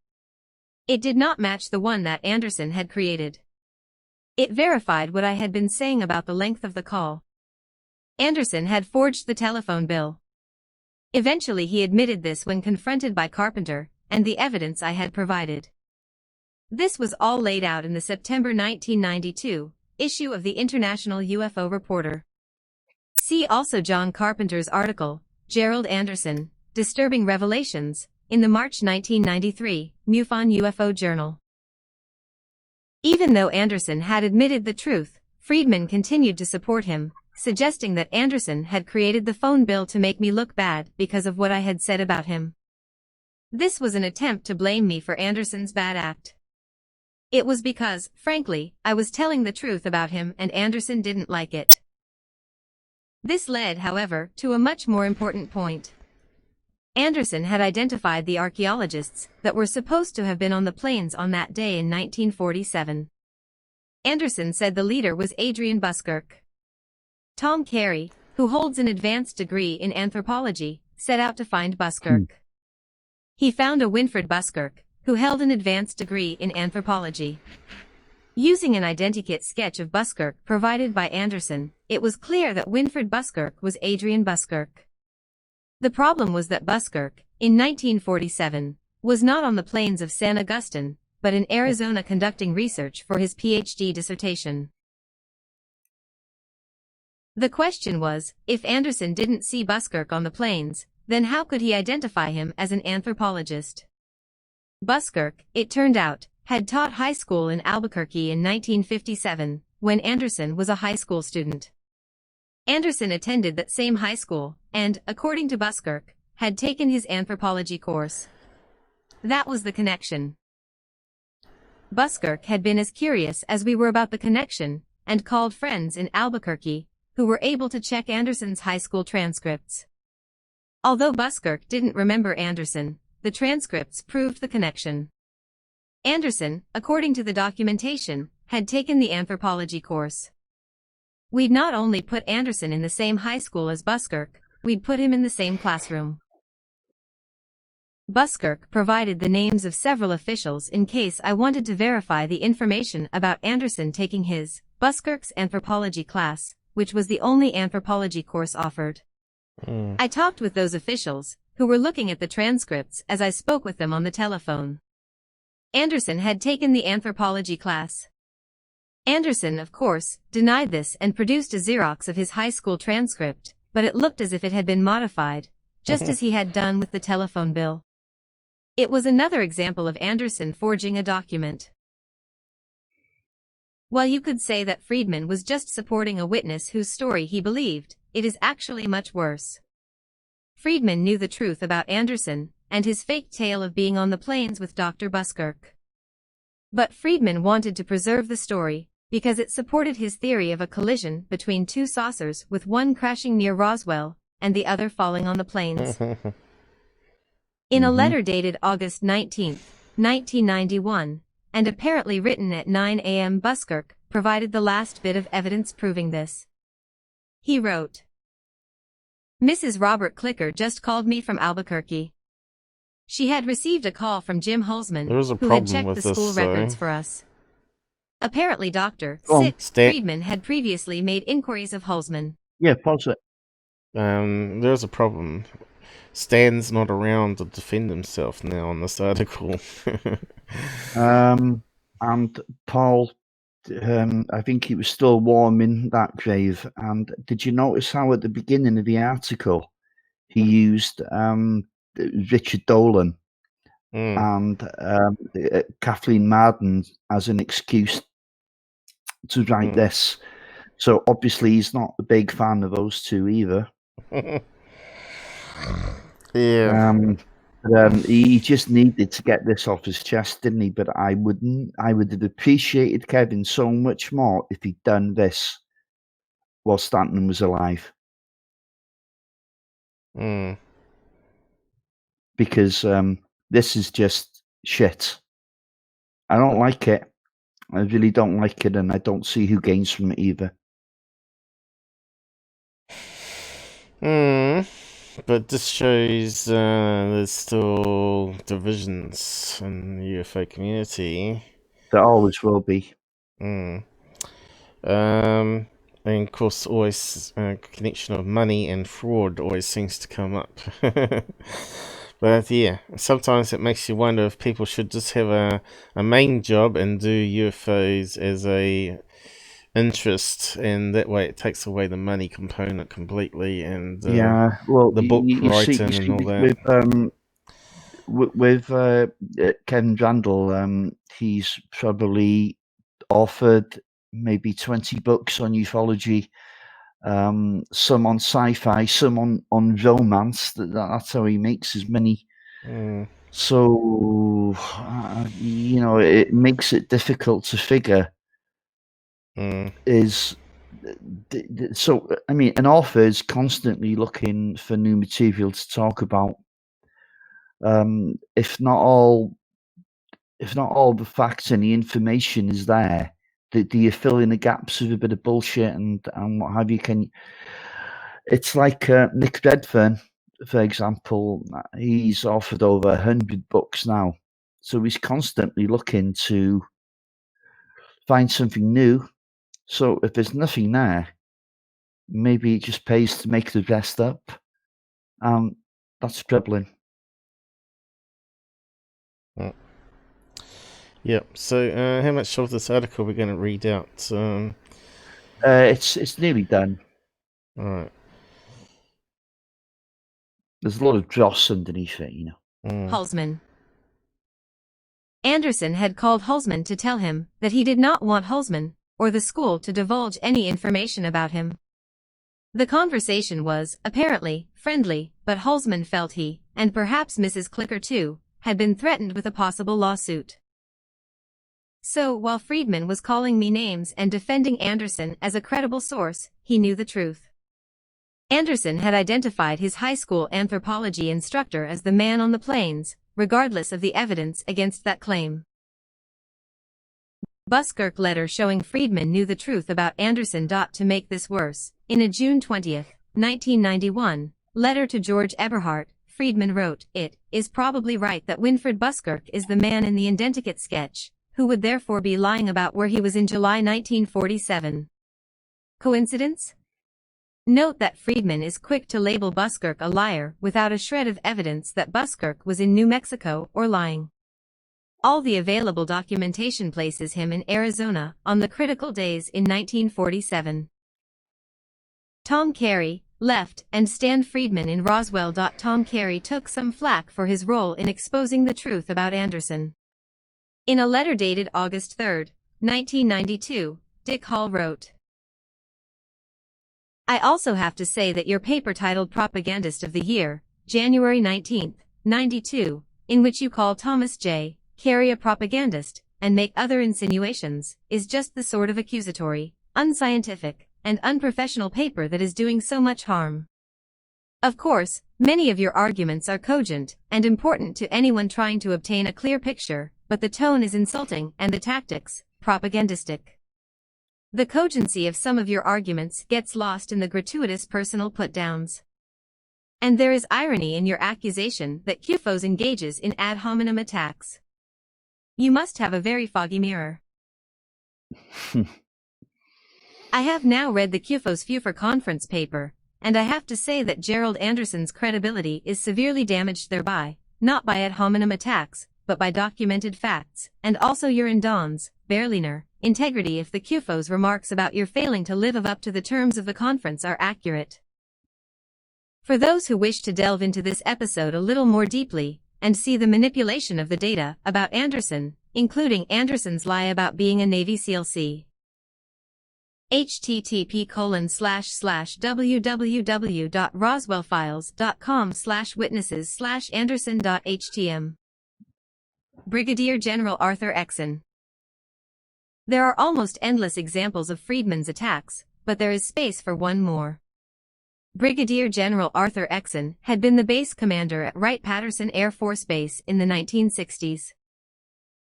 It did not match the one that Anderson had created. It verified what I had been saying about the length of the call. Anderson had forged the telephone bill. Eventually he admitted this when confronted by Carpenter and the evidence I had provided. This was all laid out in the September 1992 issue of the International UFO Reporter. See also John Carpenter's article, Gerald Anderson, Disturbing Revelations, in the March 1993 MUFON UFO Journal. Even though Anderson had admitted the truth, Friedman continued to support him, suggesting that Anderson had created the phone bill to make me look bad because of what I had said about him. This was an attempt to blame me for Anderson's bad act. It was because, frankly, I was telling the truth about him and Anderson didn't like it. This led, however, to a much more important point. Anderson had identified the archaeologists that were supposed to have been on the plains on that day in 1947. Anderson said the leader was Adrian Buskirk. Tom Carey, who holds an advanced degree in anthropology, set out to find Buskirk. He found a Winfred Buskirk, who held an advanced degree in anthropology. Using an identikit sketch of Buskirk provided by Anderson, it was clear that Winfred Buskirk was Adrian Buskirk. The problem was that Buskirk, in 1947, was not on the plains of San Agustin, but in Arizona conducting research for his PhD dissertation. The question was, if Anderson didn't see Buskirk on the plains, then how could he identify him as an anthropologist? Buskirk, it turned out, had taught high school in Albuquerque in 1957, when Anderson was a high school student. Anderson attended that same high school, and, according to Buskirk, had taken his anthropology course. That was the connection. Buskirk had been as curious as we were about the connection, and called friends in Albuquerque, who were able to check Anderson's high school transcripts. Although Buskirk didn't remember Anderson, the transcripts proved the connection. Anderson, according to the documentation, had taken the anthropology course. We'd not only put Anderson in the same high school as Buskirk, we'd put him in the same classroom. Buskirk provided the names of several officials in case I wanted to verify the information about Anderson taking his, Buskirk's anthropology class, which was the only anthropology course offered. I talked with those officials, who were looking at the transcripts as I spoke with them on the telephone. Anderson had taken the anthropology class. Anderson, of course, denied this and produced a Xerox of his high school transcript, but it looked as if it had been modified, just as he had done with the telephone bill. It was another example of Anderson forging a document. While you could say that Friedman was just supporting a witness whose story he believed, it is actually much worse. Friedman knew the truth about Anderson and his fake tale of being on the plains with Dr. Buskirk. But Friedman wanted to preserve the story, because it supported his theory of a collision between two saucers with one crashing near Roswell and the other falling on the plains. In a letter dated August 19, 1991, and apparently written at 9 a.m. Buskirk provided the last bit of evidence proving this. He wrote, Mrs. Robert Clicker just called me from Albuquerque. She had received a call from Jim Holzman, There is a who had problem checked with the this, school though. records for us. Apparently Dr. Go on. Friedman had previously made inquiries of Holzman. Yeah, pause it. There's a problem. Stan's not around to defend himself now on this article. And Paul, I think he was still warm in that grave. And did you notice how at the beginning of the article he used Richard Dolan and Kathleen Marden as an excuse to write this? So obviously he's not a big fan of those two either. Yeah. He just needed to get this off his chest, didn't he? But I would have appreciated Kevin so much more if he'd done this while Stanton was alive. Because this is just shit. I don't like it. I really don't like it, and I don't see who gains from it either. But this shows there's still divisions in the UFO community. There always will be. And of course, always connection of money and fraud always seems to come up. But yeah, sometimes it makes you wonder if people should just have a main job and do UFOs as a interest, and that way it takes away the money component completely, and the book writing and all that. With Ken Randle, he's probably offered maybe 20 books on ufology, some on sci-fi, some on romance. That's how he makes his money. So it makes it difficult to figure. So I mean, an author is constantly looking for new material to talk about. If not all the facts and the information is there, do you fill in the gaps with a bit of bullshit and what have you? It's like Nick Redfern, for example. He's offered over 100 books now, so he's constantly looking to find something new. So if there's nothing there, maybe it just pays to make the rest up. That's troubling. Yep. So, how much of this article we're going to read out? It's nearly done. All right. There's a lot of dross underneath it, Holzman. Anderson had called Holzman to tell him that he did not want Holzman or the school to divulge any information about him. The conversation was, apparently, friendly, but Holzman felt he, and perhaps Mrs. Clicker too, had been threatened with a possible lawsuit. So, while Friedman was calling me names and defending Anderson as a credible source, he knew the truth. Anderson had identified his high school anthropology instructor as the man on the plains, regardless of the evidence against that claim. Buskirk letter showing Friedman knew the truth about Anderson. To make this worse, in a June 20, 1991, letter to George Eberhardt, Friedman wrote, "It is probably right that Winfred Buskirk is the man in the Identikit sketch, who would therefore be lying about where he was in July 1947. Coincidence? Note that Friedman is quick to label Buskirk a liar without a shred of evidence that Buskirk was in New Mexico or lying. All the available documentation places him in Arizona on the critical days in 1947. Tom Carey left and Stan Friedman in Roswell. Tom Carey took some flack for his role in exposing the truth about Anderson. In a letter dated August 3, 1992, Dick Hall wrote, "I also have to say that your paper titled Propagandist of the Year, January 19, 92, in which you call Thomas J. Carey a propagandist, and make other insinuations, is just the sort of accusatory, unscientific, and unprofessional paper that is doing so much harm. Of course, many of your arguments are cogent and important to anyone trying to obtain a clear picture, but the tone is insulting and the tactics, propagandistic. The cogency of some of your arguments gets lost in the gratuitous personal put-downs. And there is irony in your accusation that UFOs engages in ad hominem attacks. You must have a very foggy mirror. I have now read the UFOs FUFOR conference paper, and I have to say that Gerald Anderson's credibility is severely damaged thereby, not by ad hominem attacks, but by documented facts, and also your and Don's, Berliner, integrity if the UFOs remarks about your failing to live up to the terms of the conference are accurate. For those who wish to delve into this episode a little more deeply, and see the manipulation of the data about Anderson, including Anderson's lie about being a Navy SEAL C. http://www.roswellfiles.com/witnesses/anderson.htm. Brigadier General Arthur Exon. There are almost endless examples of Friedman's attacks, but there is space for one more. Brigadier General Arthur Exon had been the base commander at Wright-Patterson Air Force Base in the 1960s.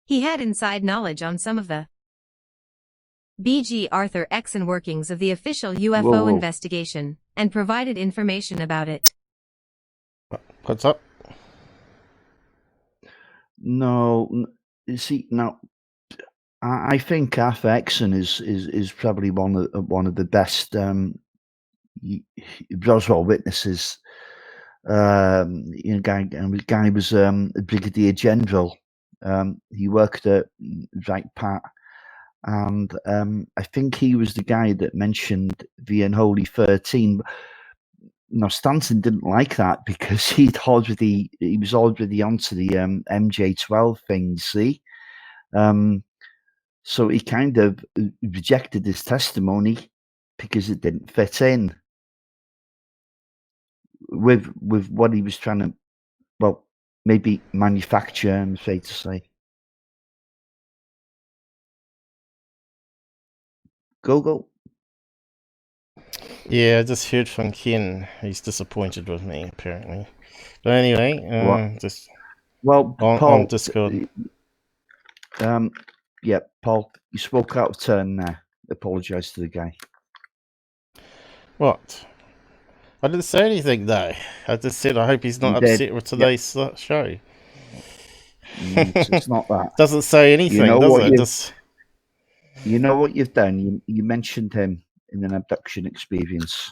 He had inside knowledge on some of the BG Arthur Exon workings of the official UFO investigation, and provided information about it. What's up? No, you see, now, I think Arthur Exon is probably one of the best Roswell witnesses. Guy was a brigadier general. He worked at Wright-Pat, and I think he was the guy that mentioned the Unholy 13. Now Stanton didn't like that because he was already onto the MJ12 thing. See, so he kind of rejected his testimony because it didn't fit in with what he was trying to, well, maybe manufacture, I'm afraid to say. Go. Yeah, I just heard from Ken. He's disappointed with me, apparently. But anyway, just Paul, on Discord. Yeah, Paul, you spoke out of turn there. Apologise to the guy. What? I didn't say anything, though. I just said I hope he's not upset with today's show. It's not that. Doesn't say anything, does it? You know what you've done? You mentioned him in an abduction experience.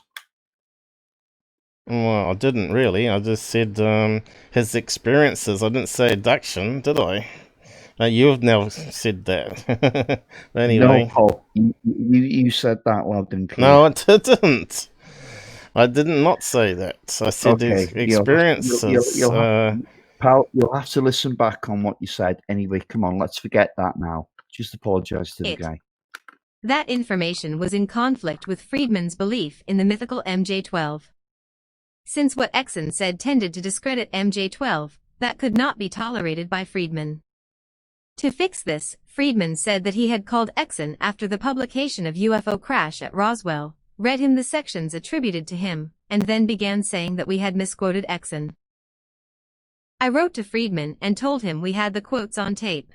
Well, I didn't really. I just said his experiences. I didn't say abduction, did I? You've now said that. Anyway. No, Paul. You said that loud and clear. No, I didn't. I did not say that. I said his experiences. Pal, you'll have to listen back on what you said. Anyway, come on, let's forget that now. Just apologise to the guy. That information was in conflict with Friedman's belief in the mythical MJ12. Since what Exon said tended to discredit MJ12, that could not be tolerated by Friedman. To fix this, Friedman said that he had called Exon after the publication of UFO crash at Roswell, read him the sections attributed to him, and then began saying that we had misquoted Exon. I wrote to Friedman and told him we had the quotes on tape.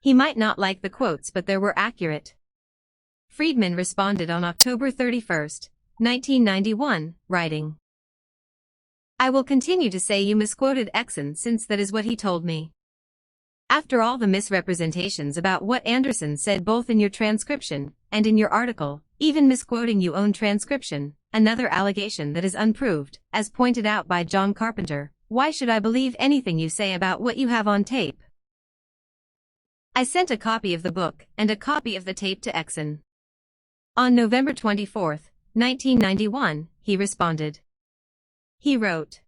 He might not like the quotes, but they were accurate. Friedman responded on October 31st, 1991, writing, I will continue to say you misquoted Exon since that is what he told me. After all the misrepresentations about what Anderson said both in your transcription and in your article, even misquoting your own transcription, another allegation that is unproved, as pointed out by John Carpenter, why should I believe anything you say about what you have on tape? I sent a copy of the book and a copy of the tape to Exon. On November 24th, 1991, he responded. He wrote,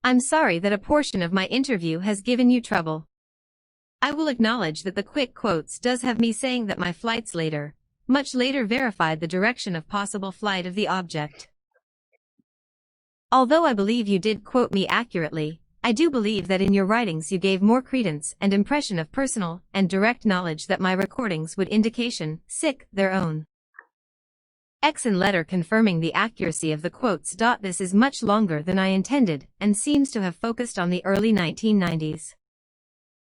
I'm sorry that a portion of my interview has given you trouble. I will acknowledge that the quick quotes does have me saying that my flights later, much later verified the direction of possible flight of the object. Although I believe you did quote me accurately, I do believe that in your writings you gave more credence and impression of personal and direct knowledge that my recordings would indication, their own. Exon letter confirming the accuracy of the quotes. This is much longer than I intended and seems to have focused on the early 1990s.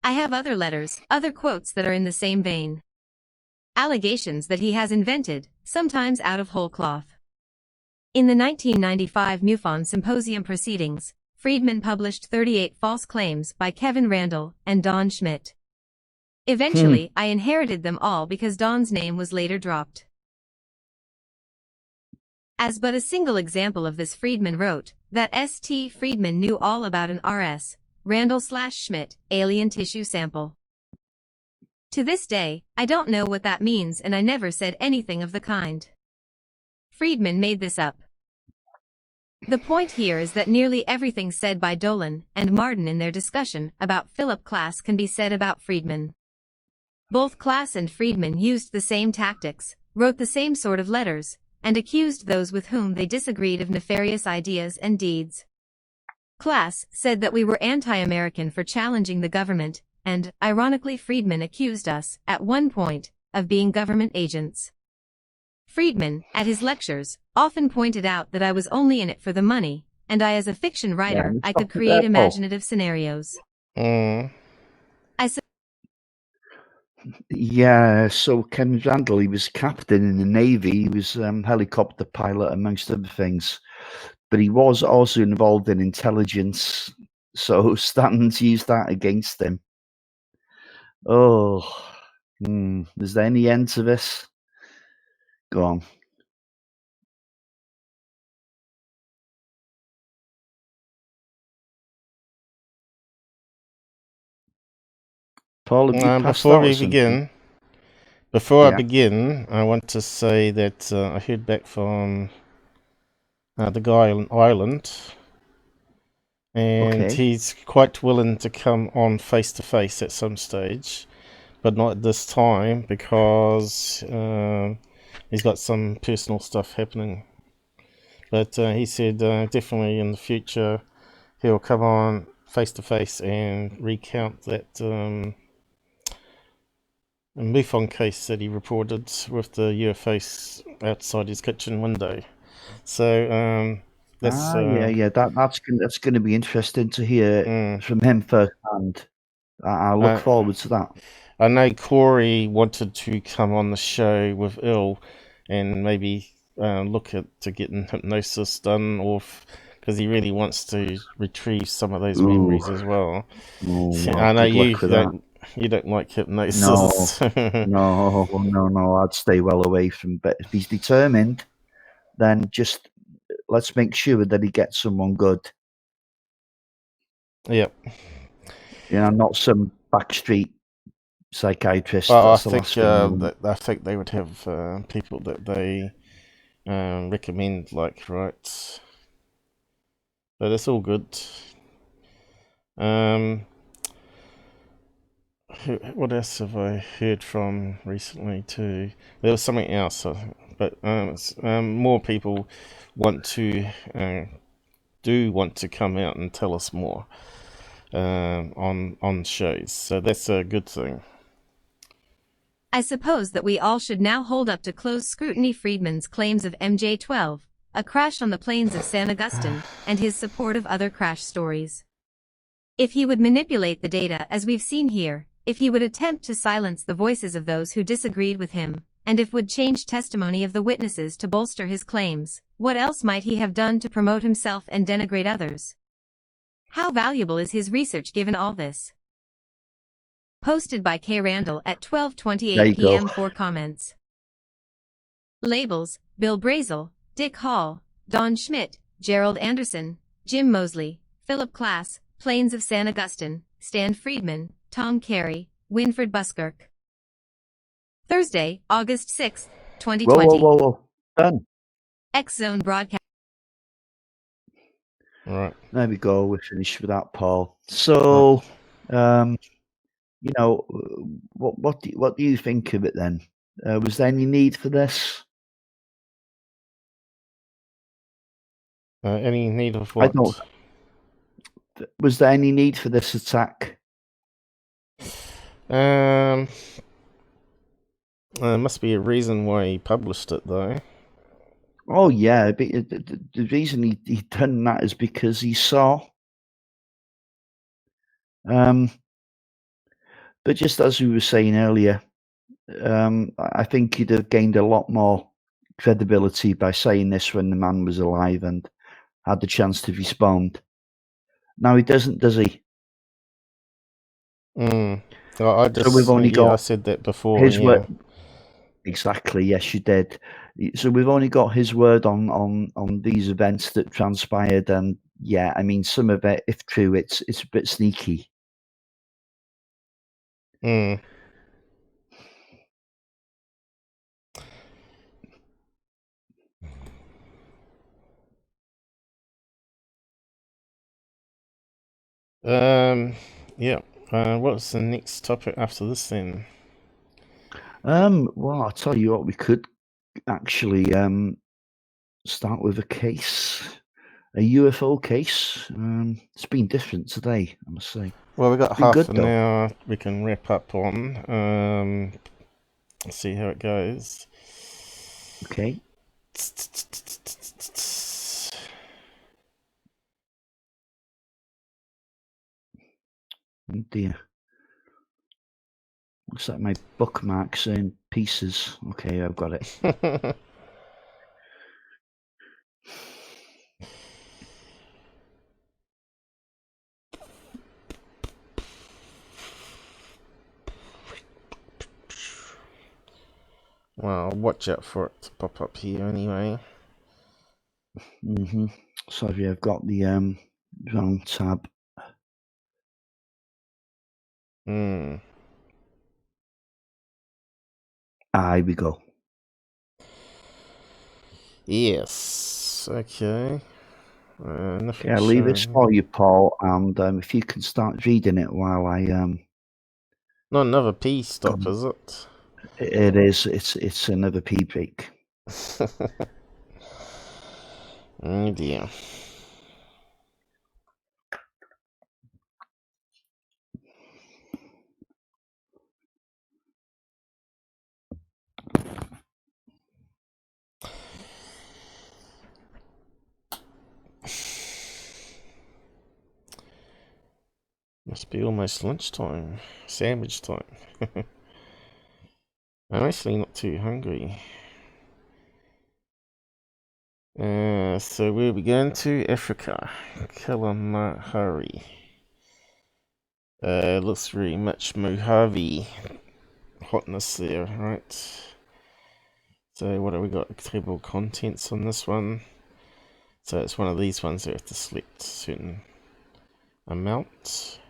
I have other letters, other quotes that are in the same vein. Allegations that he has invented, sometimes out of whole cloth. In the 1995 MUFON Symposium proceedings, Friedman published 38 false claims by Kevin Randle and Don Schmitt. Eventually, I inherited them all because Don's name was later dropped. As but a single example of this, Friedman wrote that St. Friedman knew all about an R.S. Randle/Schmitt alien tissue sample. To this day, I don't know what that means, and I never said anything of the kind. Friedman made this up. The point here is that nearly everything said by Dolan and Martin in their discussion about Philip Klass can be said about Friedman. Both Klass and Friedman used the same tactics, wrote the same sort of letters, and accused those with whom they disagreed of nefarious ideas and deeds. Klass said that we were anti-American for challenging the government, and, ironically, Friedman accused us, at one point, of being government agents. Friedman, at his lectures, often pointed out that I was only in it for the money, and I, as a fiction writer, I could create imaginative scenarios. Yeah, so Ken Randle, he was captain in the Navy, he was helicopter pilot amongst other things, but he was also involved in intelligence, so Stanton's used that against him. Oh, is there any end to this? Go on. Paul, have you passed before out we or something? begin, I begin, I want to say that I heard back from the guy on Ireland, and he's quite willing to come on face to face at some stage, but not at this time because he's got some personal stuff happening. But he said definitely in the future he'll come on face to face and recount that MUFON case that he reported with the UFOs outside his kitchen window. So that's that's going to be interesting to hear from him firsthand. I look forward to that. I know Corey wanted to come on the show with Il and maybe look at to getting hypnosis done, or because he really wants to retrieve some of those memories as well. I know you don't like hypnosis. No, I'd stay well away from. But if he's determined, then just let's make sure that he gets someone good. Yep. Not some backstreet psychiatrist. Well, I think they would have people that they recommend, right? But it's all good. What else have I heard from recently too? There was something else, but more people want to come out and tell us more on shows, so that's a good thing. I suppose that we all should now hold up to close scrutiny Friedman's claims of MJ-12, a crash on the plains of San Augustine, and his support of other crash stories. If he would manipulate the data as we've seen here, if he would attempt to silence the voices of those who disagreed with him, and if would change testimony of the witnesses to bolster his claims, what else might he have done to promote himself and denigrate others? How valuable is his research given all this? Posted by K. Randle at 12:28 p.m. for comments. Labels: Bill Brazel, Dick Hall, Don Schmitt, Gerald Anderson, Jim Mosley, Philip Klass, Plains of San Augustine, Stan Friedman, Tom Carey, Winfred Buskirk. Thursday, August 6, 2020. Whoa. Done. X-Zone broadcast. All right. There we go. We're finished with that, Paul. So, what do you think of it then? Was there any need for this? Any need of what? Was there any need for this attack? There must be a reason why he published it, though. Oh yeah, but the reason he done that is because he saw. But just as we were saying earlier, I think he'd have gained a lot more credibility by saying this when the man was alive and had the chance to respond. Now he doesn't, does he? Well, I just, So we've only got I said that before. his Yeah. word. Exactly. Yes, you did. So we've only got his word on these events that transpired, and yeah, I mean, some of it, if true, it's a bit sneaky. Yeah. What's the next topic after this then? Well, I'll tell you what, we could actually start with a case, a UFO case. It's been different today, I must say. Well, we've got Been half good, an though. hour we can wrap up on. See how it goes. Okay. Oh dear. Looks like my bookmark's in pieces. Okay, I've got it. Well, watch out for it to pop up here anyway. Sorry, I've got the wrong tab. Here we go. Yes. Okay. Nothing. I'll leave this for you, Paul, and if you can start reading it while I Not another P stop, is it? It is. It's another pee break. Oh dear. Must be almost lunchtime. Sandwich time. I'm actually not too hungry. So we'll be going to Africa. Kalahari. Looks very much Mojave hotness there, right? So what have we got? Table contents on this one. So it's one of these ones that have to select a certain amount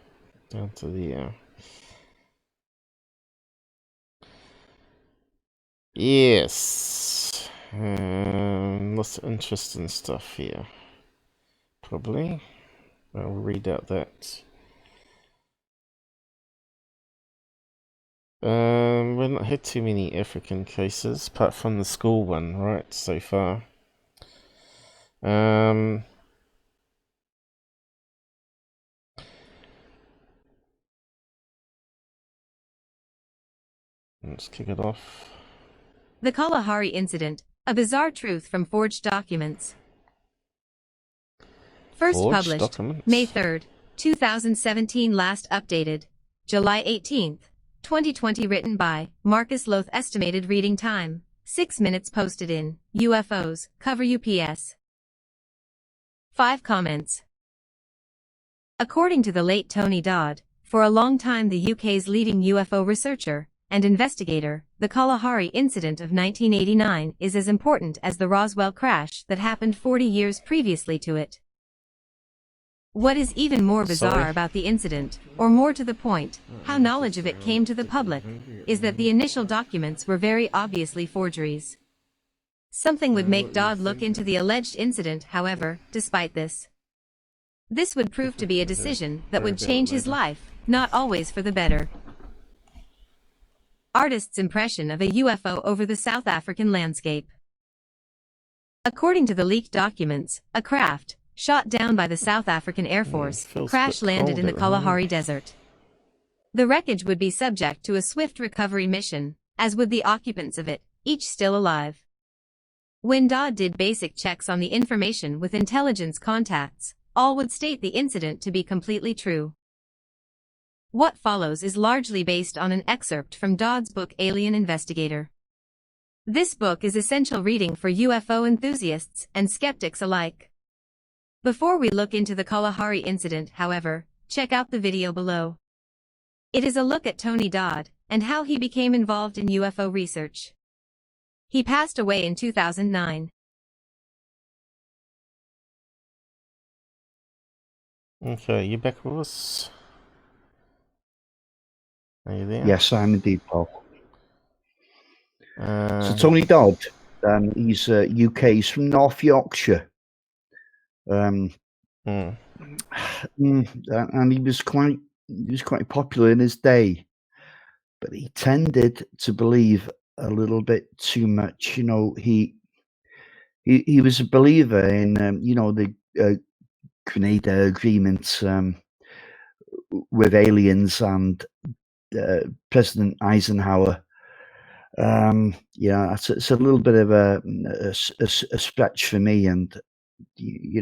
down to there. Yes. Lots of interesting stuff here. Probably. I'll read out that. We've not had too many African cases, apart from the school one, right, so far. Let's kick it off. The Kalahari Incident, a bizarre truth from forged documents. First Forged published, documents? May 3rd, 2017. Last updated, July 18th, 2020. Written by Marcus Loth. Estimated reading time, 6 minutes. Posted in UFOs, cover UPS. 5 comments. According to the late Tony Dodd, for a long time the UK's leading UFO researcher and investigator, the Kalahari incident of 1989 is as important as the Roswell crash that happened 40 years previously to it. What is even more bizarre about the incident, or more to the point, how knowledge of it came to the public, is that the initial documents were very obviously forgeries. Something would make Dodd look into the alleged incident, however, despite this. This would prove to be a decision that would change his life, not always for the better. Artist's impression of a UFO over the South African landscape. According to the leaked documents, a craft, shot down by the South African Air Force, crash-landed in the Kalahari Desert. The wreckage would be subject to a swift recovery mission, as would the occupants of it, each still alive. When Dodd did basic checks on the information with intelligence contacts, all would state the incident to be completely true. What follows is largely based on an excerpt from Dodd's book Alien Investigator. This book is essential reading for UFO enthusiasts and skeptics alike. Before we look into the Kalahari incident, however, check out the video below. It is a look at Tony Dodd and how he became involved in UFO research. He passed away in 2009. Okay, you back with us? Are you there? Yes, I'm indeed, Paul. So Tony Dodd, he's UK. He's from North Yorkshire. And he was quite popular in his day, but he tended to believe a little bit too much. You know, he was a believer in the Grenada Agreement with aliens and President Eisenhower. It's a little bit of a stretch for me, and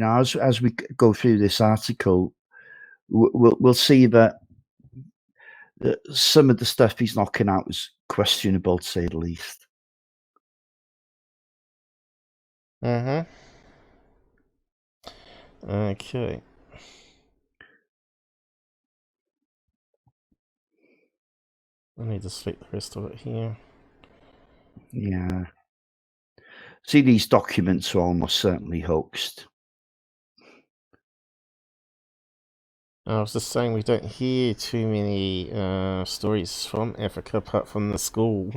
as we go through this article, we'll see that some of the stuff he's knocking out is questionable, to say the least. Okay. I need to sleep the rest of it here. Yeah. See, these documents are almost certainly hoaxed. I was just saying we don't hear too many stories from Africa apart from the school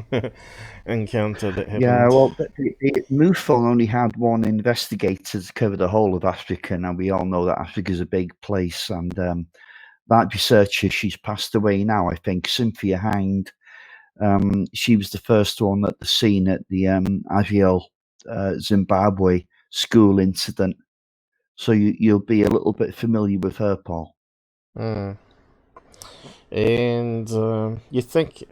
encounter that happened. Yeah, well, the MUFON only had one investigator to cover the whole of Africa. Now, we all know that Africa's a big place, and that researcher, she's passed away now, I think, Cynthia Hind. She was the first one at the scene at the Aviel, Zimbabwe school incident. So you'll be a little bit familiar with her, Paul. And you think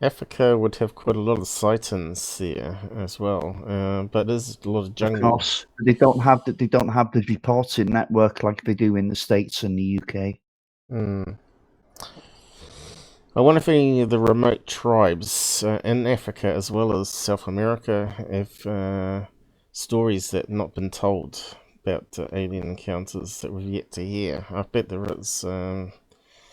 Africa would have quite a lot of sightings there as well, but there's a lot of jungle. Of course, they don't have the reporting network like they do in the States and the UK. I wonder if any of the remote tribes in Africa as well as South America have stories that have not been told about alien encounters that we've yet to hear. I bet there is.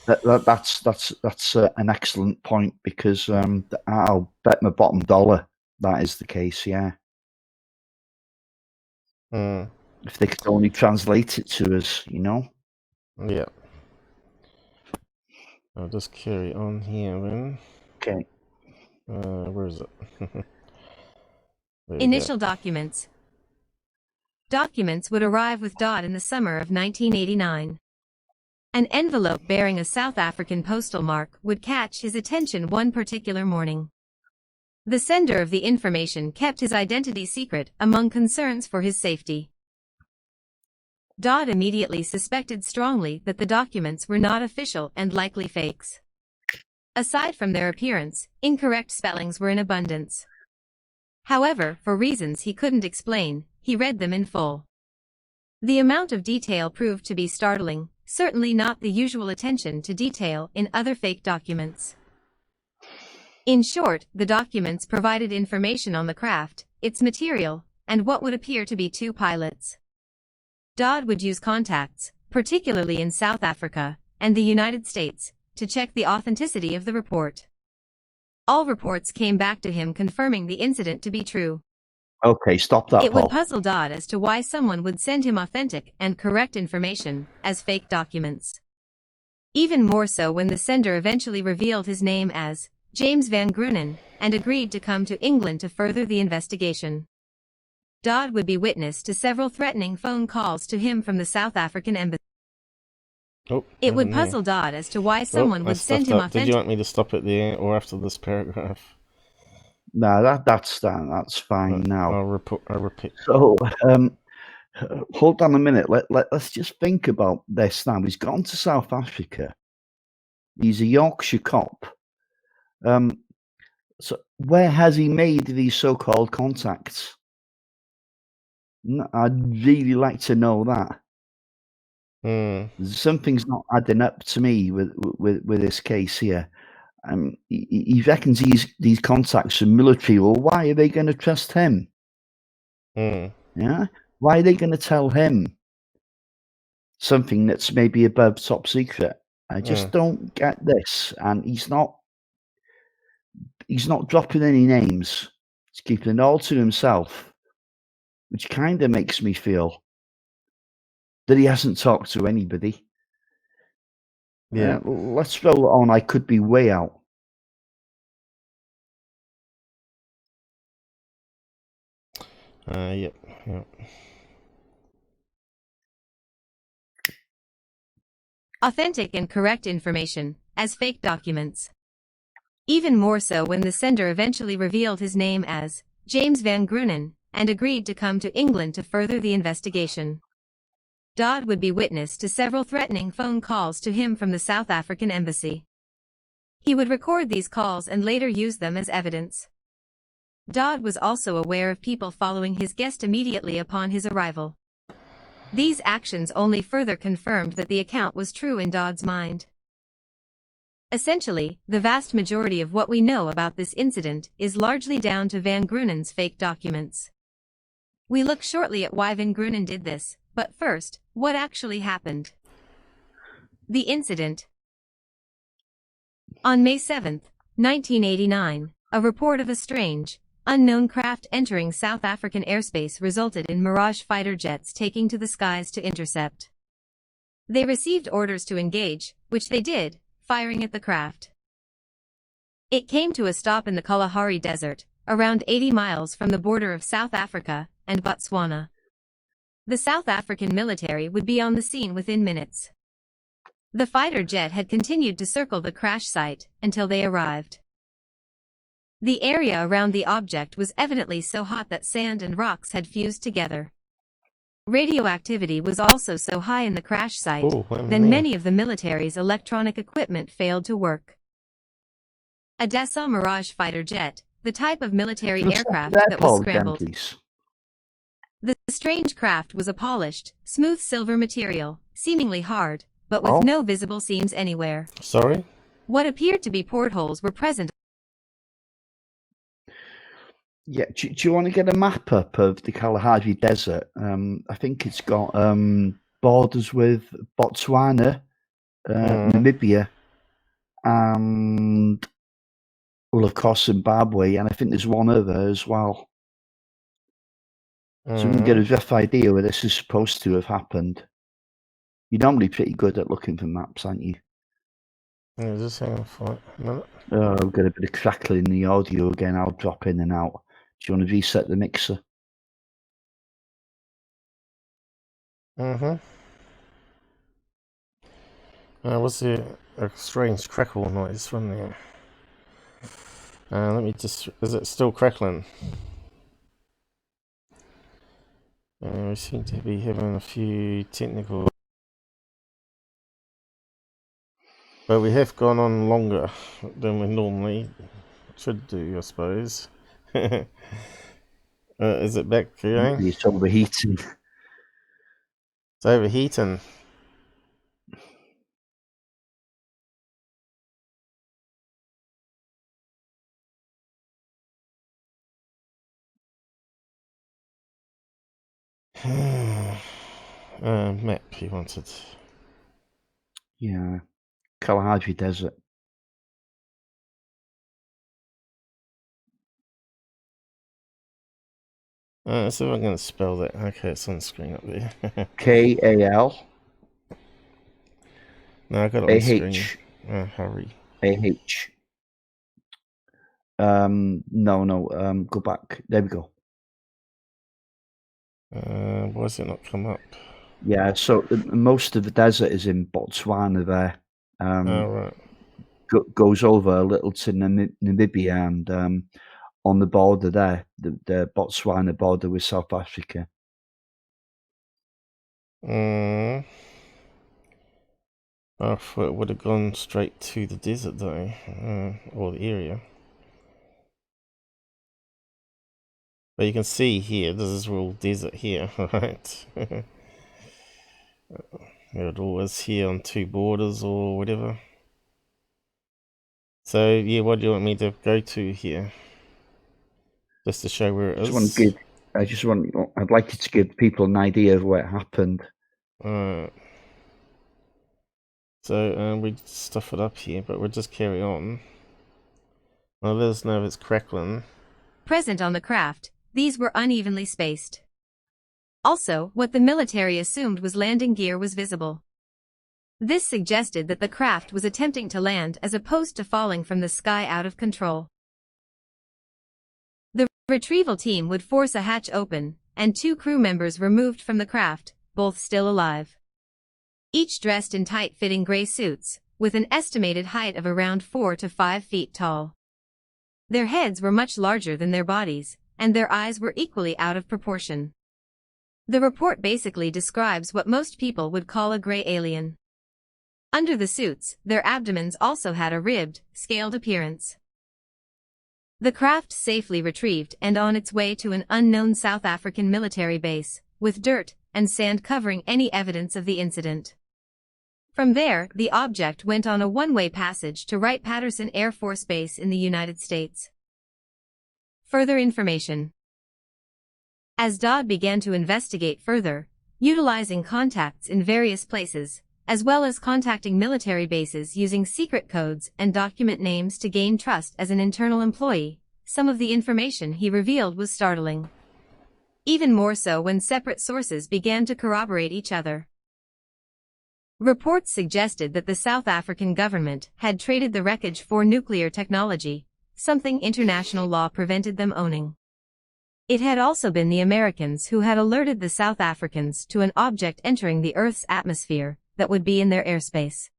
That's an excellent point, because I'll bet my bottom dollar that is the case. Yeah. If they could only translate it to us, Yeah. I'll just carry on here then. Okay. Where is it? Initial documents. Documents would arrive with Dodd in the summer of 1989. An envelope bearing a South African postal mark would catch his attention one particular morning. The sender of the information kept his identity secret among concerns for his safety. Dodd immediately suspected strongly that the documents were not official and likely fakes. Aside from their appearance, incorrect spellings were in abundance. However, for reasons he couldn't explain, he read them in full. The amount of detail proved to be startling, certainly not the usual attention to detail in other fake documents. In short, the documents provided information on the craft, its material, and what would appear to be two pilots. Dodd would use contacts, particularly in South Africa and the United States, to check the authenticity of the report. All reports came back to him confirming the incident to be true. Okay, stop that, It Paul. would puzzle Dodd as to why someone would send him authentic and correct information as fake documents. Even more so when the sender eventually revealed his name as James Van Grunen and agreed to come to England to further the investigation. Dodd would be witness to several threatening phone calls to him from the South African embassy. It would puzzle Dodd as to why someone would send him authentic. Did you want me to stop it there or after this paragraph? No, that's fine now. I'll repeat. So, hold on a minute. Let's just think about this now. He's gone to South Africa. He's a Yorkshire cop. So where has he made these so-called contacts? I'd really like to know that. Something's not adding up to me with this case here. He reckons these contacts are military. Well, why are they going to trust him? Yeah, why are they going to tell him something that's maybe above top secret? I just don't get this. And he's not dropping any names. He's keeping it all to himself, which kind of makes me feel that he hasn't talked to anybody. Yeah. Let's throw it on. I could be way out. Yep. Authentic and correct information, as fake documents. Even more so when the sender eventually revealed his name as James Van Grunen and agreed to come to England to further the investigation. Dodd would be witness to several threatening phone calls to him from the South African embassy. He would record these calls and later use them as evidence. Dodd was also aware of people following his guest immediately upon his arrival. These actions only further confirmed that the account was true in Dodd's mind. Essentially, the vast majority of what we know about this incident is largely down to Van Grunen's fake documents. We look shortly at why Van Grunen did this, but first, what actually happened? The incident. On May 7, 1989, a report of a strange, unknown craft entering South African airspace resulted in Mirage fighter jets taking to the skies to intercept. They received orders to engage, which they did, firing at the craft. It came to a stop in the Kalahari Desert, around 80 miles from the border of South Africa and Botswana. The South African military would be on the scene within minutes. The fighter jet had continued to circle the crash site until they arrived. The area around the object was evidently so hot that sand and rocks had fused together. Radioactivity was also so high in the crash site that many of the military's electronic equipment failed to work. A Dassault Mirage fighter jet, the type of military aircraft that was scrambled. The strange craft was a polished, smooth silver material, seemingly hard, but with no visible seams anywhere. Sorry? What appeared to be portholes were present. Yeah, do you want to get a map up of the Kalahari Desert? I think it's got borders with Botswana, Namibia, and, well, of course, Zimbabwe, and I think there's one other as well. So we can get a rough idea where this is supposed to have happened. You're normally pretty good at looking for maps, aren't you? Yeah, just hang on for a minute. Oh, we've got a bit of crackling in the audio again. I'll drop in and out. Do you want to reset the mixer? What's the strange crackle noise from there? Let me just... Is it still crackling? We seem to be having a few technical... But we have gone on longer than we normally should do, I suppose. Is it back going? It's overheating. It's overheating. Map you wanted. Yeah. Kalahari Desert. Let's see if I'm going to spell that. Okay, it's on the screen up there. K-A-L. No, I got it on the screen. Hurry. A-H. No. Go back. There we go. Why does it not come up? Yeah, so most of the desert is in Botswana there. Right. Goes over a little to Namibia and on the border there, the Botswana border with South Africa. I thought it would have gone straight to the desert though, or the area. But you can see here, this is all desert here, right? It all is here on two borders or whatever. So yeah, what do you want me to go to here? Just to show where it is. I'd like you to give people an idea of what happened. Alright. So we stuff it up here, but we'll just carry on. Well, let us know if it's crackling. Present on the craft, these were unevenly spaced. Also, what the military assumed was landing gear was visible. This suggested that the craft was attempting to land as opposed to falling from the sky out of control. The retrieval team would force a hatch open, and 2 crew members removed from the craft, both still alive. Each dressed in tight-fitting gray suits, with an estimated height of around 4 to 5 feet tall. Their heads were much larger than their bodies, and their eyes were equally out of proportion. The report basically describes what most people would call a gray alien. Under the suits, their abdomens also had a ribbed, scaled appearance. The craft safely retrieved and on its way to an unknown South African military base, with dirt and sand covering any evidence of the incident. From there, the object went on a one-way passage to Wright-Patterson Air Force Base in the United States. Further information. As Dodd began to investigate further, utilizing contacts in various places, as well as contacting military bases using secret codes and document names to gain trust as an internal employee, some of the information he revealed was startling. Even more so when separate sources began to corroborate each other. Reports suggested that the South African government had traded the wreckage for nuclear technology, something international law prevented them owning. It had also been the Americans who had alerted the South Africans to an object entering the Earth's atmosphere that would be in their airspace.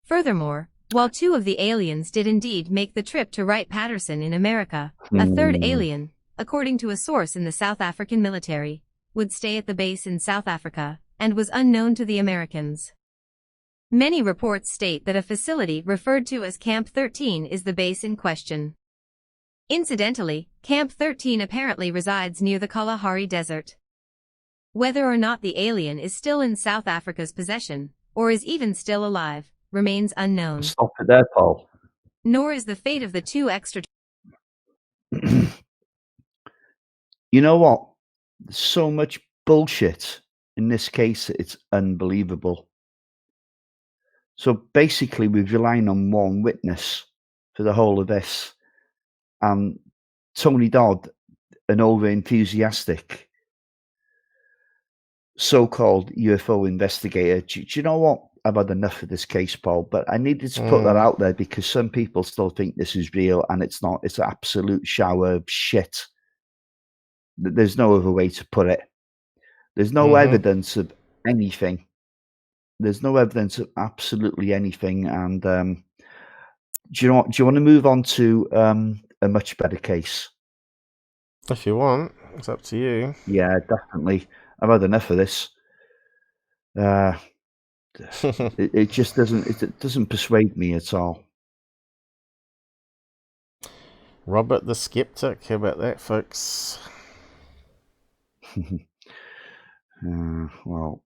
Furthermore, while 2 of the aliens did indeed make the trip to Wright-Patterson in America, a third alien, according to a source in the South African military, would stay at the base in South Africa, and was unknown to the Americans. Many reports state that a facility referred to as Camp 13 is the base in question. Incidentally, Camp 13 apparently resides near the Kalahari Desert. Whether or not the alien is still in South Africa's possession, or is even still alive, remains unknown. Stop it there, Paul. Nor is the fate of the 2 extra... You know what? There's so much bullshit. In this case, it's unbelievable. So basically, we're relying on one witness for the whole of this. Tony Dodd, an over-enthusiastic so-called UFO investigator. Do you know what? I've had enough of this case, Paul, but I needed to put that out there because some people still think this is real and it's not. It's an absolute shower of shit. There's no other way to put it. There's no evidence of anything. There's no evidence of absolutely anything. And do you want to move on to a much better case? If you want, it's up to you. Yeah, definitely. I've had enough of this. It just doesn't persuade me at all. Robert the Skeptic, how about that, folks? Well,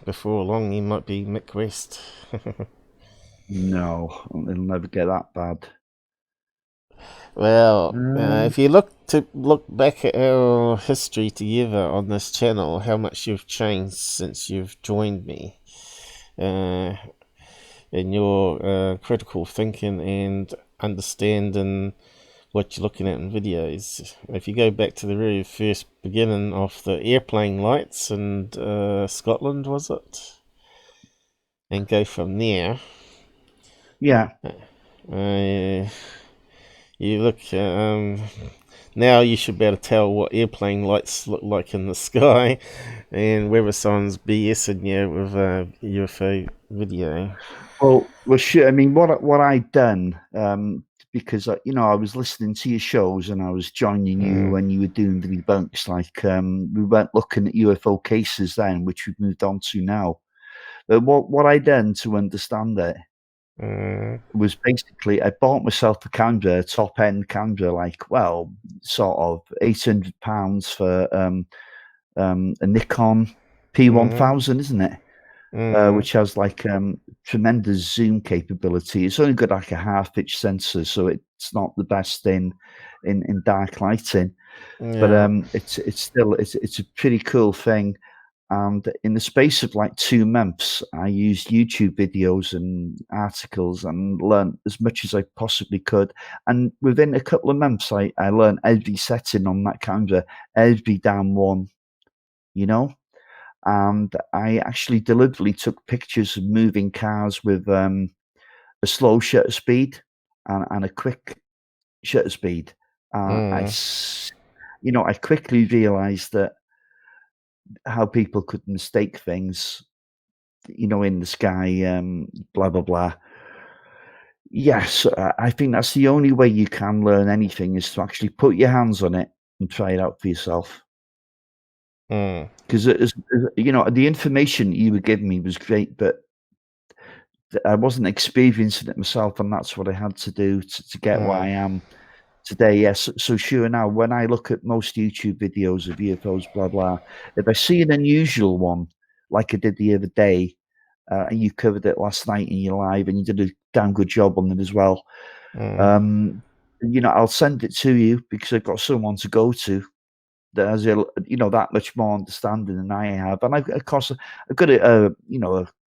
before long he might be Mick West. No, it'll never get that bad. Well, if you look back at our history together on this channel, how much you've changed since you've joined me, in your critical thinking and understanding what you're looking at in videos. If you go back to the very first beginning of the airplane lights in Scotland, was it? And go from there. Yeah. You look, now you should be able to tell what airplane lights look like in the sky and whether someone's BSing you with a UFO video. Well, sure. I mean, what I'd done, because I was listening to your shows and I was joining you when you were doing the debunks. Like we weren't looking at UFO cases then, which we've moved on to now. But what I done to understand it was basically I bought myself a camera, top end camera, like sort of £800 for a Nikon P1000, isn't it? which has like tremendous zoom capability. It's only got like a half-pitch sensor, so it's not the best in dark lighting. But it's still it's a pretty cool thing. And in the space of like 2 months, I used YouTube videos and articles and learned as much as I possibly could. And within a couple of months, I learned every setting on that camera, every damn one, you know. And I actually deliberately took pictures of moving cars with a slow shutter speed and a quick shutter speed. I quickly realized that how people could mistake things, in the sky, blah, blah, blah. Yes, I think that's the only way you can learn anything is to actually put your hands on it and try it out for yourself. Because, the information you were giving me was great, but I wasn't experiencing it myself, and that's what I had to do to get where I am today. Yes. So sure, now when I look at most YouTube videos of UFOs, blah blah, if I see an unusual one like I did the other day, and you covered it last night in your live, and you did a damn good job on it as well. I'll send it to you because I've got someone to go to that has that much more understanding than I have, and of course I've got a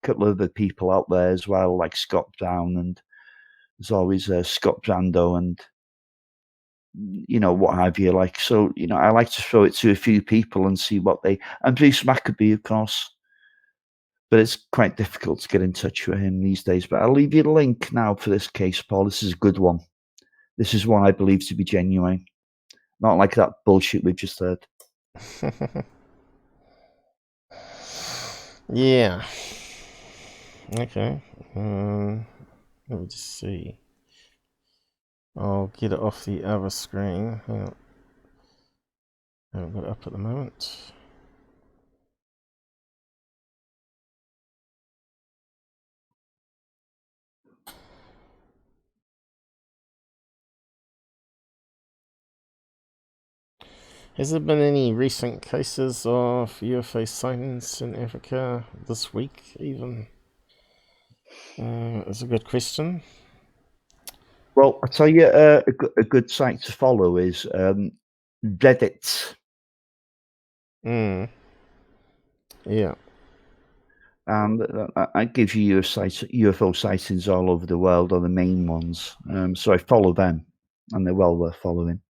couple of other people out there as well, like Scott Brown, and there's always Scott Brando and what have you, like, so, I like to throw it to a few people and see what and Bruce Maccabee, of course, but it's quite difficult to get in touch with him these days. But I'll leave you the link now for this case, Paul. This is a good one. This is one I believe to be genuine, not like that bullshit we've just heard. Yeah. Okay. Let me just see. I'll get it off the other screen. Hang on. I haven't got it up at the moment. Has there been any recent cases of UFO sightings in Africa this week, even? That's a good question. Well, I'll tell you, a good site to follow is Reddit. Yeah. And I give you UFO sightings all over the world, are the main ones. So I follow them, and they're well worth following.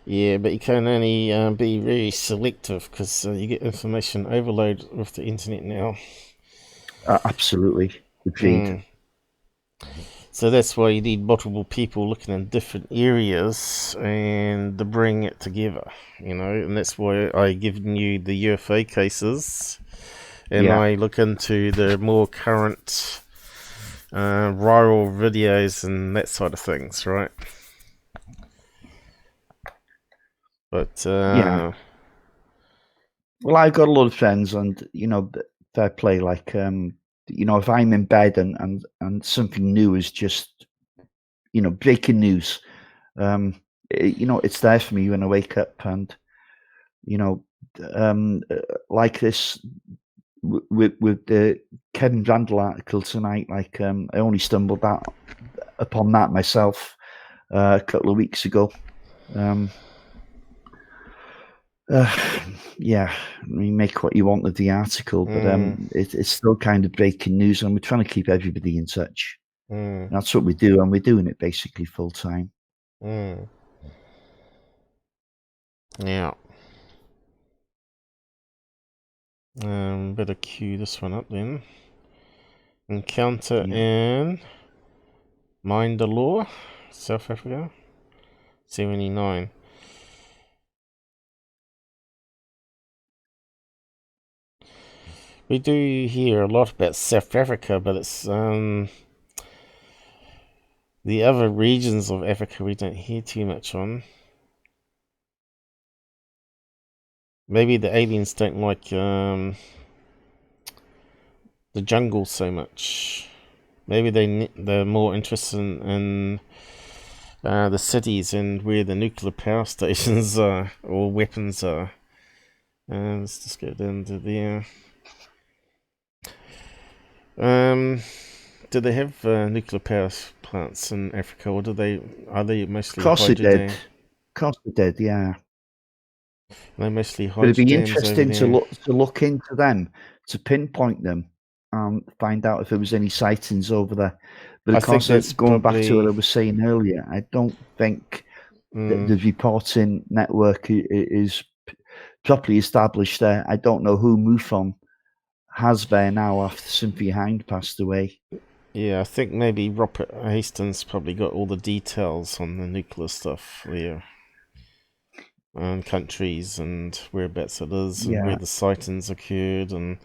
Yeah, but you can only be very selective because you get information overload with the internet now. Absolutely. Agreed. So that's why you need multiple people looking in different areas and to bring it together, and that's why I given you the UFO cases, and I look into the more current viral videos and that side of things, right? But well, I've got a lot of friends, and fair play. Like, if I'm in bed and something new is just, breaking news, it's there for me when I wake up, and like this with the Kevin Randle article tonight. Like, I only stumbled upon that myself a couple of weeks ago. Yeah, I mean, make what you want of the article, but it's still kind of breaking news, and we're trying to keep everybody in touch. That's what we do, and we're doing it basically full time. Yeah. Better cue this one up then. Encounter in Mindalore, South Africa, 79. We do hear a lot about South Africa, but it's the other regions of Africa we don't hear too much on. Maybe the aliens don't like the jungle so much. Maybe they're more interested in the cities and where the nuclear power stations are, or weapons are. Let's just go down to there. Do they have nuclear power plants in Africa, or are they mostly Of course they hydro did. Of course they did, yeah. Are they mostly But hydro it'd be dams over interesting there? to look into them, to pinpoint them, and find out if there was any sightings over there. But I of think course, that's going back to what I probably was saying earlier, I don't think that the reporting network is properly established there. I don't know who MUFON has there now after Cynthia Hind passed away. Yeah, I think maybe Robert Hastings probably got all the details on the nuclear stuff there, and countries and whereabouts it is, and where the sightings occurred, and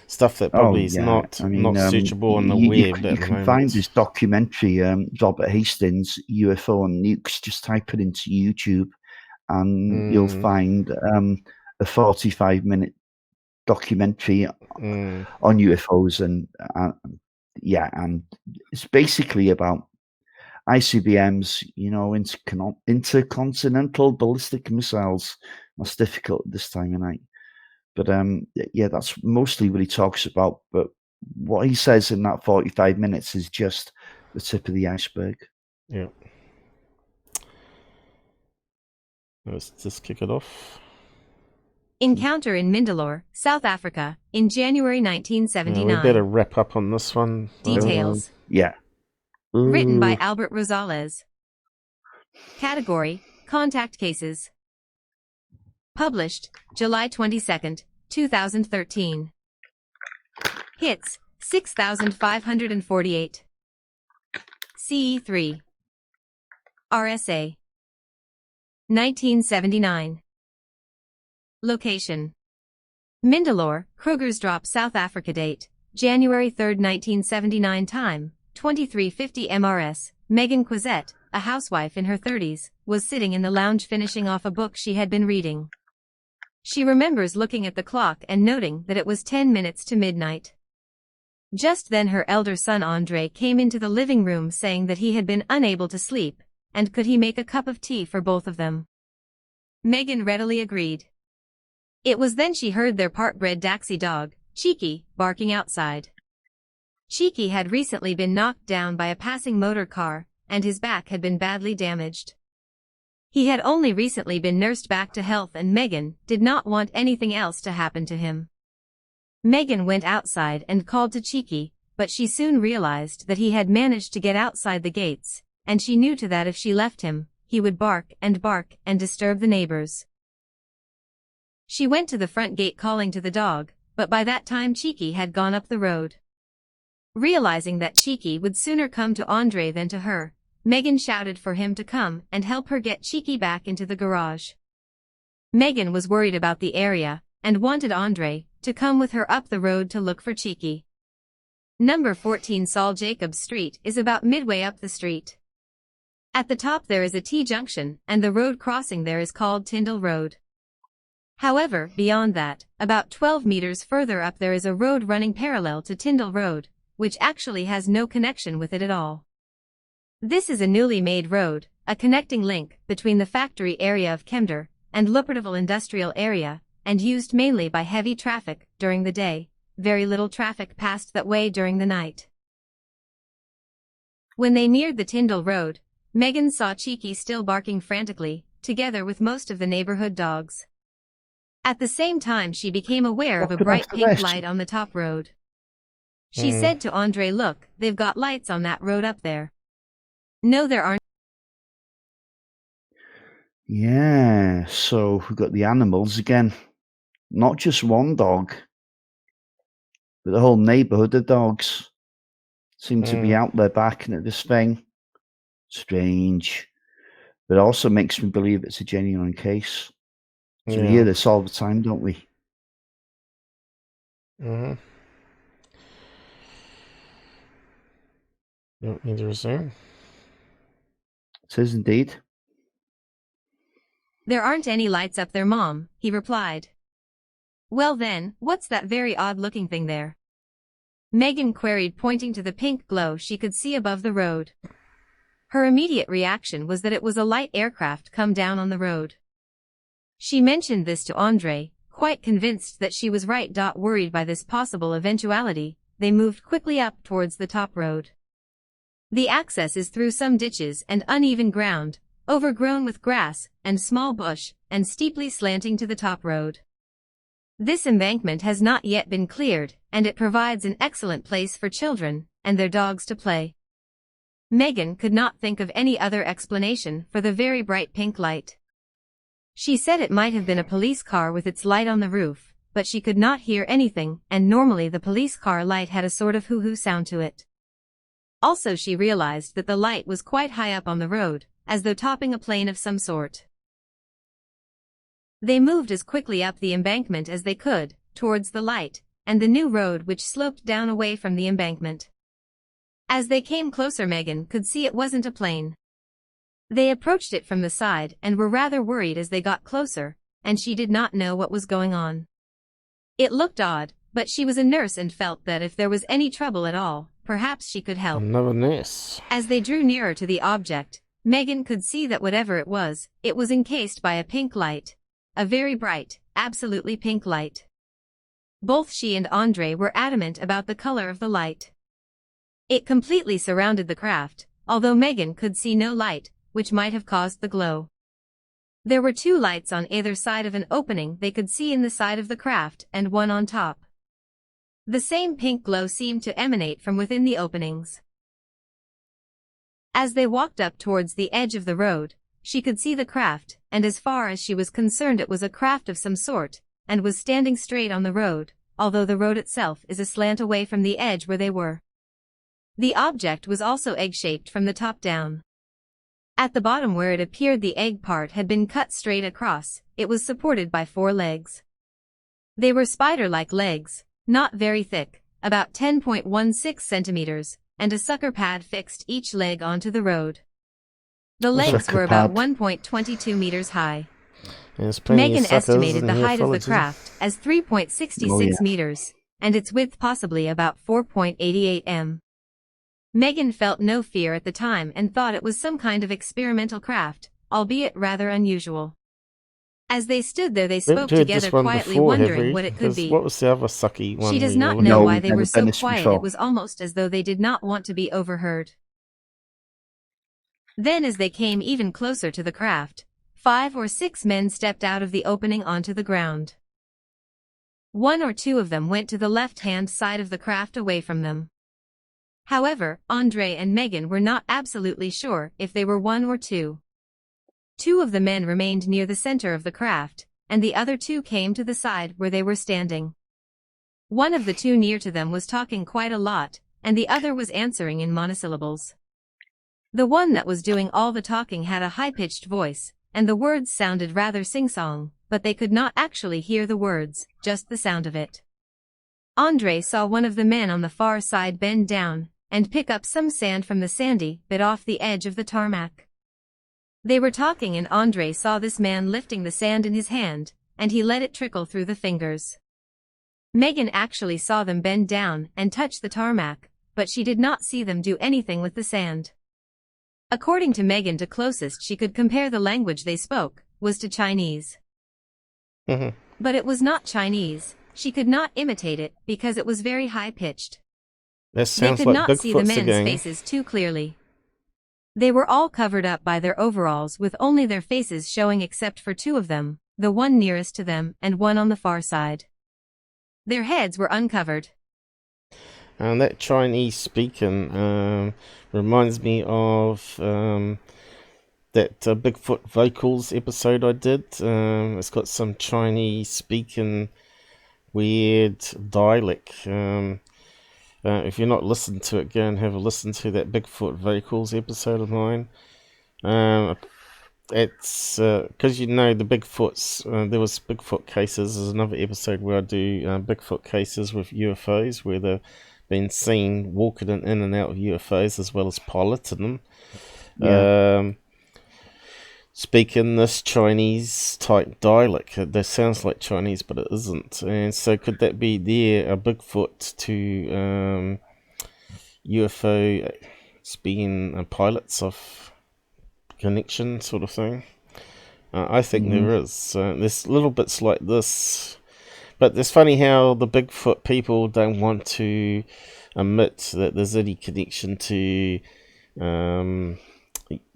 stuff that probably is not searchable on the web you at the can find this moment. documentary, Robert Hastings, UFO and Nukes. Just type it into YouTube, and you'll find a 45-minute documentary on UFOs, and it's basically about ICBMs, intercontinental ballistic missiles. That's difficult this time of night. But that's mostly what he talks about. But what he says in that 45 minutes is just the tip of the iceberg. Yeah. Let's just kick it off. Encounter in Mindalore, South Africa, in January 1979. We better wrap up on this one. Details. Yeah. Written by Albert Rosales. Category: Contact Cases. Published July 22nd, 2013. Hits 6,548. CE3. RSA. 1979. Location: Mindalore, Krugersdorp, South Africa. Date: January 3, 1979. Time: 23:50 MRS. Megan Quizette, a housewife in her 30s, was sitting in the lounge finishing off a book she had been reading. She remembers looking at the clock and noting that it was 10 minutes to midnight. Just then her elder son Andre came into the living room saying that he had been unable to sleep, and could he make a cup of tea for both of them. Megan readily agreed. It was then she heard their part-bred Daxi dog, Cheeky, barking outside. Cheeky had recently been knocked down by a passing motor car, and his back had been badly damaged. He had only recently been nursed back to health, and Megan did not want anything else to happen to him. Megan went outside and called to Cheeky, but she soon realized that he had managed to get outside the gates, and she knew that if she left him, he would bark and disturb the neighbors. She went to the front gate calling to the dog, but by that time Cheeky had gone up the road. Realizing that Cheeky would sooner come to Andre than to her, Megan shouted for him to come and help her get Cheeky back into the garage. Megan was worried about the area, and wanted Andre to come with her up the road to look for Cheeky. Number 14 Saul Jacobs Street is about midway up the street. At the top there is a T-junction, and the road crossing there is called Tyndall Road. However, beyond that, about 12 meters further up there is a road running parallel to Tyndall Road, which actually has no connection with it at all. This is a newly made road, a connecting link between the factory area of Kemder and Luppertville industrial area, and used mainly by heavy traffic during the day. Very little traffic passed that way during the night. When they neared the Tyndall Road, Megan saw Cheeky still barking frantically, together with most of the neighborhood dogs. At the same time she became aware of a bright pink light on the top road. She said to Andre, "Look, they've got lights on that road up there." "No, there aren't." Yeah, so we've got the animals again. Not just one dog, but the whole neighborhood of dogs seem to be out there barking at this thing. Strange. But it also makes me believe it's a genuine case. So we hear this all the time, don't we? Mm-hmm. Don't need to resume. It is indeed. "There aren't any lights up there, Mom," he replied. "Well then, what's that very odd-looking thing there?" Megan queried, pointing to the pink glow she could see above the road. Her immediate reaction was that it was a light aircraft come down on the road. She mentioned this to Andre, quite convinced that she was right. Worried by this possible eventuality, they moved quickly up towards the top road. The access is through some ditches and uneven ground, overgrown with grass and small bush, and steeply slanting to the top road. This embankment has not yet been cleared, and it provides an excellent place for children and their dogs to play. Megan could not think of any other explanation for the very bright pink light. She said it might have been a police car with its light on the roof, but she could not hear anything, and normally the police car light had a sort of hoo-hoo sound to it. Also, she realized that the light was quite high up on the road, as though topping a plane of some sort. They moved as quickly up the embankment as they could, towards the light, and the new road which sloped down away from the embankment. As they came closer, Megan could see it wasn't a plane. They approached it from the side and were rather worried as they got closer, and she did not know what was going on. It looked odd, but she was a nurse and felt that if there was any trouble at all, perhaps she could help. Another nurse. As they drew nearer to the object, Megan could see that whatever it was encased by a pink light. A very bright, absolutely pink light. Both she and Andre were adamant about the color of the light. It completely surrounded the craft, although Megan could see no light, which might have caused the glow. There were 2 lights on either side of an opening they could see in the side of the craft, and one on top. The same pink glow seemed to emanate from within the openings. As they walked up towards the edge of the road, she could see the craft, and as far as she was concerned it was a craft of some sort, and was standing straight on the road, although the road itself is aslant away from the edge where they were. The object was also egg-shaped from the top down. At the bottom where it appeared the egg part had been cut straight across, it was supported by 4 legs. They were spider-like legs, not very thick, about 10.16 centimeters, and a sucker pad fixed each leg onto the road. The legs were about 1.22 meters high. Megan estimated the height of the craft as 3.66 meters, and its width possibly about 4.88 m. Megan felt no fear at the time and thought it was some kind of experimental craft, albeit rather unusual. As they stood there they spoke together quietly, wondering what it could be. What was the other sucky one? She does not know why they were so quiet. It was almost as though they did not want to be overheard. Then as they came even closer to the craft, 5 or 6 men stepped out of the opening onto the ground. 1 or 2 of them went to the left-hand side of the craft away from them. However, Andre and Megan were not absolutely sure if they were 1 or 2. 2 of the men remained near the center of the craft, and the other 2 came to the side where they were standing. One of the 2 near to them was talking quite a lot, and the other was answering in monosyllables. The one that was doing all the talking had a high-pitched voice, and the words sounded rather sing-song, but they could not actually hear the words, just the sound of it. Andre saw one of the men on the far side bend down and pick up some sand from the sandy bit off the edge of the tarmac. They were talking and Andre saw this man lifting the sand in his hand, and he let it trickle through the fingers. Megan actually saw them bend down and touch the tarmac, but she did not see them do anything with the sand. According to Megan, the closest she could compare the language they spoke was to Chinese. But it was not Chinese. She could not imitate it because it was very high-pitched. They could not see the men's faces too clearly. They were all covered up by their overalls with only their faces showing except for 2 of them, the one nearest to them and one on the far side. Their heads were uncovered. And that Chinese speaking reminds me of that Bigfoot Vocals episode I did. It's got some Chinese speaking weird dialect. If you're not listening to it, go and have a listen to that Bigfoot Vocals episode of mine. It's because the Bigfoots, there was Bigfoot cases. There's another episode where I do Bigfoot cases with UFOs where they've been seen walking in and out of UFOs as well as piloting them. Speaking this Chinese type dialect that sounds like Chinese but it isn't, and so could that be a Bigfoot to UFO speaking pilots of connection sort of thing? I think there is. There's little bits like this But it's funny how the Bigfoot people don't want to admit that there's any connection to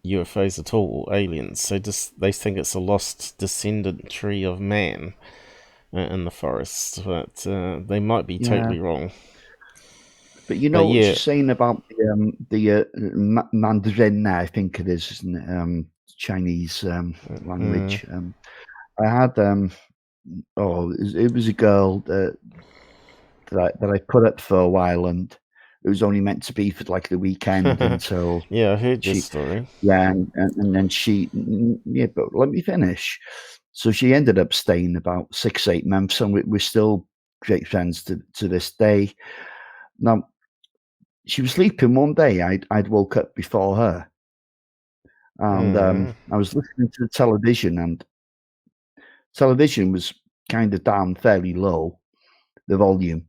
UFOs at all, or aliens. So they think it's a lost descendant tree of man in the forest, but they might be totally wrong. But you know what she's saying about the Mandarin, I think it is, isn't it? Chinese language. I had it was a girl that I put up for a while, and it was only meant to be for like the weekend until I heard this story. Yeah, and then she but let me finish. So she ended up staying about 6-8 months, and we're still great friends to this day. Now, she was sleeping one day. I'd woke up before her, and I was listening to the television, and television was kind of down fairly low, the volume,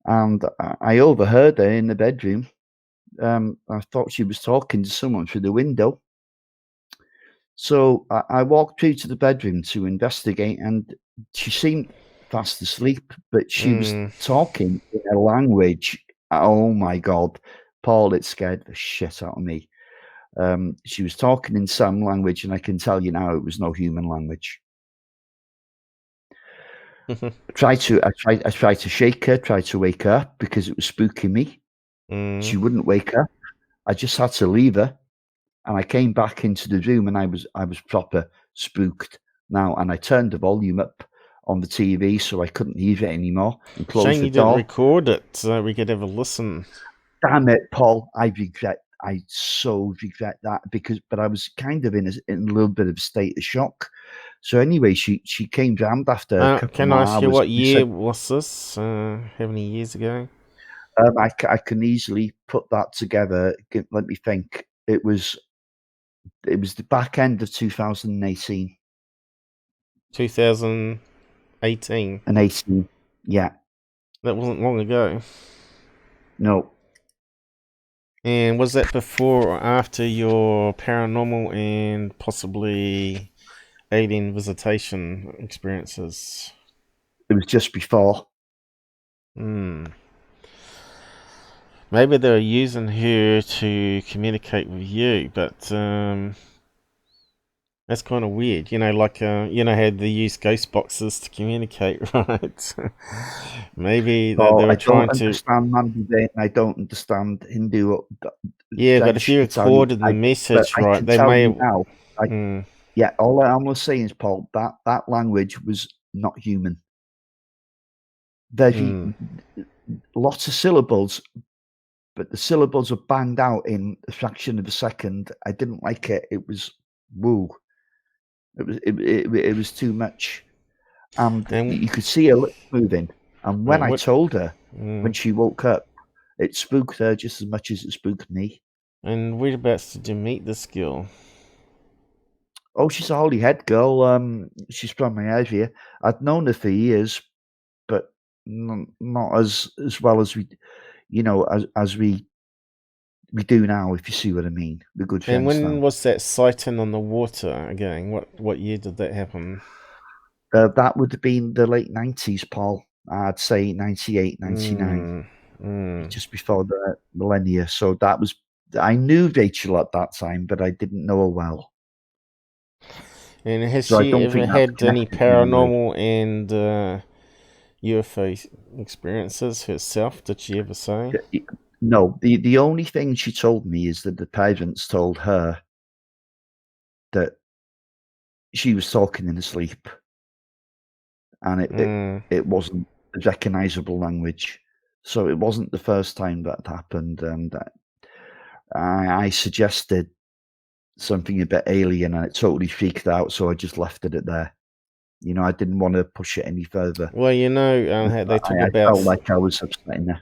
and I overheard her in the bedroom. I thought she was talking to someone through the window. So I walked through to the bedroom to investigate, and she seemed fast asleep, but she was talking in a language. Oh my God, Paul, it scared the shit out of me. She was talking in some language, and I can tell you now it was no human language. I tried to shake her, tried to wake her up because it was spooking me. She wouldn't wake up. I just had to leave her. And I came back into the room, and I was proper spooked now. And I turned the volume up on the TV so I couldn't hear it anymore, and closed Shame the you door. didn't record it so we could have a listen. Damn it, Paul! I so regret that but I was kind of in a little bit of a state of shock. So anyway, she came round after a couple Can more I ask you hours. what year was this? How many years ago? I can easily put that together. Let me think. It was the back end of 2018. 2018. And 18, yeah. That wasn't long ago. No. And was that before or after your paranormal and possibly alien visitation experiences? It was just before. Maybe they were using her to communicate with you, but that's kind of weird. You know, like how they use ghost boxes to communicate, right? Maybe they were trying to. I don't understand Mandarin. I don't understand Hindu. Yeah, but if you recorded the message, right, they may have. Now, yeah, all I'm saying is, Paul, that language was not human. There's lots of syllables, but the syllables are banged out in a fraction of a second. I didn't like it. It was woo. It was too much, and you could see her lips moving. And when I told her, when she woke up, it spooked her just as much as it spooked me. And whereabouts did you meet this girl? Oh, she's a Holyhead girl. She's from my area. I'd known her for years, but not as well as we, as we do now. If you see what I mean, we're good friends. And when now. was that sighting on the water again? What year did that happen? That would have been the late 90s, Paul. I'd say 98, 99, just before the millennia. So I knew Rachel at that time, but I didn't know her well. And has she ever had any paranormal and UFO experiences herself? Did she ever say? No. The only thing she told me is that the parents told her that she was talking in her sleep, and it wasn't a recognizable language. So it wasn't the first time that happened, and I suggested something a bit alien, and it totally freaked out. So I just left it at there. I didn't want to push it any further. Well, how they talk about. I felt like I was upsetting her.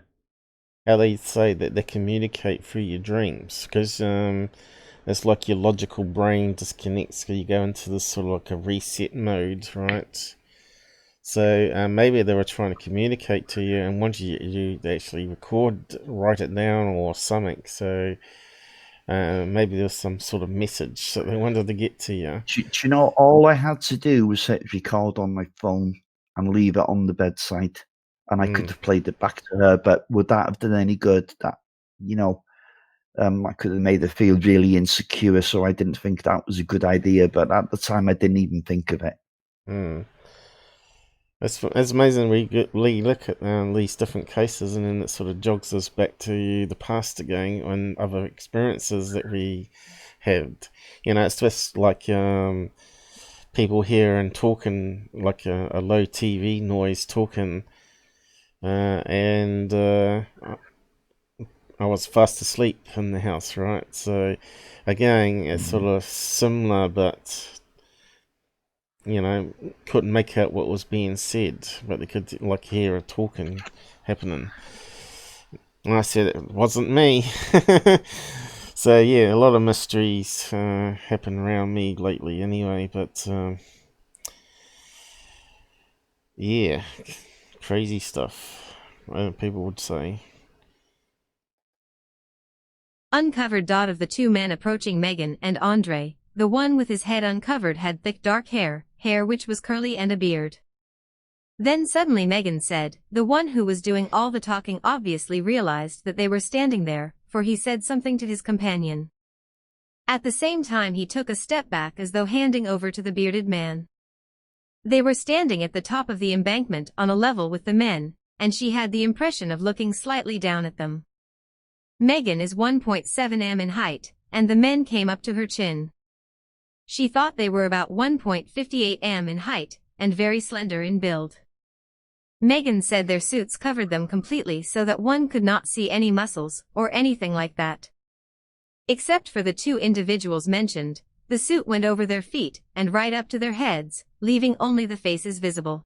How they say that they communicate through your dreams, because it's like your logical brain disconnects, because you go into this sort of like a reset mode, right? So maybe they were trying to communicate to you, and once you actually write it down or something. So maybe there was some sort of message that they wanted to get to you. Do you know, all I had to do was hit record on my phone, and leave it on the bedside. And I could have played it back to her, but would that have done any good? That, I could have made her feel really insecure, so I didn't think that was a good idea. But at the time, I didn't even think of it. It's amazing we look at these different cases, and then it sort of jogs us back to the past again and other experiences that we had. It's just like people hearing talking, like a low TV noise talking, and I was fast asleep in the house, right? So again, it's sort of similar, but couldn't make out what was being said, but they could hear a talking happening. And I said it wasn't me. So yeah, a lot of mysteries happen around me lately anyway, but yeah, crazy stuff, people would say. Uncovered dot of the two men approaching Megan and Andre. The one with his head uncovered had thick dark hair which was curly, and a beard. Then suddenly Megan said, the one who was doing all the talking obviously realized that they were standing there, for he said something to his companion. At the same time he took a step back as though handing over to the bearded man. They were standing at the top of the embankment on a level with the men, and she had the impression of looking slightly down at them. Megan is 1.7 m in height, and the men came up to her chin. She thought they were about 1.58 m in height, and very slender in build. Megan said their suits covered them completely so that one could not see any muscles, or anything like that. Except for the two individuals mentioned, the suit went over their feet and right up to their heads, leaving only the faces visible.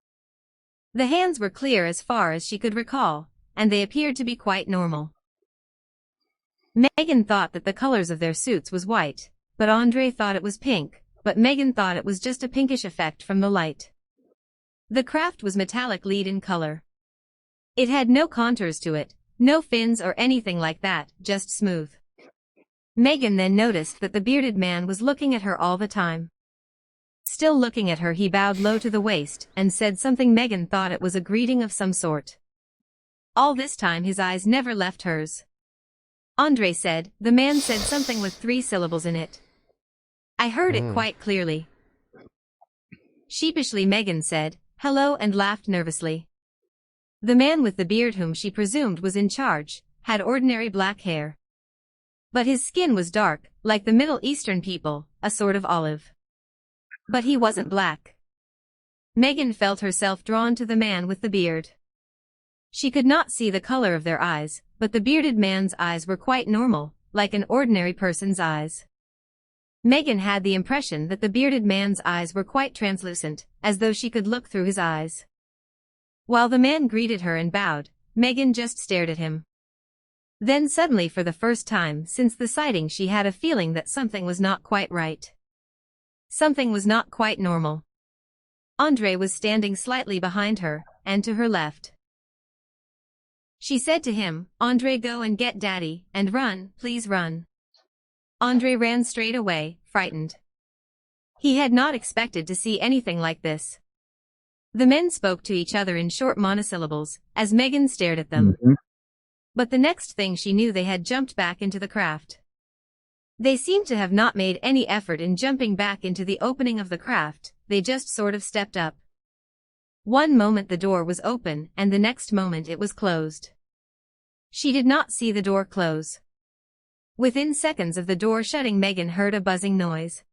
The hands were clear as far as she could recall, and they appeared to be quite normal. Megan thought that the colors of their suits was white, but Andre thought it was pink, but Megan thought it was just a pinkish effect from the light. The craft was metallic lead in color. It had no contours to it, no fins or anything like that, just smooth. Megan then noticed that the bearded man was looking at her all the time. Still looking at her, he bowed low to the waist and said something. Megan thought it was a greeting of some sort. All this time his eyes never left hers. Andre said, the man said something with 3 syllables in it. I heard it quite clearly. Sheepishly Megan said, hello, and laughed nervously. The man with the beard, whom she presumed was in charge, had ordinary black hair. But his skin was dark, like the Middle Eastern people, a sort of olive. But he wasn't black. Megan felt herself drawn to the man with the beard. She could not see the color of their eyes, but the bearded man's eyes were quite normal, like an ordinary person's eyes. Megan had the impression that the bearded man's eyes were quite translucent, as though she could look through his eyes. While the man greeted her and bowed, Megan just stared at him. Then suddenly, for the first time since the sighting, she had a feeling that something was not quite right. Something was not quite normal. Andre was standing slightly behind her, and to her left. She said to him, Andre, go and get Daddy, and run, please run. Andre ran straight away, frightened. He had not expected to see anything like this. The men spoke to each other in short monosyllables, as Megan stared at them. But the next thing she knew, they had jumped back into the craft. They seemed to have not made any effort in jumping back into the opening of the craft, they just sort of stepped up. One moment the door was open, and the next moment it was closed. She did not see the door close. Within seconds of the door shutting, Megan heard a buzzing noise.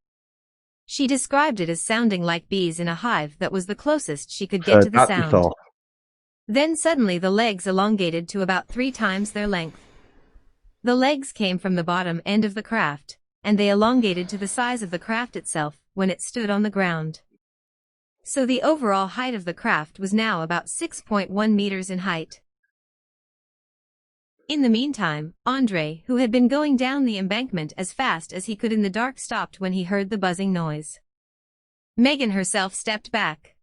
She described it as sounding like bees in a hive. That was the closest she could get to the sound. Before. Then suddenly the legs elongated to about 3 times their length. The legs came from the bottom end of the craft, and they elongated to the size of the craft itself when it stood on the ground. So the overall height of the craft was now about 6.1 meters in height. In the meantime, Andre, who had been going down the embankment as fast as he could in the dark, stopped when he heard the buzzing noise. Megan herself stepped back.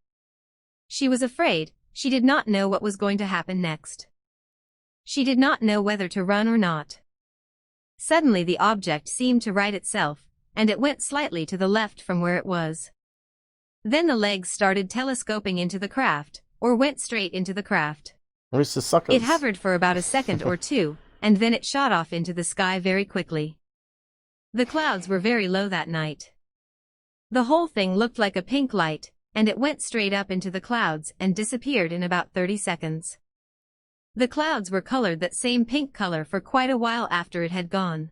She was afraid. She did not know what was going to happen next. She did not know whether to run or not. Suddenly the object seemed to right itself, and it went slightly to the left from where it was. Then the legs started telescoping into the craft, or went straight into the craft. Where's the suckers? It hovered for about a second or two, and then it shot off into the sky very quickly. The clouds were very low that night. The whole thing looked like a pink light, and it went straight up into the clouds and disappeared in about 30 seconds. The clouds were colored that same pink color for quite a while after it had gone.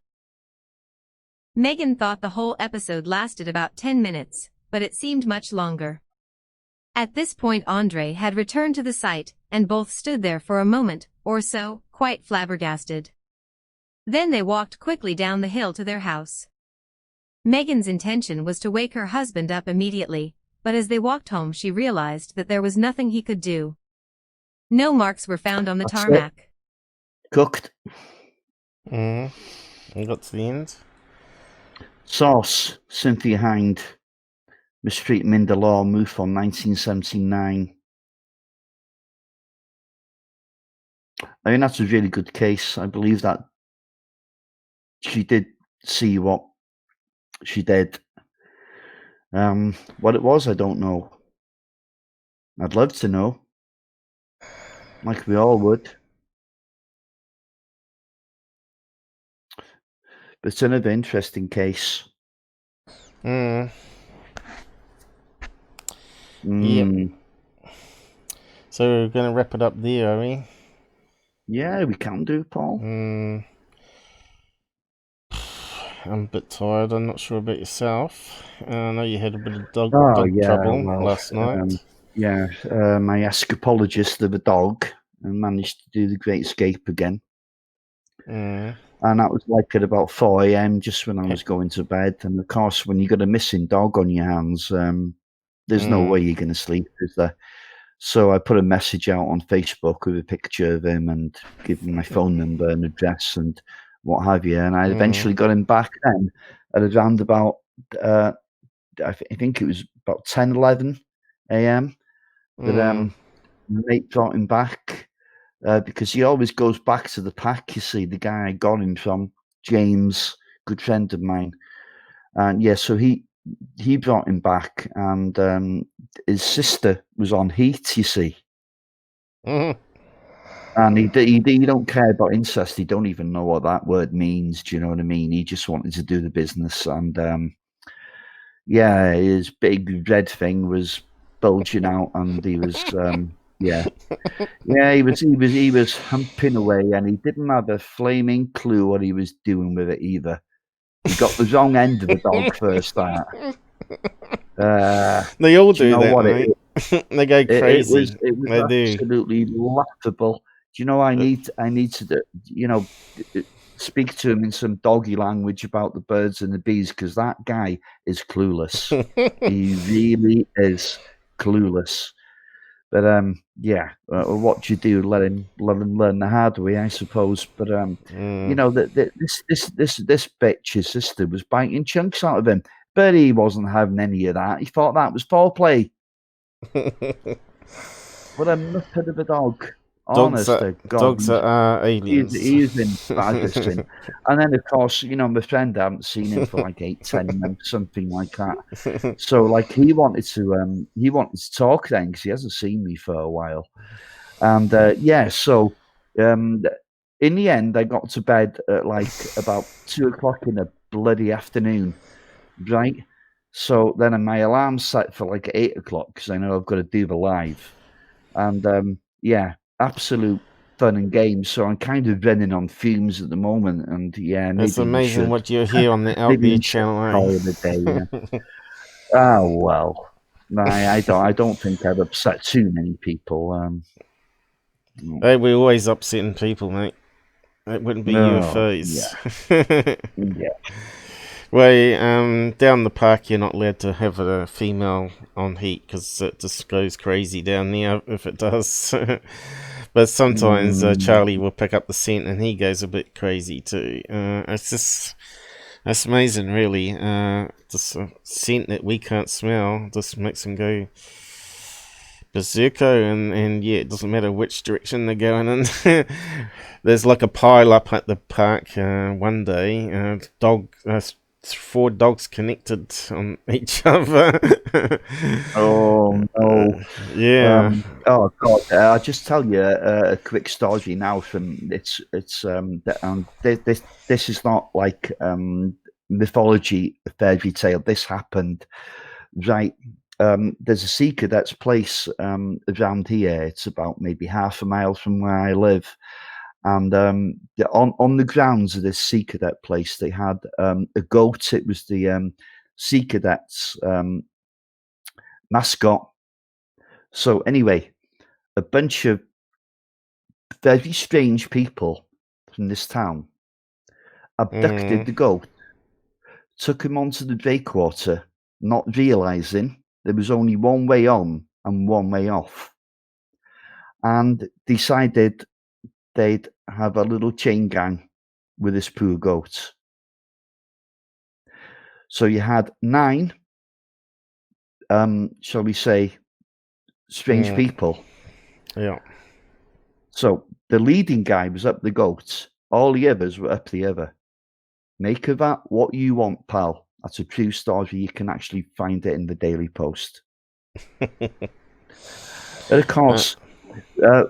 Megan thought the whole episode lasted about 10 minutes, but it seemed much longer. At this point Andre had returned to the site, and both stood there for a moment or so, quite flabbergasted. Then they walked quickly down the hill to their house. Megan's intention was to wake her husband up immediately, but as they walked home she realized that there was nothing he could do. No marks were found on the That's tarmac. it. Cooked. You got to the end? Source, Cynthia Hind. Mistreatment in the law, MUFON 1979. I mean, that's a really good case. I believe that she did see what she did. What it was, I don't know. I'd love to know. Like we all would. But it's another interesting case. Yep. So we're going to wrap it up there, are we? Yeah, we can do, Paul. I'm a bit tired. I'm not sure about yourself. I know you had a bit of dog trouble last night. My escapologist of a dog and managed to do the Great Escape again. And that was like at about 4 a.m. just when I was going to bed. And of course, when you got a missing dog on your hands, there's no way you're going to sleep, is there? So I put a message out on Facebook with a picture of him and gave him my phone number and address and what have you. And I eventually got him back then at around about, I think it was about 10, 11 a.m. That mate brought him back because he always goes back to the pack, you see, the guy I got him from, James, good friend of mine. And yeah, so he brought him back, and his sister was on heat, you see. And he don't care about incest. He don't even know what that word means. Do you know what I mean? He just wanted to do the business, and his big red thing was bulging out, and he was he was humping away, and he didn't have a flaming clue what he was doing with it either. He got the wrong end of the dog first. They all do that, mate. They go crazy. It was absolutely laughable. Do you know, I need to do, speak to him in some doggy language about the birds and the bees, because that guy is clueless. He really is clueless. But what do you do? Let him learn the hard way, I suppose. But this bitch's sister was biting chunks out of him, but he wasn't having any of that. He thought that was foreplay. What a muppet of a dog! Dogs are aliens. He is embarrassing. And then, of course, my friend, I haven't seen him for like 8-10 months, something like that. So, like, he wanted to talk then, because he hasn't seen me for a while. And so in the end, I got to bed at like about 2:00 in the bloody afternoon, right? So then my alarm set for like 8:00 because I know I've got to do the live, and absolute fun and games. So I'm kind of running on fumes at the moment, and it's amazing what you hear on the LB channel. Oh well, no, I don't think I've upset too many people. Hey, we're always upsetting people, mate. It wouldn't be UFOs. Yeah. Well, down the park, you're not allowed to have a female on heat because it just goes crazy down there if it does. But sometimes Charlie will pick up the scent and he goes a bit crazy too. It's amazing, really. Just a scent that we can't smell just makes him go berserko, and it doesn't matter which direction they're going in. There's like a pile up at the park one day. 4 dogs connected on each other. Oh no! Yeah. Oh God! I'll just tell you a quick story now. From this is not like mythology, a fairy tale. This happened, right? There's a sea cadets place around here. It's about maybe half a mile from where I live. And on the grounds of this sea cadet place, they had a goat. It was the sea cadets mascot. So anyway, a bunch of very strange people from this town abducted the goat, took him onto the breakwater, not realizing there was only one way on and one way off, and decided they'd have a little chain gang with this poor goat. So you had 9, shall we say, strange people. Yeah. So the leading guy was up the goat. All the others were up the other. Make of that what you want, pal. That's a true story. You can actually find it in the Daily Post. And of course,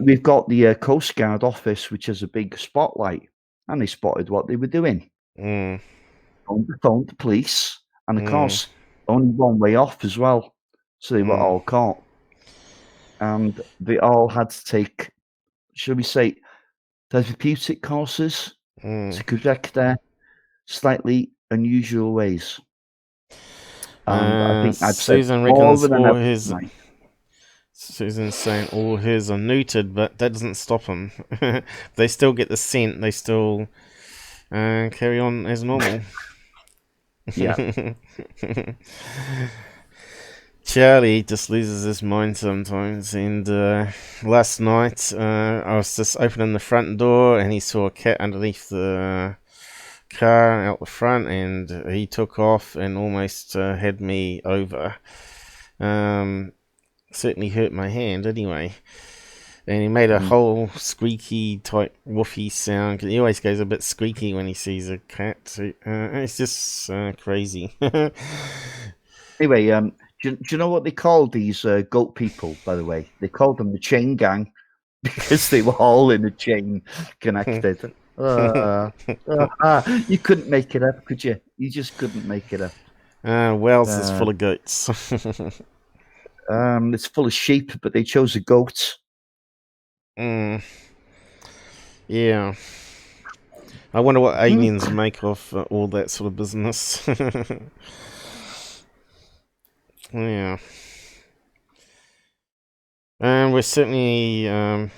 we've got the Coast Guard office, which has a big spotlight, and they spotted what they were doing. Phoned the police, and of course, only one way off as well. So they were all caught. And they all had to take, shall we say, therapeutic courses to correct their slightly unusual ways. I think I've Susan reckons all his... Susan's saying all his are neutered, but that doesn't stop them. They still get the scent. They still carry on as normal. Yeah. Charlie just loses his mind sometimes. And last night, I was just opening the front door, and he saw a cat underneath the car out the front, and he took off and almost had me over. Certainly hurt my hand anyway. And he made a whole squeaky type woofy sound. He always goes a bit squeaky when he sees a cat. So, it's just crazy. Anyway, do you know what they called these goat people, by the way? They called them the chain gang because they were all in a chain connected. You couldn't make it up, could you? You just couldn't make it up. Wales is full of goats. It's full of sheep, but they chose a goat. Yeah. I wonder what aliens make of all that sort of business. Yeah. And we're certainly...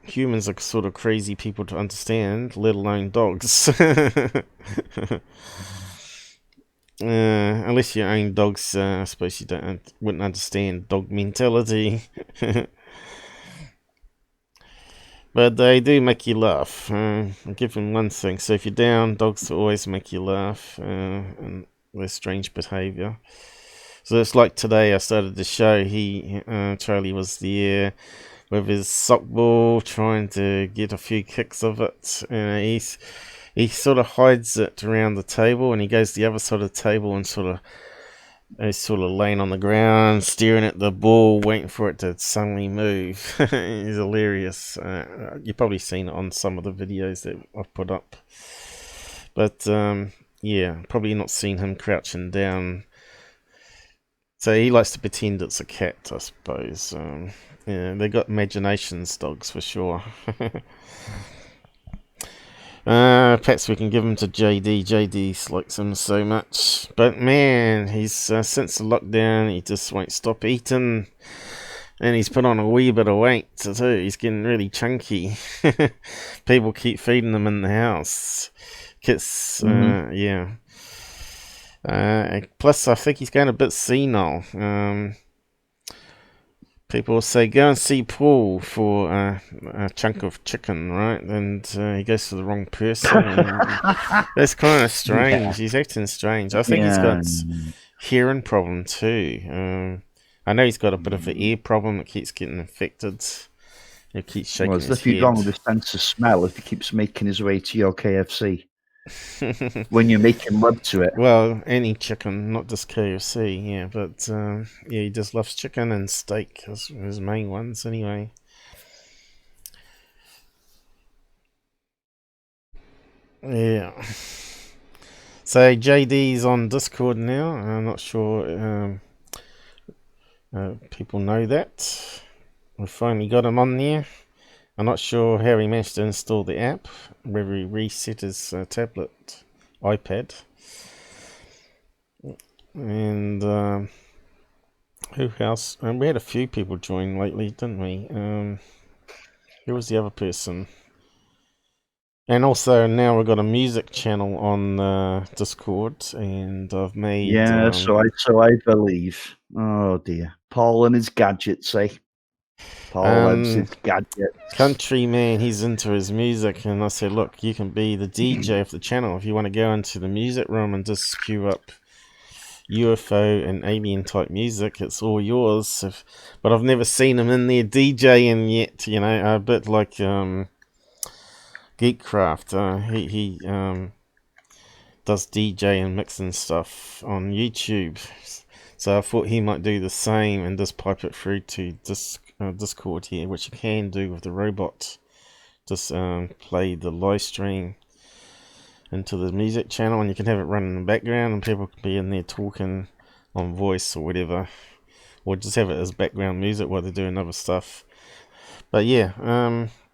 humans are sort of crazy people to understand, let alone dogs. Unless you own dogs, I suppose you wouldn't understand dog mentality. But they do make you laugh. I'll give them one thing. So if you're down, dogs will always make you laugh. And their strange behaviour. So it's like today I started the show. Charlie was there with his sock ball, trying to get a few kicks of it. He sort of hides it around the table, and he goes to the other side of the table and he's sort of laying on the ground, staring at the ball, waiting for it to suddenly move. He's hilarious. You've probably seen it on some of the videos that I've put up. But yeah, probably not seen him crouching down. So he likes to pretend it's a cat, I suppose. Yeah, they got imaginations, dogs, for sure. Perhaps we can give him to JD. JD likes him so much. But man, he's since the lockdown, he just won't stop eating. And he's put on a wee bit of weight too. He's getting really chunky. People keep feeding him in the house. Kids, yeah. Plus, I think he's going a bit senile. People say, go and see Paul for a chunk of chicken, right? And he goes to the wrong person. That's kind of strange. Yeah. He's acting strange. I think he's got hearing problem too. I know he's got a bit of an ear problem that keeps getting infected. He keeps shaking his head. There's nothing wrong with his sense of smell if he keeps making his way to your KFC. when you're making love to it. Well, any chicken, not just KFC, yeah, but yeah, he just loves chicken and steak as his main ones anyway. Yeah. So JD's on Discord now. I'm not sure people know that. We finally got him on there. I'm not sure how he managed to install the app, whether he reset his tablet, iPad. And who else? We had a few people join lately, didn't we? Who was the other person? And also now we've got a music channel on Discord, and I've made so I believe. Oh dear, Paul and his gadgets, eh? Paul loves his gadgets. Countryman, he's into his music, and I said, look, you can be the DJ of the channel if you want to go into the music room and just queue up UFO and alien type music. It's all yours. But I've never seen him in there DJing yet. You know, a bit like Geekcraft. He does DJ and mixing stuff on YouTube. So I thought he might do the same and just pipe it through to Discord here, which you can do with the robot. Just play the live stream into the music channel, and you can have it run in the background, and people can be in there talking on voice or whatever, or just have it as background music while they're doing other stuff. But yeah,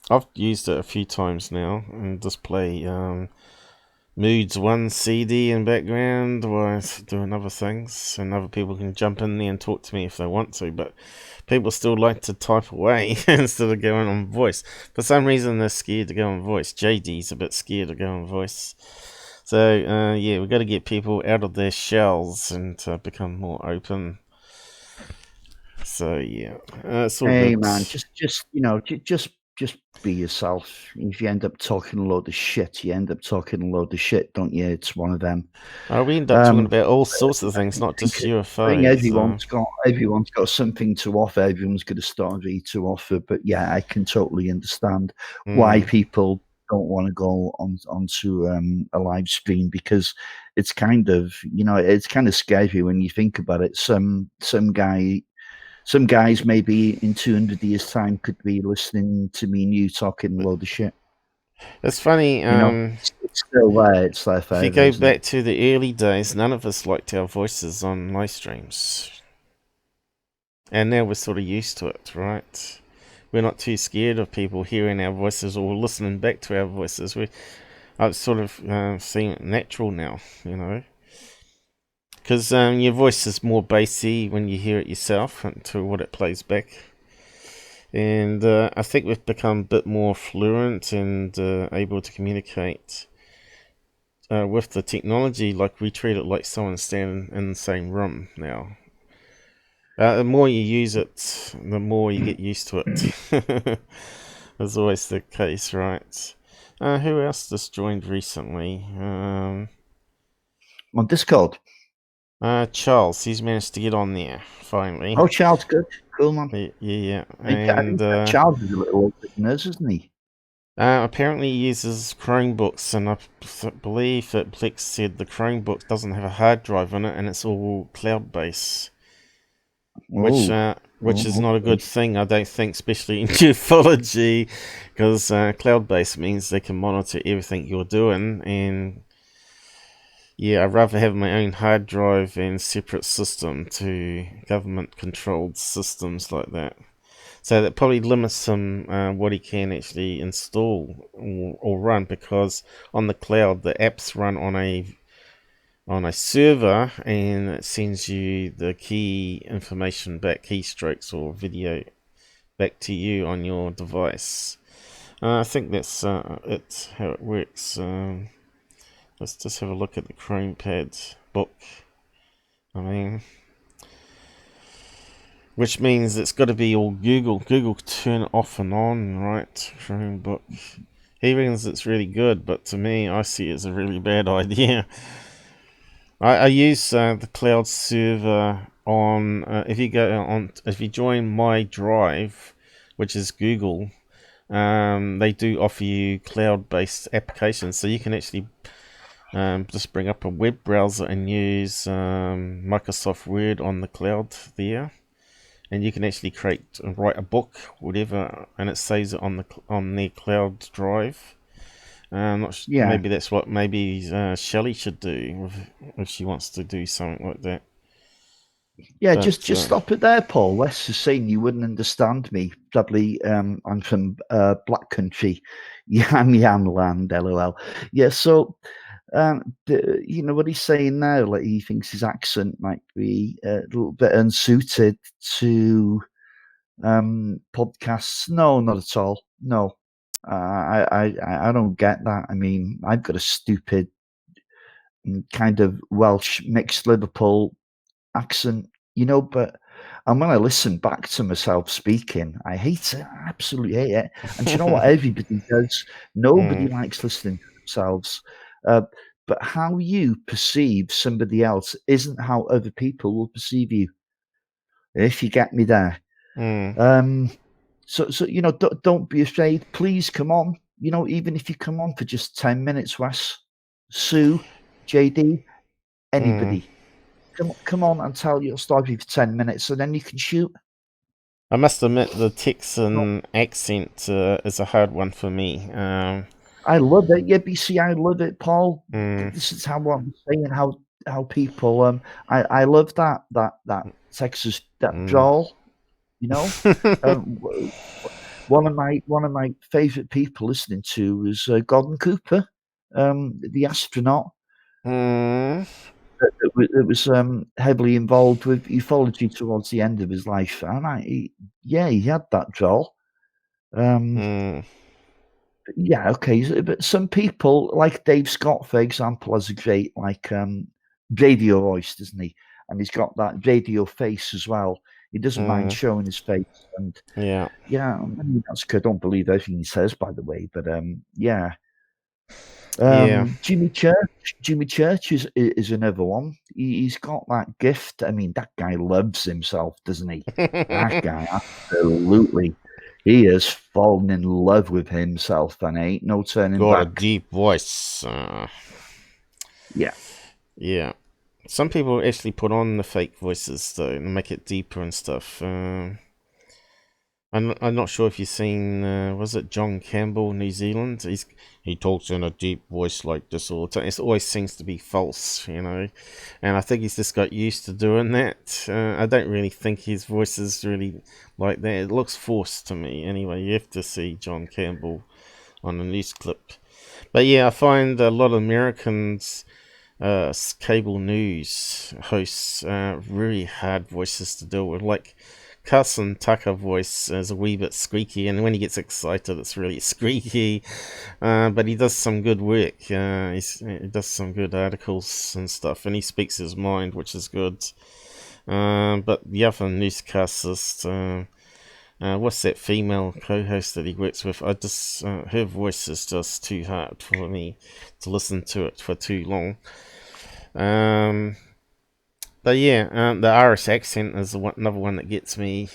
I've used it a few times now, and just play Moods 1 CD in background while doing other things, and other people can jump in there and talk to me if they want to, but people still like to type away instead of going on voice. For some reason they're scared to go on voice. JD's a bit scared to go on voice. So yeah, we've got to get people out of their shells and become more open. So yeah, it's all hey good. man, just be yourself. If you end up talking a load of shit, you end up talking a load of shit, don't you? It's one of them. We end up talking about all sorts of things, not just UFOs. I think everyone's got something to offer. Everyone's got a story to offer. But yeah, I can totally understand why people don't want to go onto a live stream, because it's kind of scary when you think about it. Some guys maybe in 200 years' time could be listening to me and you talking a load of shit. It's funny. It's still there. It's there forever. If you go back to the early days, none of us liked our voices on live streams. And now we're sort of used to it, right? We're not too scared of people hearing our voices or listening back to our voices. I've sort of seen it natural now, you know. Because your voice is more bassy when you hear it yourself to what it plays back. And I think we've become a bit more fluent and able to communicate with the technology. Like, we treat it like someone standing in the same room now. The more you use it, the more you get used to it. That's always the case, right? Who else just joined recently? On Discord. Charles, he's managed to get on there finally. Oh, Charles, good, cool man. Yeah. And Charles is a little old nurse, isn't he? Apparently he uses Chromebooks, and I believe that Plex said the Chromebook doesn't have a hard drive in it, and it's all cloud-based, which is not a good thing, I don't think, especially in ufology, because cloud-based means they can monitor everything you're doing, and yeah, I'd rather have my own hard drive and separate system to government-controlled systems like that. So that probably limits him what he can actually install or run, because on the cloud the apps run on a server, and it sends you the key information back, keystrokes or video back to you on your device. I think that's how it works. Let's just have a look at the ChromePad book. Which means it's got to be all Google. Google turn it off and on, right? Chromebook. He reckons it's really good, but to me, I see it as a really bad idea. I use the cloud server on. If you join My Drive, which is Google, they do offer you cloud-based applications, so you can actually Just bring up a web browser and use Microsoft Word on the cloud there, and you can actually create and write a book, whatever, and it saves it on their cloud drive. Maybe that's what Shelley should do if she wants to do something like that. Yeah, but, just stop it there, Paul. Wes is saying you wouldn't understand me. Probably I'm from Black Country, Yam land, lol. Yeah, so you know what he's saying now, like he thinks his accent might be a little bit unsuited to podcasts. No, not at all. No, I don't get that. I mean, I've got a stupid kind of Welsh mixed Liverpool accent, you know, but and when I listen back to myself speaking, I hate it. I absolutely hate it. And you know what? Everybody does. Nobody likes listening to themselves. But how you perceive somebody else isn't how other people will perceive you. If you get me there. So you know, don't be afraid. Please come on. You know, even if you come on for just 10 minutes, Wes, Sue, JD, anybody. Come on and tell your story for 10 minutes, so then you can shoot. I must admit, the Texan accent is a hard one for me. I love it. Yeah, BC, I love it, Paul. This is how I'm saying how people. I love that Texas drawl. You know, one of my favorite people listening to was Gordon Cooper, the astronaut. It was heavily involved with ufology towards the end of his life, and he had that drawl. Yeah, okay, but some people, like Dave Scott, for example, has a great radio voice, doesn't he? And he's got that radio face as well. He doesn't mind showing his face, and I mean, that's good. I don't believe everything he says, by the way, but Jimmy Church is another one. He's got that gift. I mean, that guy loves himself, doesn't he? That guy, absolutely. He has fallen in love with himself, and ain't no turning back. Got a deep voice. Yeah. Some people actually put on the fake voices though and make it deeper and stuff. I'm not sure if you've seen, was it John Campbell, New Zealand? He talks in a deep voice like this all the time. It always seems to be false, you know. And I think he's just got used to doing that. I don't really think his voice is really like that. It looks forced to me. Anyway, you have to see John Campbell on a news clip. But yeah, I find a lot of Americans, cable news hosts, really hard voices to deal with. Like Carson Tucker voice is a wee bit squeaky, and when he gets excited it's really squeaky, but he does some good work. He does some good articles and stuff, and he speaks his mind, which is good. But the other newscasters, what's that female co-host that he works with, her voice is just too hard for me to listen to it for too long. But yeah, the Irish accent is another one that gets me.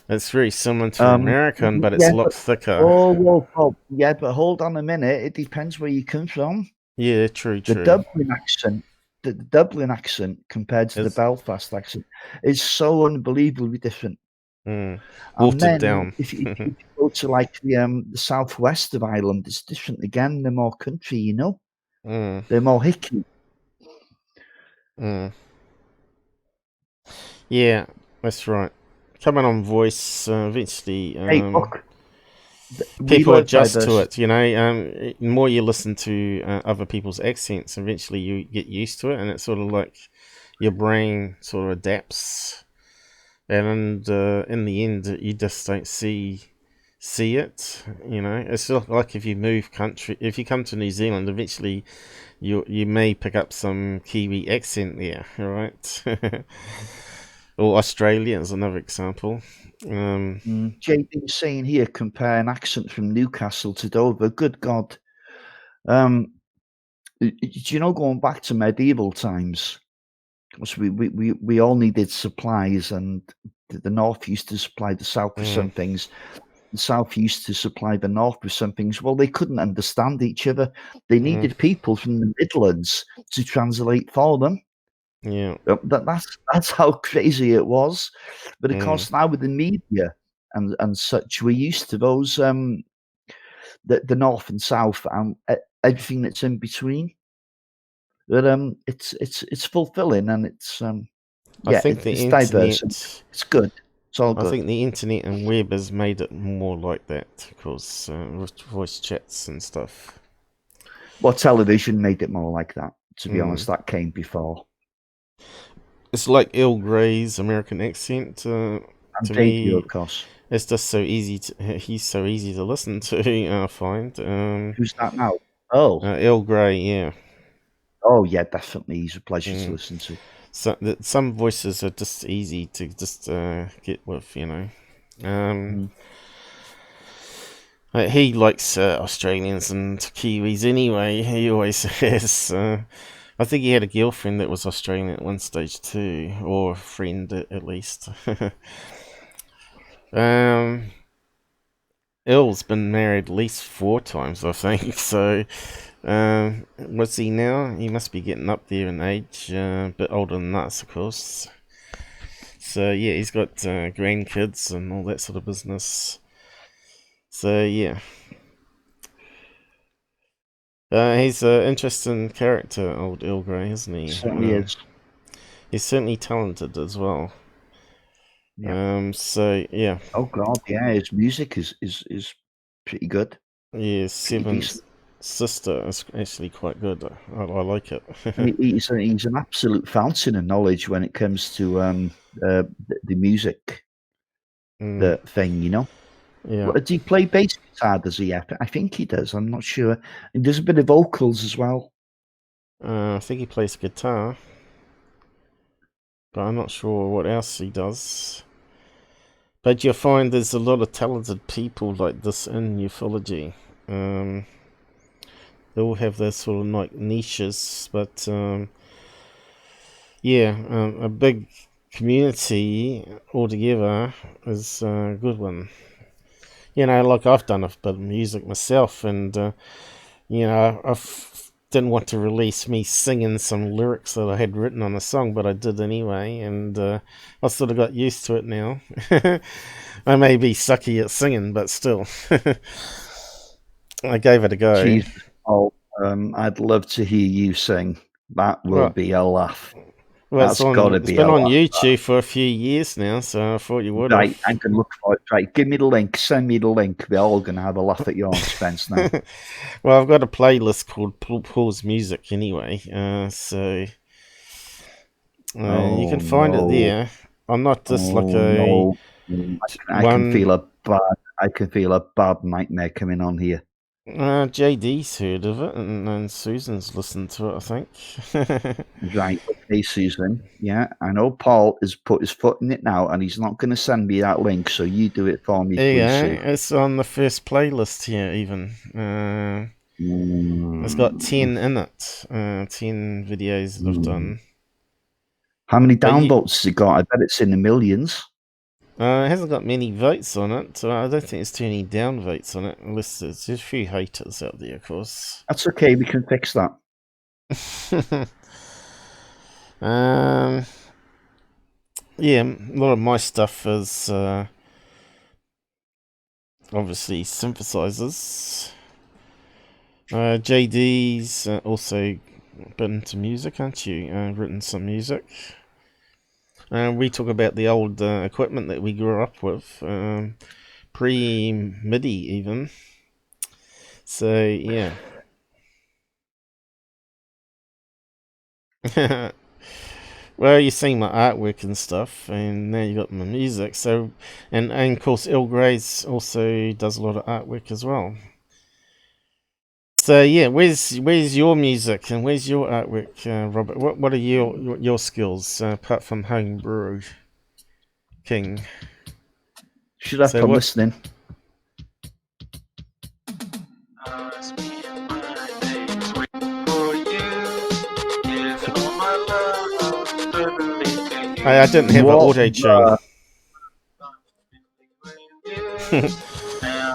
It's very similar to American, but it's a lot thicker. Oh, yeah, but hold on a minute. It depends where you come from. Yeah, true. The Dublin accent compared to the Belfast accent is so unbelievably different. Watered down. If you go to like the southwest of Ireland, it's different again. They're more country, you know. They're more hickey. Yeah, that's right. Coming on voice, eventually, people adjust to it. You know, the more you listen to other people's accents, eventually you get used to it, and it's sort of like your brain sort of adapts. And in the end, you just don't see it. You know, it's like if you move country. If you come to New Zealand, eventually you may pick up some Kiwi accent there, right? Or Australia is another example. JD's saying here, compare an accent from Newcastle to Dover. Good God. Do you know, going back to medieval times, because we all needed supplies, and the North used to supply the South with some things. and South used to supply the North with some things. Well, they couldn't understand each other. They needed people from the Midlands to translate for them. Yeah. That's how crazy it was. But of course, now with the media and such, we're used to those the North and South and everything that's in between. But it's fulfilling, and it's I think the it's internet, diverse. It's good. It's all good. I think the internet and web has made it more like that, because with voice chats and stuff. Well, television made it more like that. To be honest, that came before. It's like Earl Grey's American accent. To me, of course. It's just so easy. He's so easy to listen to. I find. Who's that now? Oh, Earl Grey. Yeah. Oh yeah, definitely. He's a pleasure to listen to. So some voices are just easy to just get with, you know. He likes Australians and Kiwis anyway. He always has. I think he had a girlfriend that was Australian at one stage too, or a friend at least. Earl's been married at least 4 times, I think. So, what's he now? He must be getting up there in age, a bit older than us, of course. So yeah, he's got grandkids and all that sort of business. So yeah. He's an interesting character, old Earl Grey, isn't he? Certainly is. He's certainly talented as well. Yeah. So yeah. Oh God, yeah. His music is pretty good. Yeah, Seven's sister is actually quite good. I like it. He's an absolute fountain of knowledge when it comes to the music, the thing, you know. Yeah. Does he play bass guitar? Does he? I think he does. I'm not sure. And there's a bit of vocals as well. I think he plays guitar, but I'm not sure what else he does. But you'll find there's a lot of talented people like this in ufology. They all have their sort of like niches, but yeah, a big community altogether is a good one. You know, like I've done a bit of music myself, and you know, I didn't want to release me singing some lyrics that I had written on a song, but I did anyway, and I sort of got used to it now. I may be sucky at singing, but still, I gave it a go. Jeez. Oh, I'd love to hear you sing. That will be a laugh. Well, it's been on YouTube for a few years now, so I thought you would. Right, I can look for it. Right, give me the link. Send me the link. We're all going to have a laugh at your expense now. Well, I've got a playlist called Paul's Music anyway, so you can find it there. I'm not just like a. I can feel a bad nightmare coming on here. JD's heard of it, and Susan's listened to it, I think. Right, okay, Susan. Yeah, I know Paul has put his foot in it now, and he's not going to send me that link, so you do it for me, please. Yeah, it's on the first playlist here, even. It's got 10 in it. 10 videos that I've done. How many downvotes has it got? I bet it's in the millions. It hasn't got many votes on it, so I don't think there's too many downvotes on it, unless there's a few haters out there, of course. That's okay, we can fix that. Yeah, a lot of my stuff is obviously synthesizers. JD's also been into music, aren't you? Written some music. We talk about the old equipment that we grew up with, pre-MIDI even. So, yeah. Well, you've seen my artwork and stuff, and now you got my music. So, and of course, Earl Grey's also does a lot of artwork as well. So yeah, where's your music and where's your artwork, Robert? What are your skills apart from homebrew king? Should have been listening. I didn't have an auto tune.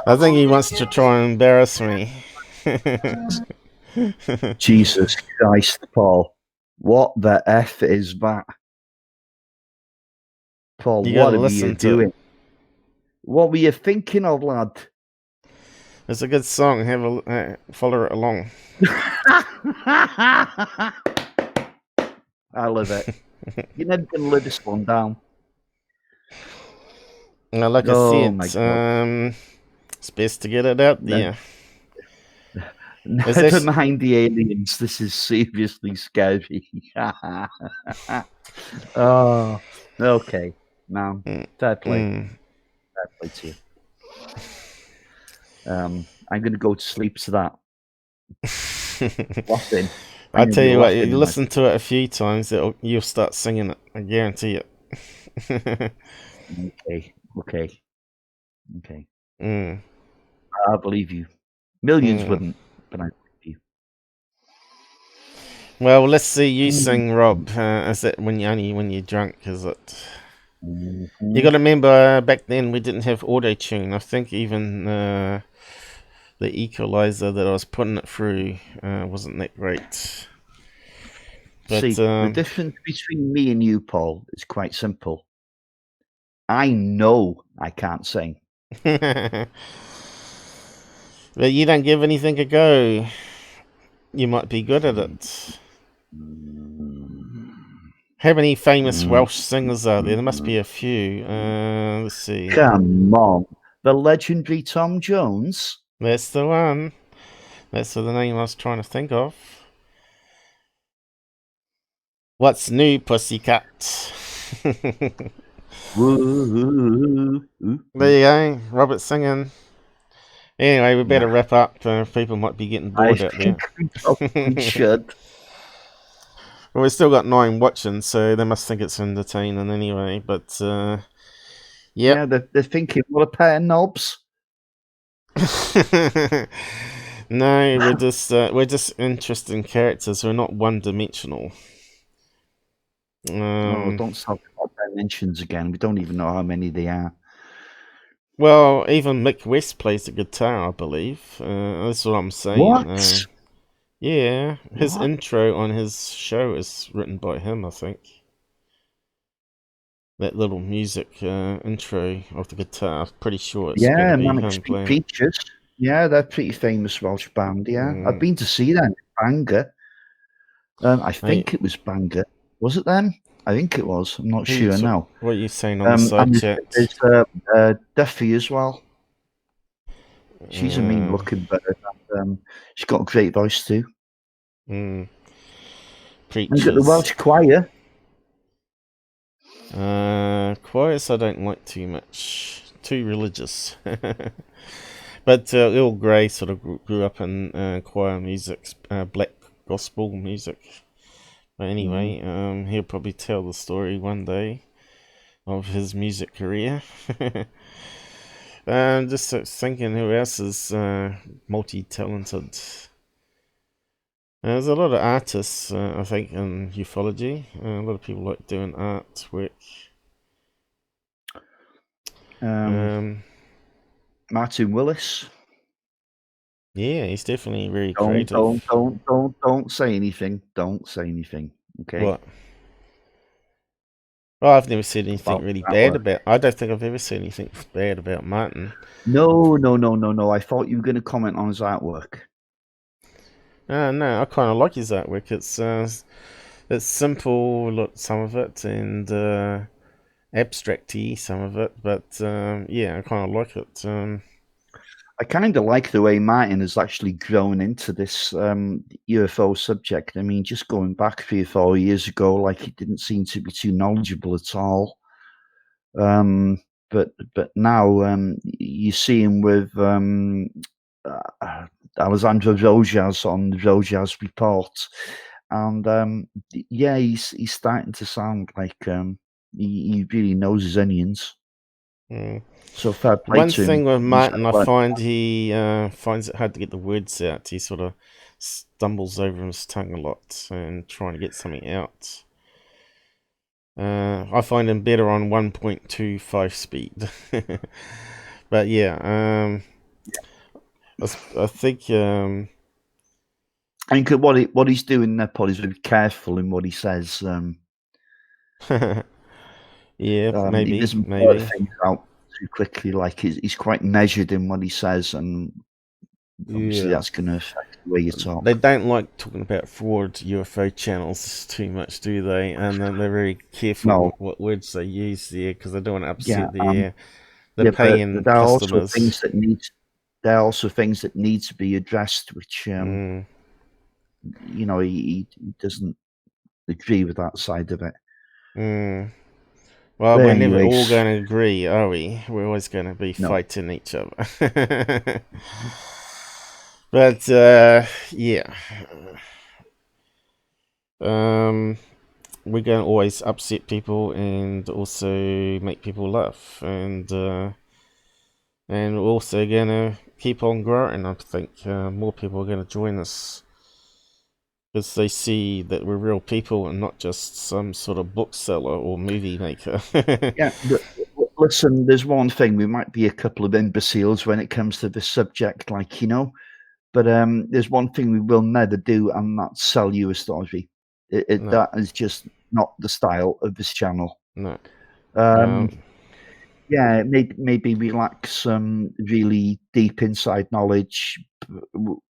I think he wants to try and embarrass me. Jesus Christ, Paul. What the F is that? Paul, You what gotta were you listen to doing? it. What were you thinking of, lad? It's a good song. Have a follow it along. I love it. You're never going to live this one down. Like Oh I my said, it's best to get it out there. Never mind the aliens. This is seriously scary. Oh, okay. Now, fair play. Fair play to you. I'm going to go to sleep to that. Laughing. I tell you what, you listen to it a few times, you'll start singing it. I guarantee it. Okay. Mm. I believe you. Millions wouldn't, but I believe you. Well, let's see you sing, Rob. Is it when you're drunk? Is it? You got to remember, back then we didn't have auto tune. I think even the equalizer that I was putting it through wasn't that great. But, see, the difference between me and you, Paul, is quite simple. I know I can't sing. But you don't give anything a go. You might be good at it. How many famous Welsh singers are there? There must be a few. Let's see. Come on. The legendary Tom Jones? That's the one. That's the name I was trying to think of. What's new, pussycat? There you go. Robert singing. Anyway, we better wrap up. People might be getting bored out there. We should. Well, we've still got 9 watching, so they must think it's entertaining anyway. But yeah, they're thinking, what a pair of knobs. No, we're just interesting characters. We're not one-dimensional. Don't talk about dimensions again. We don't even know how many they are. Well, even Mick West plays the guitar, I believe. That's what I'm saying. What? Yeah, his intro on his show is written by him, I think. That little music intro of the guitar, I'm pretty sure it's going to be him playing. Features. Yeah, they're a pretty famous Welsh band, yeah. I've been to see them in Bangor. I think it was Bangor. Was it them? I think it was. I'm not sure now. What are you saying on the side chat? There's Duffy as well. She's a mean-looking bird. She's got a great voice too. Preachers. And got the Welsh choir. Choirs I don't like too much. Too religious. But Earl Grey sort of grew up in choir music, black gospel music. But anyway, he'll probably tell the story one day of his music career. Just thinking who else is multi-talented. There's a lot of artists, I think, in ufology. A lot of people like doing artwork. Martin Willis. Yeah, he's definitely very creative. Don't say anything. Don't say anything. Okay. What? Well, I've never said anything really bad about. I don't think I've ever said anything bad about Martin. No. I thought you were going to comment on his artwork. No, I kind of like his artwork. It's simple, some of it, and abstract-y, some of it. But yeah, I kind of like it. I kind of like the way Martin has actually grown into this UFO subject. I mean, just going back 3 or 4 years ago, like he didn't seem to be too knowledgeable at all. But now you see him with Alessandro Rojas on the Rojas Report, and yeah, he's starting to sound like he really knows his onions. So fair play One to him. thing with Martin, I find he finds it hard to get the words out. He sort of stumbles over his tongue a lot and trying to get something out. I find him better on 1.25 speed. But yeah, I think I think what he's doing there, Paul, is very careful in what he says. yeah, He maybe, doesn't blurt maybe. things out too quickly. Like he's quite measured in what he says, and obviously Yeah. that's going to affect the way you talk. They don't like talking about fraud UFO channels too much, do they? And then they're very careful No. what words they use there because they don't want to upset Yeah, the paying there are also customers. things that need to be addressed, which you know, he doesn't agree with that side of it. Well, But we're never anyways, all going to agree, are we? We're always going to be fighting each other. But yeah, we're going to always upset people and also make people laugh, and we're also going to keep on growing. I think more people are going to join us because they see that we're real people and not just some sort of bookseller or movie maker. yeah. Listen, there's one thing: we might be a couple of imbeciles when it comes to this subject, like, you know. But there's one thing we will never do, and that's sell you a story. No. That is just not the style of this channel. No. Yeah, maybe we lack some really deep inside knowledge.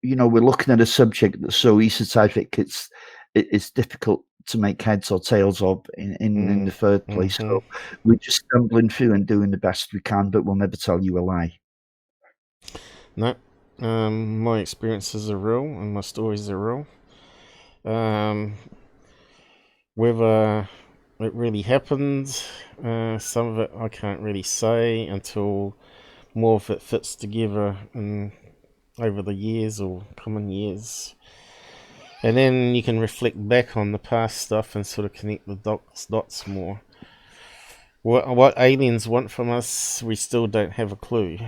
You know, we're looking at a subject that's so esoteric, it's difficult to make heads or tails of in the first place. So we're just stumbling through and doing the best we can, but we'll never tell you a lie. No. My experiences are real and my stories are real. Whether it really happened, some of it I can't really say until more of it fits together over the years or coming years. And then you can reflect back on the past stuff and sort of connect the dots more. What aliens want from us, we still don't have a clue.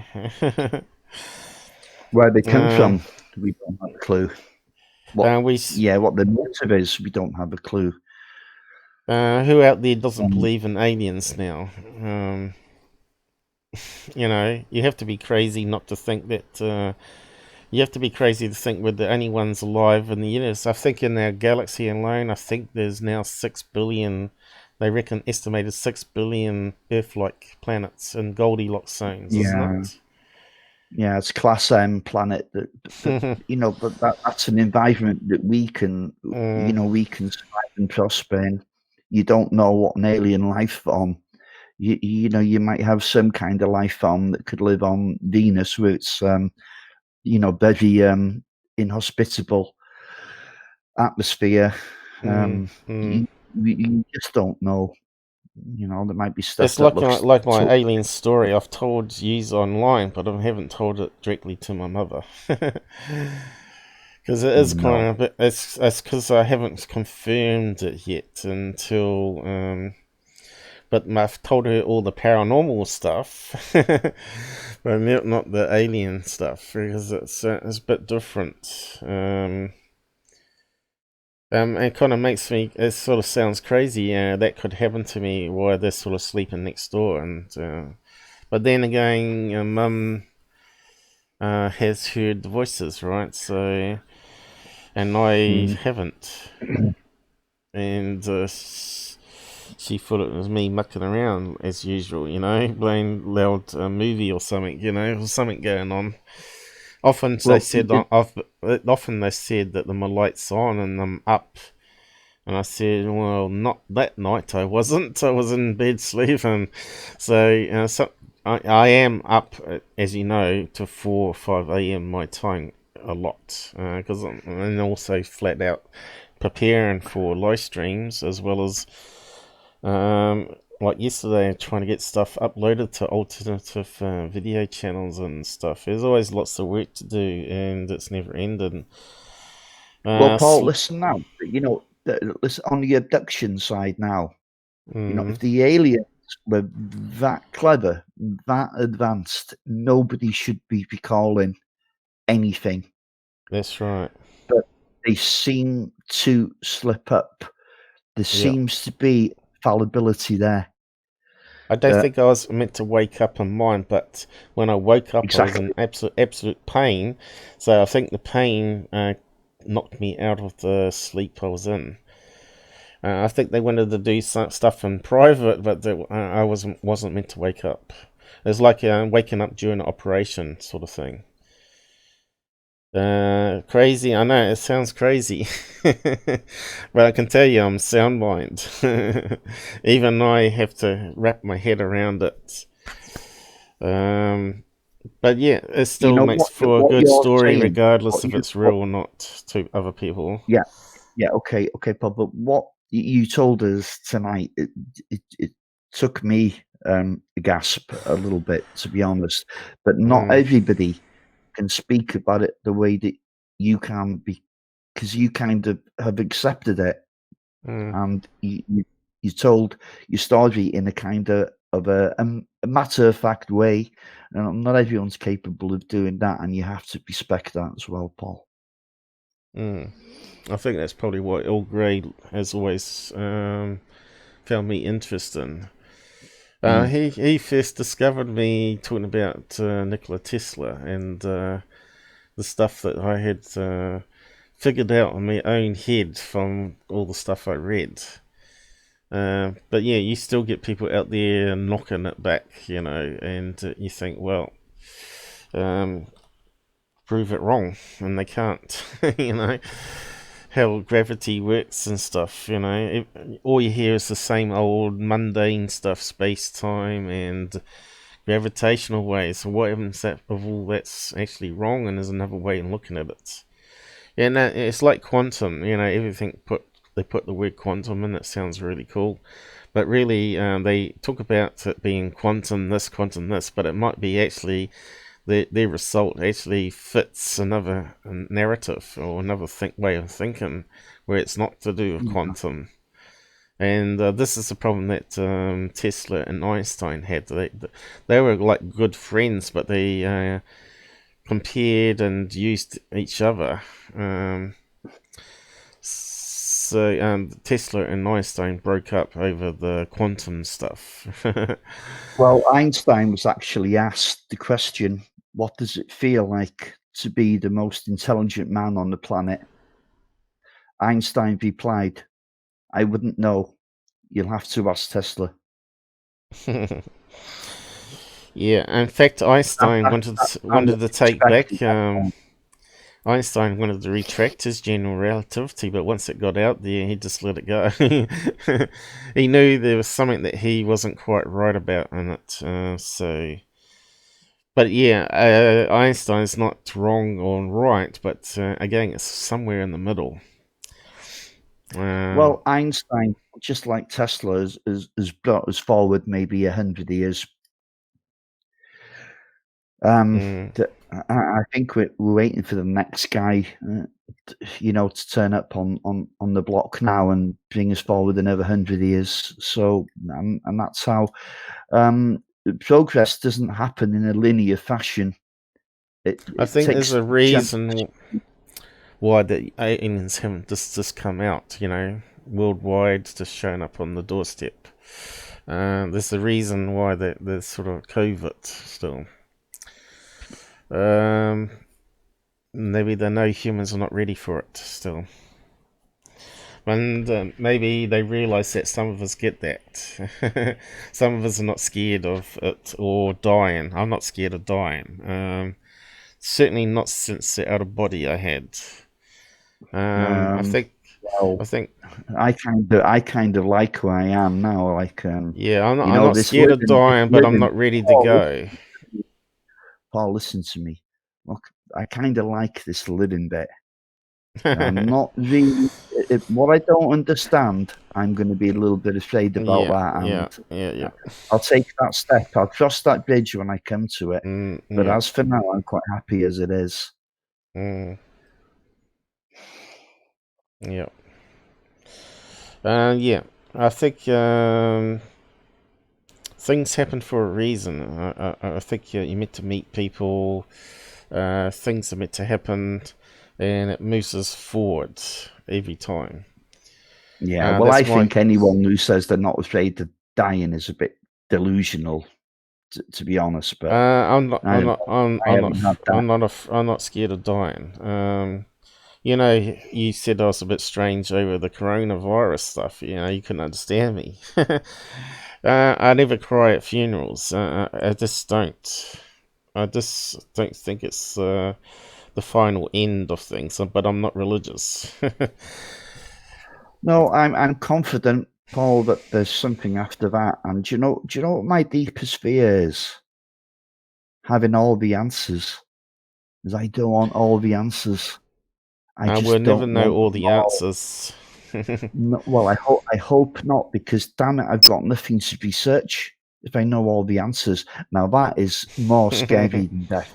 Where they come from, we don't have a clue. What the motive is, we don't have a clue. Who out there doesn't believe in aliens now? You know, you have to be crazy not to think that. You have to be crazy to think we're the only ones alive in the universe. I think in our galaxy alone, I think there's now 6 billion. They reckon estimated 6 billion Earth-like planets in Goldilocks zones, isn't it? Yeah, it's class M planet that you know, but that's an environment that we can, you know, we can survive and prosper in. You don't know what an alien life form. You know, you might have some kind of life form that could live on Venus, where it's you know, very inhospitable atmosphere. You just don't know. You know, there might be stuff. It's like my alien story. I've told yous online, but I haven't told it directly to my mother. Because it is kind of a bit. It's because I haven't confirmed it yet until. But I've told her all the paranormal stuff, but not the alien stuff because it's a bit different. It kind of makes me. It sort of sounds crazy. That could happen to me while they're sort of sleeping next door, and but then again, Mum has heard voices, right? So, and I haven't, and she thought it was me mucking around as usual, you know, playing loud movie or something, you know, or something going on. Often they said that my light's on and I'm up, and I said, well, not that night. I wasn't. I was in bed sleeping. So, I am up, as you know, to 4 or 5 a.m. my time a lot, because I'm also flat out preparing for live streams as well as. Like yesterday, trying to get stuff uploaded to alternative video channels and stuff. There's always lots of work to do, and it's never ending. Well, Paul, listen now. You know, listen on the abduction side now. You know, if the aliens were that clever, that advanced, nobody should be recalling anything. That's right. But they seem to slip up. There seems to be fallibility there. I don't think I was meant to wake up in mine, but when I woke up, Exactly. I was in absolute pain. So I think the pain knocked me out of the sleep I was in. I think they wanted to do some stuff in private, but I wasn't meant to wake up. It was like waking up during an operation sort of thing. Crazy. I know it sounds crazy, but I can tell you I'm sound mind. Even I have to wrap my head around it. But yeah, it still makes for a good story, saying, regardless if it's real or not to other people. Yeah, okay, Paul. But what you told us tonight, it took me a gasp a little bit, to be honest. But not everybody can speak about it the way that you can, because you kind of have accepted it, and you told your story in a kind of a matter of fact way, and not everyone's capable of doing that, and you have to respect that as well, Paul. I think that's probably what Earl Grey has always found me interesting. He first discovered me talking about Nikola Tesla and the stuff that I had figured out on my own head from all the stuff I read. But yeah, you still get people out there knocking it back, and you think, well, prove it wrong, and they can't, how gravity works and stuff, all you hear is the same old mundane stuff, space-time and gravitational waves. So what happens if all that's actually wrong and there's another way of looking at it? Yeah, no, it's like quantum, everything they put the word quantum in, it sounds really cool. But really, they talk about it being quantum this, but it might be actually their result actually fits another narrative or another way of thinking where it's not to do with quantum. And this is the problem that Tesla and Einstein had. They were like good friends, but they compared and used each other. So Tesla and Einstein broke up over the quantum stuff. Well, Einstein was actually asked the question, what does it feel like to be the most intelligent man on the planet? Einstein replied, I wouldn't know. You'll have to ask Tesla. Yeah, in fact, Einstein wanted to take back. Einstein wanted to retract his general relativity, but once it got out there, he just let it go. He knew there was something that he wasn't quite right about in it. But yeah, Einstein's not wrong or right, but again, it's somewhere in the middle. Well, Einstein, just like Tesla, has brought us forward maybe 100 years. I think we're waiting for the next guy, to turn up on the block now and bring us forward another 100 years. So, and that's how progress doesn't happen in a linear fashion. I think there's a reason why the aliens haven't just come out, worldwide, just showing up on the doorstep. There's a reason why there's sort of covert still. Maybe they know humans are not ready for it still. And maybe they realise that some of us get that. Some of us are not scared of it or dying. I'm not scared of dying. Certainly not since the out of body I had. I think I kind of like who I am now. Like, yeah, I'm not scared of dying, but I'm not ready to go. Paul, listen to me. Look, I kind of like this living bit. I'm not really. What I don't understand, I'm going to be a little bit afraid about that. And yeah. I'll take that step. I'll cross that bridge when I come to it. But as for now, I'm quite happy as it is. Yeah. Yeah. I think things happen for a reason. I think you're meant to meet people. Things are meant to happen, and it moves us forward every time. Yeah, well, I think anyone who says they're not afraid of dying is a bit delusional, to be honest. But I'm not. I I'm don't not. know. I haven't had that. I'm not scared of dying. You know, you said I was a bit strange over the coronavirus stuff. You know, you couldn't understand me. I never cry at funerals. I just don't. I just don't think it's the final end of things. But I'm not religious. No, I'm confident, Paul, that there's something after that. And do you know what my deepest fear is? Having all the answers. Because I don't want all the answers. I I just will never don't know want all them the all. answers. No, well, I hope not, because damn it, I've got nothing to research if I know all the answers. Now that is more scary than death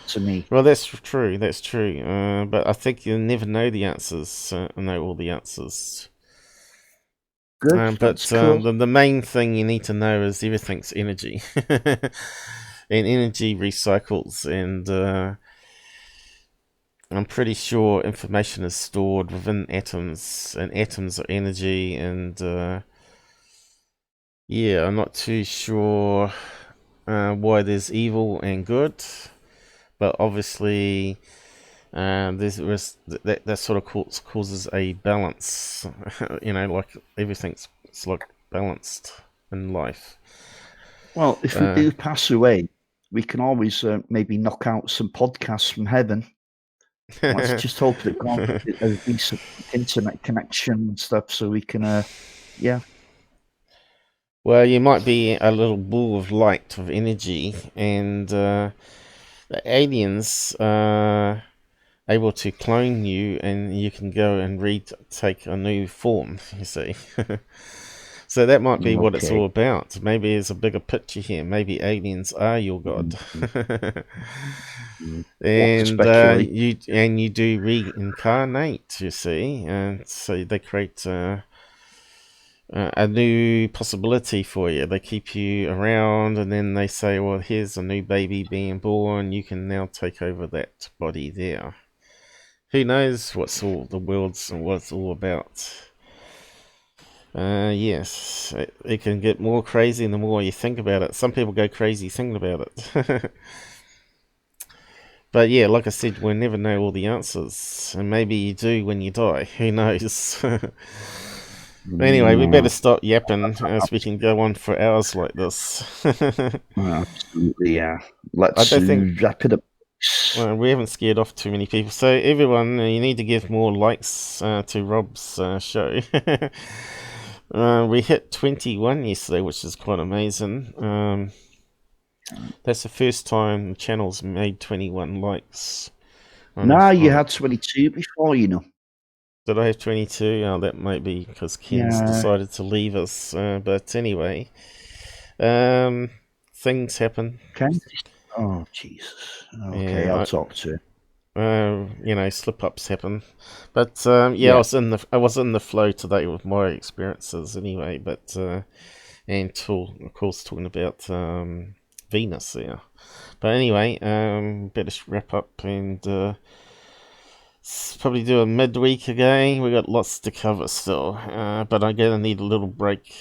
to me. Well, that's true. That's true. But I think you'll never know the answers. Know all the answers. Good, But that's cool. the main thing you need to know is everything's energy, and energy recycles. And I'm pretty sure information is stored within atoms, and atoms are energy. And yeah, I'm not too sure why there's evil and good, but obviously. That sort of causes a balance, you know, like everything's like balanced in life. Well, if we do pass away, we can always maybe knock out some podcasts from heaven. Let's just hope that God has a decent internet connection and stuff, so we can, yeah. Well, you might be a little ball of light, of energy, and the aliens are able to clone you, and you can go and take a new form, you see. So that might be what it's all about. Maybe there's a bigger picture here. Maybe aliens are your god. And you do reincarnate, you see, and so they create a new possibility for you. They keep you around, and then they say, well, here's a new baby being born, you can now take over that body there. Who knows what's all the world's and what it's all about. Yes, it can get more crazy the more you think about it. Some people go crazy thinking about it. But yeah, like I said, we'll never know all the answers. And maybe you do when you die. Who knows? Anyway, we better stop yapping, as we can go on for hours like this. Absolutely, yeah. Let's wrap it up. Well, we haven't scared off too many people. So everyone, you need to give more likes to Rob's show. We hit 21 yesterday, which is quite amazing. That's the first time the channel's made 21 likes. No, you had 22 before, you know. Did I have 22? Oh, that might be because Ken's decided to leave us. But anyway, things happen. Ken? Oh, Jesus. Okay, I'll talk to him. You know, slip-ups happen. But yeah, I was in the flow today with my experiences anyway. But and of course talking about Venus there. But anyway, better wrap up and probably do a midweek again. We got lots to cover still, but I'm gonna need a little break.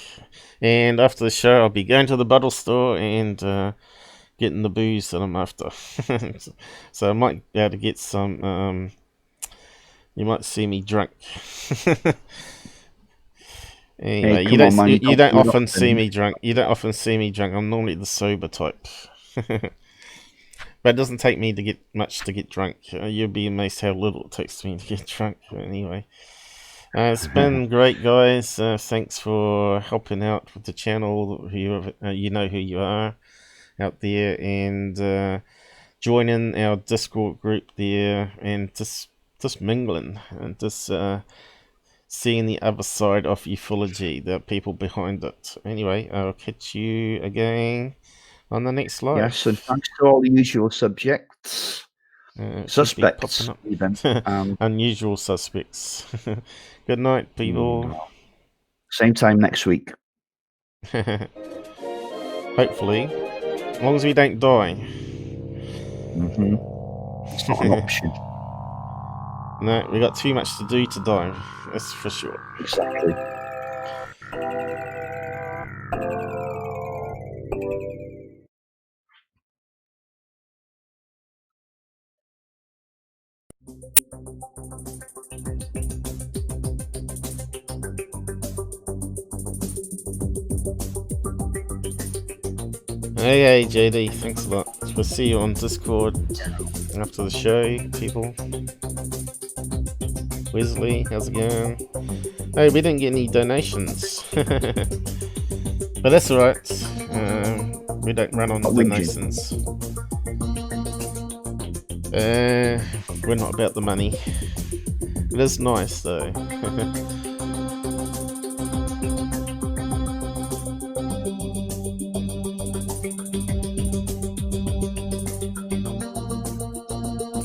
And after the show, I'll be going to the bottle store and getting the booze that I'm after. So I might be able to get some. You might see me drunk. Anyway, hey, you don't often see me drunk. You don't often see me drunk. I'm normally the sober type. But it doesn't take me to get much to get drunk. You'll be amazed how little it takes me to get drunk. Anyway, it's been great, guys. Thanks for helping out with the channel. You know who you are out there, and joining our Discord group there, and just mingling and just seeing the other side of ufology, the people behind it. anyway, I'll catch you again on the next live. Yes, and thanks to all the usual suspects, even. Unusual suspects. Good night, people. Same time next week. Hopefully, as long as we don't die. It's not an option. No, we got too much to do to die. That's for sure. Exactly. Hey, JD, thanks a lot. We'll see you on Discord after the show, people. Wesley, how's it going? Hey, we didn't get any donations. But that's alright. We don't run on donations. We're not about the money. It is nice, though.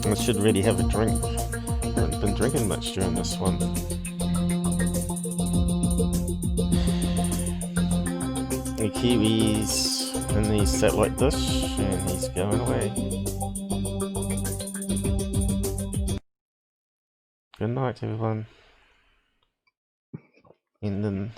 I should really have a drink. I haven't been drinking much during this one. The Kiwi's in the satellite dish, and he's going away. Good night, everyone. And then